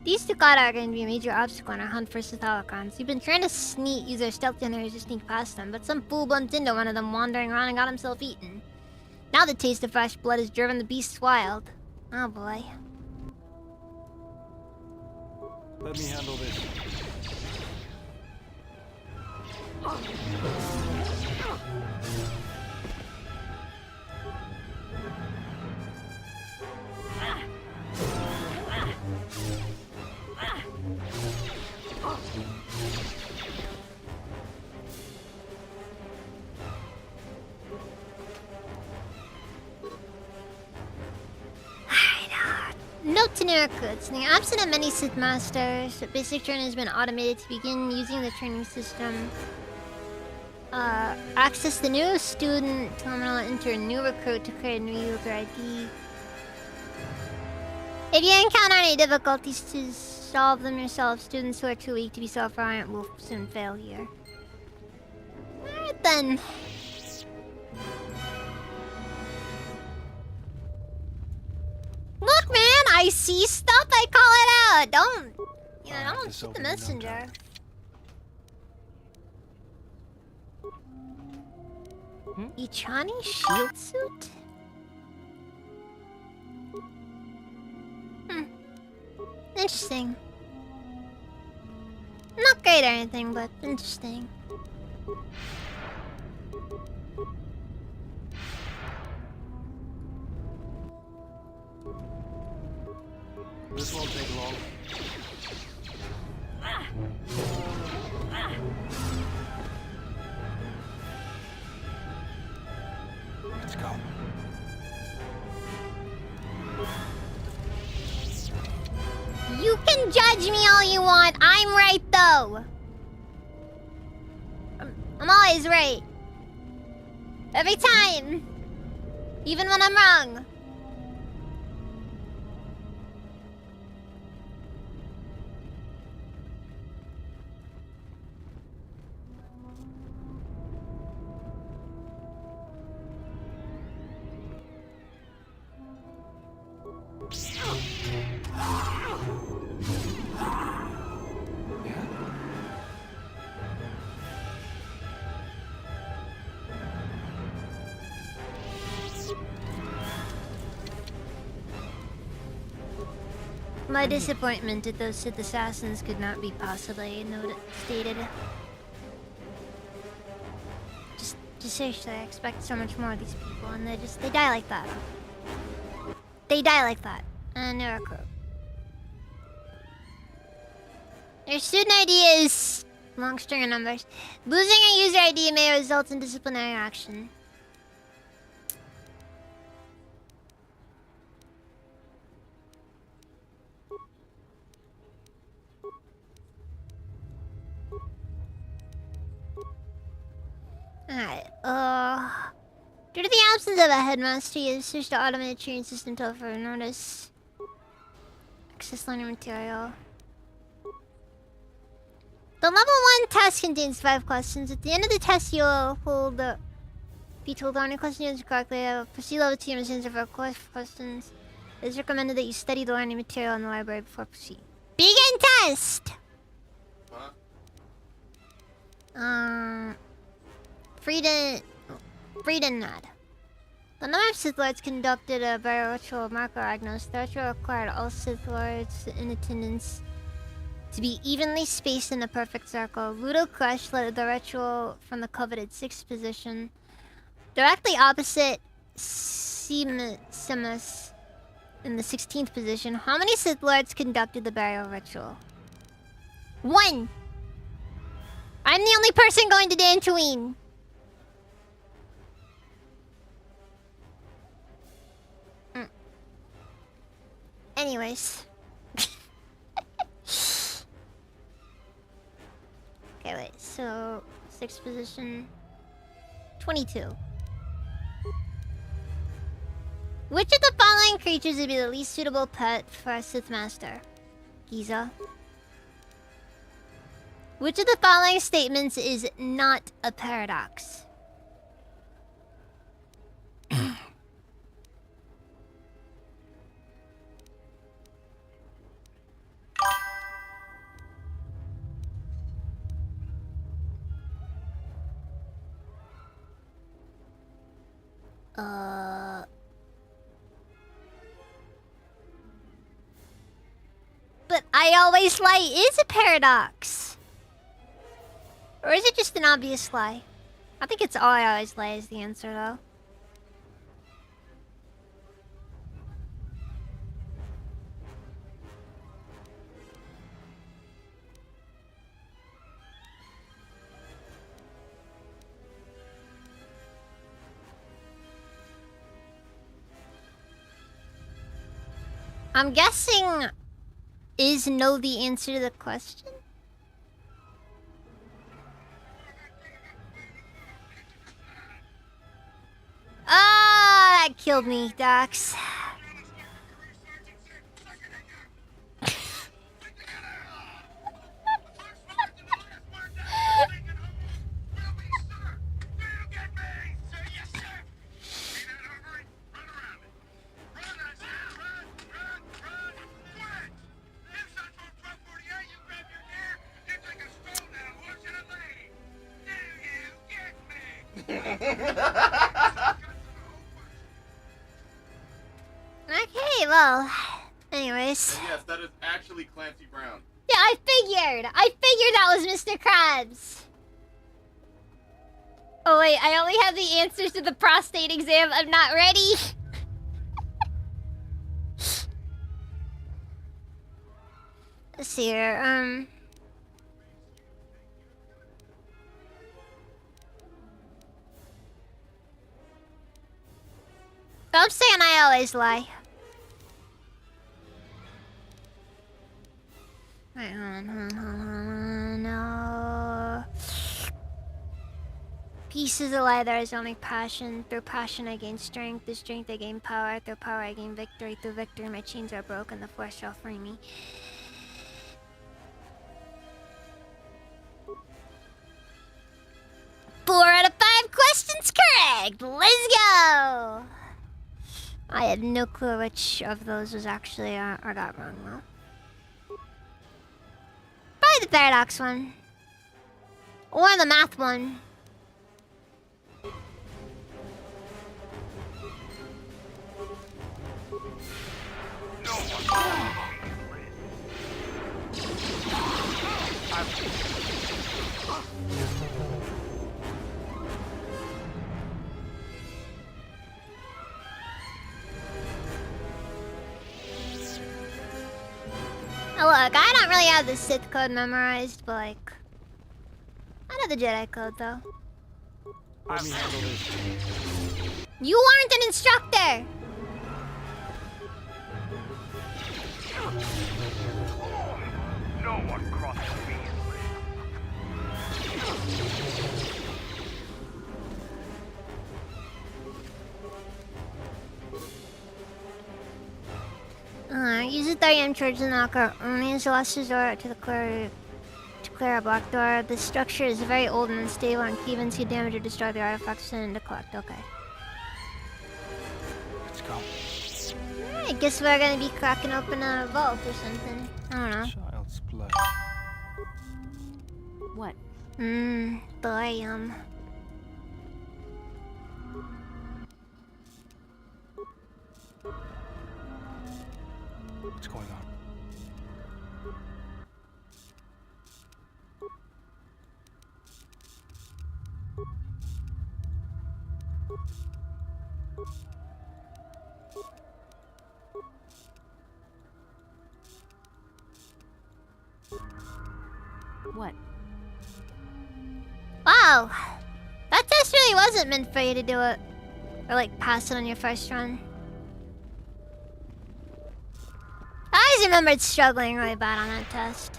These Ducata are going to be a major obstacle in our hunt for Sith holocrons. We've been trying to use our stealth generators to sneak past them, but some fool bumped into one of them wandering around and got himself eaten. Now the taste of fresh blood has driven the beasts wild. Oh boy. Let me handle this. Note to new recruits. In the absence of many Sith Masters, basic training has been automated to begin using the training system. Access the new student terminal, enter a new recruit to create a new user ID. If you encounter any difficulties, to solve them yourself. Students who are too weak to be self-reliant will soon fail here. Alright then. Look, man, I see stuff, I call it out. Don't shoot the messenger. Ichani shield suit? Interesting. Not great or anything, but interesting. This won't take long. Let's go. You can judge me all you want. I'm right, though. I'm always right. Every time. Even when I'm wrong. My disappointment at those Sith assassins could not be possibly stated. Just seriously, I expect so much more of these people, and they die like that. They die like that. And they're a crew. Their student ID is long string of numbers. Losing a user ID may result in disciplinary action. Alright, due to the absence of a headmaster, you switched to automated training system to further notice. Access learning material. The level 1 test contains 5 questions. At the end of the test, you'll be told how many questions you answered correctly. Proceed level 2 and answer for questions. It is recommended that you study the learning material in the library before proceed. Begin test! Freedom Nod. The number of Sith Lords conducted a burial ritual of Marco Agnos. The ritual required all Sith Lords in attendance to be evenly spaced in a perfect circle. Ludo Crush led the ritual from the coveted 6th position, directly opposite Simus in the 16th position. How many Sith Lords conducted the burial ritual? 1! I'm the only person going to Dantooine. Anyways. Okay, wait. So, 6th position. 22. Which of the following creatures would be the least suitable pet for a Sith Master? Giza. Which of the following statements is not a paradox? But I always lie is a paradox. Or is it just an obvious lie? I think it's I always lie is the answer, though. I'm guessing is no the answer to the question? Ah, that killed me, Dax. Okay, well, anyways. Yes, that is actually Clancy Brown. Yeah, I figured that was Mr. Krabs. Oh wait, I only have the answers to the prostate exam. I'm not ready. Let's see here, I'm saying I always lie. Wait, hold on, no. Peace is a lie, there is only passion. Through passion I gain strength, through strength I gain power, through power I gain victory, through victory my chains are broken, the force shall free me. Four out of 5 questions correct! Let's go! I had no clue which of those was actually I got wrong though. Probably the paradox one. Or the math one. Now look, I don't really have the Sith code memorized, but like, I know the Jedi code though. Let me handle this. You aren't an instructor! No one crosses me. Use the 30M charge to knock out only as a last resort to clear a block door. This structure is very old and unstable and can even see damage or destroy the artifacts sent into collect. Okay. Let's go. I guess we're gonna be cracking open a vault or something. I don't know. Child's play. What? Thorium. What's going on? What? Wow! That test really wasn't meant for you to do it. Or like pass it on your first run. always remembered struggling really bad on that test.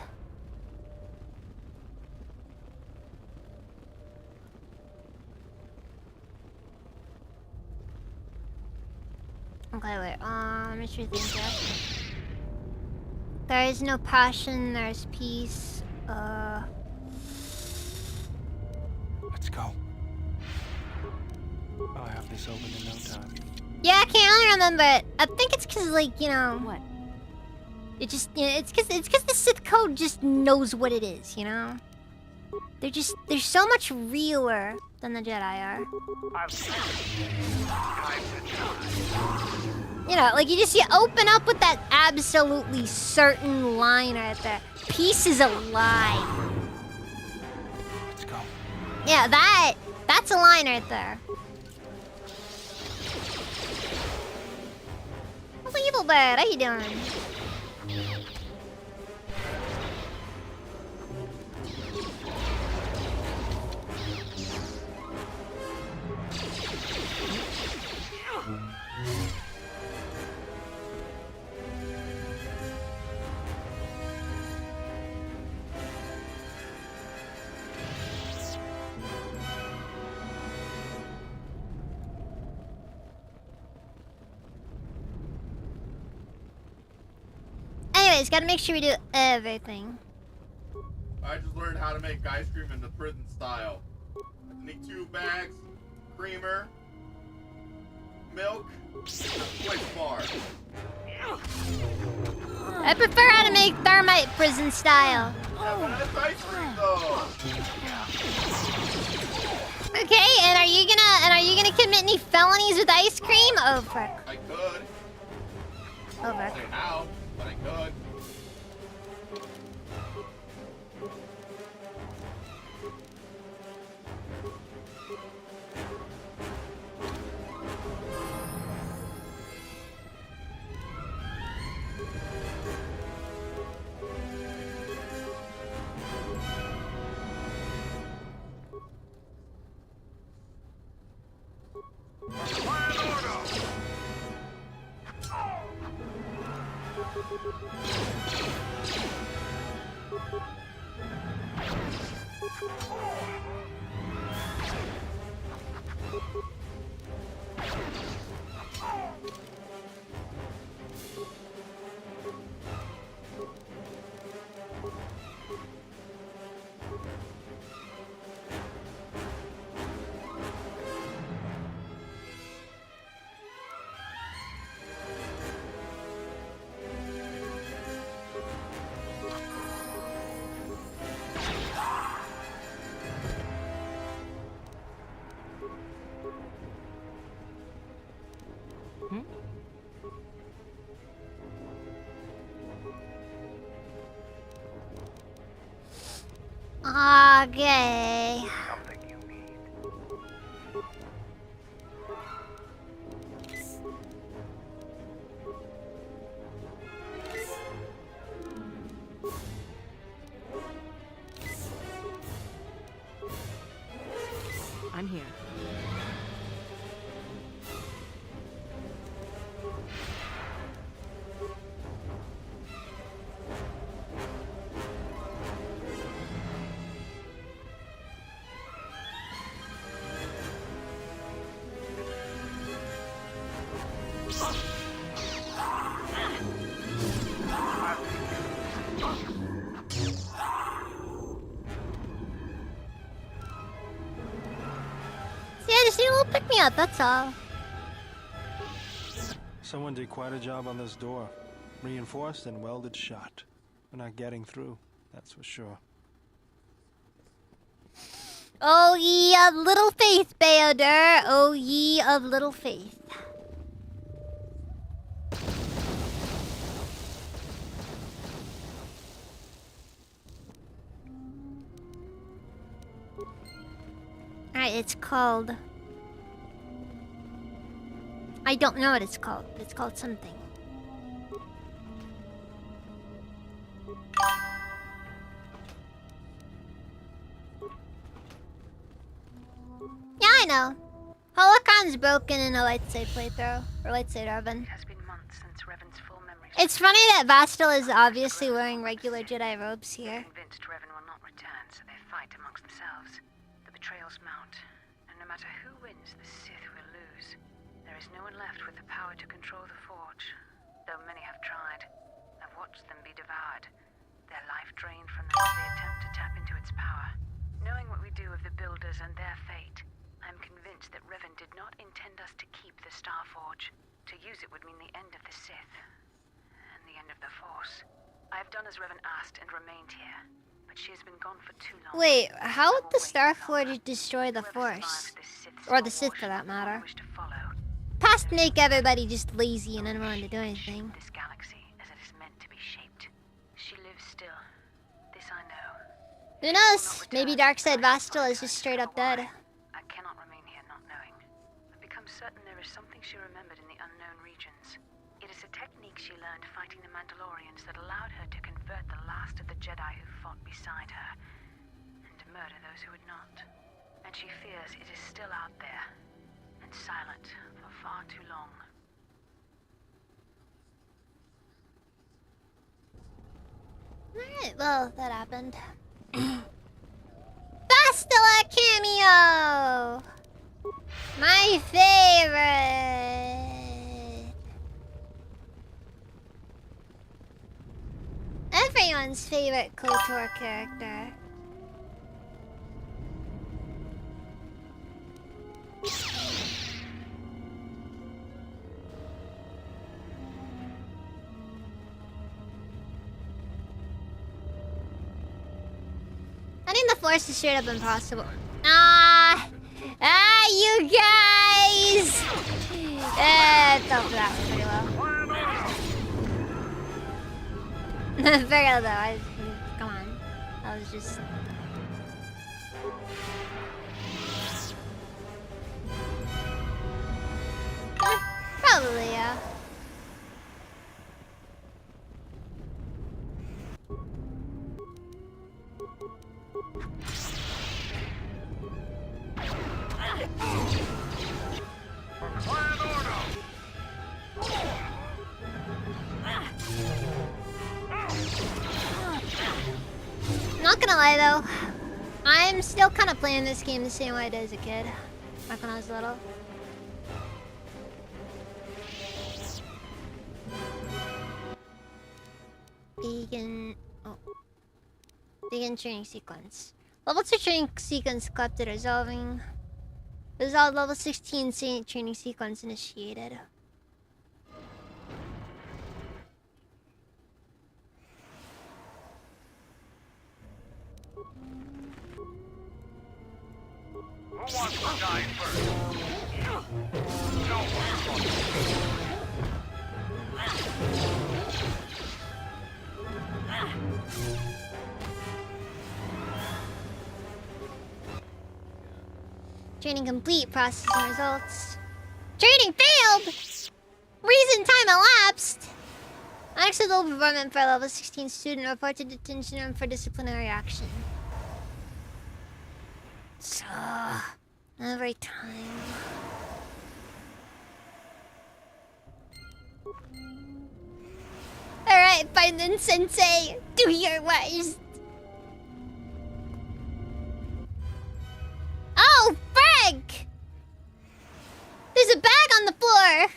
Okay, wait. Let me rethink here. There is no passion. There's peace. Let's go. I'll have this open in no time. Yeah, I can't really remember it. I think it's because, like, you know. What? It just, you know, it's because the Sith code just knows what it is, you know. They're so much realer than the Jedi are. You know, like you open up with that absolutely certain line right there. Peace is a lie. Let's go. Yeah, that's a line right there. What's evil bird? How you doing? Anyways, gotta make sure we do everything. I just learned how to make ice cream in the prison style. I need 2 bags, creamer, milk, and a Twix bar. I prefer how to make thermite prison style. Yeah, but that's ice cream though. Okay, and are you gonna commit any felonies with ice cream? Oh frick. I could. Oh I frick. don't say how, but I could. Okay. I'm here. See, I just need a little pick me up, that's all. Someone did quite a job on this door. Reinforced and welded shut. We're not getting through, that's for sure. Oh ye of little faith, Beodur. Oh ye of little faith. Alright, it's called... I don't know what it's called, but it's called something. Yeah, I know. Holocon's broken in a lightsaber playthrough. Or lightsaber Revan. It has been months since Revan's full memory It's funny that Vastil is obviously wearing regular Jedi robes here. Convinced Revan will not return, so they fight amongst themselves. The betrayals mount, and no matter who wins, the Sith will lose. There is no one left with the power to control the Forge, though many have tried. I've watched them be devoured, their life drained from them as they attempt to tap into its power. Knowing what we do of the Builders and their fate, I'm convinced that Revan did not intend us to keep the Star Forge. To use it would mean the end of the Sith. The end of the Force. I have done as Revan asked and remained here, but she has been gone for too long. Wait, how would the Star Forge destroy the Force? Or the Sith, for that matter. Past make everybody just lazy and unwilling to do anything. This galaxy as it is meant to be shaped. She lives still. This I know. Who knows? Maybe Darkseid Vastil is just straight up dead. I cannot remain here not knowing. I've become certain there is something she remembered in the unknown regions. It is a technique she learned fighting the Mandalorians that allowed her to convert the last of the Jedi who fought beside her, and to murder those who had not. And she fears it is still out there, and silent for far too long. Alright, well, that happened. Bastila cameo! My favorite! Everyone's favorite KOTOR character. I think the Force is straight up impossible. You guys! It felt that one pretty well. Virgo though, come on. I was just... Probably, yeah. Not gonna lie though, I'm still kind of playing this game the same way I did as a kid, back when I was little. Begin training sequence. Level 2 training sequence collected, resolving. Resolved level 16 training sequence initiated. Who wants to die first? No Training complete. Processing results. Training failed! Reason time elapsed! Unacceptable performance for a level 16 student. Report to detention room for disciplinary action. So... every time... Alright, Biden Sensei! Do your worst! Oh, Frank! There's a bag on the floor!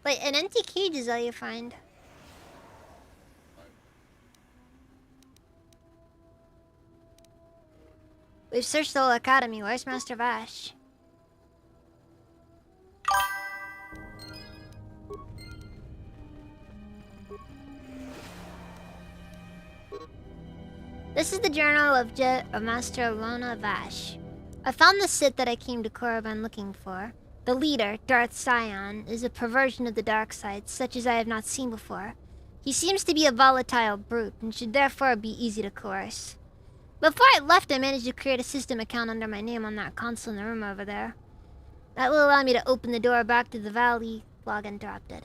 Wait, an empty cage is all you find. We've searched the whole academy. Where's Master Vash? This is the journal of Master Lona Vash. I found the Sith that I came to Korriban looking for. The leader, Darth Sion, is a perversion of the dark side, such as I have not seen before. He seems to be a volatile brute, and should therefore be easy to coerce. Before I left, I managed to create a system account under my name on that console in the room over there. That will allow me to open the door back to the valley. Log interrupted.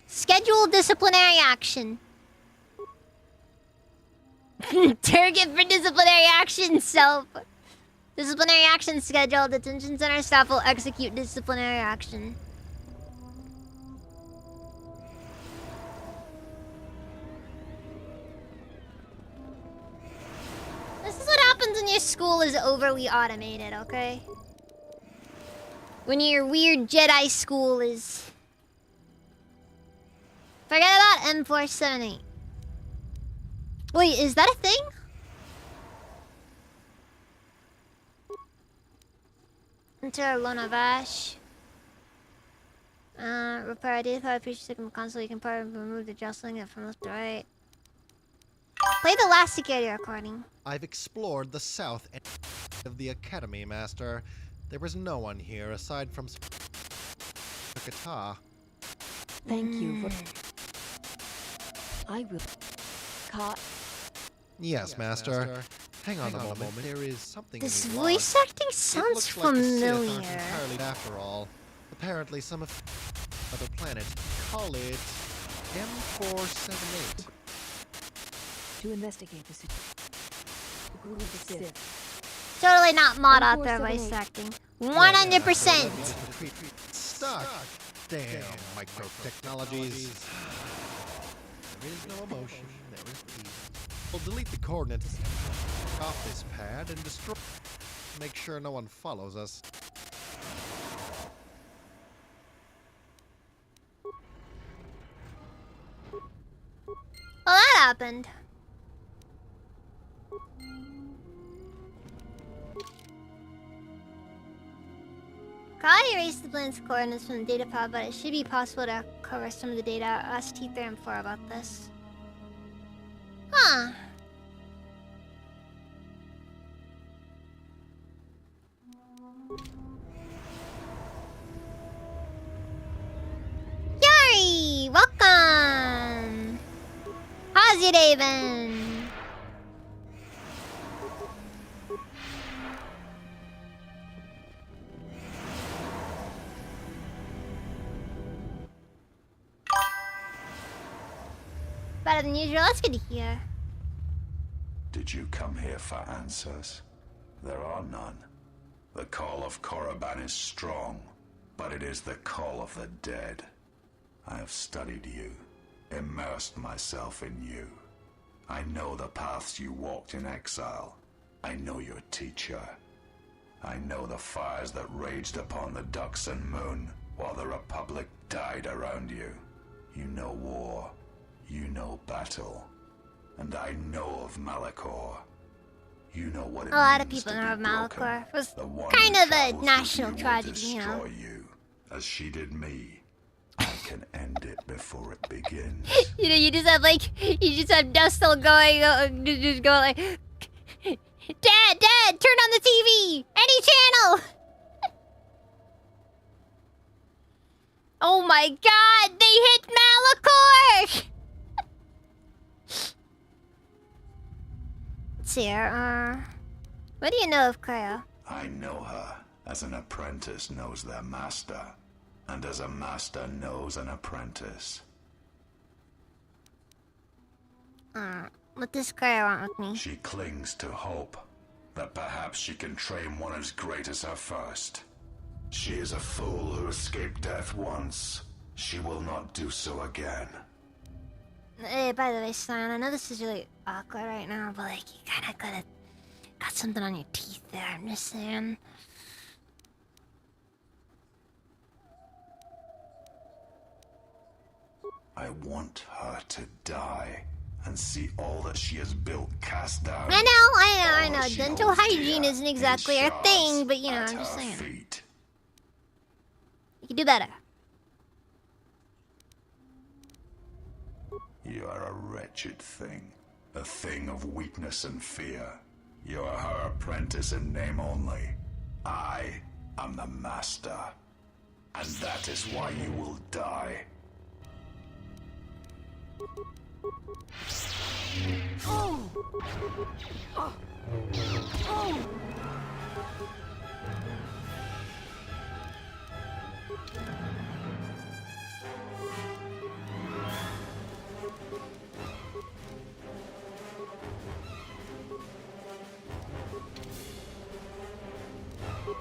Schedule disciplinary action. Target for disciplinary action, self. Disciplinary action schedule. Detention center staff will execute disciplinary action. This is what happens when your school is overly automated, okay? When your weird Jedi school is... Forget about M478. Wait, is that a thing? Enter Lonavash. Repair identify feature signal console. You can probably remove the jostling it from left to right. Play the last security recording. I've explored the south end of the Academy, Master. There was no one here aside from the guitar. Thank you for... I will... Yes, Master. Hang on a moment. There is something This in these voice logs. acting It sounds looks like the Sith aren't familiar. entirely after all. Apparently some of other planet. Call it M478. To investigate the situation. The group of the Sith. Totally not mod author voice acting. 100%. Stuck. Damn micro-technologies. There is no emotion. There is peace. We'll delete the coordinates off this pad and destroy. Make sure no one follows us. Well, that happened. Probably erase the planet's coordinates from the data pod, but it should be possible to cover some of the data. Ask T3 and 4 about this. Huh. Yari! Welcome! How's your day been? Better than usual. That's good to hear. Did you come here for answers? There are none. The call of Korriban is strong, but it is the call of the dead. I have studied you, immersed myself in you. I know the paths you walked in exile. I know your teacher. I know the fires that raged upon the Ducks and Moon while the Republic died around you. You know war. You know battle. And I know of Malachor. You know what it A lot of means people to know of be broken. Malachor. It was The one kind who of a travels with national you will tragedy, you know. destroy you, as she did me. I can end it before it begins. You know, you just have Dustle going, just go like, Dad, turn on the TV, any channel. Oh my God, they hit Malachor. Let's see here. What do you know of Kreia? I know her as an apprentice knows their master, and as a master knows an apprentice. What does Kreia want with me? She clings to hope that perhaps she can train one as great as her first. She is a fool who escaped death once. She will not do so again. Hey, by the way, Stan, I know this is really awkward right now, but like, you kinda got something on your teeth there, I'm just saying. I want her to die and see all that she has built cast down. I know. She Dental holds hygiene dear isn't in exactly our shards thing, but you know, at I'm just her saying. feet. You can do better. You are a wretched thing. A thing of weakness and fear. You are her apprentice in name only. I am the master. And that is why you will die. Oh! Oh! Oh! Is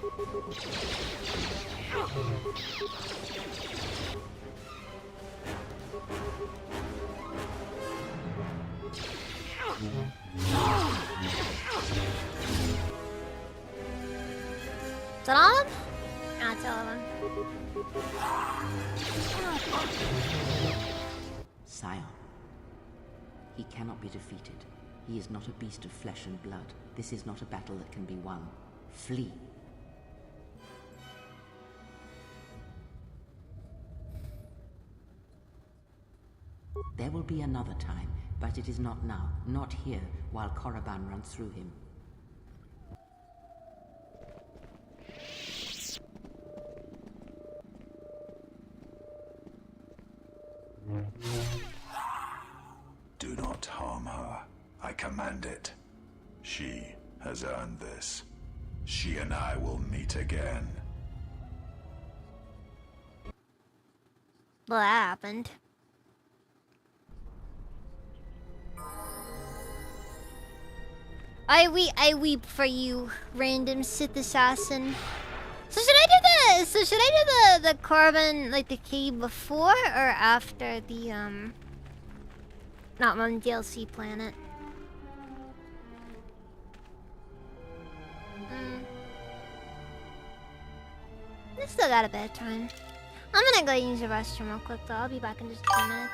that all of them? No, it's all of them. Scion. He cannot be defeated. He is not a beast of flesh and blood. This is not a battle that can be won. Flee. There will be another time, but it is not now. Not here, while Korriban runs through him. Do not harm her. I command it. She has earned this. She and I will meet again. Well, that happened. I weep for you, random Sith assassin. So should I do the the Korriban, like the cave before or after the not on DLC planet? I still got a bit of time. I'm gonna go use the restroom real quick though. I'll be back in just 2 minutes.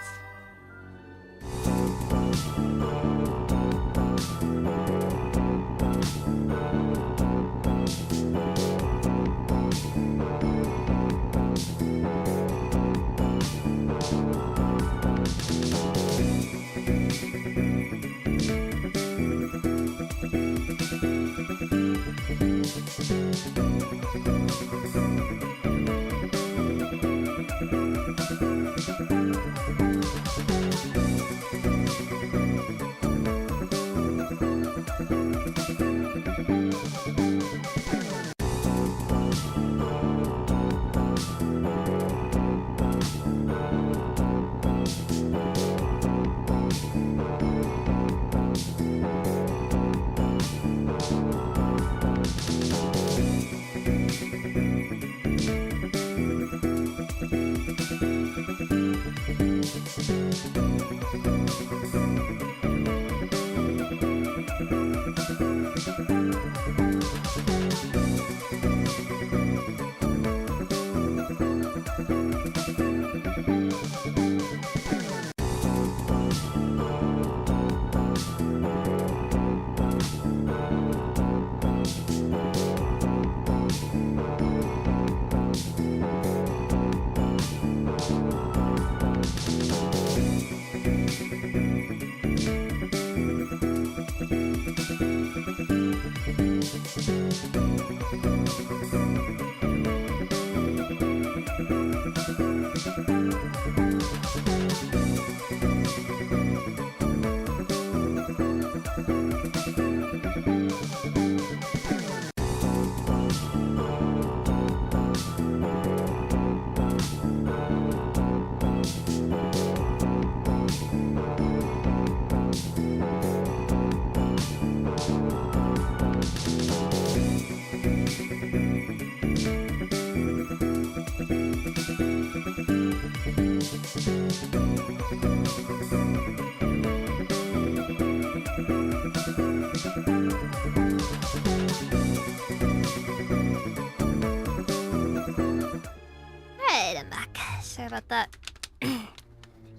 Sorry about that. Yeah,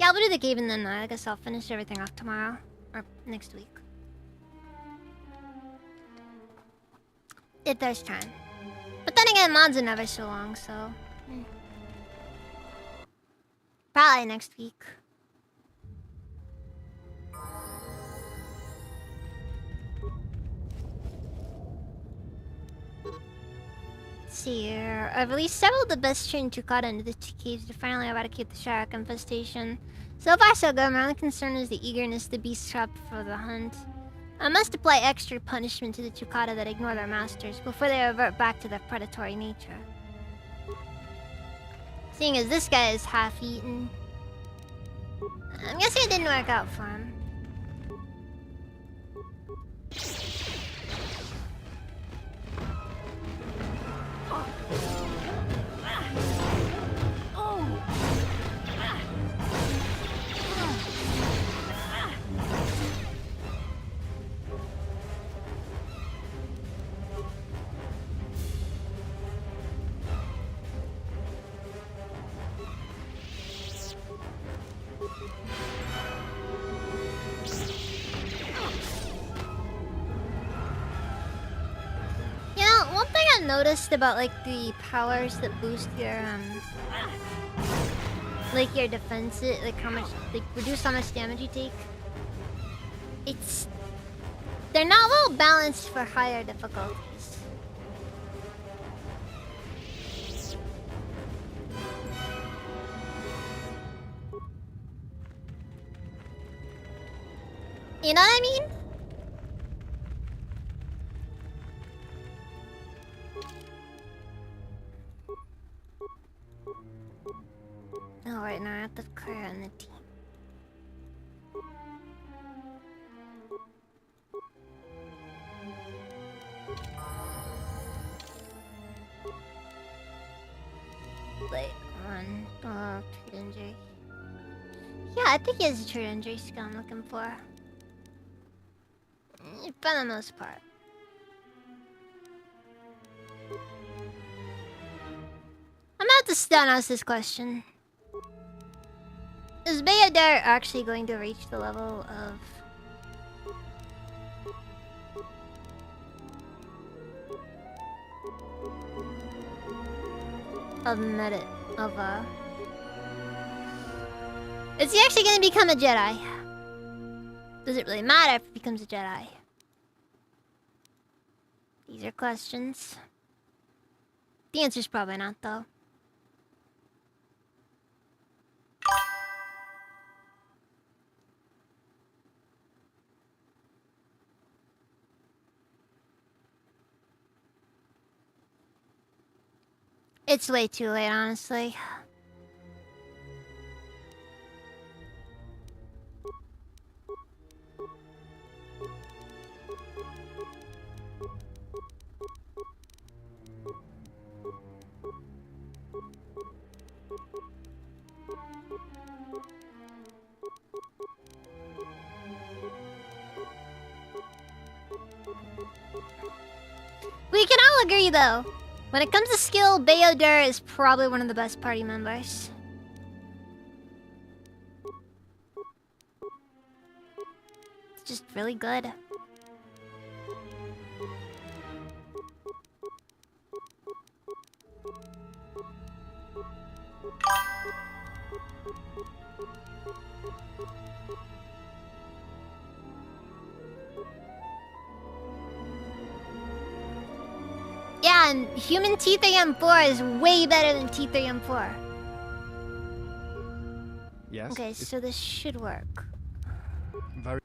I'll do the game and then I guess I'll finish everything off tomorrow. Or next week. If there's time. But then again, mods are never so long, so... Probably next week. Let's see here. I've released several of the best trained Chukata into the two caves to finally eradicate the Shark infestation. So far so good. My only concern is the eagerness the beasts trapped for the hunt. I must apply extra punishment to the Chukata that ignore their masters before they revert back to their predatory nature. Seeing as this guy is half-eaten, I'm guessing it didn't work out for him. Yeah, one thing I noticed about like the powers that boost your like your defense, like how much, like reduce how much damage you take. They're not well balanced for higher difficulties. You know what I mean? Oh, right now I have to clear on the team. Wait, trade injury. Yeah, I think he has a trade injury skill I'm looking for. For the most part. I'm about to stun us this question. Is Bayadar actually going to reach the level Is he actually going to become a Jedi? Does it really matter if he becomes a Jedi? These are questions. The answer's probably not, though. It's way too late, honestly. We can all agree, though. When it comes to skill, Bayodar is probably one of the best party members. It's just really good. Yeah, and human T3M4 is way better than T3M4. Yes? Okay, so this should work. Very.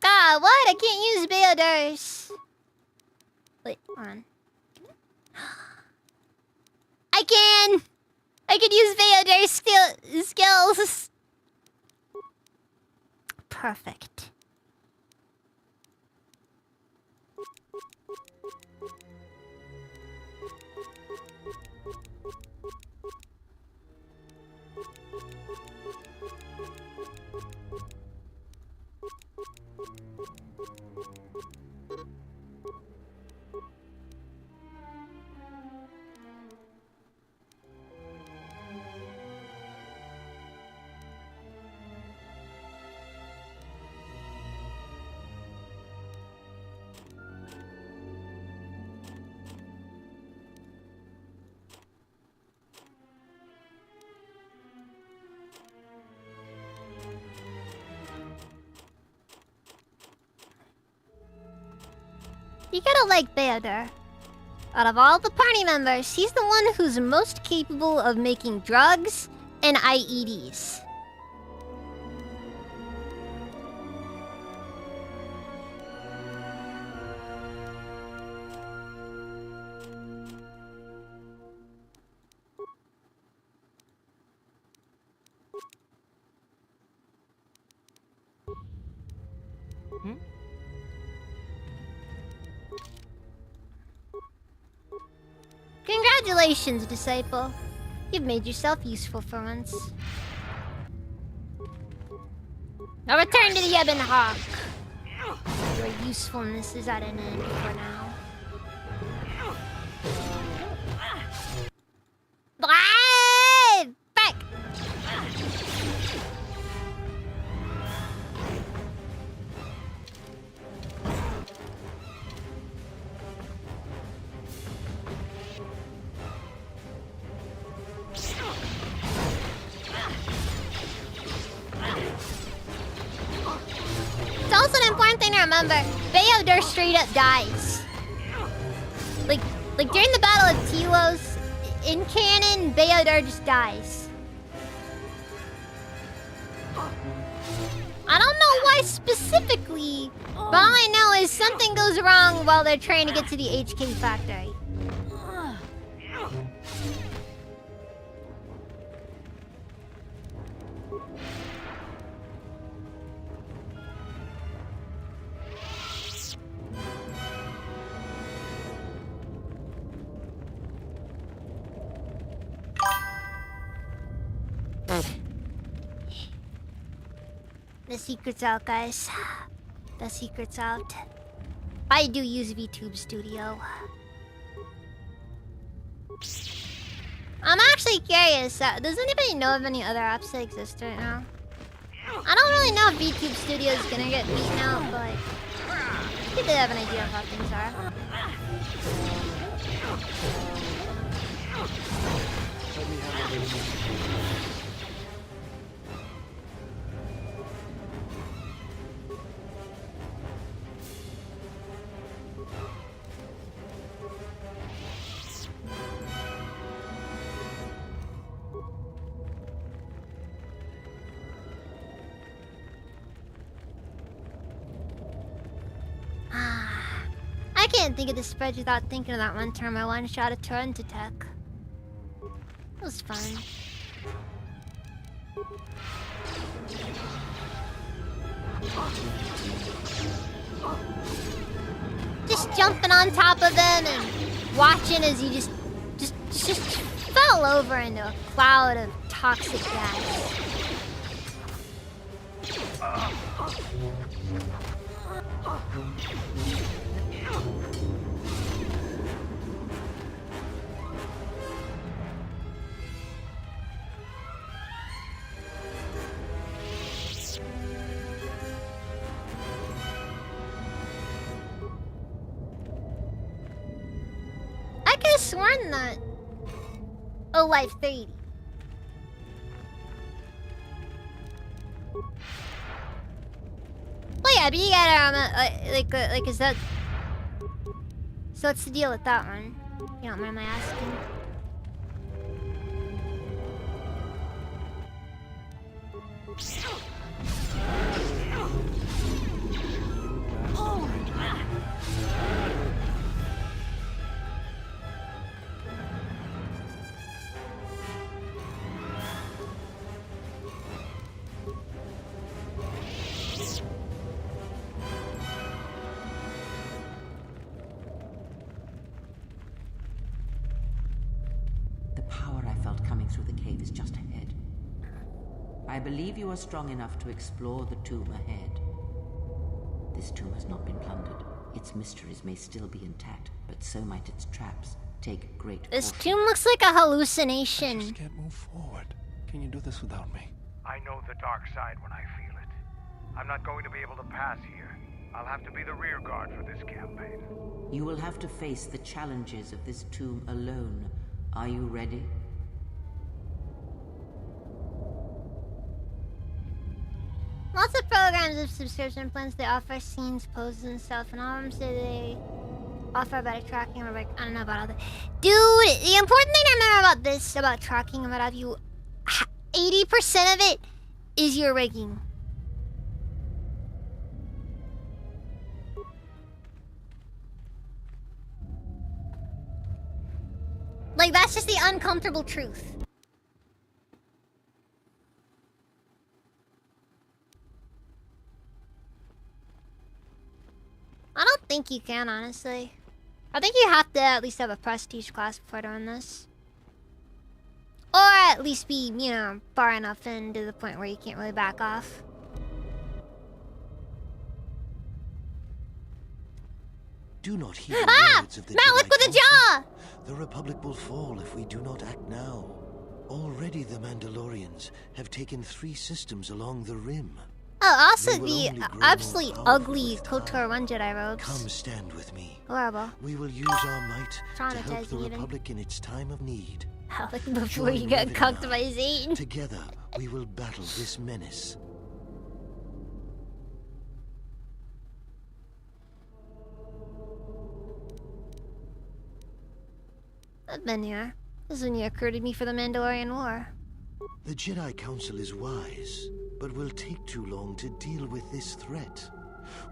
Ah, what? I can't use Bayodars. Wait, hold on. I can! I can use Bayodar skills! Perfect. You gotta like Bayodar. Out of all the party members, he's the one who's most capable of making drugs and IEDs. Congratulations, disciple. You've made yourself useful for once. Now return to the Ebon Hawk. Your usefulness is at an end for now. Back! It's also an important thing to remember. Beodur straight up dies. Like during the Battle of Telos, in canon, Beodur just dies. I don't know why specifically, but all I know is something goes wrong while they're trying to get to the HK factory. The secret's out, guys. The secret's out. I do use VTube Studio. I'm actually curious. Does anybody know of any other apps that exist right now? I don't really know if VTube Studio is gonna get beaten out, but you do have an idea of how things are. I can't think of the spread without thinking of that one time I one-shot a Torrent attack. It was fun. Just jumping on top of them and watching as you just fell over into a cloud of toxic gas. I could have sworn that. Oh, life 30. Well, yeah, but you gotta like, is that? So what's the deal with that one? You don't mind my asking? The power I felt coming through the cave is just ahead. I believe you are strong enough to explore the tomb ahead. This tomb has not been plundered. Its mysteries may still be intact, but so might its traps. Take great This caution. tomb looks like a hallucination. I just can't move forward. Can you do this without me? I know the dark side when I feel it. I'm not going to be able to pass here. I'll have to be the rear guard for this campaign. You will have to face the challenges of this tomb alone. Are you ready? Lots of programs of subscription plans, they offer scenes, poses, and stuff, and all of them say they offer better tracking. Or like, I don't know about all that. Dude, the important thing to remember about this, about tracking and what have you, 80% of it is your rigging. Like, that's just the uncomfortable truth. I don't think you can, honestly. I think you have to at least have a prestige class before doing this. Or at least be, you know, far enough in to the point where you can't really back off. Do not heed the words of the Malik Jedi with a Council. jaw! The Republic will fall if we do not act now. Already the Mandalorians have taken 3 systems along the rim. Oh, also They will the only grow absolutely more powerful ugly with KOTOR 1 Jedi robes. Come stand with me. Horrible. We will use our might to help Traumatizing the even. Republic in its time of need. Like before Join you get Revan cucked and by I. Zane. Together, we will battle this menace. I've been here. This is when you recruited me for the Mandalorian War. The Jedi Council is wise, but will take too long to deal with this threat.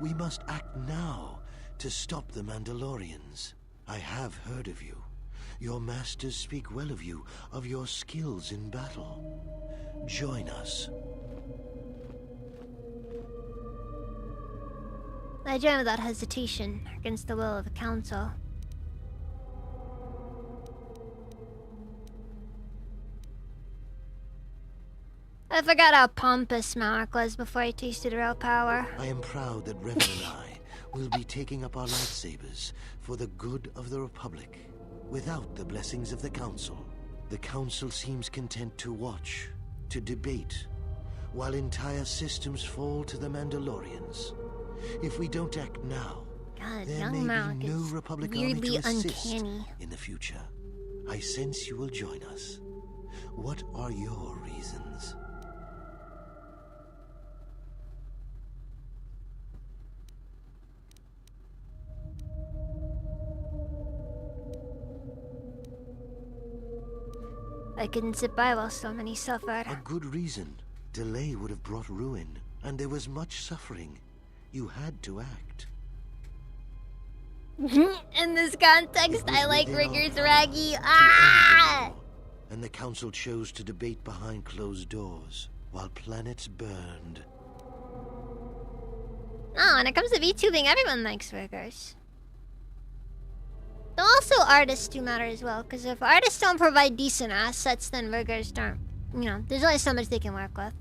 We must act now to stop the Mandalorians. I have heard of you. Your masters speak well of you, of your skills in battle. Join us. I join without hesitation, against the will of the Council. I forgot how pompous Malik was before he tasted real power. I am proud that Revan and I will be taking up our lightsabers for the good of the Republic. Without the blessings of the Council, the Council seems content to watch, to debate, while entire systems fall to the Mandalorians. If we don't act now, God, there young may Malik be no is Republic army weirdly to assist uncanny. in the future. I sense you will join us. What are your reasons? I couldn't sit by while so many suffered. A good reason. Delay would have brought ruin, and there was much suffering. You had to act. In this context, I like Rigger's Raggy. Ah! And the Council chose to debate behind closed doors, while planets burned. Oh, when it comes to VTubing, everyone likes Riggers. Though also artists do matter as well, because if artists don't provide decent assets, then Riggers don't. You know, there's only so much they can work with.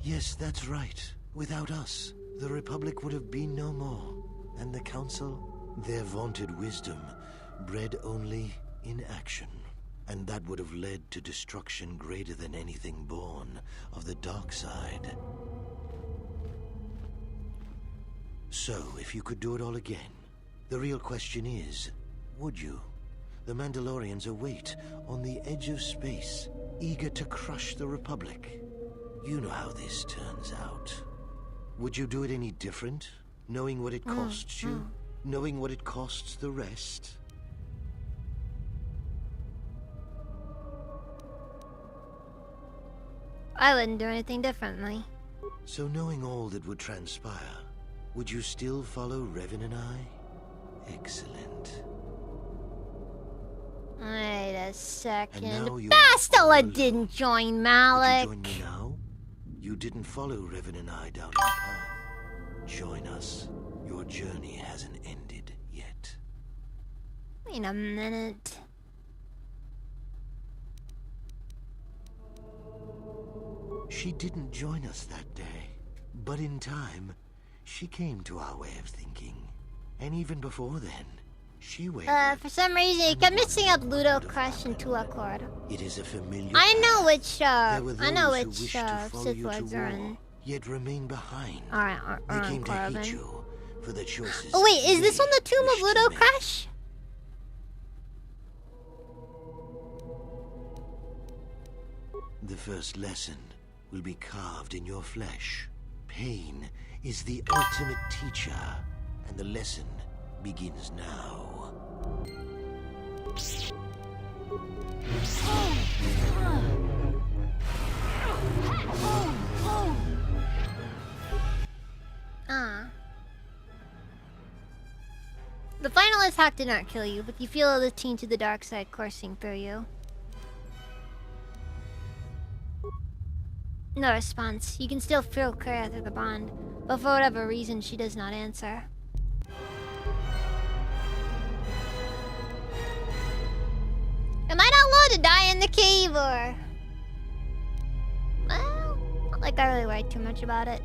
Yes, that's right. Without us, the Republic would have been no more. And the Council, their vaunted wisdom, bred only in action. And that would have led to destruction greater than anything born of the dark side. So, if you could do it all again, the real question is, would you? The Mandalorians await on the edge of space, eager to crush the Republic. You know how this turns out. Would you do it any different? Knowing what it costs you? Knowing what it costs the rest? I wouldn't do anything differently. So knowing all that would transpire, would you still follow Revan and I? Excellent. Wait a second. now you're Bastila didn't join Malik. Would you join me now? You didn't follow Revan and I down the path. Join us. Your journey hasn't ended yet. Wait a minute. She didn't join us that day, but in time, she came to our way of thinking. And even before then, she wavered. For some reason, you kept mixing up Ludo Crush and Two Accord. It is a familiar I know path. which, There were I know those who which, wished to follow Sith you to Lords are in. war, yet remain behind. Alright, They came to Corbin. hate you for the choices. Oh wait, is this they on the Tomb of wished to Ludo make. Crush? The first lesson will be carved in your flesh. Pain is the ultimate teacher, and the lesson begins now. The final attack did not kill you, but you feel the taint of the dark side coursing through you. No response. You can still feel Kara through the bond, but for whatever reason, she does not answer. Am I not allowed to die in the cave, or...? Well, not like I really worried too much about it.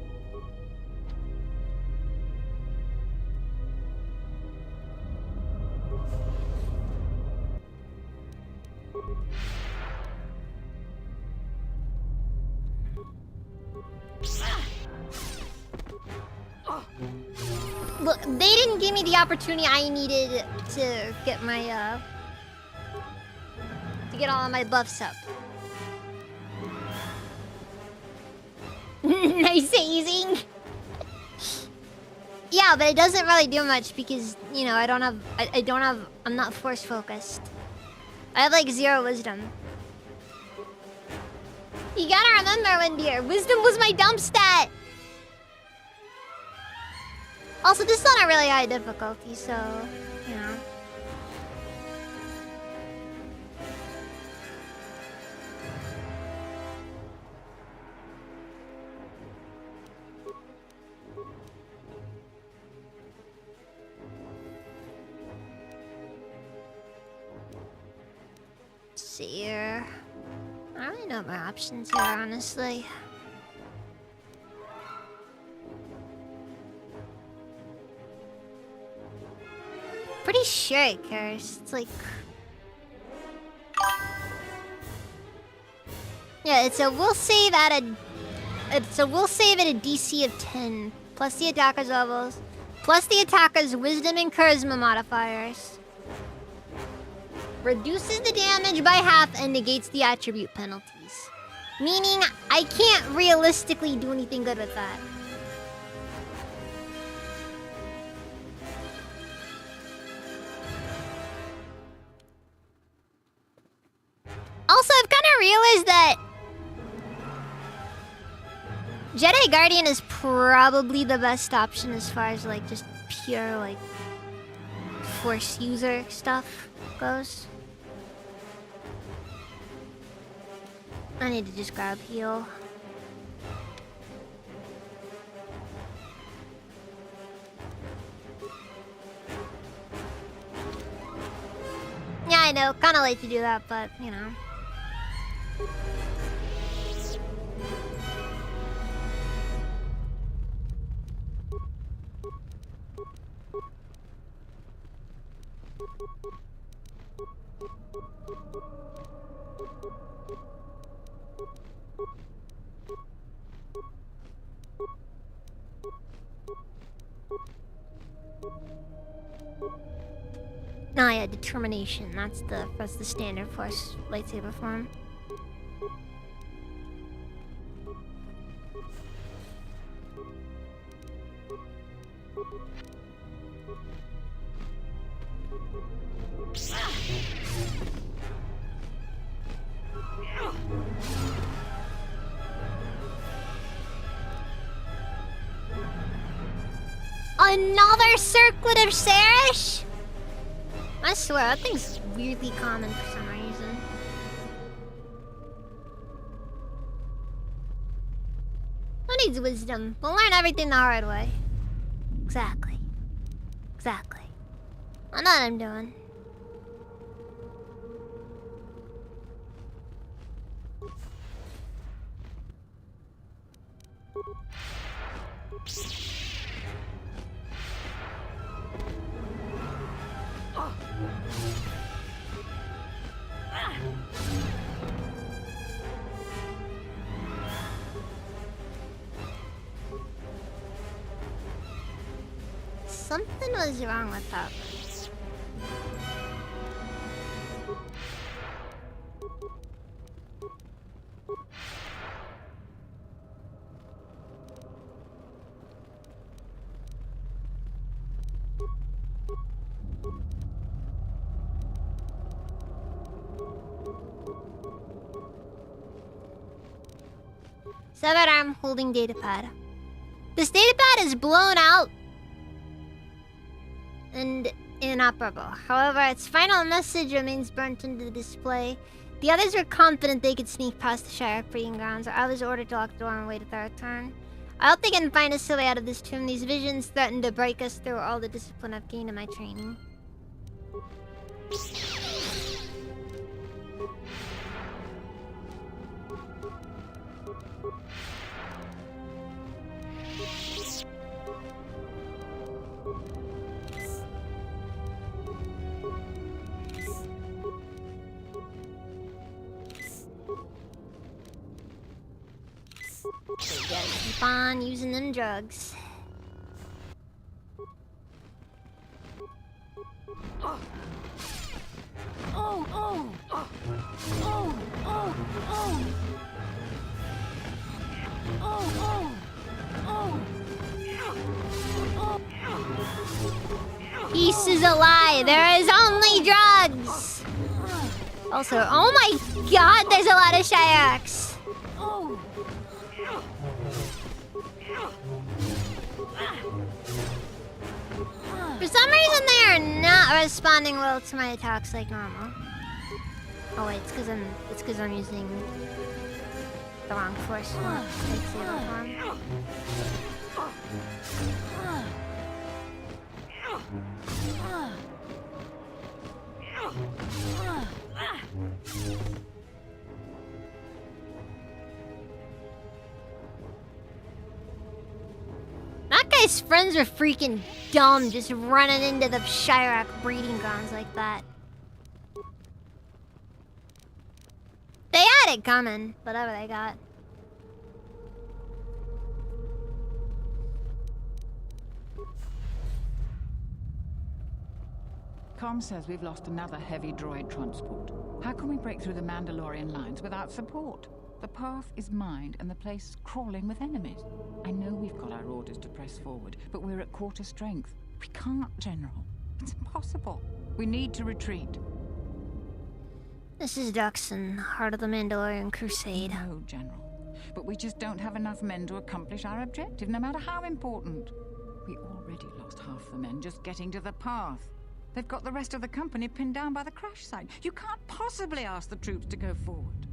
Look, they didn't give me the opportunity I needed to get my, to get all of my buffs up. Nice hazing. Yeah, but it doesn't really do much because, you know, I'm not force focused. I have like 0 wisdom. You gotta remember, Windeer, wisdom was my dump stat. Also, this is not a really high difficulty, so, you know. Let's see here. I don't really know my options here, honestly. Pretty sure it cares. It's like... Yeah, it's a will save at a... It's a will save at a DC of 10. Plus the attacker's levels. Plus the attacker's wisdom and charisma modifiers. Reduces the damage by half and negates the attribute penalties. Meaning, I can't realistically do anything good with that. Also, I've kind of realized that Jedi Guardian is probably the best option as far as like just pure like Force user stuff goes. I need to just grab heal. Yeah, I know, kind of late to do that, but you know. Oh yeah, determination. That's the standard Force lightsaber form. Another circlet of Sarish? I swear, that thing's weirdly common for some reason. Who needs wisdom? We'll learn everything the hard way. Exactly. Exactly. I know what I'm doing. Something was wrong with that. Severed arm holding datapad. This datapad is blown out and inoperable. However, its final message remains burnt into the display. The others were confident they could sneak past the Shire breeding grounds. I was ordered to lock the door and wait at their return. I hope they can find us a way out of this tomb. These visions threaten to break us through all the discipline I've gained in my training. So you gotta keep on using them drugs. Oh, oh, oh, oh, oh, oh, oh, oh, oh. Peace is a lie. There is only drugs. Also, oh my god, there's a lot of Shiraks. Oh. For some reason, they are not responding well to my attacks like normal. Oh wait, it's because I'm using the wrong force. That guy's friends are freaking dumb, just running into the Shirak breeding grounds like that. They had it coming, whatever they got. Com says we've lost another heavy droid transport. How can we break through the Mandalorian lines without support? The path is mined and the place is crawling with enemies. I know we've got our orders to press forward, but we're at quarter strength. We can't, General. It's impossible. We need to retreat. This is Duxon, heart of the Mandalorian Crusade. No, General. But we just don't have enough men to accomplish our objective, no matter how important. We already lost half the men just getting to the path. They've got the rest of the company pinned down by the crash site. You can't possibly ask the troops to go forward.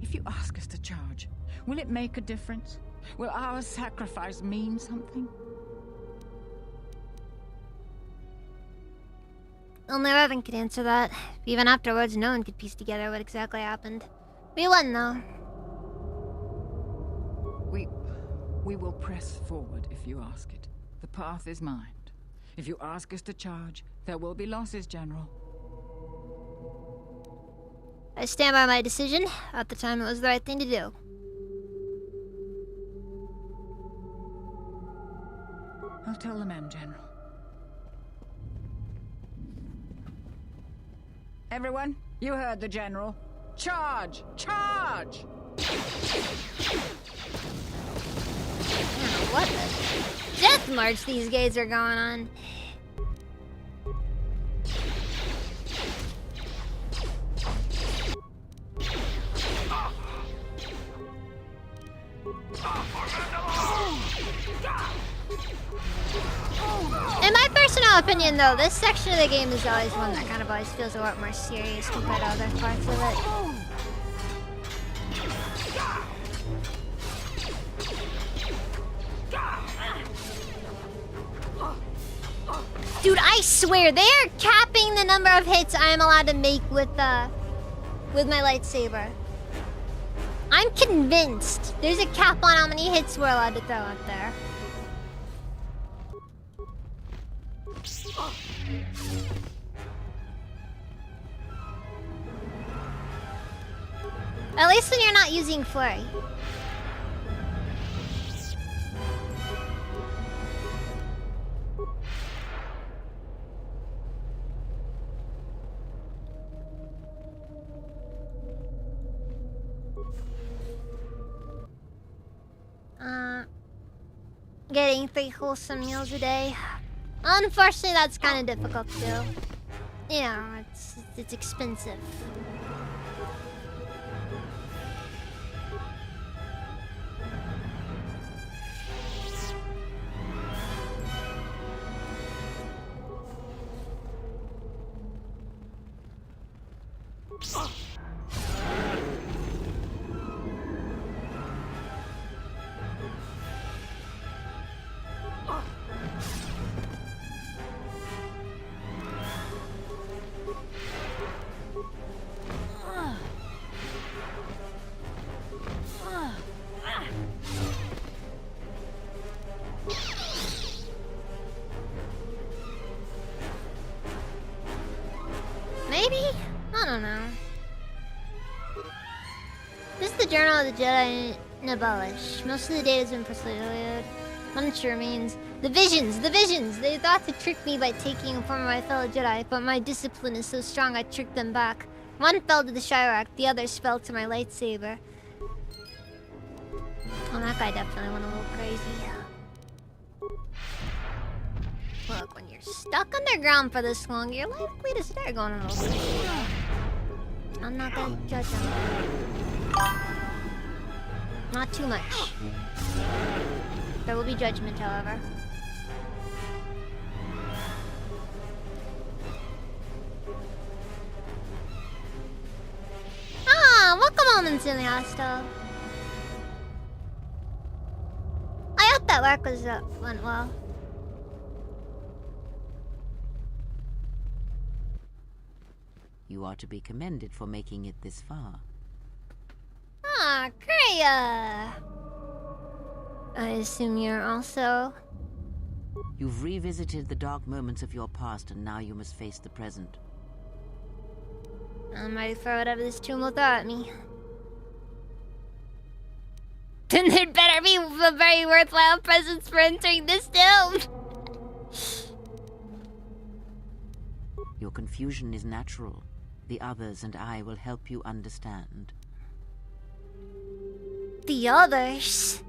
If you ask us to charge, will it make a difference? Will our sacrifice mean something? Only Revan could answer that. Even afterwards, no one could piece together what exactly happened. We won, though. We will press forward if you ask it. The path is mined. If you ask us to charge, there will be losses, General. I stand by my decision. At the time, it was the right thing to do. I'll tell the men, General. Everyone, you heard the General. Charge! Charge! What the death march these guys are going on? In my personal opinion, though, this section of the game is always one that kind of always feels a lot more serious compared to other parts of it. Dude, I swear, they are capping the number of hits I am allowed to make with my lightsaber. I'm convinced there's a cap on how many hits we're allowed to throw out there. At least when you're not using flurry. Getting 3 wholesome meals a day. Unfortunately, that's kind of difficult to do. You know, it's expensive. Journal of the Jedi Nabalish. Most of the data has been precluded. Unsure means the visions. They thought to trick me by taking a form of my fellow Jedi, but my discipline is so strong I tricked them back. One fell to the Chirac, the others fell to my lightsaber. Well, that guy definitely went a little crazy. Look, when you're stuck underground for this long, you're likely to start going a little crazy. I'm not gonna judge him. Not too much. There will be judgment, however. Ah, welcome home, Insignito. I hope that work went well. You are to be commended for making it this far. Ah, Kreia! I assume you're also... You've revisited the dark moments of your past, and now you must face the present. I'm ready for whatever this tomb will throw at me. Then there'd better be a very worthwhile presence for entering this tomb! Your confusion is natural. The others and I will help you understand. The others?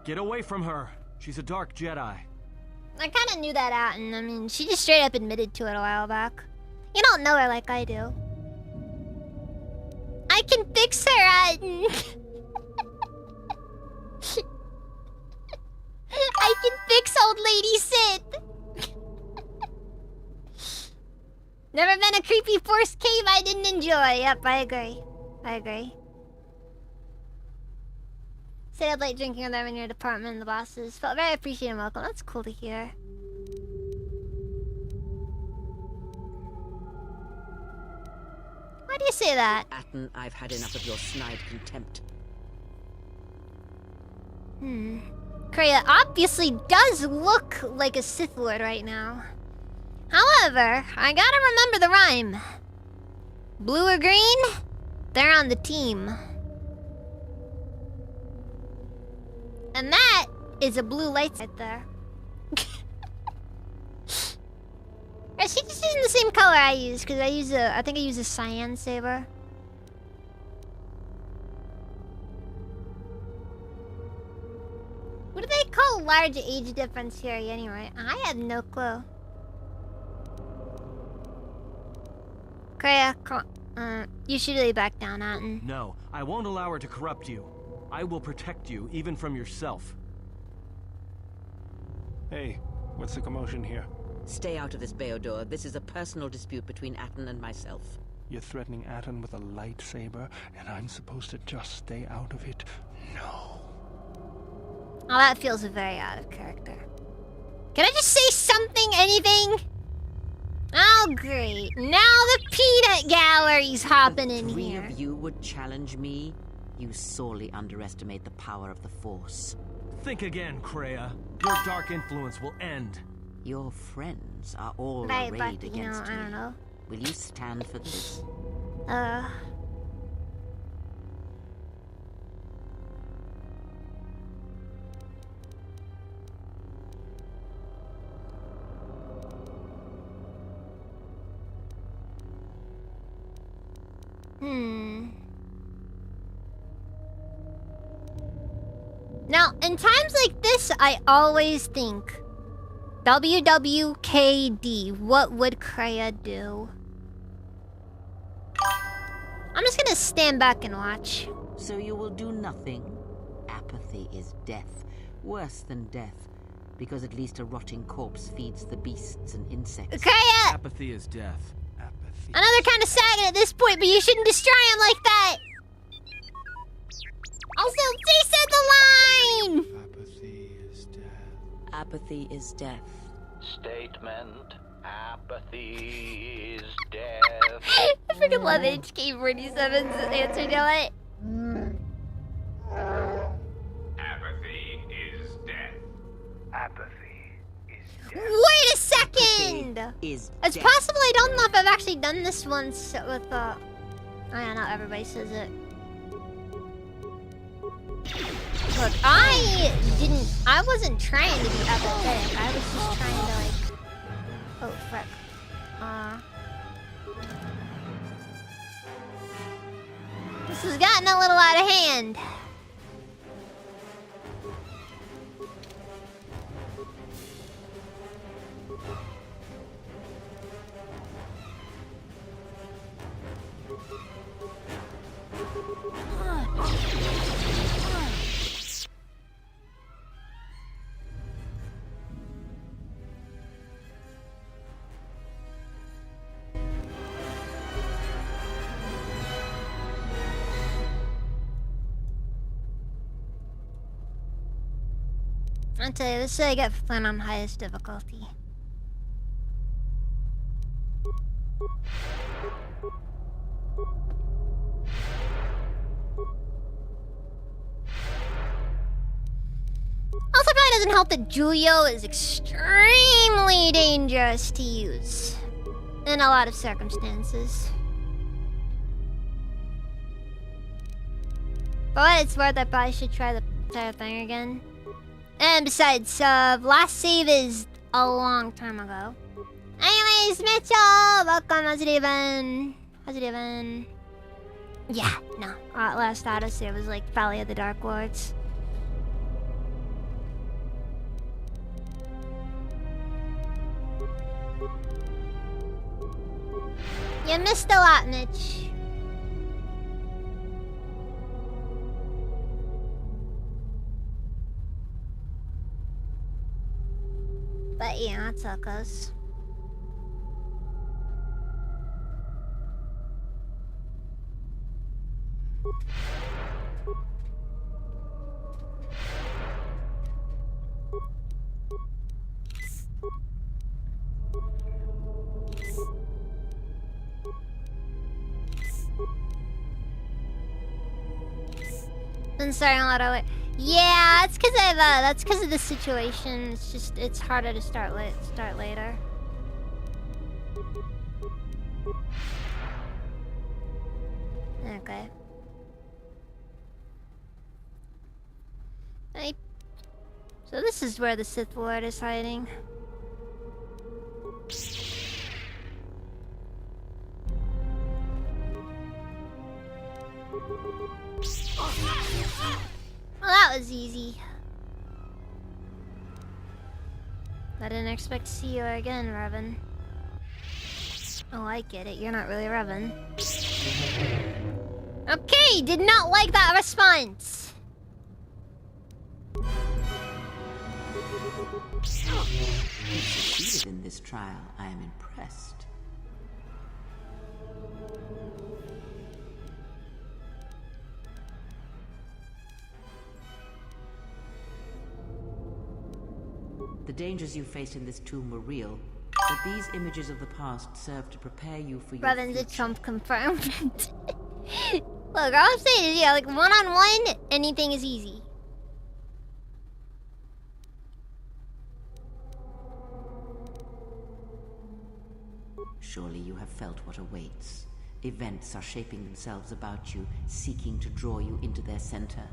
Get away from her. She's a dark Jedi. I kinda knew that, Atten. I mean, she just straight up admitted to it a while back. You don't know her like I do. I can fix her, Atten! I can fix old lady Sith! Never been a creepy forced cave I didn't enjoy. Yep, I agree. Stayed up late drinking with them in your department and the bosses. Felt very appreciated and welcome. That's cool to hear. Why do you say that? Atten, I've had enough of your snide contempt. Kreia obviously does look like a Sith Lord right now. However, I gotta remember the rhyme. Blue or green? They're on the team. And that is a blue light right there. Is she just using the same color I use? Because I think I use a cyan saber. What do they call large age difference here anyway? I have no clue. Kreia, you should lay back down, Atten. No, I won't allow her to corrupt you. I will protect you, even from yourself. Hey, what's the commotion here? Stay out of this, Beodor. This is a personal dispute between Atten and myself. You're threatening Atten with a lightsaber, and I'm supposed to just stay out of it? No. Oh, that feels very out of character. Can I just say something? Anything? Oh, great. Now the peanut gallery's hopping in here. Three of you would challenge me? You sorely underestimate the power of the Force. Think again, Kreia. Your dark influence will end. Your friends are all Right, arrayed but, against I don't know. Will you stand for this? Now, in times like this, I always think, WWKD, what would Kreia do? I'm just gonna stand back and watch. So you will do nothing? Apathy is death. Worse than death. Because at least a rotting corpse feeds the beasts and insects. Kreia! Apathy is death. Another kind of sagging at this point, but you shouldn't destroy him like that! Also, they said the line! Apathy is death. Apathy is death. Statement. Apathy is death. I freaking love HK47's answer to it. Apathy is death. Apathy is death. Wait a second! Is it's death. possible I don't know if I've actually done this once with I know everybody says it. Look, I wasn't trying to be apathetic. I was just trying to like, oh frick. This has gotten a little out of hand. I'll tell you, this is I get fun on highest difficulty. Also probably doesn't help that Julio is extremely dangerous to use. In a lot of circumstances. For what it's worth, I probably should try the entire thing again. And besides, last save is a long time ago. Anyways, Mitchell! Welcome, how's it even? How's it even? Yeah, no. Last autosave was like Valley of the Dark Lords. You missed a lot, Mitch. But yeah, that's how it goes. Been starting a lot of it. Yeah, it's because of the situation. It's just it's harder to start later. Okay. Hey. So this is where the Sith Lord is hiding. Well, that was easy. I didn't expect to see you again, Revan. Oh, I get it. You're not really Revan. Okay, did not like that response. You succeeded in this trial. I am impressed. The dangers you faced in this tomb were real, but these images of the past serve to prepare you for your Revan's a Trump confirmed. Look, all I'm saying is, yeah, like one-on-one, anything is easy. Surely you have felt what awaits. Events are shaping themselves about you, seeking to draw you into their center.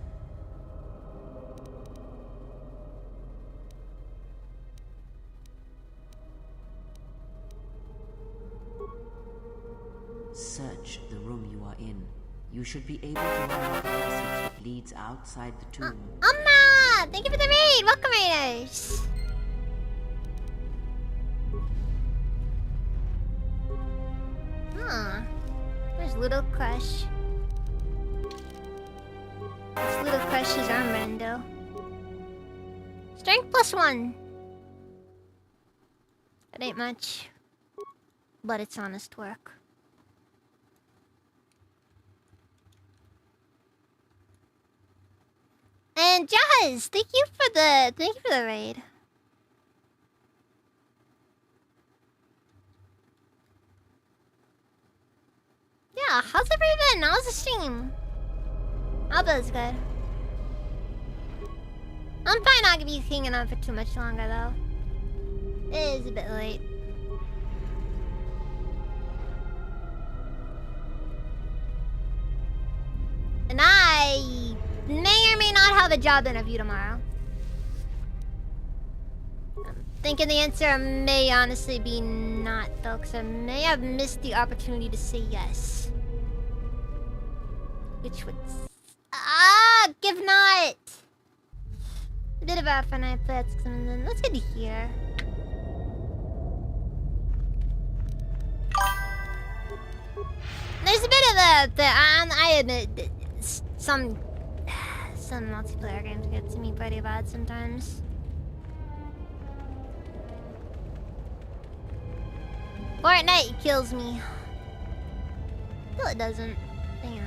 Search the room you are in. You should be able to unlock the passage that leads outside the tomb. Amma! Thank you for the raid! Welcome, raiders! Huh. There's Little Crush. What's Little Crush's armband do? Strength +1. It ain't much. But it's honest work. And Jazz, thank you for the raid. Yeah, how's everybody been? How's the stream? I bet it's good. I'm probably not gonna be hanging on for too much longer though. It is a bit late. And I may or may not have a job interview tomorrow. I'm thinking the answer may honestly be not, though, because I may have missed the opportunity to say yes. Which would... give not! A bit of a fun I play. Let's get to here. There's a bit of I admit that some multiplayer games get to me pretty bad sometimes. Fortnite kills me. No, it doesn't. You know.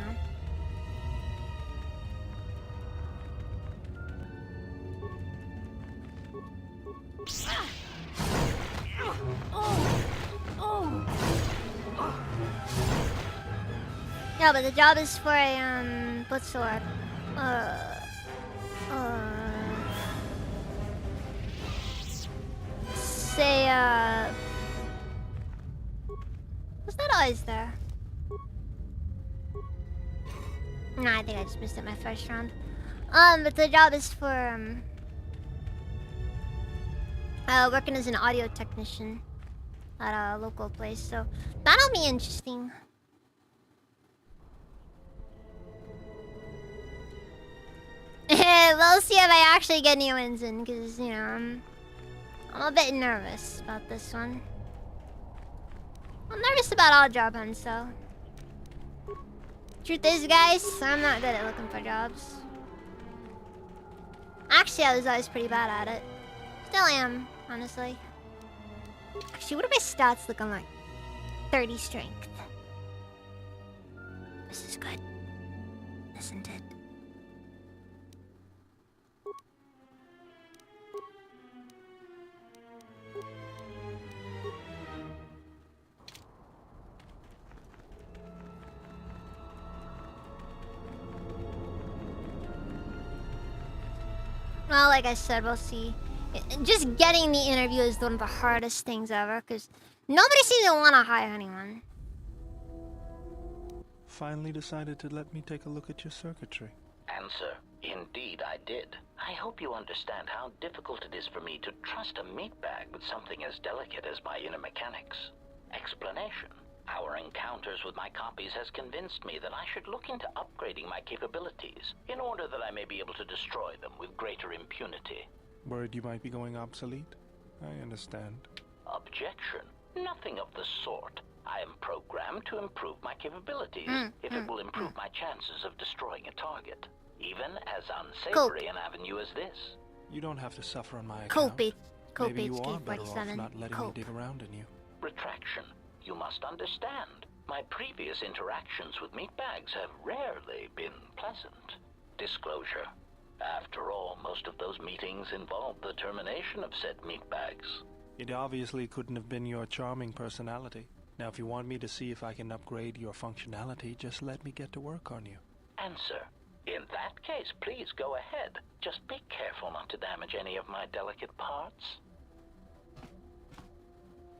Yeah, but the job is for a what's the word? Say was that always there? Nah, I think I just missed it my first round. But the job is for working as an audio technician at a local place, so that'll be interesting. We'll see if I actually get any wins in, because, you know, I'm a bit nervous about this one. I'm nervous about all job hunts, though. Truth is, guys, I'm not good at looking for jobs. Actually, I was always pretty bad at it. Still am, honestly. Actually, what are my stats looking like? 30 strength. This is good, isn't it? Well, like I said, we'll see. Just getting the interview is one of the hardest things ever, because nobody seems to want to hire anyone. Finally decided to let me take a look at your circuitry. Answer. Indeed, I did. I hope you understand how difficult it is for me to trust a meat bag with something as delicate as my inner mechanics. Explanation. Our encounters with my copies has convinced me that I should look into upgrading my capabilities in order that I may be able to destroy them with greater impunity. Worried you might be going obsolete? I understand. Objection. Nothing of the sort. I am programmed to improve my capabilities if it will improve my chances of destroying a target. Even as unsavory an avenue as this. You don't have to suffer on my account. Maybe you are better off not letting me dig around in you. Retraction. You must understand, my previous interactions with meatbags have rarely been pleasant. Disclosure. After all, most of those meetings involved the termination of said meatbags. It obviously couldn't have been your charming personality. Now, if you want me to see if I can upgrade your functionality, just let me get to work on you. Answer. In that case, please go ahead. Just be careful not to damage any of my delicate parts.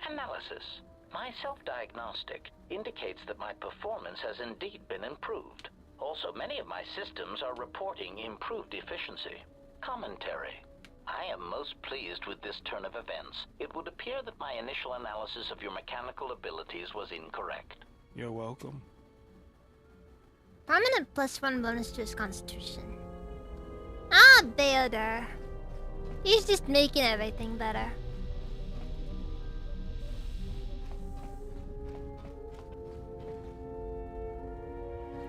Analysis. My self-diagnostic indicates that my performance has indeed been improved. Also, many of my systems are reporting improved efficiency. Commentary. I am most pleased with this turn of events. It would appear that my initial analysis of your mechanical abilities was incorrect. You're welcome. Permanent +1 bonus to his constitution. Ah, Bayoder. He's just making everything better.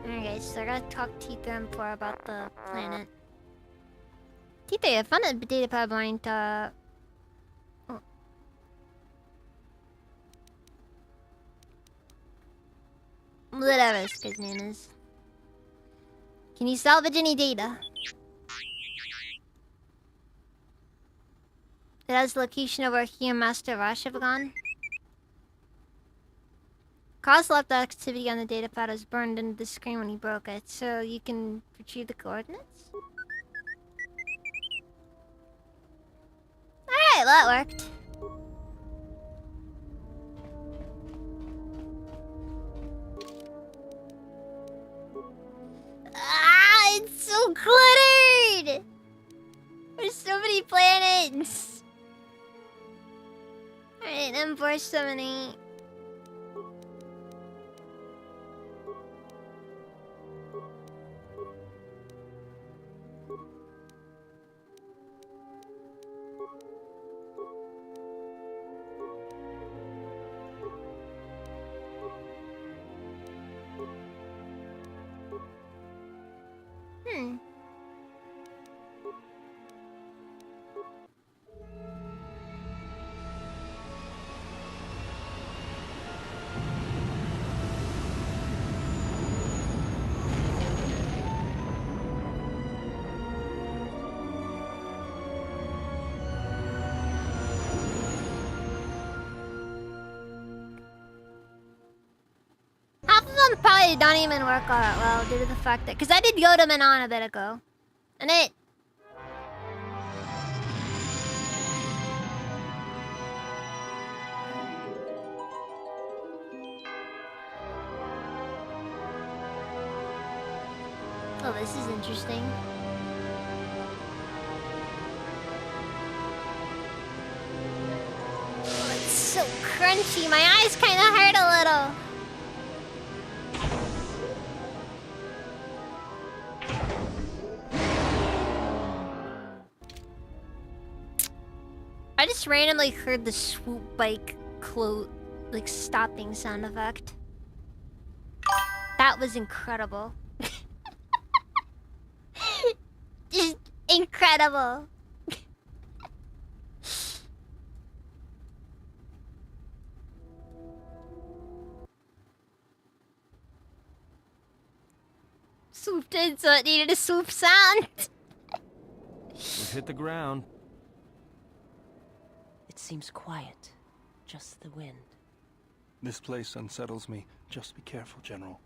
Okay, so I gotta talk to T3 and 4 about the planet. T3, I found a data pipeline to... Oh. Whatever this guy's name is. Can you salvage any data? It has the location of where he and Master Rosh have gone. Cause left activity on the data pad was burned into the screen when he broke it, so you can retrieve the coordinates? Alright, well, that worked. Ah! many planets. Alright, M478. Hmm. Half of them probably don't even work all that well due to the fact that, because I did go to Manon a bit ago, and it. Oh, this is interesting. Oh, it's so crunchy. My eyes kind of hurt a little. I just randomly heard the swoop bike like stopping sound effect. That was incredible. Just incredible. Swooped in, so it needed a swoop sound. We've hit the ground. It seems quiet. Just the wind. This place unsettles me. Just be careful, General.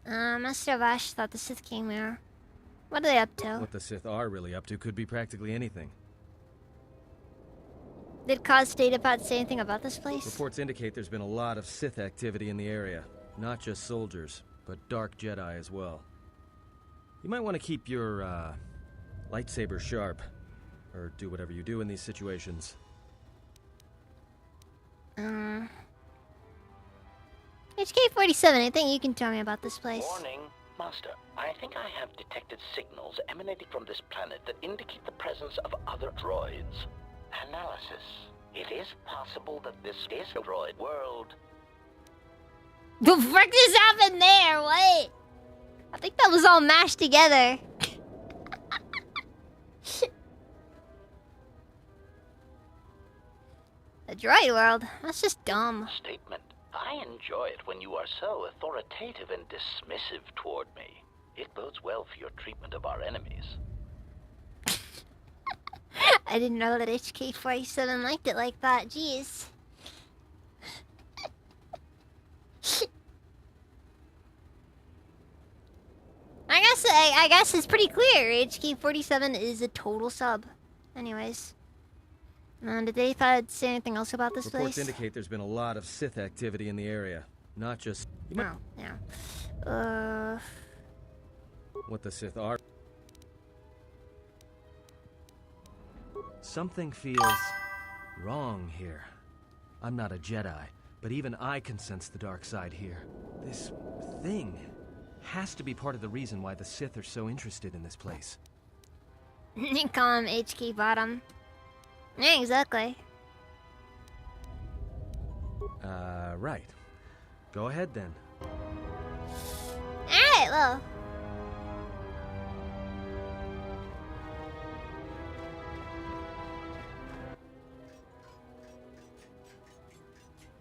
Master Vash thought the Sith came here. What are they up to? What the Sith are really up to could be practically anything. Did Cause Datapod say anything about this place? Reports indicate there's been a lot of Sith activity in the area. Not just soldiers, but Dark Jedi as well. You might want to keep your, lightsaber sharp. Or do whatever you do in these situations. HK47, anything you can tell me about this place? Warning, Master. I think I have detected signals emanating from this planet that indicate the presence of other droids. Analysis. It is possible that this is a droid world. The frick just happened there? What? I think that was all mashed together. A droid world? That's just dumb. Statement. I enjoy it when you are so authoritative and dismissive toward me. It bodes well for your treatment of our enemies. I didn't know that HK47 liked it like that. Jeez. I guess it's pretty clear. HK47 is a total sub. Anyways. Did they say anything else about this Reports place? indicate there's been a lot of Sith activity in the area. Not just... No, yeah. What the Sith are... Something feels wrong here. I'm not a Jedi, but even I can sense the dark side here. This thing has to be part of the reason why the Sith are so interested in this place. You call him HK Bottom. Yeah, exactly. Right. Go ahead then. Alright, well.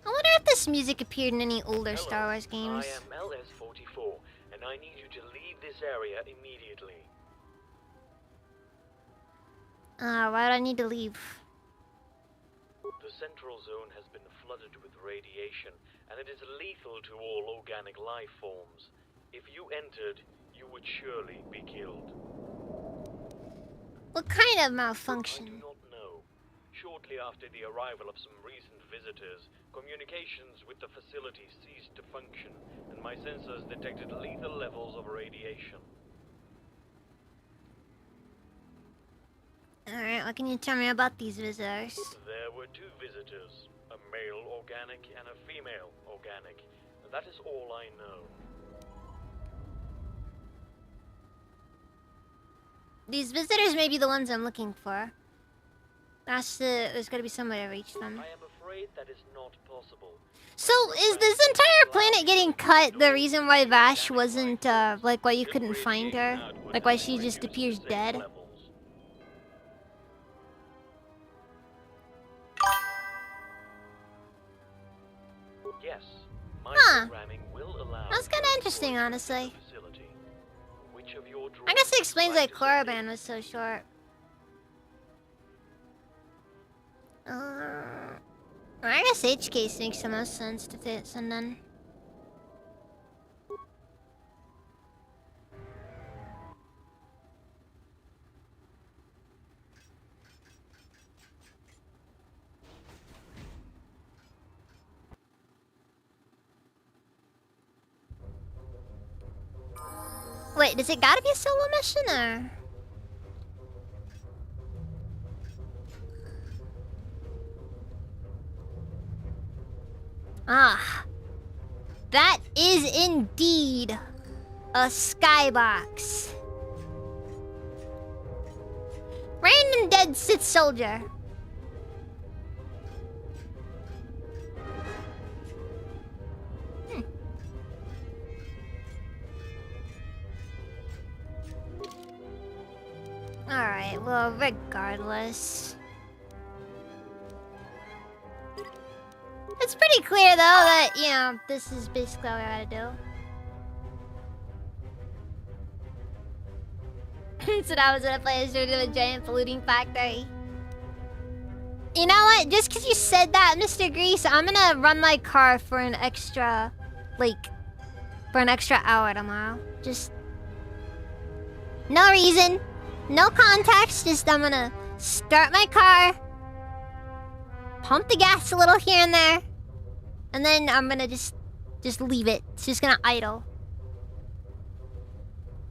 I wonder if this music appeared in any older Star Wars games. I am LS-44, and I need you to leave this area immediately. Why do I need to leave? The central zone has been flooded with radiation, and it is lethal to all organic life forms. If you entered, you would surely be killed. What kind of malfunction? I do not know. Shortly after the arrival of some recent visitors, communications with the facility ceased to function, and my sensors detected lethal levels of radiation. What can you tell me about these visitors? There were two visitors, a male organic and a female organic. That is all I know. These visitors may be the ones I'm looking for. There's gotta be some way to reach them. I am afraid that is not possible. So, is this entire planet getting cut the reason why Vash wasn't, like, why you couldn't find her? Like, why she just appears dead? Yes, my Huh. programming will allow. That's kinda interesting, honestly. Facility. Which of your I guess it droids explains would why like to send Korriban was so short. I guess HK makes the most sense to send in. Wait, does it gotta be a solo mission or? Ah, that is indeed a skybox. Random dead Sith soldier. Alright, well, regardless. It's pretty clear, though, that, you know, this is basically all we gotta do. So I was gonna play a sort of a giant polluting factory. You know what? Just because you said that, Mr. Grease, I'm gonna run my car for an extra, like, for an extra hour tomorrow. Just... no reason. No context, just I'm gonna start my car, pump the gas a little here and there, and then I'm gonna just leave it. It's just gonna idle.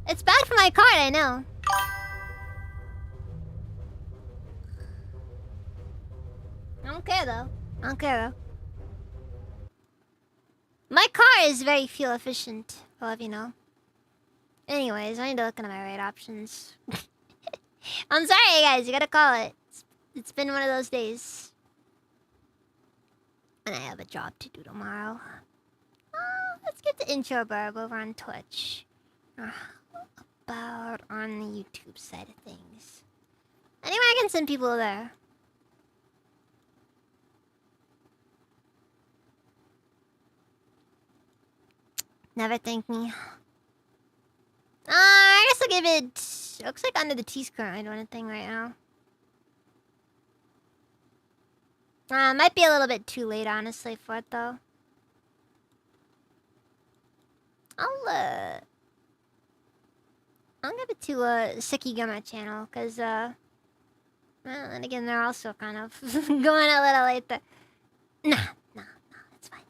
It's bad for my car, I know. I don't care though. I don't care though. My car is very fuel efficient, I'll have you know. Anyways, I need to look into my rate options. I'm sorry, guys. You gotta call it. It's been one of those days. And I have a job to do tomorrow. Let's get the intro burb over on Twitch. About on the YouTube side of things. Anyway, I can send people there. Never thank me. I guess I'll give it... looks like under the T's currently doing a thing right now. Might be a little bit too late, honestly, for it, though. I'll give it to, Siki Gama channel, because, well, and again, they're also kind of going a little late there. Nah, that's fine.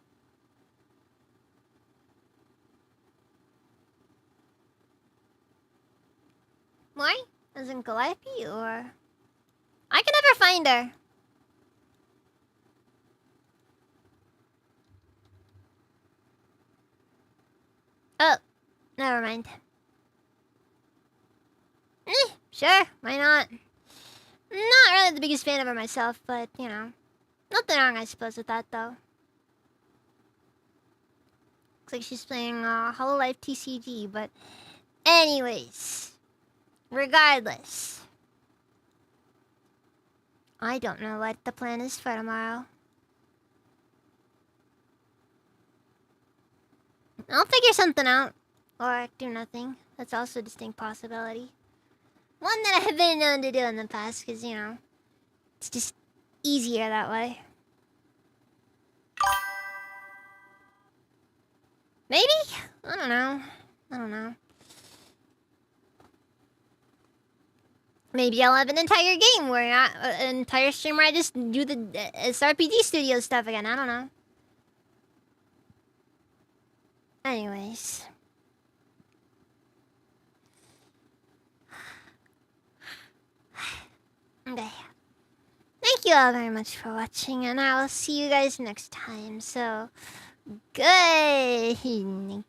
Why? As in Calliope, or... I can never find her. Oh, never mind. Sure, why not? Not really the biggest fan of her myself, but, you know. Nothing wrong, I suppose, with that, though. Looks like she's playing Hololive TCG, but... anyways. Regardless. I don't know what the plan is for tomorrow. I'll figure something out. Or do nothing. That's also a distinct possibility. One that I've been known to do in the past, because, you know, it's just easier that way. Maybe? I don't know. Maybe I'll have an entire game where an entire stream where I just do the SRPG Studio stuff again. I don't know. Anyways. Okay. you all very much for watching, and I will see you guys next time. So, good night.